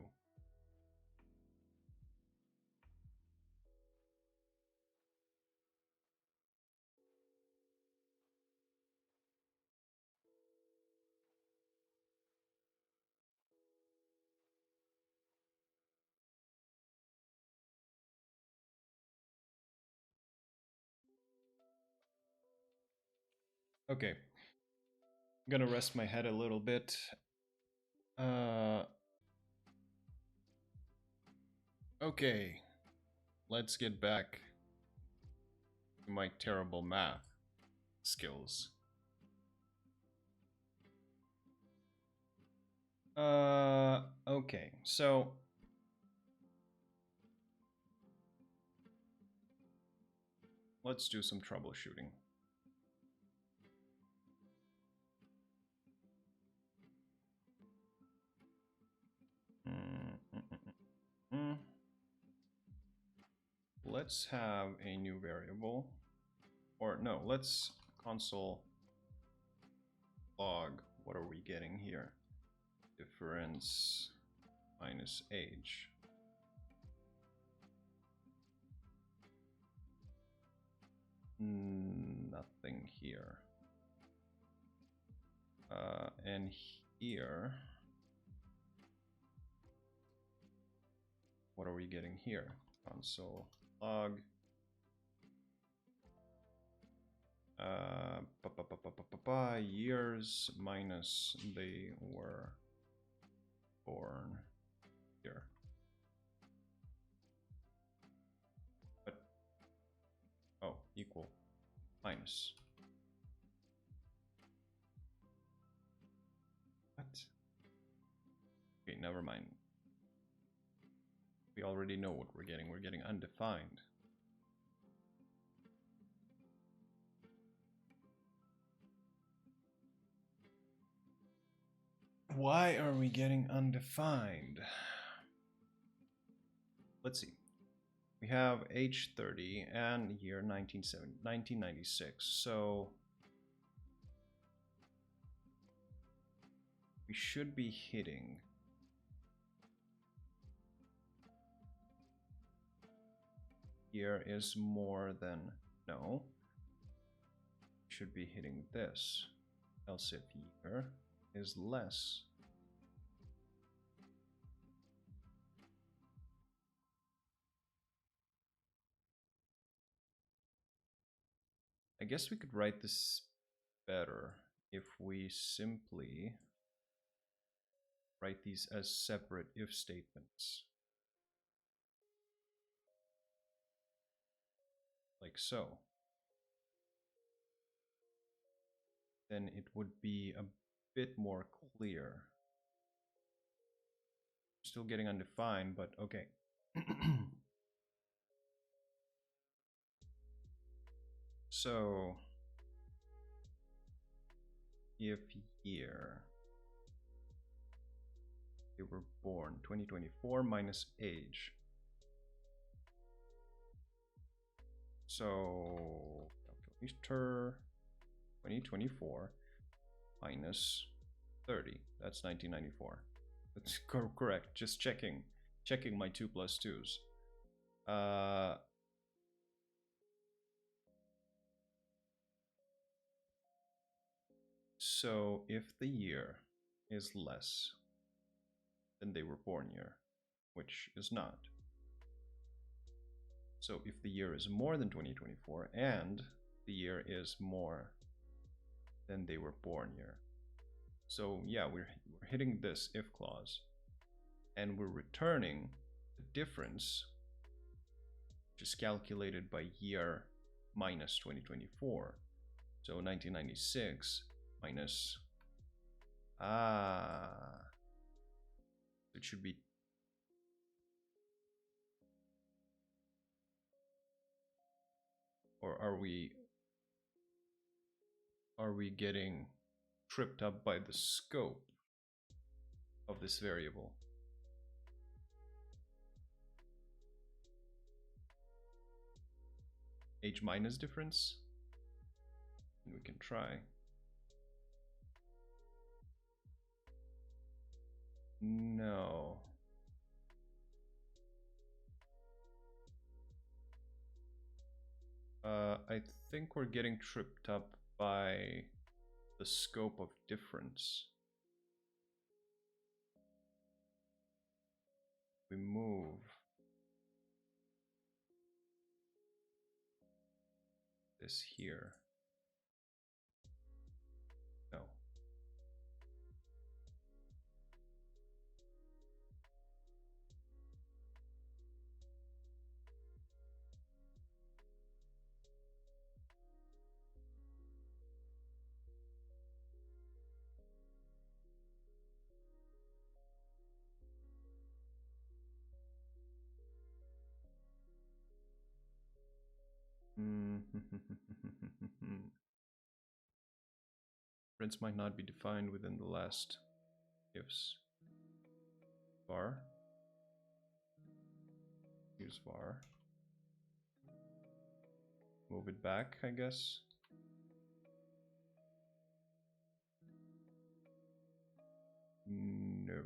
Okay, I'm gonna rest my head a little bit. Okay, let's get back to my terrible math skills. Okay, so let's do some troubleshooting. Let's have a new variable, or no, let's console log. What are we getting here? Difference minus age. Nothing here. And here, what are we getting here? Console log. Years minus they were born here. But oh, equal minus. What? Okay, never mind. We already know what we're getting. We're getting undefined. Why are we getting undefined? Let's see. We have age 30 and year 1996. So we should be hitting year is more than, no. Should be hitting this. Else if year is less. I guess we could write this better if we simply write these as separate if statements. Like so. Then it would be a bit more clear. Still getting undefined, but okay. So if year they were born 2024 minus age. So calculator 2024 minus 30. That's 1994. That's correct. Just checking. checking my 2 plus 2s. So if the year is less than they were born year, which is not. So if the year is more than 2024 and the year is more than they were born year. So yeah, we're hitting this if clause and we're returning the difference, which is calculated by year minus 2024. So 1996 minus, it should be, or are we getting tripped up by the scope of this variable? Age minus difference? We can try. No. I think we're getting tripped up by the scope of difference. We move this here. No. Difference might not be defined within the last ifs. Var. Use var. Move it back, I guess. No.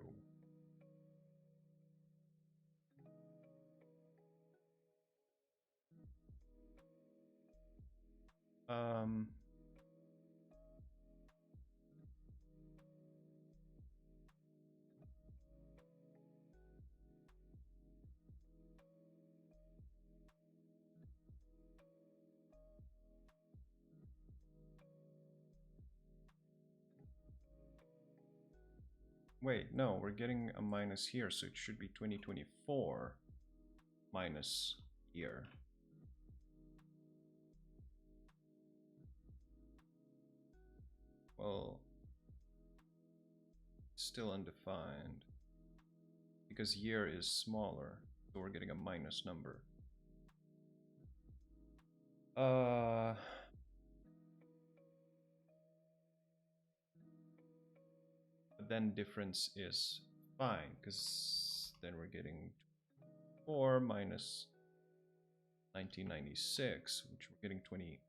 Wait, no, we're getting a minus here, so it should be 2024 minus year. Well, still undefined because year is smaller, so we're getting a minus number. But then difference is fine because then we're getting 4 minus 1996, which we're getting 28.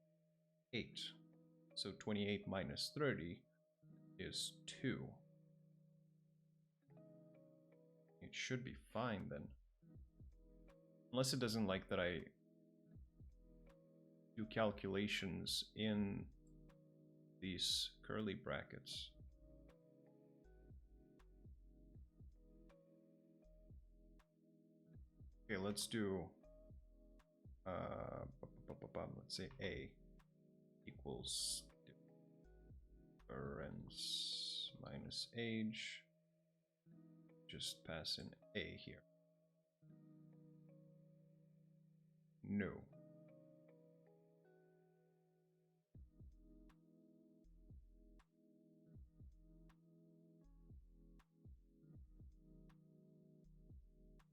So 28 minus 30 is 2. It should be fine then. Unless it doesn't like that I do calculations in these curly brackets. Okay, let's do, let's say A equals difference minus age. Just pass in A here. No.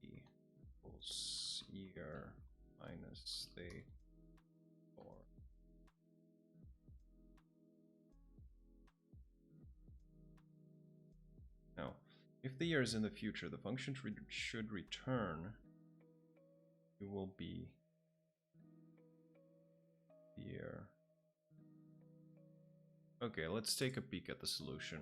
Equals year minus the 4. Now, if the year is in the future, the function should return. It will be year. Okay, let's take a peek at the solution.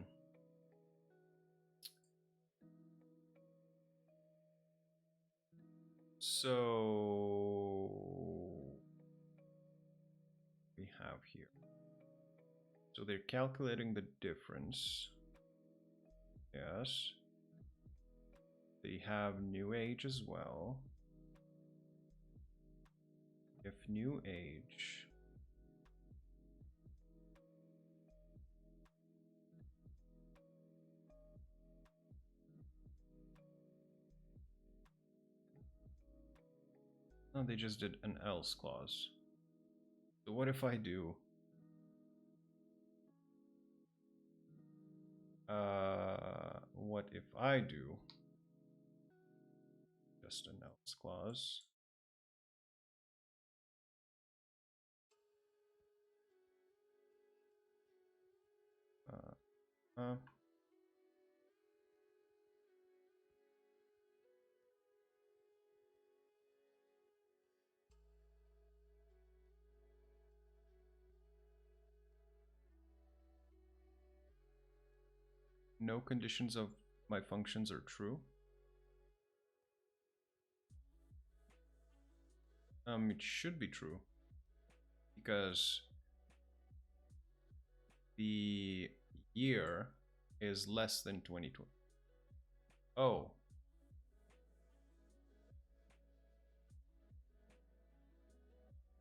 So we have here. So they're calculating the difference. Yes. They have new age as well. If new age no, they just did an else clause. So what if I do what if I do just an else clause? No conditions of my functions are true. It should be true because the year is less than 2020. Oh.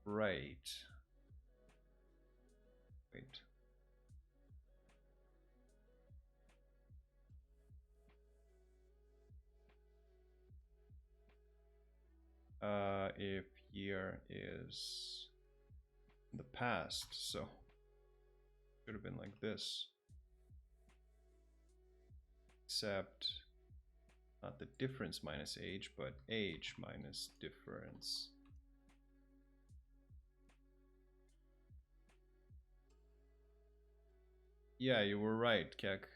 Right. Wait. If year is in the past, so should have been like this. Except not the difference minus age, but age minus difference. Yeah, you were right, Kek.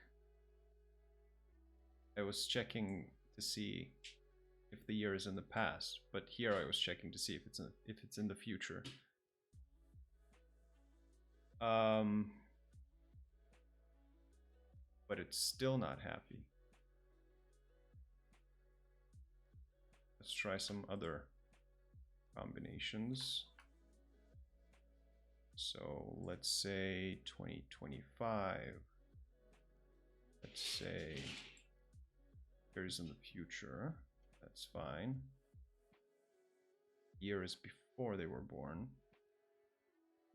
I was checking to see if the year is in the past, but here I was checking to see if it's in the future. But it's still not happy. Let's try some other combinations. So let's say 2025. Let's say years in the future. That's fine. Year is before they were born.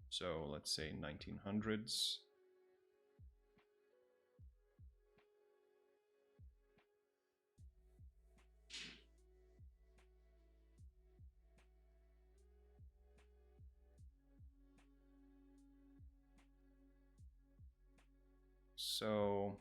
So let's say 1900s. So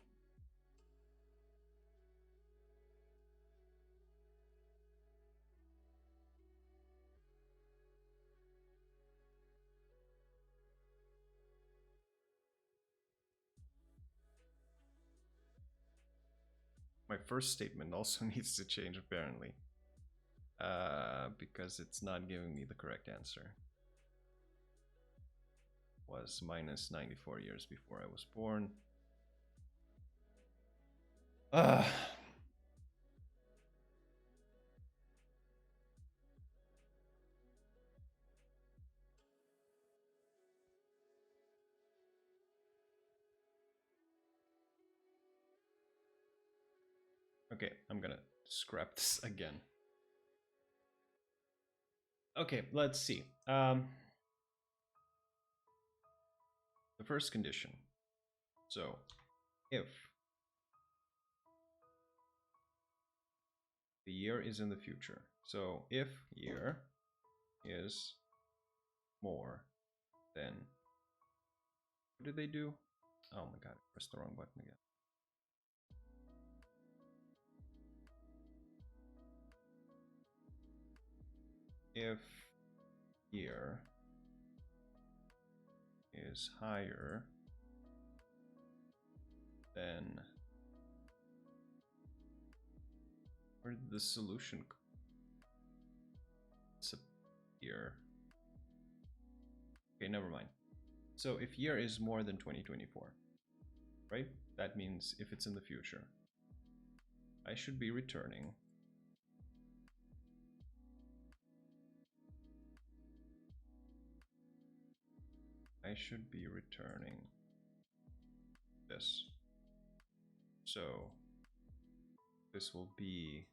my first statement also needs to change apparently, because it's not giving me the correct answer. Was minus 94 years before I was born. Okay, I'm gonna scrap this again. Okay, let's see. The first condition. So, if the year is in the future. So, if year is more than... What did they do? Oh my god, I pressed the wrong button again. If year is higher than... Where did the solution disappear? Okay, never mind. So if year is more than 2024, right? That means if it's in the future, I should be returning I should be returning this. So this will be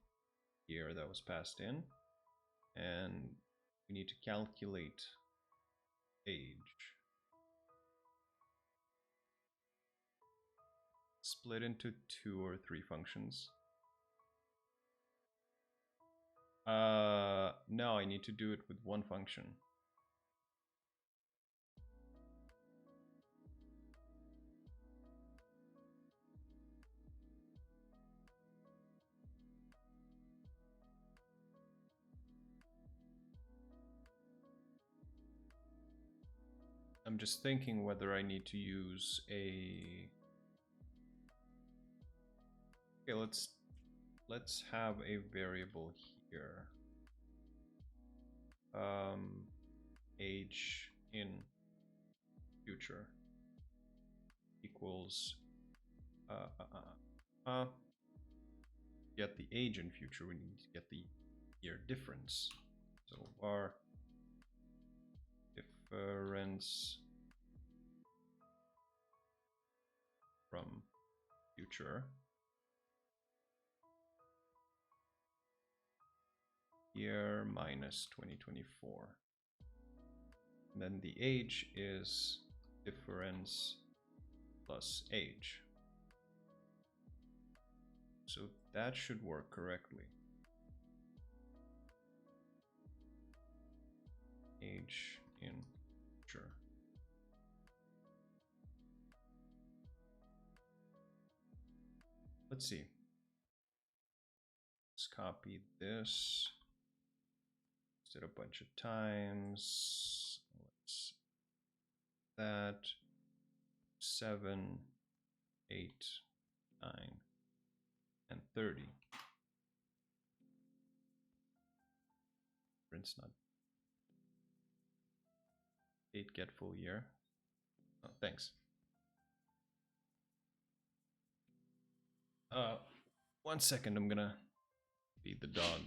year that was passed in, and we need to calculate age. Split into 2 or 3 functions. No, I need to do it with one function. I'm just thinking whether I need to use a... Okay, let's have a variable here. Age in future equals get the age in future, we need to get the year difference. So var difference from future year minus 2024. And then the age is difference plus age. So that should work correctly. Age in future. Let's see. Let's copy this. Did a bunch of times. Let's that 7, 8, 9, and 30. Print's not 8 get full year. Oh, thanks. 1 second, I'm gonna feed the dog.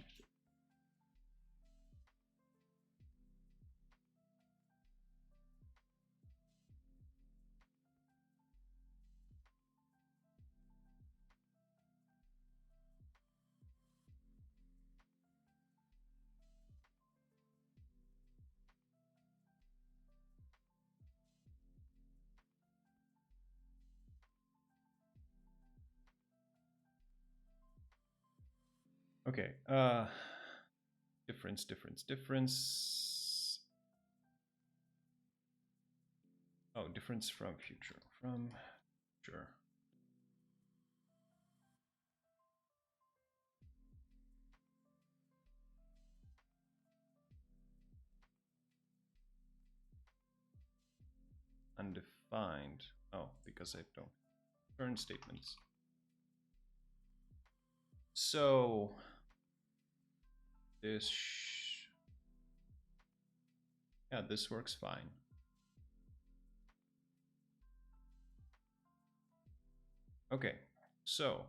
Okay, difference. Oh, difference from future, sure. Undefined, oh, because I don't return statements. So this, yeah, this works fine. Okay, so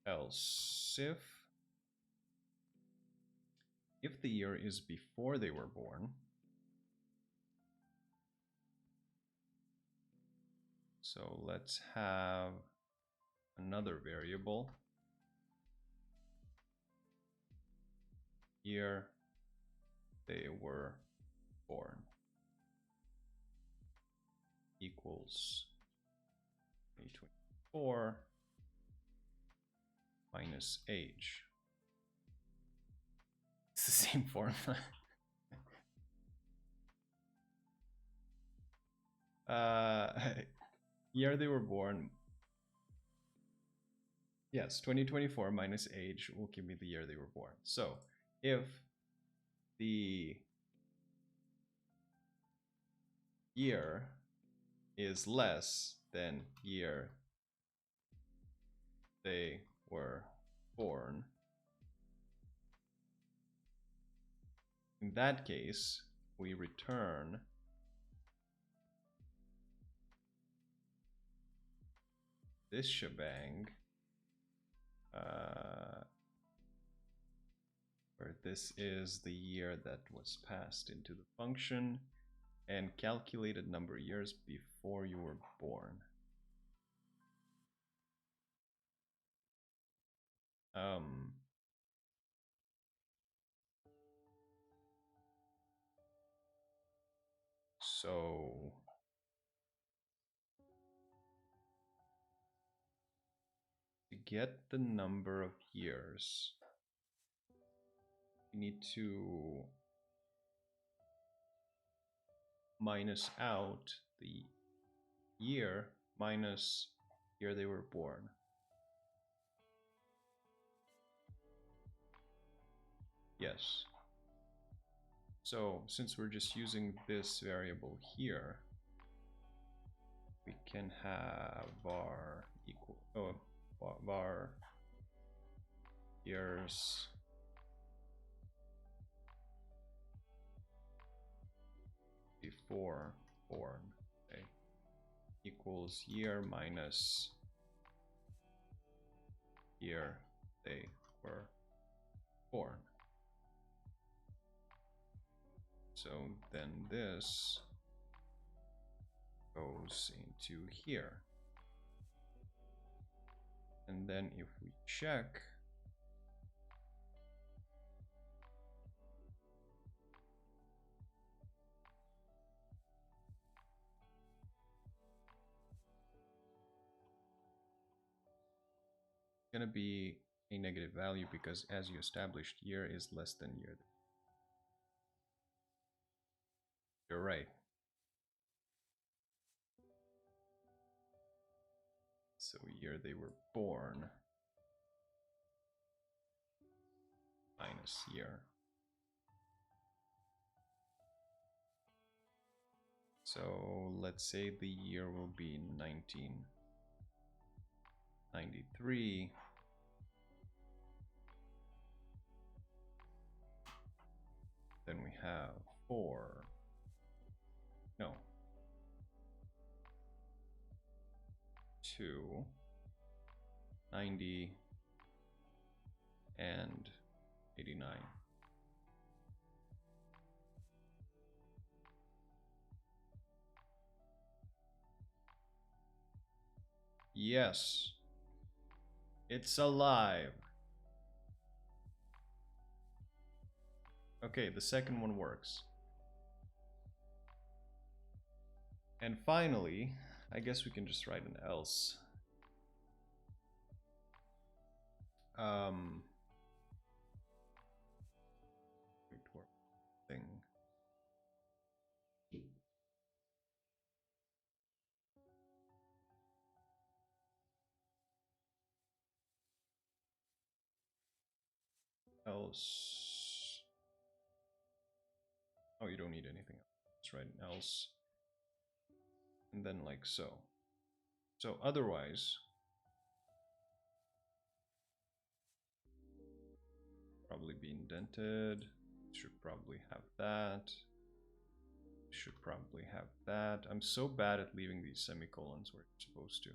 else if the year is before they were born, so let's have another variable, year they were born equals 2024 minus age. It's the same formula. Year they were born. Yes, 2024 minus age will give me the year they were born. So if the year is less than year they were born, in that case, we return this shebang, where this is the year that was passed into the function, and calculated number of years before you were born. So to get the number of years, you need to minus out the year minus year they were born. Yes. So since we're just using this variable here, we can have var equal var years before born, okay, equals year minus year they were born. So then this goes into here. And then if we check, it's going to be a negative value because as you established, year is less than year. You're right. So year they were born minus year. So let's say the year will be 1993. Then we have 2, 90, and 89. Yes, it's alive. Okay, the second one works. And finally, I guess we can just write an else. Thing. Else. Oh, you don't need anything else. Let's write an else. And then like so. So otherwise, probably be indented. Should probably have that. Should probably have that. I'm so bad at leaving these semicolons where it's supposed to.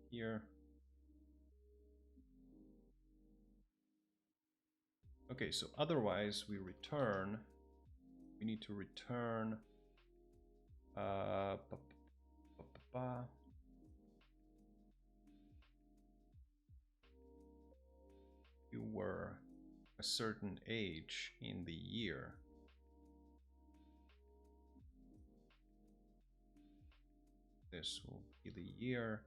Here. Okay, so otherwise we need to return you were a certain age in the year. This will be the year.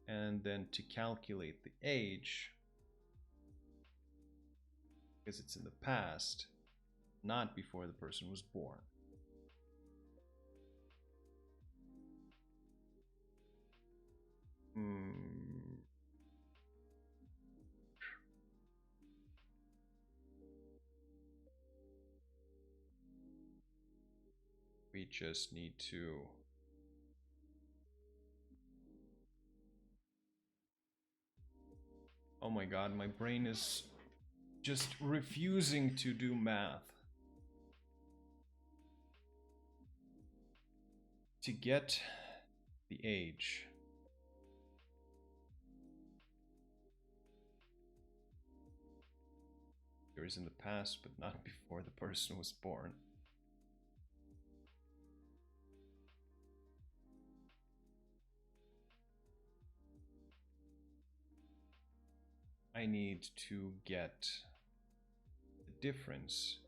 And then to calculate the age, because it's in the past, not before the person was born. We just need to oh my god, my brain is just refusing to do math. To get the age, years in the past, but not before the person was born. I need to get the difference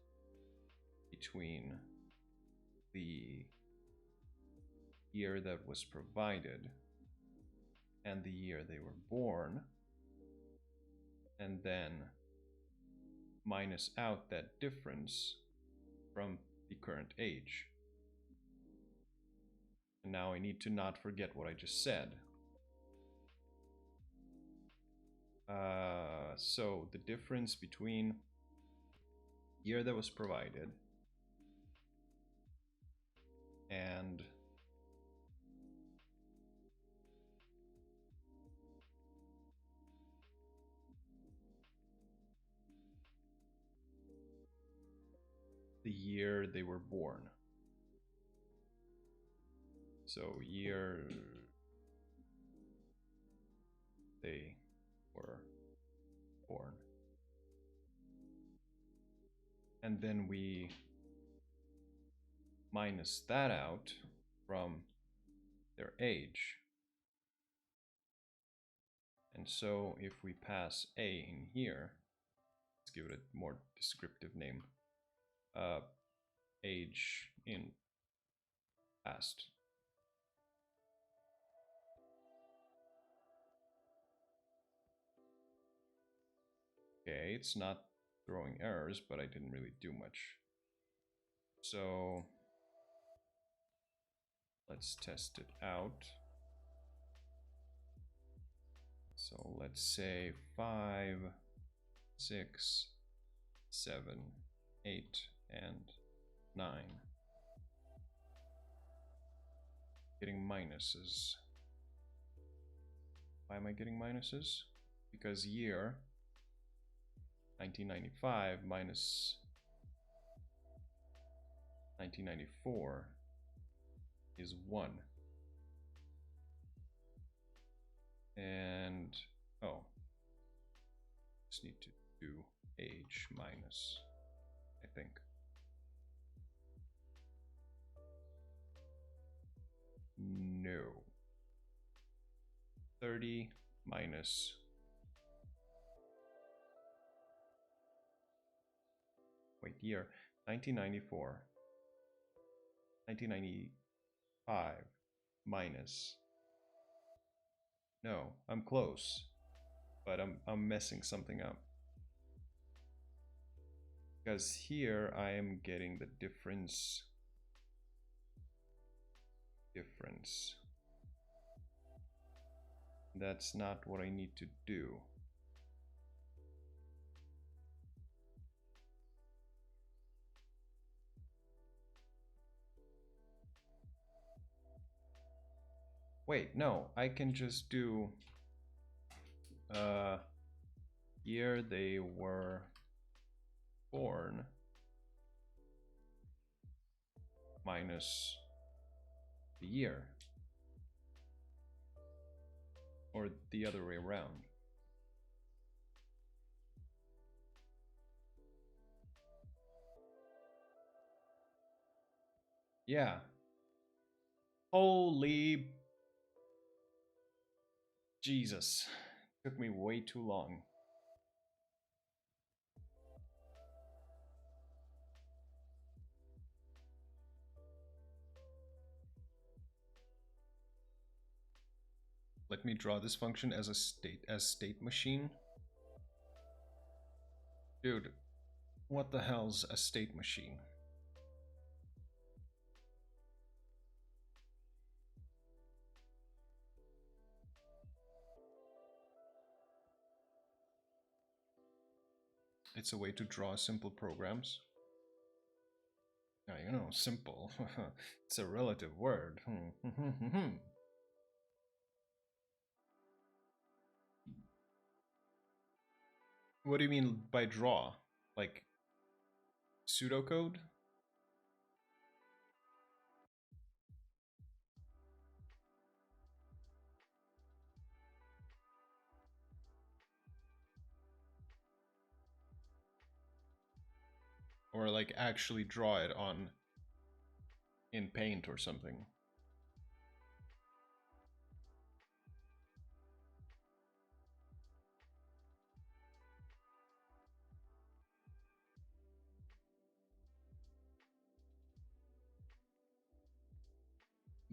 between the year that was provided and the year they were born, and then minus out that difference from the current age. And now I need to not forget what I just said. So the difference between year that was provided and the year they were born. So year they were born. And then we minus that out from their age. And so if we pass A in here, let's give it a more descriptive name, age in past. Okay, it's not throwing errors, but I didn't really do much. So let's test it out. So let's say 5, 6, 7, 8, and 9. Getting minuses. Why am I getting minuses? Because year 1995 minus 1994 is 1. And, oh, just need to do age minus, I think. No. 30 minus, wait, year, 1994. 1995 minus, no, I'm close, but I'm messing something up. Because here I am getting the difference. That's not what I need to do. Wait, no, I can just do year they were born minus the year. Or the other way around. Yeah. Holy Jesus. Took me way too long. Let me draw this function as a state machine. Dude, what the hell's a state machine? It's a way to draw simple programs. Now, you know, simple. It's a relative word. What do you mean by draw? Like pseudocode? or like actually draw it on in Paint or something.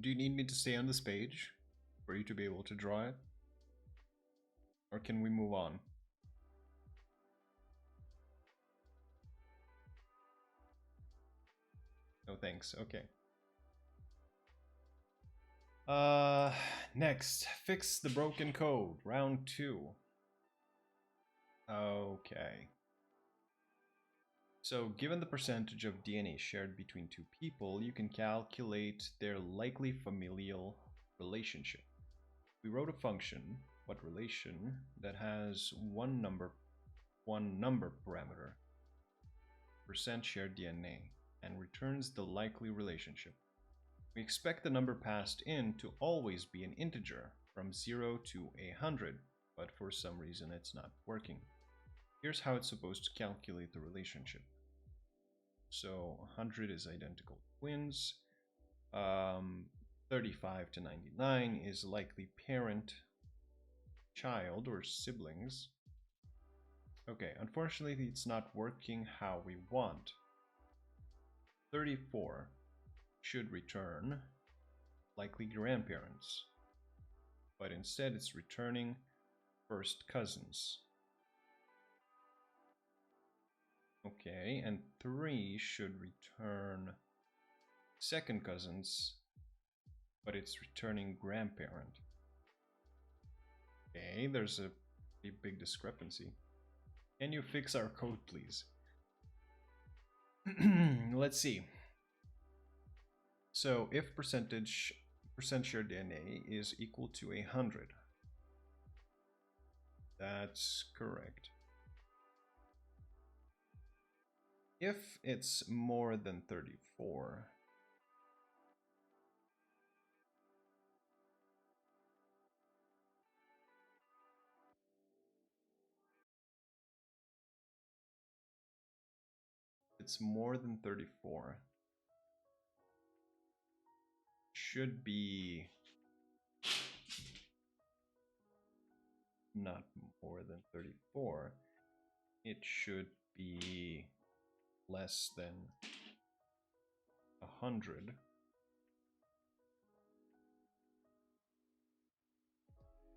Do you need me to stay on this page for you to be able to draw it? Or can we move on? No thanks, okay. Next, fix the broken code, round 2. Okay. So, given the percentage of DNA shared between two people, you can calculate their likely familial relationship. We wrote a function, what relation, that has one number parameter, percent shared DNA, and returns the likely relationship. We expect the number passed in to always be an integer from 0 to 100, but for some reason it's not working. Here's how it's supposed to calculate the relationship. So 100 is identical twins. 35 to 99 is likely parent, child, or siblings. Okay, unfortunately it's not working how we want. 34 should return likely grandparents, but instead it's returning first cousins. Okay, and 3 should return second cousins, but it's returning grandparent. Okay, there's a pretty big discrepancy. Can you fix our code, please? Let's see. So if percent shared DNA is equal to 100, that's correct. If it's more than 34, it's more than 34, should be not more than 34, it should be less than 100,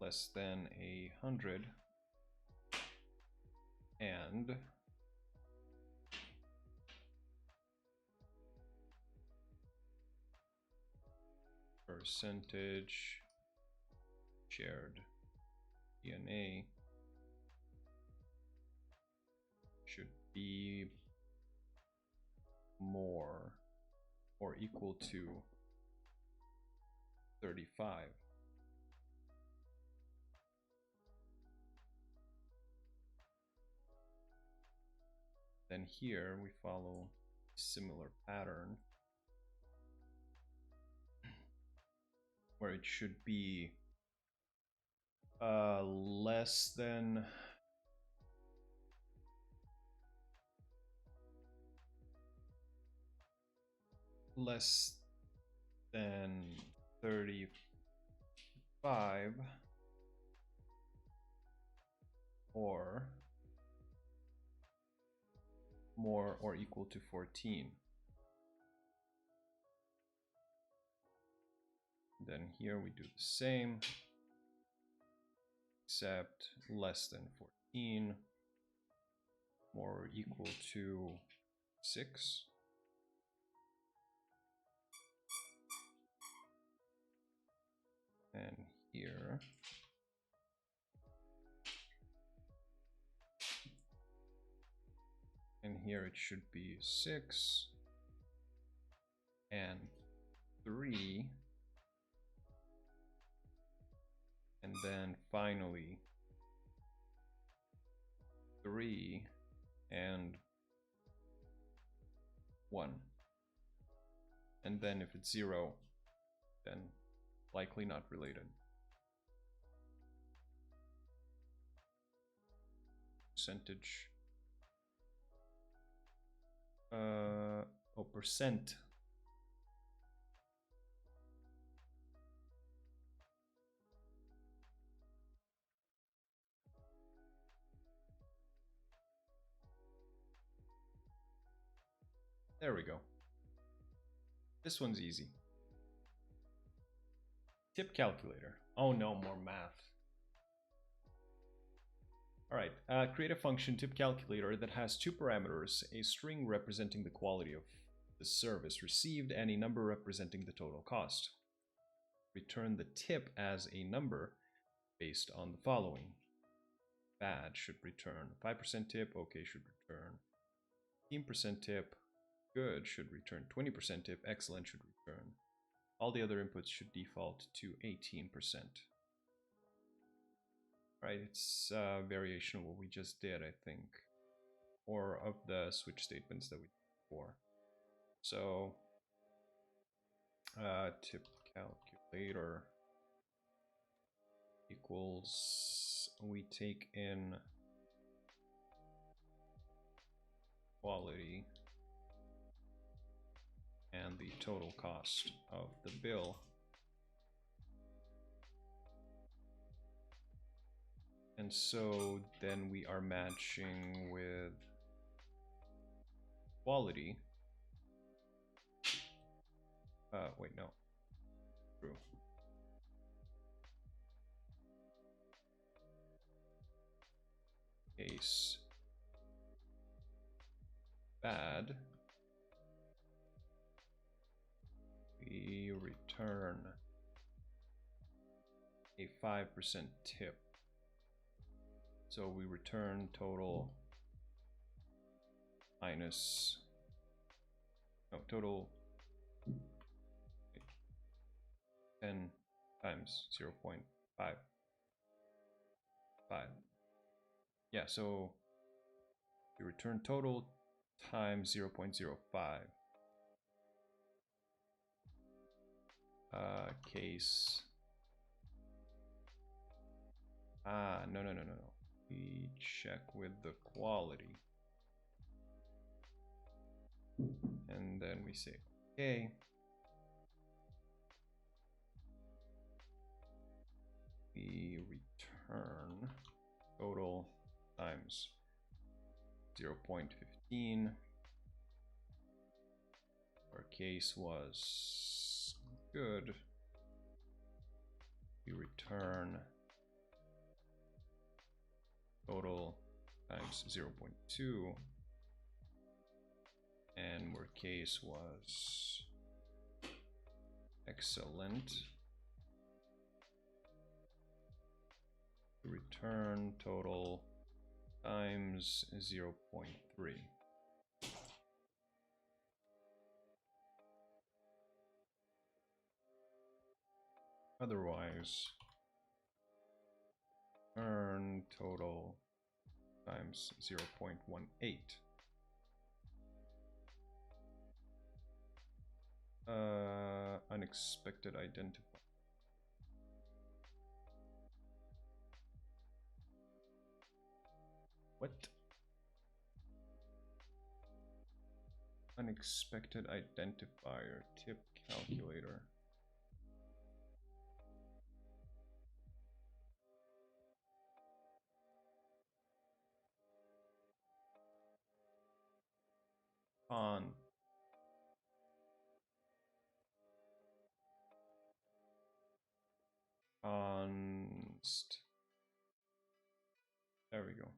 less than 100, and percentage shared DNA should be more or equal to 35. Then here we follow a similar pattern where it should be less than less than 35 or more or equal to 14. Then here we do the same, except less than 14, more or equal to 6. And here it should be 6 and 3, and then finally 3 and 1. And then if it's 0, then likely not related. Percentage Oh, percent. There we go. This one's easy. Tip calculator. Oh no, more math. All right, create a function tip calculator that has two parameters, a string representing the quality of the service received and a number representing the total cost. Return the tip as a number based on the following. Bad should return 5% tip, okay should return 15% tip, good should return 20% tip, excellent should return. All the other inputs should default to 18%. Right, it's a variation of what we just did, I think, or of the switch statements that we did before. So, tip calculator equals, we take in quality and the total cost of the bill. And so then we are matching with quality. Wait, no. True. Case bad. We return a 5% tip. So we return total minus, no, total 10 times 0.55. Yeah, so we return total times 0.05. Case. No. We check with the quality. And then we say, okay. We return total times 0.15. Our case was good. We return total times 0.2. And where case was excellent, return total times 0.3. Otherwise, earn total times 0.18. Unexpected identifier. What? Unexpected identifier, tip calculator. Const. There we go.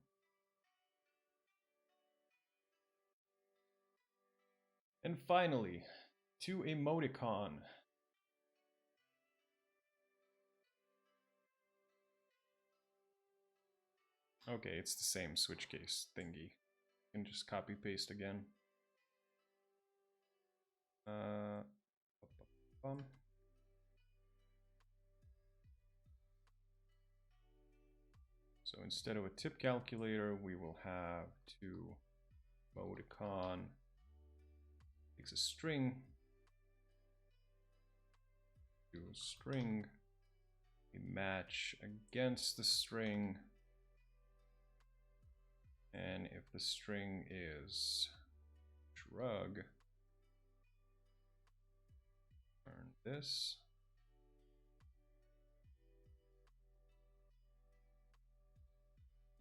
And finally, to emoticon. Okay, it's the same switch case thingy. You can just copy paste again. So instead of a tip calculator, we will have to emoticon takes a string, do a string, we match against the string, and if the string is shrug. Turn this.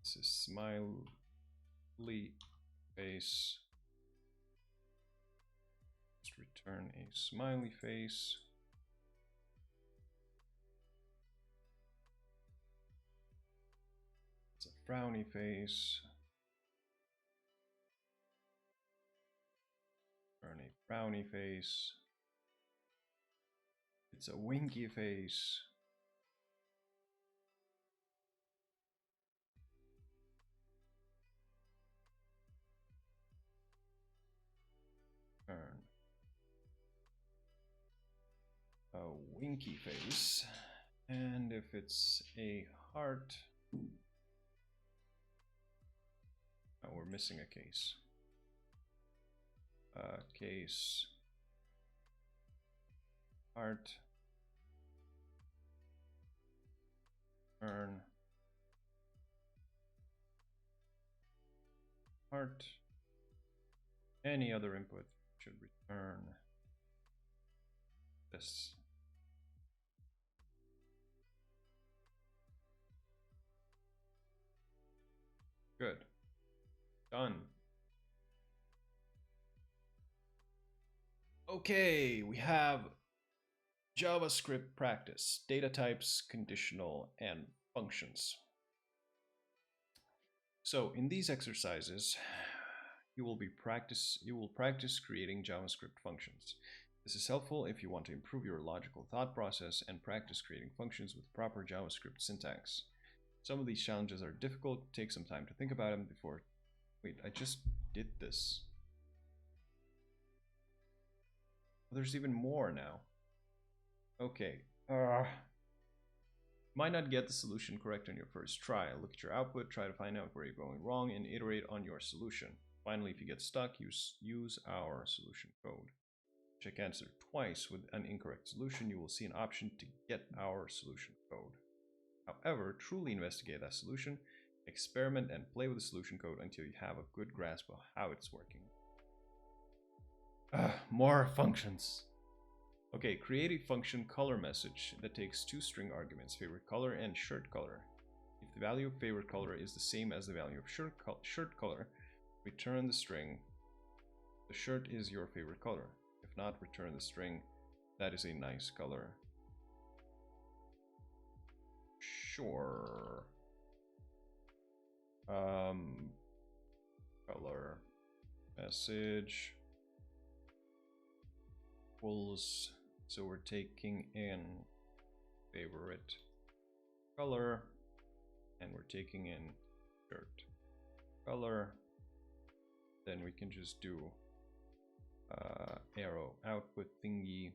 This is smiley face. Just return a smiley face. It's a frowny face. Turn a frowny face. It's a winky face. Turn a winky face. And if it's a heart, oh, we're missing a case. Case heart. Turn heart. Any other input should return this. Good. Done. Okay, we have JavaScript practice, data types, conditional, and functions. So in these exercises, you will practice creating JavaScript functions. This is helpful if you want to improve your logical thought process and practice creating functions with proper JavaScript syntax. Some of these challenges are difficult. Take some time to think about them before. Wait, I just did this. There's even more now. Okay. Might not get the solution correct on your first try. Look at your output, try to find out where you're going wrong, and iterate on your solution. Finally, if you get stuck, use our solution code. Check answer twice with an incorrect solution. You will see an option to get our solution code. However, truly investigate that solution, experiment and play with the solution code until you have a good grasp of how it's working. More functions. Okay, create a function color message that takes two string arguments, favorite color and shirt color. If the value of favorite color is the same as the value of shirt color, return the string, the shirt is your favorite color. If not, return the string, that is a nice color. Sure. Color message equals, so we're taking in favorite color and we're taking in shirt color. Then we can just do arrow output thingy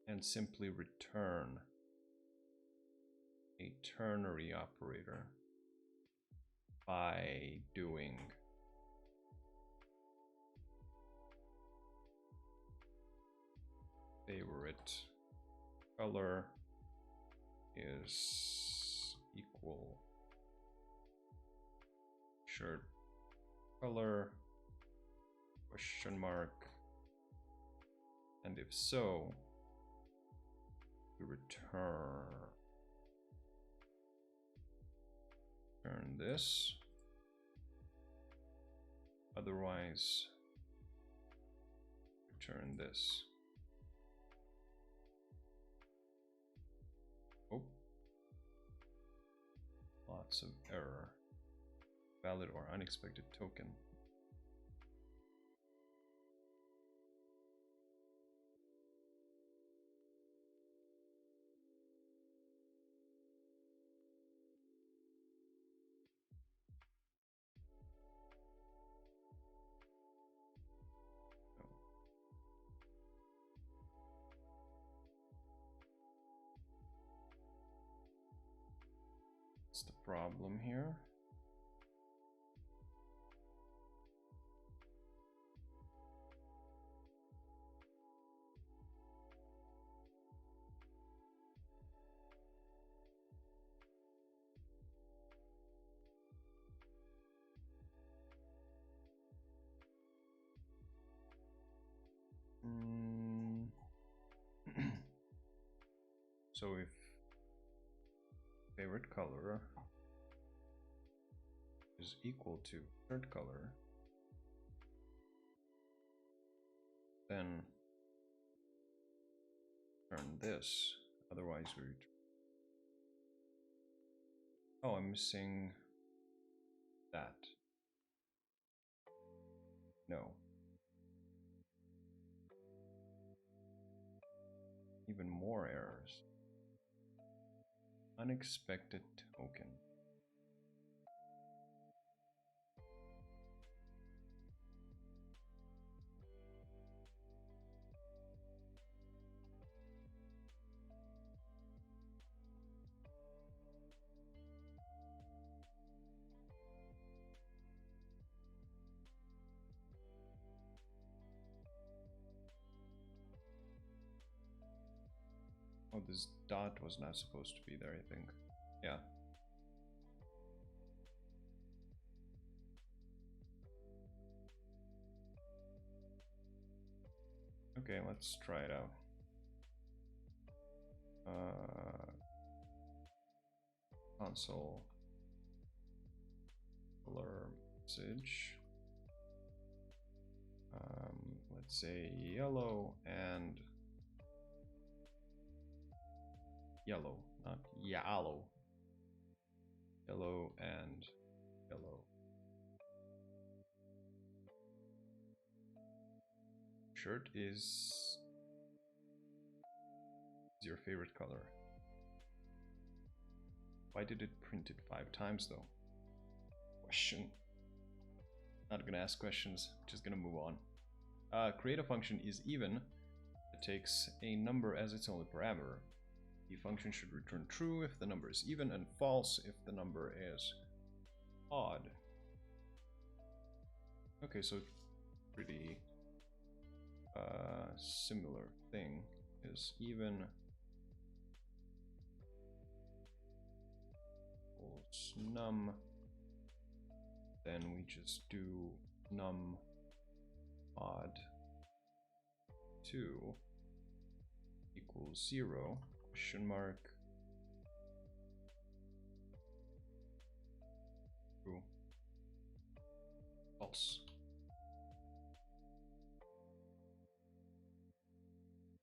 and simply return a ternary operator by doing favorite color is equal shirt color question mark, and if so, we return this, otherwise return this. Oh, lots of error. Valid or unexpected token. What's the problem here? So if favorite color is equal to third color, then return this. Otherwise we return. Oh, I'm missing that. No. Even more errors. Unexpected token. Oh, this dot was not supposed to be there, I think. Yeah. Okay, let's try it out. Console color message. Let's say yellow and yellow, not yellow. Yellow and yellow. Shirt is your favorite color. Why did it print it 5 times though? Question. Not gonna ask questions, just gonna move on. Create a function is even. It takes a number as its only parameter. The function should return true if the number is even and false if the number is odd. Okay, so pretty similar thing is even equals num. Then we just do num odd 2 equals 0 question mark true false.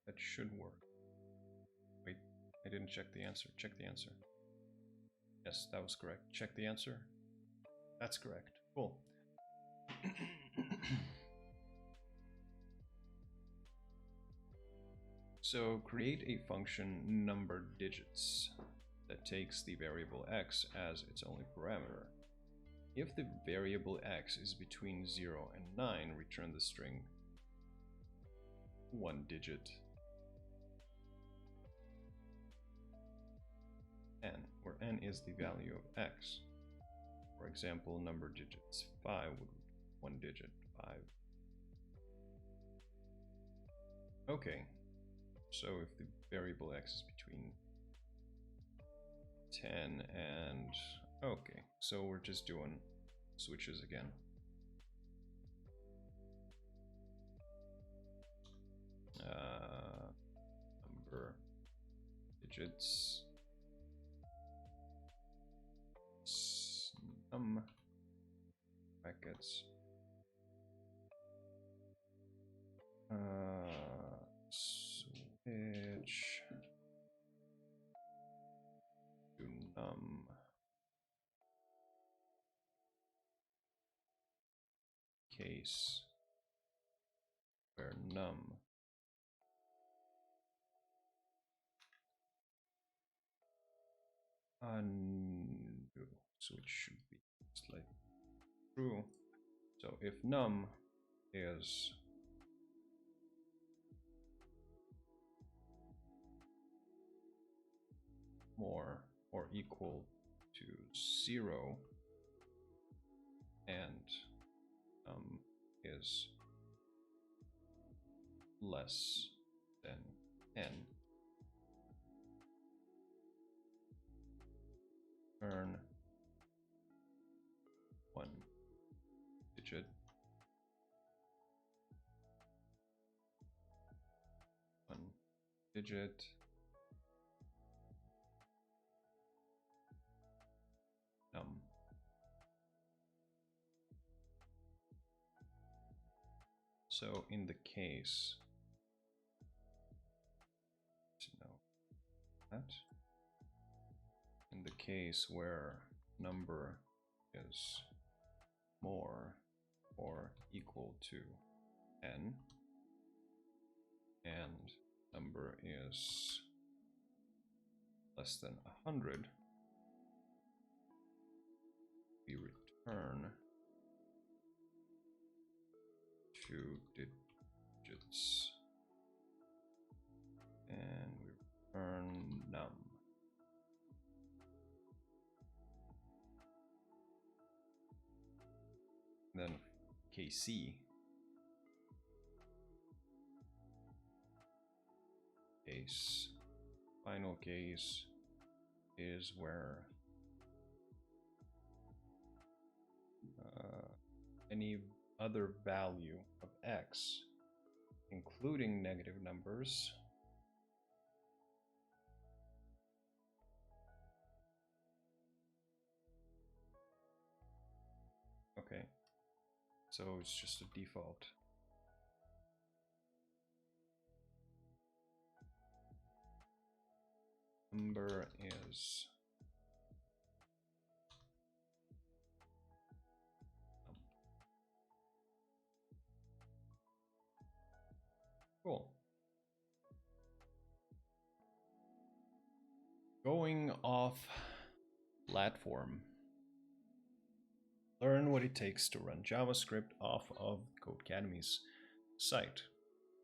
That should work. Wait, I didn't check the answer. Check the answer. Yes, that was correct. Check the answer. That's correct. Cool. So create a function number digits that takes the variable x as its only parameter. If the variable x is between 0 and 9, return the string 1 digit n, where n is the value of x. For example, number digits 5 would be 1 digit 5. Okay, so if the variable x is between 10 and... okay, so we're just doing switches again. Number digits num brackets switch to num case where num undo, so it should be just like true. So if num is more or equal to 0 and is less than n, earn 1 digit So in the case, no, that in the case where number is more or equal to n and number is less than 100, we return 2 digits and we return num. Then KC, final case is where any other value of x, including negative numbers, okay, so it's just a default. Number is cool. Going off platform. Learn what it takes to run JavaScript off of Codecademy's site.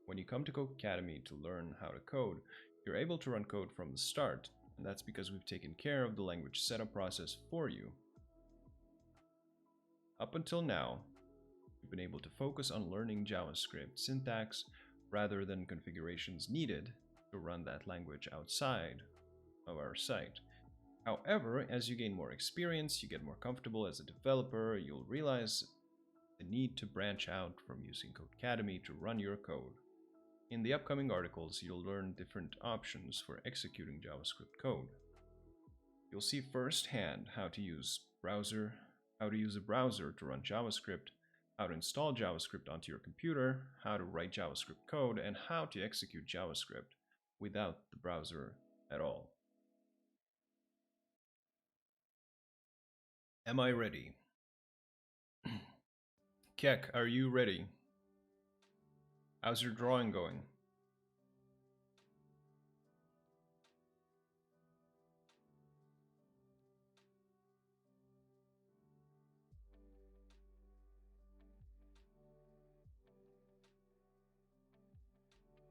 When you come to Codecademy to learn how to code, you're able to run code from the start, and that's because we've taken care of the language setup process for you. Up until now, you've been able to focus on learning JavaScript syntax rather than configurations needed to run that language outside of our site. However, as you gain more experience, you get more comfortable as a developer, you'll realize the need to branch out from using Codecademy to run your code. In the upcoming articles, you'll learn different options for executing JavaScript code. You'll see firsthand how to use a browser to run JavaScript, how to install JavaScript onto your computer, how to write JavaScript code, and how to execute JavaScript without the browser at all. Am I ready? Kek, are you ready? How's your drawing going?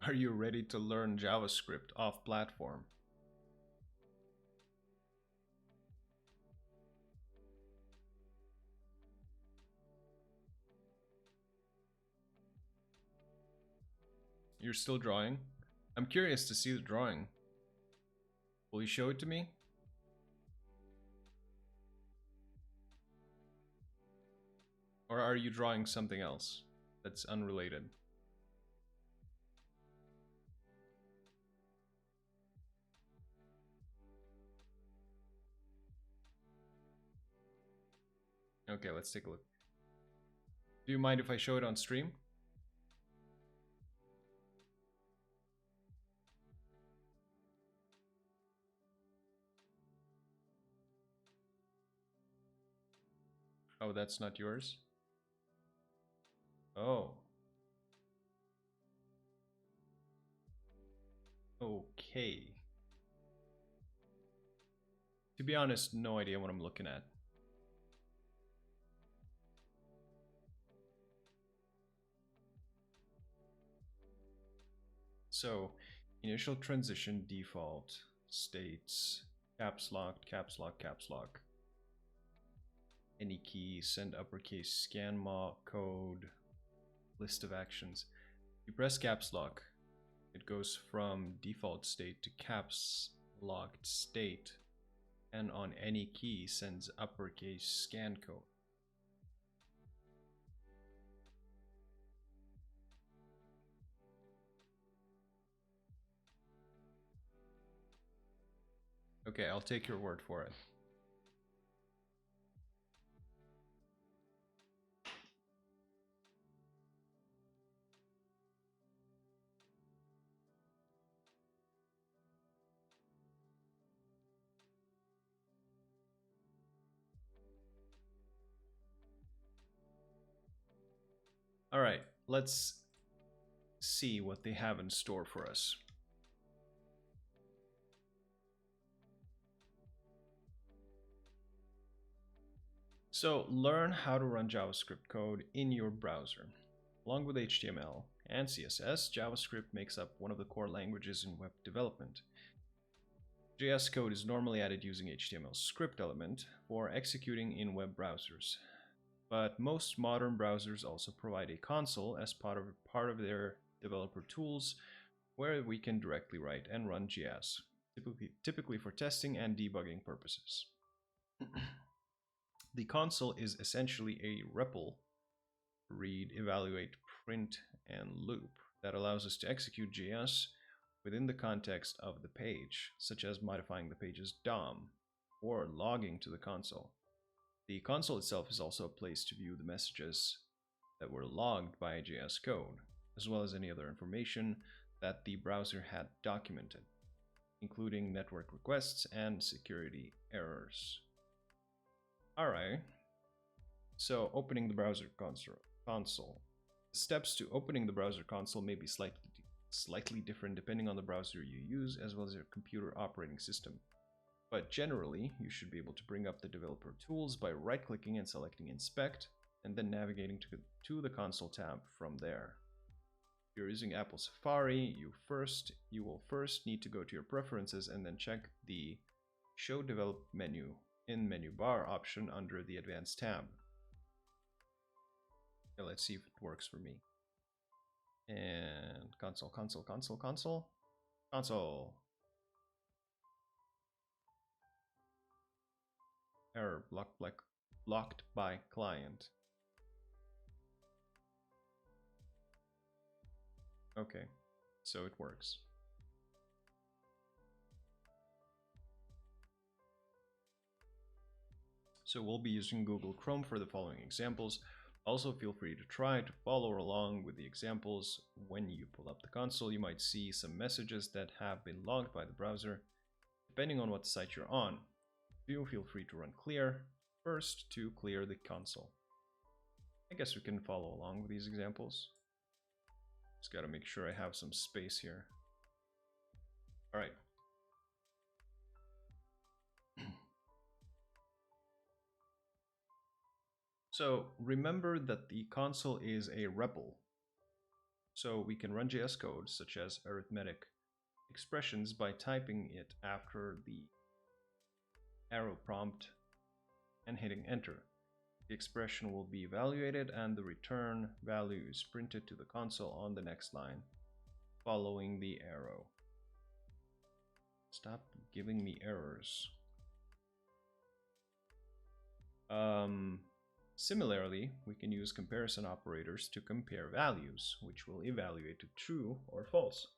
Are you ready to learn JavaScript off platform? You're still drawing? I'm curious to see the drawing. Will you show it to me? Or are you drawing something else that's unrelated? Okay, let's take a look. Do you mind if I show it on stream? Oh, that's not yours? Oh. Okay. To be honest, no idea what I'm looking at. So, initial transition default states caps lock, caps lock, caps lock. Any key, send uppercase, scan code, list of actions. You press caps lock, it goes from default state to caps locked state, and on any key sends uppercase scan code. Okay, I'll take your word for it. All right, let's see what they have in store for us. So learn how to run JavaScript code in your browser. Along with HTML and CSS, JavaScript makes up one of the core languages in web development. JS code is normally added using HTML script element for executing in web browsers. But most modern browsers also provide a console as part of their developer tools where we can directly write and run JS, typically for testing and debugging purposes. The console is essentially a REPL, read, evaluate, print, and loop, that allows us to execute JS within the context of the page, such as modifying the page's DOM or logging to the console. The console itself is also a place to view the messages that were logged by JS code, as well as any other information that the browser had documented, including network requests and security errors. Alright, so opening the browser console. The steps to opening the browser console may be slightly different depending on the browser you use, as well as your computer operating system. But generally, you should be able to bring up the developer tools by right-clicking and selecting Inspect, and then navigating to the console tab from there. If you're using Apple Safari, you will first need to go to your preferences and then check the Show Develop menu in menu bar option under the Advanced tab. Okay, let's see if it works for me. And console. Error blocked by client. Okay, so it works. So we'll be using Google Chrome for the following examples. Also, feel free to try to follow along with the examples. When you pull up the console, you might see some messages that have been logged by the browser, depending on what site you're on. You feel free to run clear first to clear the console. I guess we can follow along with these examples. Just gotta make sure I have some space here. All right. So remember that the console is a REPL. So we can run JS code such as arithmetic expressions by typing it after the arrow prompt and hitting enter. The expression will be evaluated and the return value is printed to the console on the next line, following the arrow. Stop giving me errors. Similarly, we can use comparison operators to compare values, which will evaluate to true or false.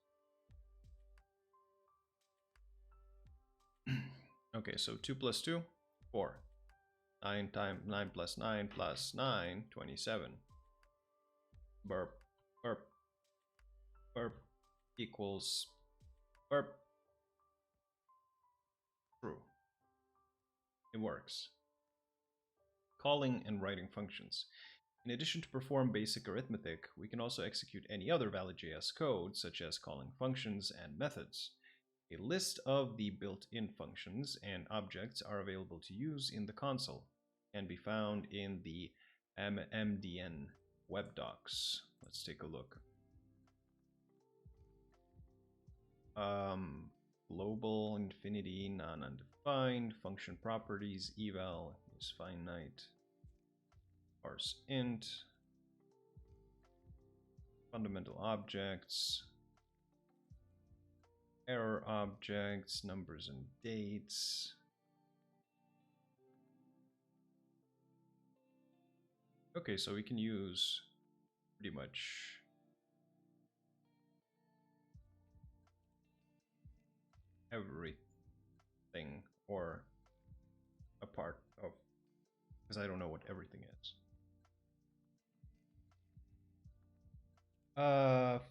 Okay, so 2 plus 2, 4. 9 plus 9 plus 9, 27. Burp, burp, burp equals burp. True. It works. Calling and writing functions. In addition to perform basic arithmetic, we can also execute any other valid JS code, such as calling functions and methods. A list of the built-in functions and objects are available to use in the console and be found in the MDN web docs. Let's take a look. Global, infinity, non-undefined, function properties, eval is finite, parse int, fundamental objects, error objects, numbers and dates. Okay, so we can use pretty much everything, or a part of, because I don't know what everything is.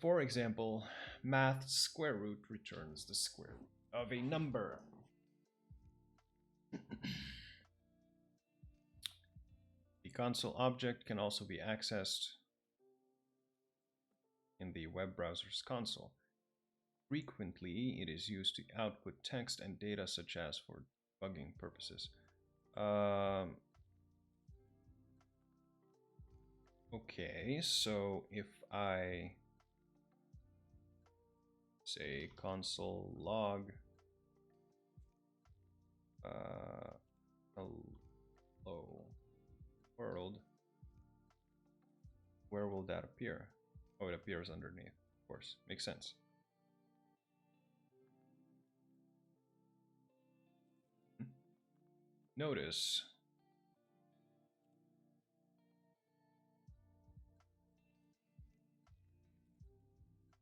For example, math square root returns the square root of a number. The console object can also be accessed in the web browser's console. Frequently, it is used to output text and data such as for debugging purposes. Okay, so if I say console log hello world, where will that appear? Oh, it appears underneath, of course. Makes sense. Notice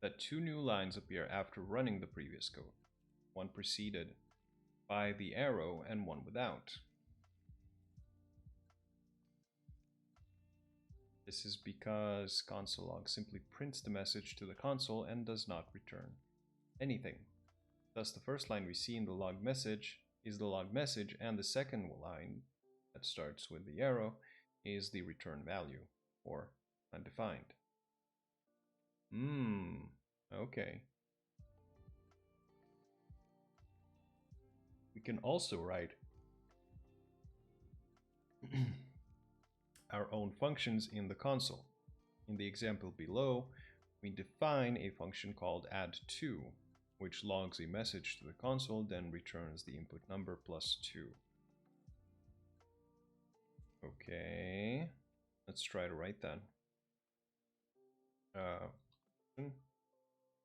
that two new lines appear after running the previous code, one preceded by the arrow and one without. This is because console log simply prints the message to the console and does not return anything. Thus, the first line we see in the log message is the log message, and the second line that starts with the arrow is the return value, or undefined. Okay. We can also write our own functions in the console. In the example below, we define a function called add2, which logs a message to the console, then returns the input number plus 2. Okay, let's try to write that.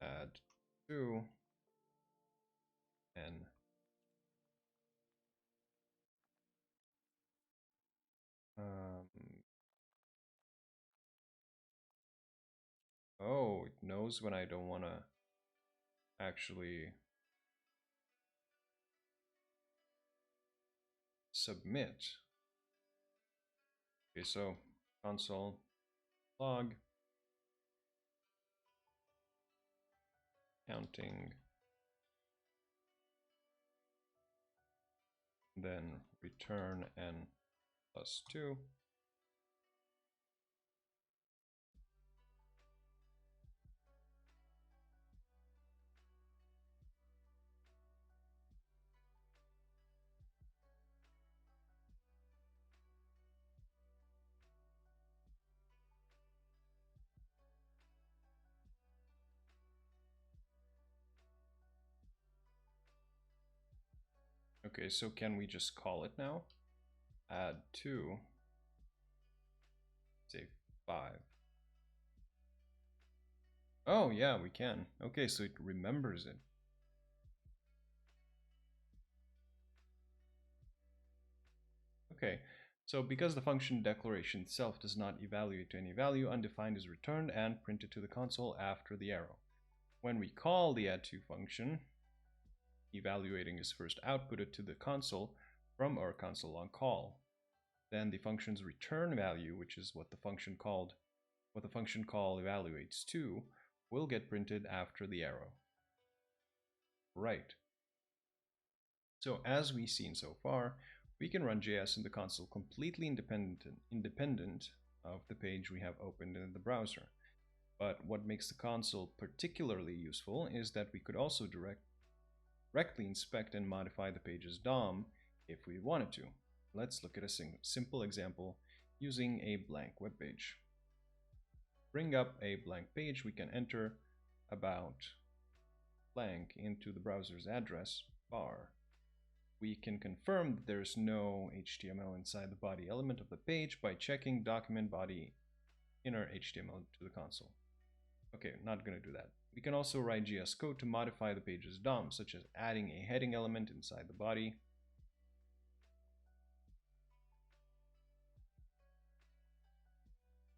Add 2 and oh, it knows when I don't want to actually submit. Okay, so console log counting, then return n plus 2. Okay, so can we just call it now? Add 2, say 5. Oh, yeah, we can. Okay, so it remembers it. Okay, so because the function declaration itself does not evaluate to any value, undefined is returned and printed to the console after the arrow. When we call the add2 function, evaluating is first outputted to the console from our console log call. Then the function's return value, which is what the function call evaluates to, will get printed after the arrow. Right. So as we've seen so far, we can run JS in the console completely independent of the page we have opened in the browser. But what makes the console particularly useful is that we could also directly inspect and modify the page's DOM if we wanted to. Let's look at a simple example using a blank web page. Bring up a blank page, we can enter about blank into the browser's address bar. We can confirm that there's no HTML inside the body element of the page by checking document body inner HTML to the console. Okay, not going to do that. We can also write JS code to modify the page's DOM, such as adding a heading element inside the body.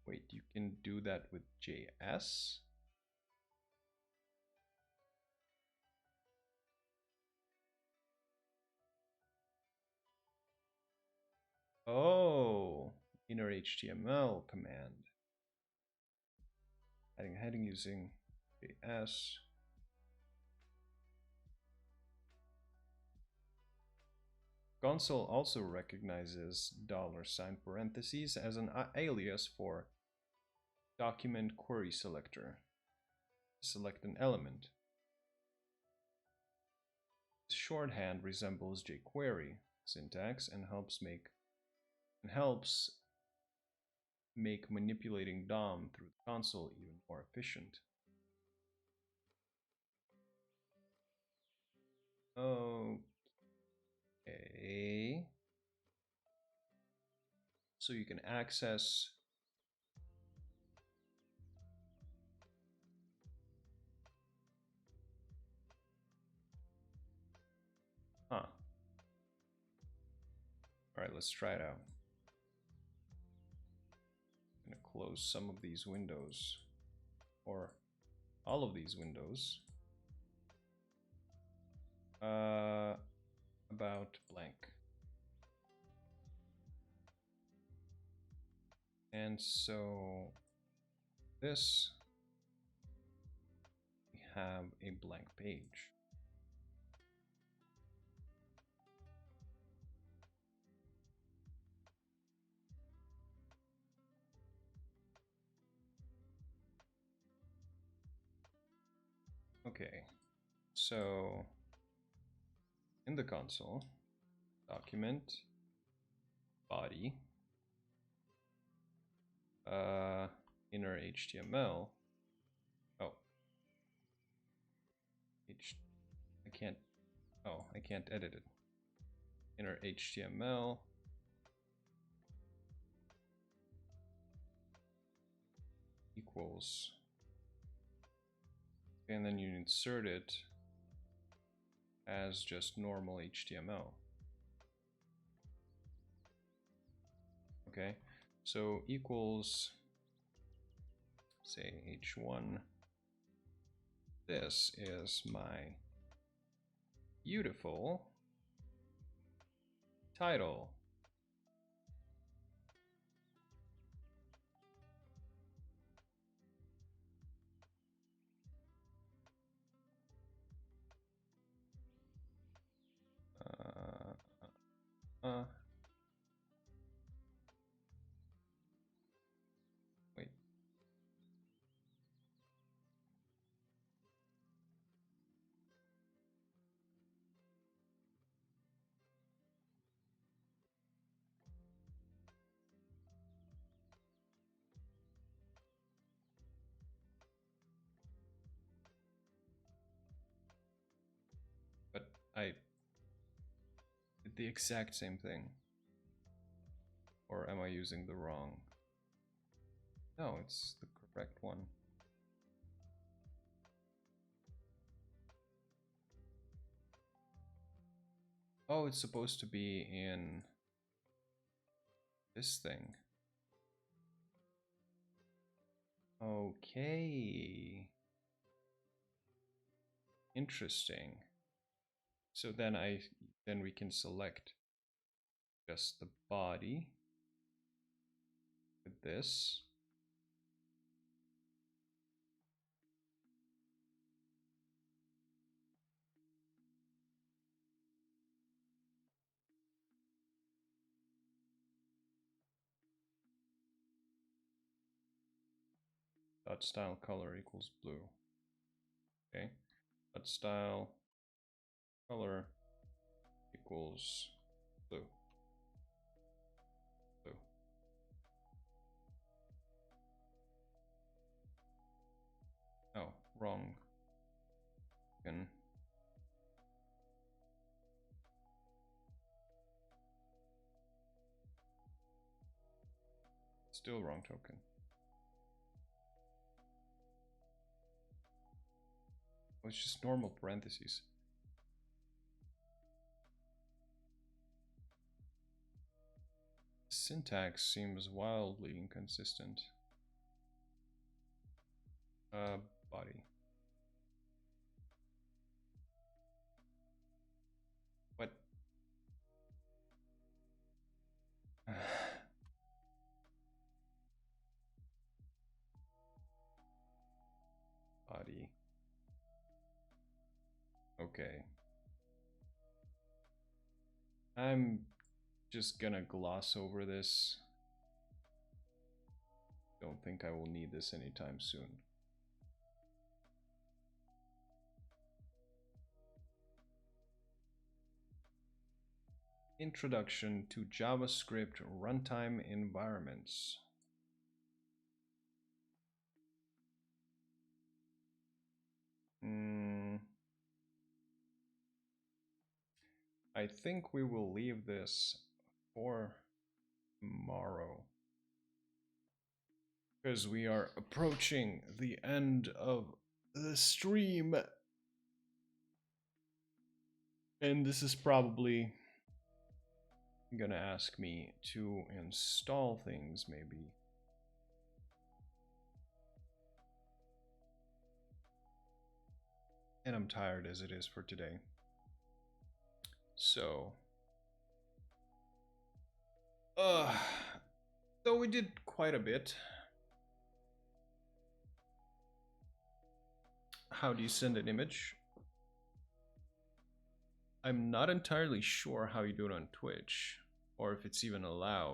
Wait, you can do that with JS? Oh, inner HTML command. Adding a heading using JS. Console also recognizes $sign parentheses as an alias for document query selector. select an element. Shorthand resembles jQuery syntax and helps make manipulating DOM through the console even more efficient. Okay. So you can access All right, let's try it out. I'm going to close some of these windows, or all of these windows. About blank. And so this, we have a blank page. Okay, so in the console, document, body, inner HTML. Oh, I can't edit it. Inner HTML. Equals. And then you insert it as just normal HTML. Okay, so equals, say h1. This is my beautiful title. Wait. But I did the exact same thing. Or am I using the wrong? No, it's the correct one. Oh, it's supposed to be in this thing. Okay. Interesting. So then we can select just the body with this. Dot style color equals blue. Okay. Dot style color equals blue. Blue. Oh, wrong. Again. Still wrong token. Oh, it's just normal parentheses. Syntax seems wildly inconsistent. Body. What? Body. Okay. I'm just gonna gloss over this. Don't think I will need this anytime soon. Introduction to JavaScript runtime environments. I think we will leave this for tomorrow, because we are approaching the end of the stream. And this is probably gonna ask me to install things, maybe. And I'm tired as it is for today. So, though we did quite a bit. How do you send an image? I'm not entirely sure how you do it on Twitch, or if it's even allowed.